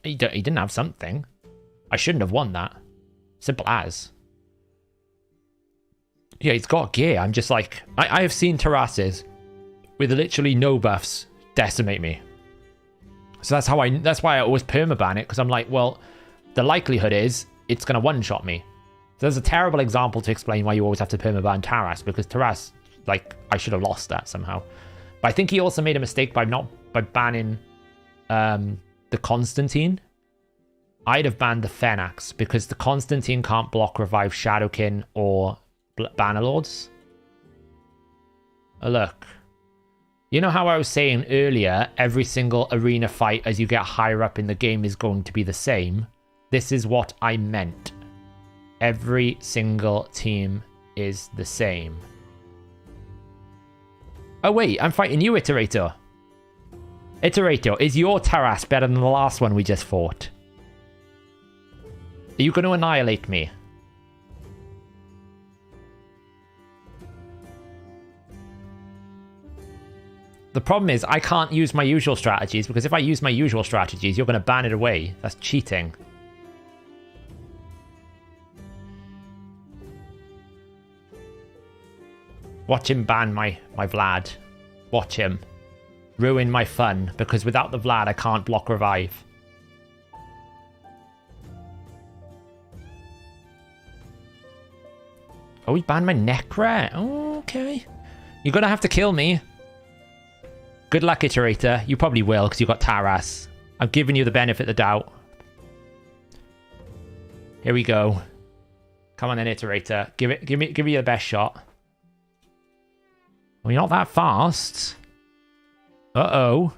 He didn't have something. I shouldn't have won that. Simple as. Yeah, he's got gear. I'm just like... I have seen Terrasses with literally no buffs decimate me. So that's why I always permaban it, because I'm like, well, the likelihood is it's going to one-shot me. So there's a terrible example to explain why you always have to permaban Terrasse, because Terrasse, like, I should have lost that somehow. But I think he also made a mistake by banning the Constantine. I'd have banned the Phenax, because the Constantine can't block revive Shadowkin or Bannerlords. Oh, look. You know how I was saying earlier, every single arena fight as you get higher up in the game is going to be the same? This is what I meant. Every single team is the same. Oh wait, I'm fighting you, Iterator. Iterator, is your Terrasse better than the last one we just fought? Are you going to annihilate me? The problem is I can't use my usual strategies, because if I use my usual strategies, you're going to ban it away. That's cheating. Watch him ban my Vlad. Watch him. Ruin my fun, because without the Vlad, I can't block revive. Oh, he banned my Necra. Oh, okay. You're going to have to kill me. Good luck, Iterator. You probably will, because you got Terrasse. I'm giving you the benefit of the doubt. Here we go. Come on then, Iterator. Give me the best shot. Well, you're not that fast. Uh-oh.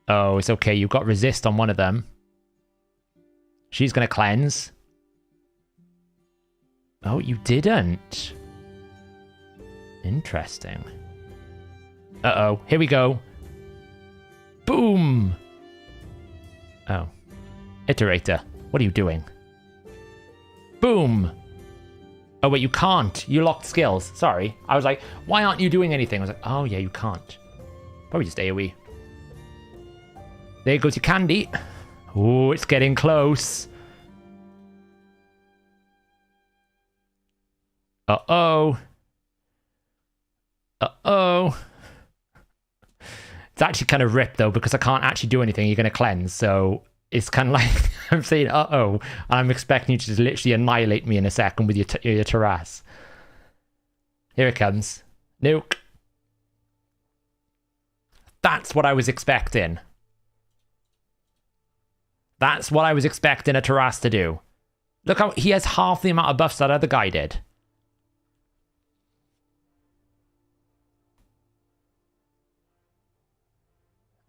Oh, it's okay. You've got resist on one of them. She's going to cleanse. Oh, you didn't. Interesting. Uh-oh. Here we go. Boom. Oh. Iterator, what are you doing? Boom. Oh, wait, you can't. You locked skills. Sorry. I was like, why aren't you doing anything? I was like, oh, yeah, you can't. Probably just AoE. There goes your candy. Oh, it's getting close. Uh-oh. Uh-oh. It's actually kind of ripped, though, because I can't actually do anything. You're going to cleanse, so it's kind of like I'm saying, uh-oh, and I'm expecting you to just literally annihilate me in a second with your Terrasse. Here it comes. Nuke. That's what I was expecting. That's what I was expecting a Terrasse to do. Look how he has half the amount of buffs that other guy did.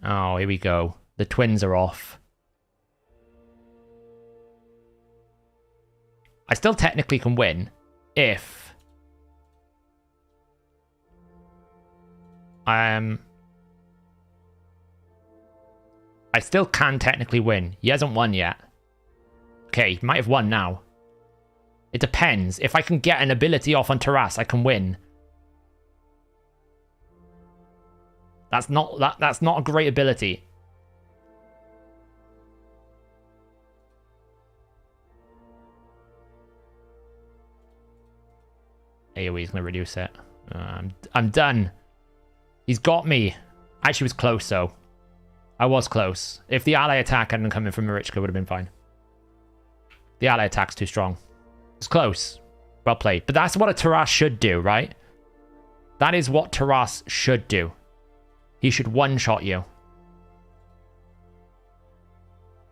Oh, here we go. The twins are off. I still technically can win if I still can technically win. He hasn't won yet. Okay, he might have won now. It depends. If I can get an ability off on Taras, I can win. That's not a great ability. AoE is going to reduce it. I'm done. He's got me. Actually was close though. I was close. If the ally attack hadn't come in from Marichka, it would have been fine. The ally attack's too strong. It's close. Well played. But that's what a Taras should do, right? That is what Taras should do. He should one-shot you.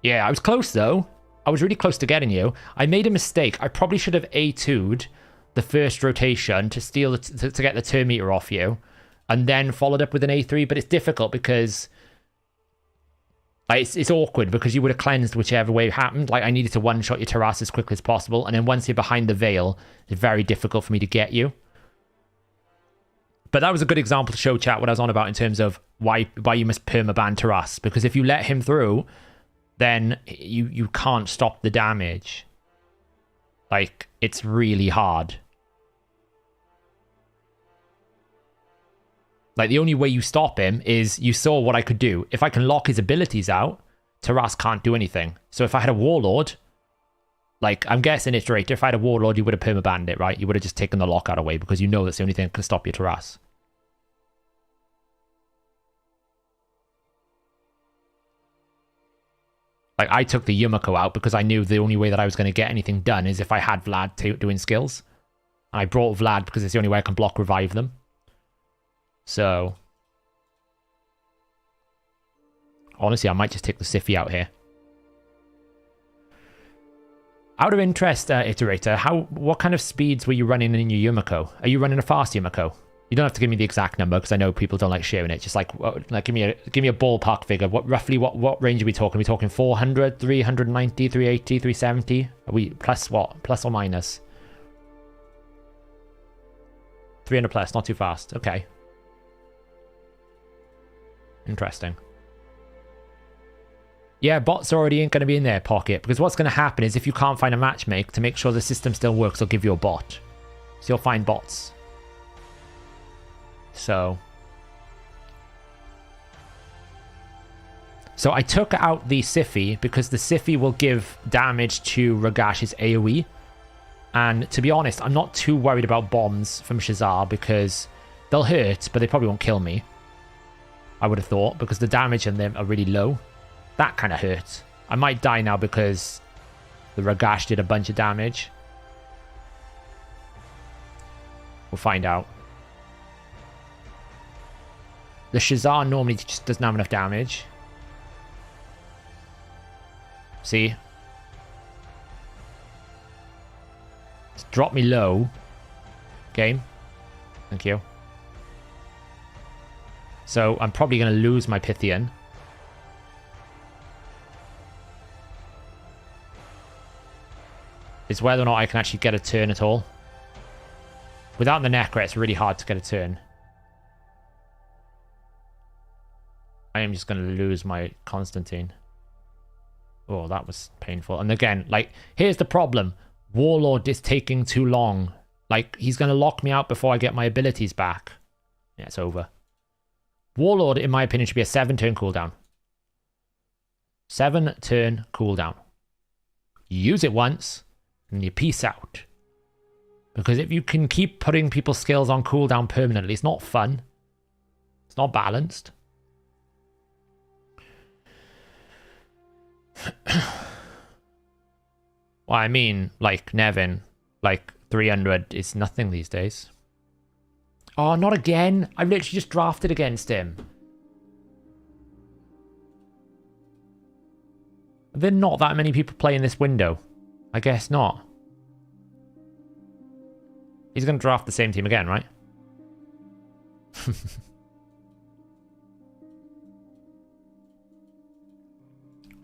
Yeah, I was close though. I was really close to getting you. I made a mistake. I probably should have A2'd the first rotation to steal to get the turn meter off you, and then followed up with an A3. But it's difficult because like, it's awkward because you would have cleansed whichever way it happened. Like I needed to one-shot your Taras as quickly as possible, and then once you're behind the veil, it's very difficult for me to get you. But that was a good example to show chat what I was on about in terms of why you must permaban Taras, because if you let him through, then you can't stop the damage. Like it's really hard. Like the only way you stop him is you saw what I could do. If I can lock his abilities out, Taras can't do anything. So if I had a Warlord, like I'm guessing Iterator, if I had a Warlord, you would have permabanned it, right? You would have just taken the lockout away because you know that's the only thing that can stop your Taras. Like I took the Yumiko out because I knew the only way that I was going to get anything done is if I had Vlad doing skills. And I brought Vlad because it's the only way I can block revive them. So, honestly, I might just take the Siphi out here. Out of interest, Iterator, what kind of speeds were you running in your Yumiko? Are you running a fast Yumiko? You don't have to give me the exact number because I know people don't like sharing it. Just like give me a ballpark figure. Roughly what range are we talking? Are we talking 400, 390, 380, 370? Are we plus what? Plus or minus? 300 plus, not too fast. Okay. Interesting. Yeah, bots already ain't going to be in their pocket, because what's going to happen is if you can't find a matchmake to make sure the system still works, they'll give you a bot. So you'll find bots. So I took out the Siphi because the Siphi will give damage to Ragash's AoE. And to be honest, I'm not too worried about bombs from Shazar because they'll hurt, but they probably won't kill me. I would have thought, because the damage on them are really low. That kind of hurts. I might die now because the Ragash did a bunch of damage. We'll find out. The Shazar normally just doesn't have enough damage. See? It's dropped me low. Game. Thank you. So I'm probably going to lose my Pythian. It's whether or not I can actually get a turn at all. Without the Necra, it's really hard to get a turn. I am just going to lose my Constantine. Oh, that was painful. And again, like, here's the problem. Warlord is taking too long. Like, he's going to lock me out before I get my abilities back. Yeah, it's over. Warlord, in my opinion, should be a 7-turn cooldown. 7-turn cooldown. Use it once, and you peace out. Because if you can keep putting people's skills on cooldown permanently, it's not fun. It's not balanced. Well, I mean, like, Nevin, like, 300 is nothing these days. Oh, not again. I've literally just drafted against him. Are there not that many people playing this window? I guess not. He's going to draft the same team again, right?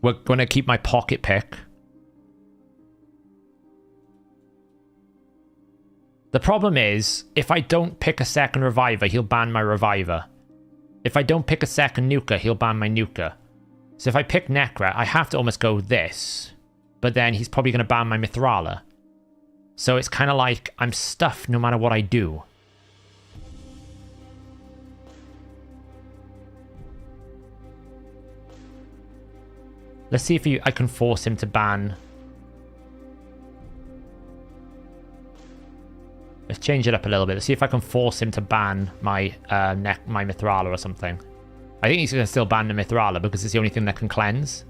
We're going to keep my pocket pick. The problem is, if I don't pick a second reviver, he'll ban my reviver. If I don't pick a second nuker, he'll ban my nuker. So if I pick Necra, I have to almost go this. But then he's probably going to ban my Mithrala. So it's kind of like I'm stuffed no matter what I do. Let's see if I can force him to ban. Let's change it up a little bit. Let's see if I can force him to ban my my Mithrala or something. I think he's going to still ban the Mithrala because it's the only thing that can cleanse.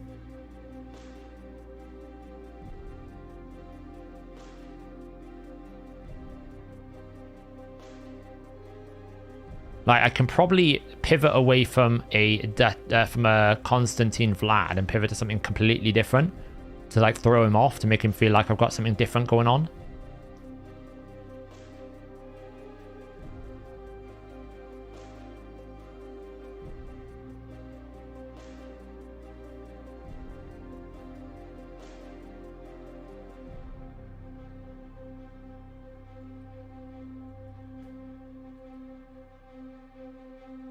Like, I can probably pivot away from a Constantine Vlad and pivot to something completely different to, like, throw him off, to make him feel like I've got something different going on.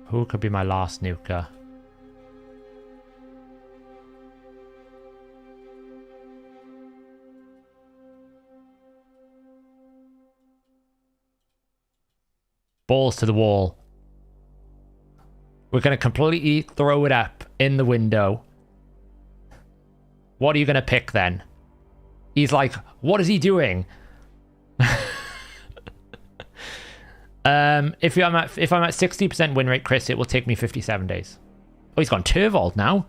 Who could be my last nuker? Balls to the wall. We're going to completely throw it up in the window. What are you going to pick then? He's like, what is he doing? If I'm at 60% win rate, Chris, it will take me 57 days. Oh, he's gone Turvold now.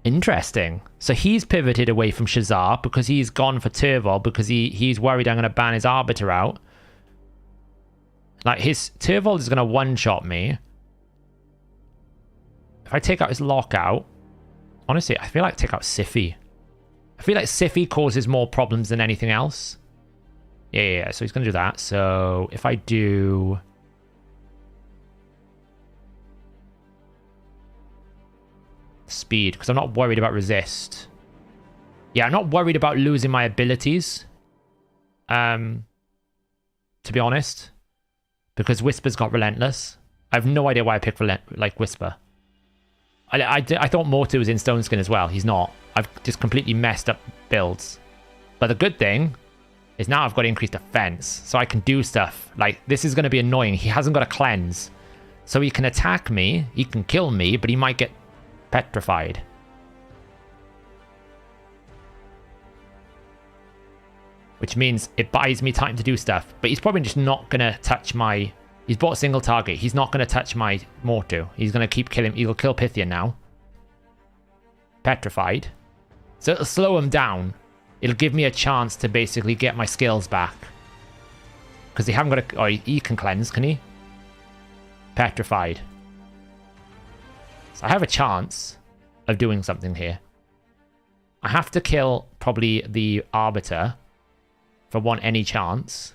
Interesting. So he's pivoted away from Shazar because he's gone for Turvold because he's worried I'm going to ban his Arbiter out. Like, his Turvold is going to one-shot me. If I take out his lockout, honestly, I feel like I take out Sify. I feel like Sify causes more problems than anything else. Yeah, so he's going to do that. So if I do... speed, because I'm not worried about resist. Yeah, I'm not worried about losing my abilities. To be honest. Because Whisper's got Relentless. I have no idea why I picked Whisper. I thought Mortu was in Stone Skin as well. He's not. I've just completely messed up builds. But the good thing is now I've got increased defense, so I can do stuff. Like, this is going to be annoying. He hasn't got a cleanse. So he can attack me, he can kill me, but he might get petrified. Which means it buys me time to do stuff. But he's probably just not going to touch my... He's bought a single target. He's not going to touch my Mortu. He's going to keep killing... He'll kill Pythian now. Petrified. So it'll slow him down. It'll give me a chance to basically get my skills back. Because they haven't got a... Oh, he can cleanse, can he? Petrified. So I have a chance of doing something here. I have to kill probably the Arbiter if I want any chance.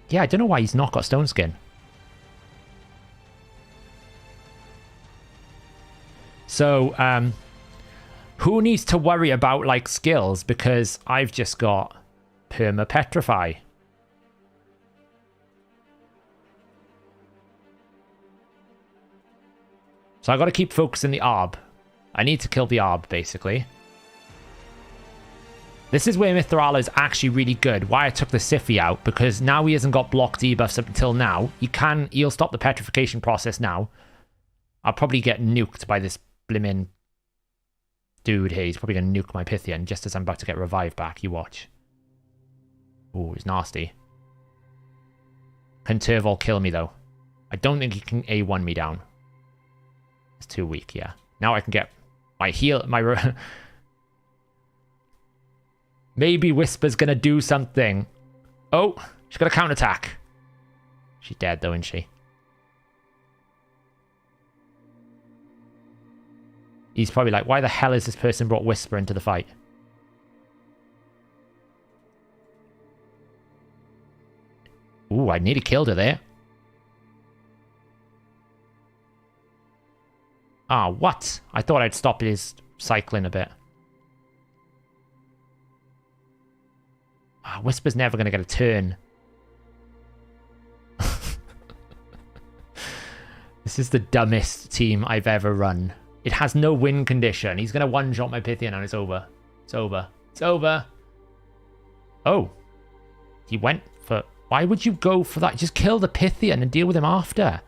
Yeah, I don't know why he's not got Stone Skin. So, who needs to worry about, like, skills? Because I've just got Perma Petrify. So I got to keep focusing the Arb. I need to kill the Arb, basically. This is where Mithrala is actually really good. Why I took the Sify out, because now he hasn't got block debuffs up until now. He'll stop the petrification process now. I'll probably get nuked by this blimmin' dude here. He's probably going to nuke my Pythian just as I'm about to get revived back. You watch. Ooh, he's nasty. Can Turvold kill me, though? I don't think he can A1 me down. It's too weak, yeah. Now I can get my heal... my. Maybe Whisper's going to do something. Oh, she's got a counterattack. She's dead, though, isn't she? He's probably like, why the hell is this person brought Whisper into the fight? Ooh, I nearly killed her there. Ah, what? I thought I'd stop his cycling a bit. Whisper's never going to get a turn. This is the dumbest team I've ever run. It has no win condition. He's going to one-shot my Pythian and it's over. It's over. It's over. Oh. He went for... Why would you go for that? Just kill the Pythian and deal with him after.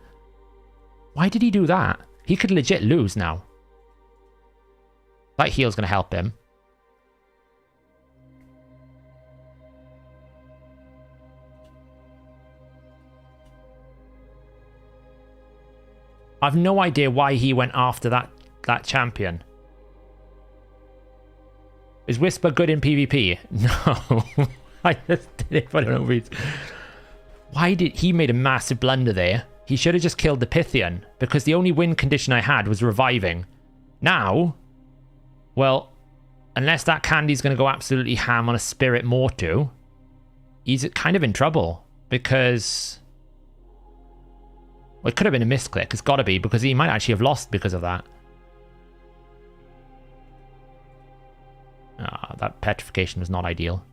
Why did he do that? He could legit lose now. That heal's going to help him. I've no idea why he went after that champion. Is Whisper good in PvP? No. I just did it for no reason. Why did... He made a massive blunder there. He should have just killed the Pythian, because the only win condition I had was reviving. Now, well, unless that Candy's going to go absolutely ham on a Spirit Mortu, he's kind of in trouble, because... Well, it could have been a misclick. It's got to be, because he might actually have lost because of that. Ah, that petrification was not ideal.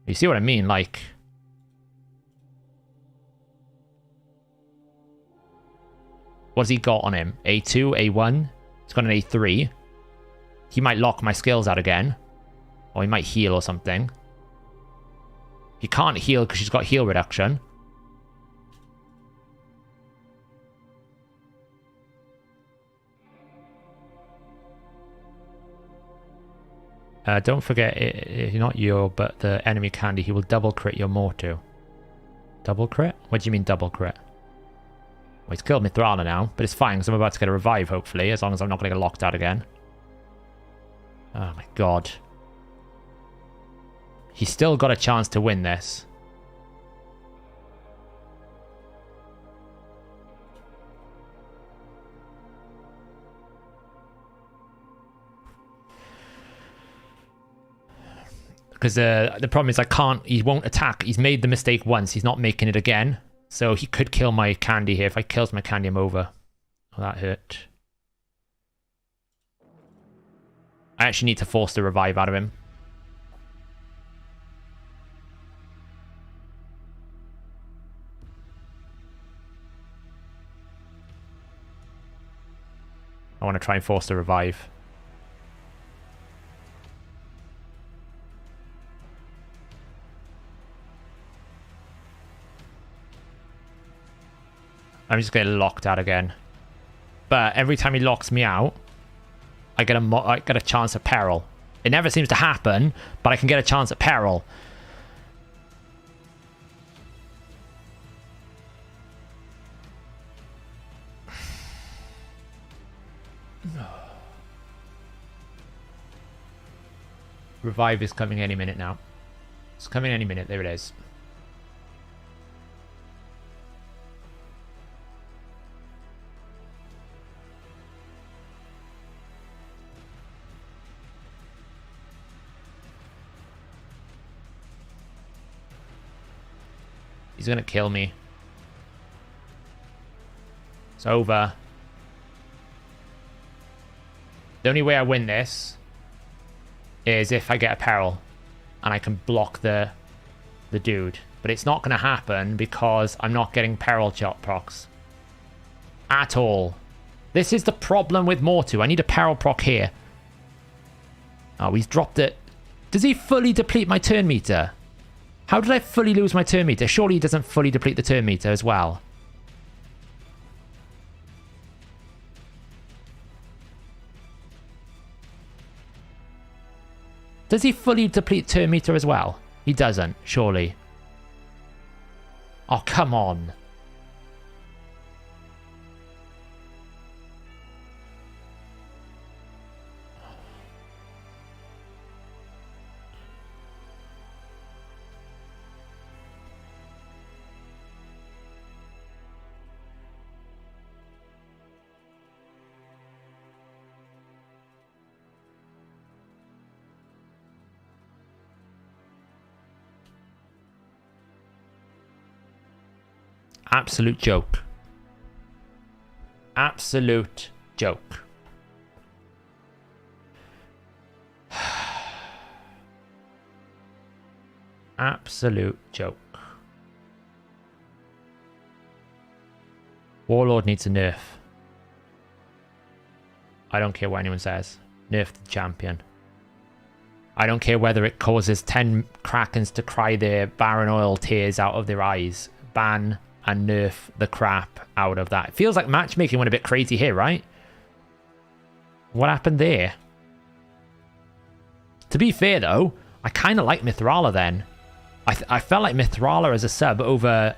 You see what I mean? Like... What's he got on him? A2, A1? He's got an A3. He might lock my skills out again. Or he might heal or something. He can't heal because she's got heal reduction. Don't forget, not your, but the enemy Candy, he will double crit your Mortu. Double crit? What do you mean double crit? Well, he's killed Mithrala now, but it's fine because I'm about to get a revive, hopefully, as long as I'm not going to get locked out again. Oh my god. He's still got a chance to win this. Because the problem is he won't attack. He's made the mistake once. He's not making it again. So he could kill my Candy here. If I kills my Candy, I'm over. Oh, that hurt. I actually need to force the revive out of him. I want to try and force the revive. I'm just getting locked out again. But every time he locks me out, I get a chance at peril. It never seems to happen, but I can get a chance at peril. Revive is coming any minute now. It's coming any minute. There it is. He's gonna kill me. It's over. The only way I win this is if I get a peril and I can block the dude. But it's not gonna happen because I'm not getting peril shot procs at all. This is the problem with Mortu. I need a peril proc here. Oh, he's dropped it. Does he fully deplete my turn meter? How did I fully lose my turn meter? Surely he doesn't fully deplete the turn meter as well. Does he fully deplete turn meter as well? He doesn't, surely. Oh, come on. Absolute joke. Absolute joke. absolute joke. Warlord needs a nerf. I don't care what anyone says. Nerf the champion. I don't care whether it causes 10 Krakens to cry their Baron Oil tears out of their eyes. Ban and nerf the crap out of that. It feels like matchmaking went a bit crazy here, right? What happened there? To be fair, though, I kind of like Mithrala then. I felt like Mithrala as a sub over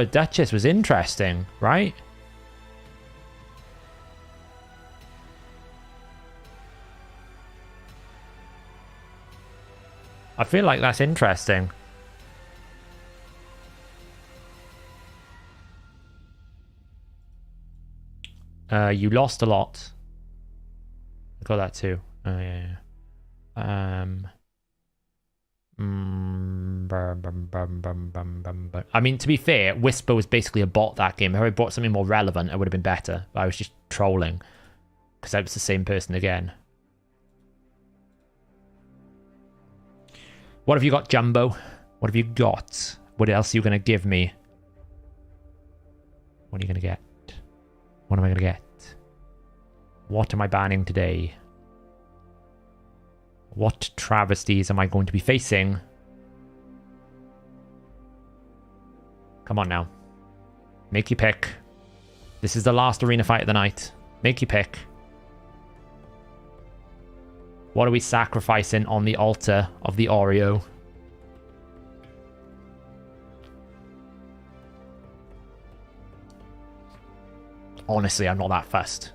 Duchess was interesting, right? I feel like that's interesting. You lost a lot. I got that too. Oh, yeah. I mean, to be fair, Whisper was basically a bot that game. If I bought something more relevant, it would have been better. But I was just trolling. Because I was the same person again. What have you got, Jumbo? What have you got? What else are you going to give me? What are you going to get? What am I going to get? What am I banning today? What travesties am I going to be facing? Come on now. Make your pick. This is the last arena fight of the night. Make your pick. What are we sacrificing on the altar of the Oreo? Honestly, I'm not that fussed.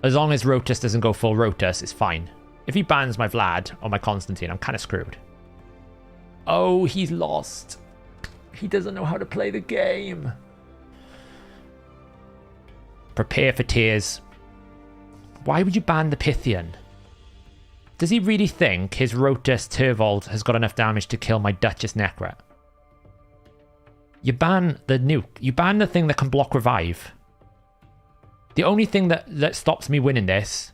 As long as Rotus doesn't go full Rotus, it's fine. If he bans my Vlad or my Constantine, I'm kind of screwed. Oh, he's lost. He doesn't know how to play the game. Prepare for tears. Why would you ban the Pythian? Does he really think his Rotus Turvold has got enough damage to kill my Duchess Necra? You ban the nuke. You ban the thing that can block revive. The only thing that stops me winning this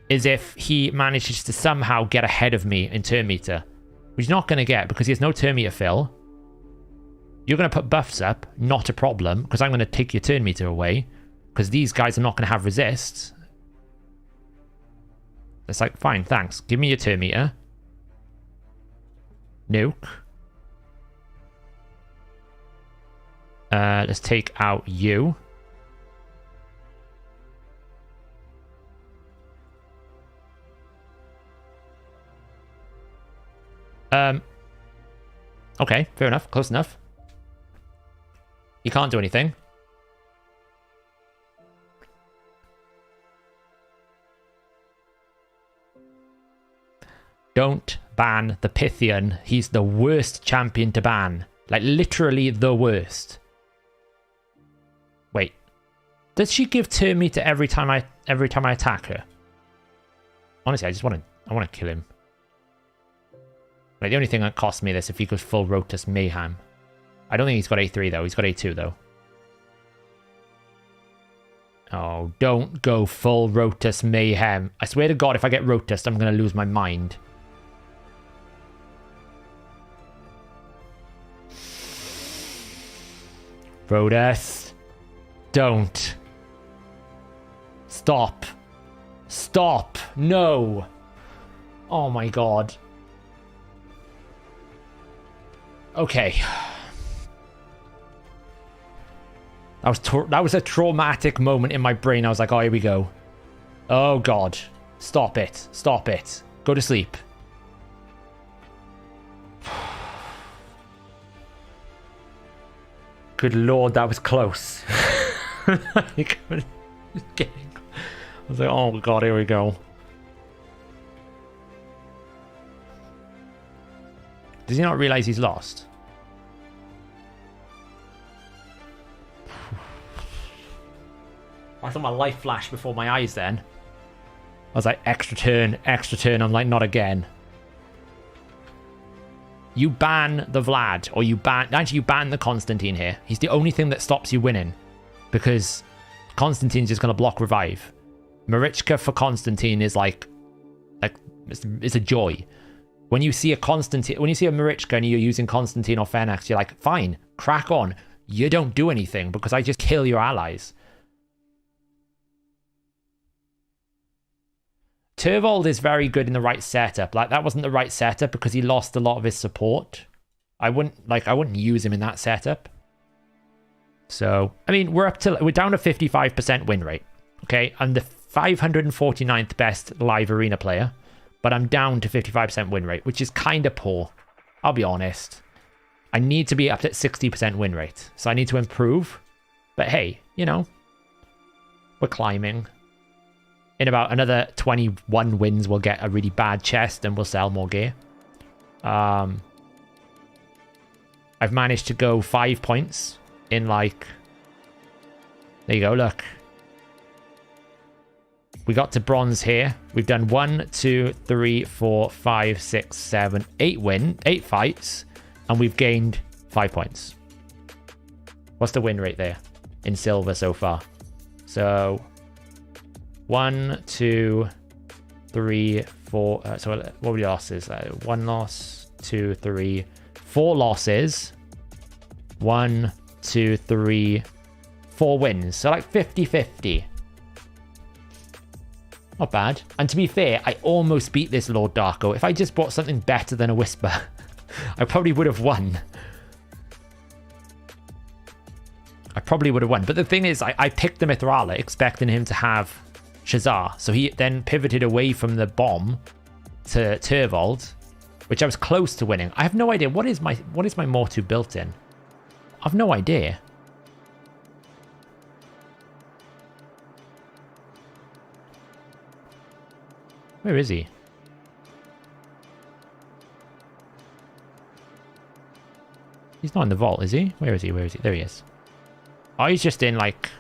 is if he manages to somehow get ahead of me in turn meter, which he's not going to get because he has no turn meter fill. You're going to put buffs up, not a problem, because I'm going to take your turn meter away, because these guys are not going to have resists. It's like, fine, thanks. Give me your turn meter. Nuke. Let's take out you. Okay, fair enough. Close enough. You can't do anything. Don't ban the Pythian. He's the worst champion to ban. Like, literally the worst. Wait. Does she give turn meter every time I attack her? Honestly, I want to kill him. Like, the only thing that costs me this if he goes full Rotus Mayhem. I don't think he's got A3 though. He's got A2 though. Oh, don't go full Rotus Mayhem. I swear to God, if I get Rotus, I'm going to lose my mind. Rotus. Don't. Stop. Stop. No. Oh my God. Okay. That was a traumatic moment in my brain. I was like, oh, here we go. Oh, God. Stop it. Stop it. Go to sleep. Good Lord, that was close. I was like, oh, God, here we go. Does he not realize he's lost? I saw my life flash before my eyes then. I was like, extra turn, extra turn. I'm like, not again. You ban the Vlad, or you ban... Actually, you ban the Constantine here. He's the only thing that stops you winning. Because Constantine's just going to block revive. Marichka for Constantine is like Like, it's a joy. When you see a Constantine, when you see a Marichka and you're using Constantine or Fennex, you're like, fine, crack on. You don't do anything because I just kill your allies. Turvold is very good in the right setup. Like, that wasn't the right setup because he lost a lot of his support. I wouldn't use him in that setup. So, I mean, we're down to 55% win rate. Okay, I'm the 549th best live arena player, but I'm down to 55% win rate, which is kind of poor. I'll be honest. I need to be up at 60% win rate, so I need to improve. But hey, you know, we're climbing. In about another 21 wins, we'll get a really bad chest and we'll sell more gear. I've managed to go 5 points in like... There you go, look. We got to bronze here. We've done 1, 2, 3, 4, 5, 6, 7, 8 fights. And we've gained 5 points. What's the win rate there in silver so far? So 1, 2, 3, 4. So what were the losses? 1 loss, 2, 3, 4 losses. 1, 2, 3, 4 wins. So like 50-50. Not bad. And to be fair, I almost beat this Lord Darko. If I just bought something better than a Whisper, I probably would have won. But the thing is, I picked the Mithrala expecting him to have Shazar. So he then pivoted away from the bomb to Turvold, which I was close to winning. I have no idea. What is my Mortu built in? I've no idea. Where is he? He's not in the vault, is he? Where is he? There he is. Oh, he's just in, like,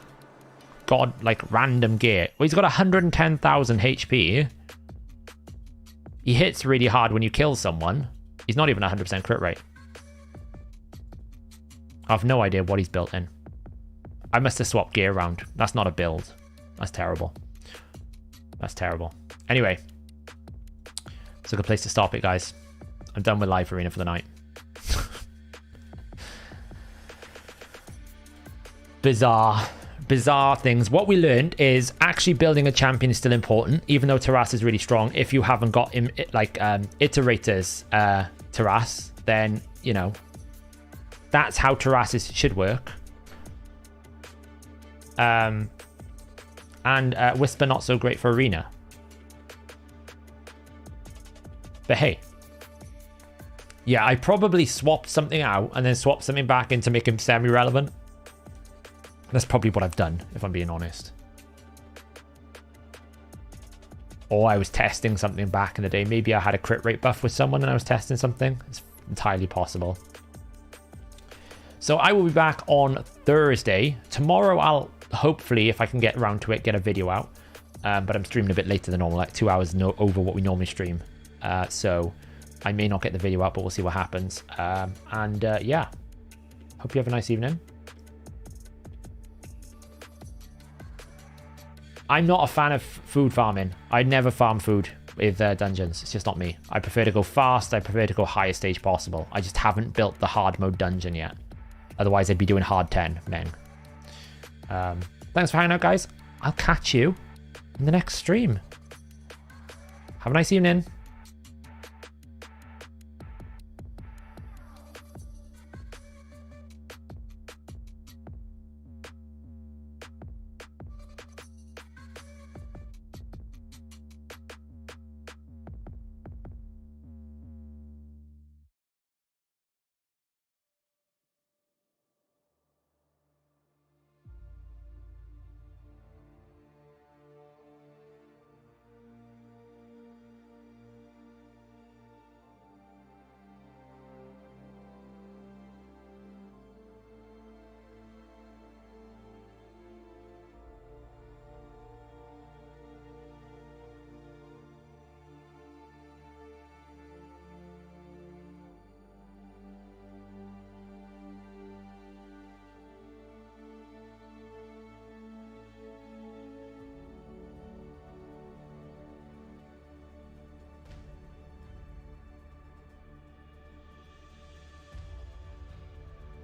random gear. Well, he's got 110,000 HP. He hits really hard when you kill someone. He's not even 100% crit rate. I have no idea what he's built in. I must have swapped gear around. That's not a build. That's terrible. That's terrible. Anyway. It's a good place to stop it, guys. I'm done with live arena for the night. Bizarre things. What we learned is actually building a champion is still important, even though Taras is really strong. If you haven't got him, iterators Taras, then, you know, that's how Taras should work. And Whisper not so great for arena. But hey. Yeah, I probably swapped something out and then swapped something back in to make him semi-relevant. That's probably what I've done, if I'm being honest. Or I was testing something back in the day. Maybe I had a crit rate buff with someone and I was testing something. It's entirely possible. So I will be back on Thursday. Tomorrow I'll hopefully, if I can get around to it, get a video out. But I'm streaming a bit later than normal, like 2 hours over what we normally stream. So I may not get the video out, but we'll see what happens. Yeah, hope you have a nice evening. I'm not a fan of food farming. I never farm food with dungeons. It's just not me. I prefer to go fast. I prefer to go highest stage possible. I just haven't built the hard mode dungeon yet. Otherwise, I'd be doing hard 10. Meng. Thanks for hanging out, guys. I'll catch you in the next stream. Have a nice evening.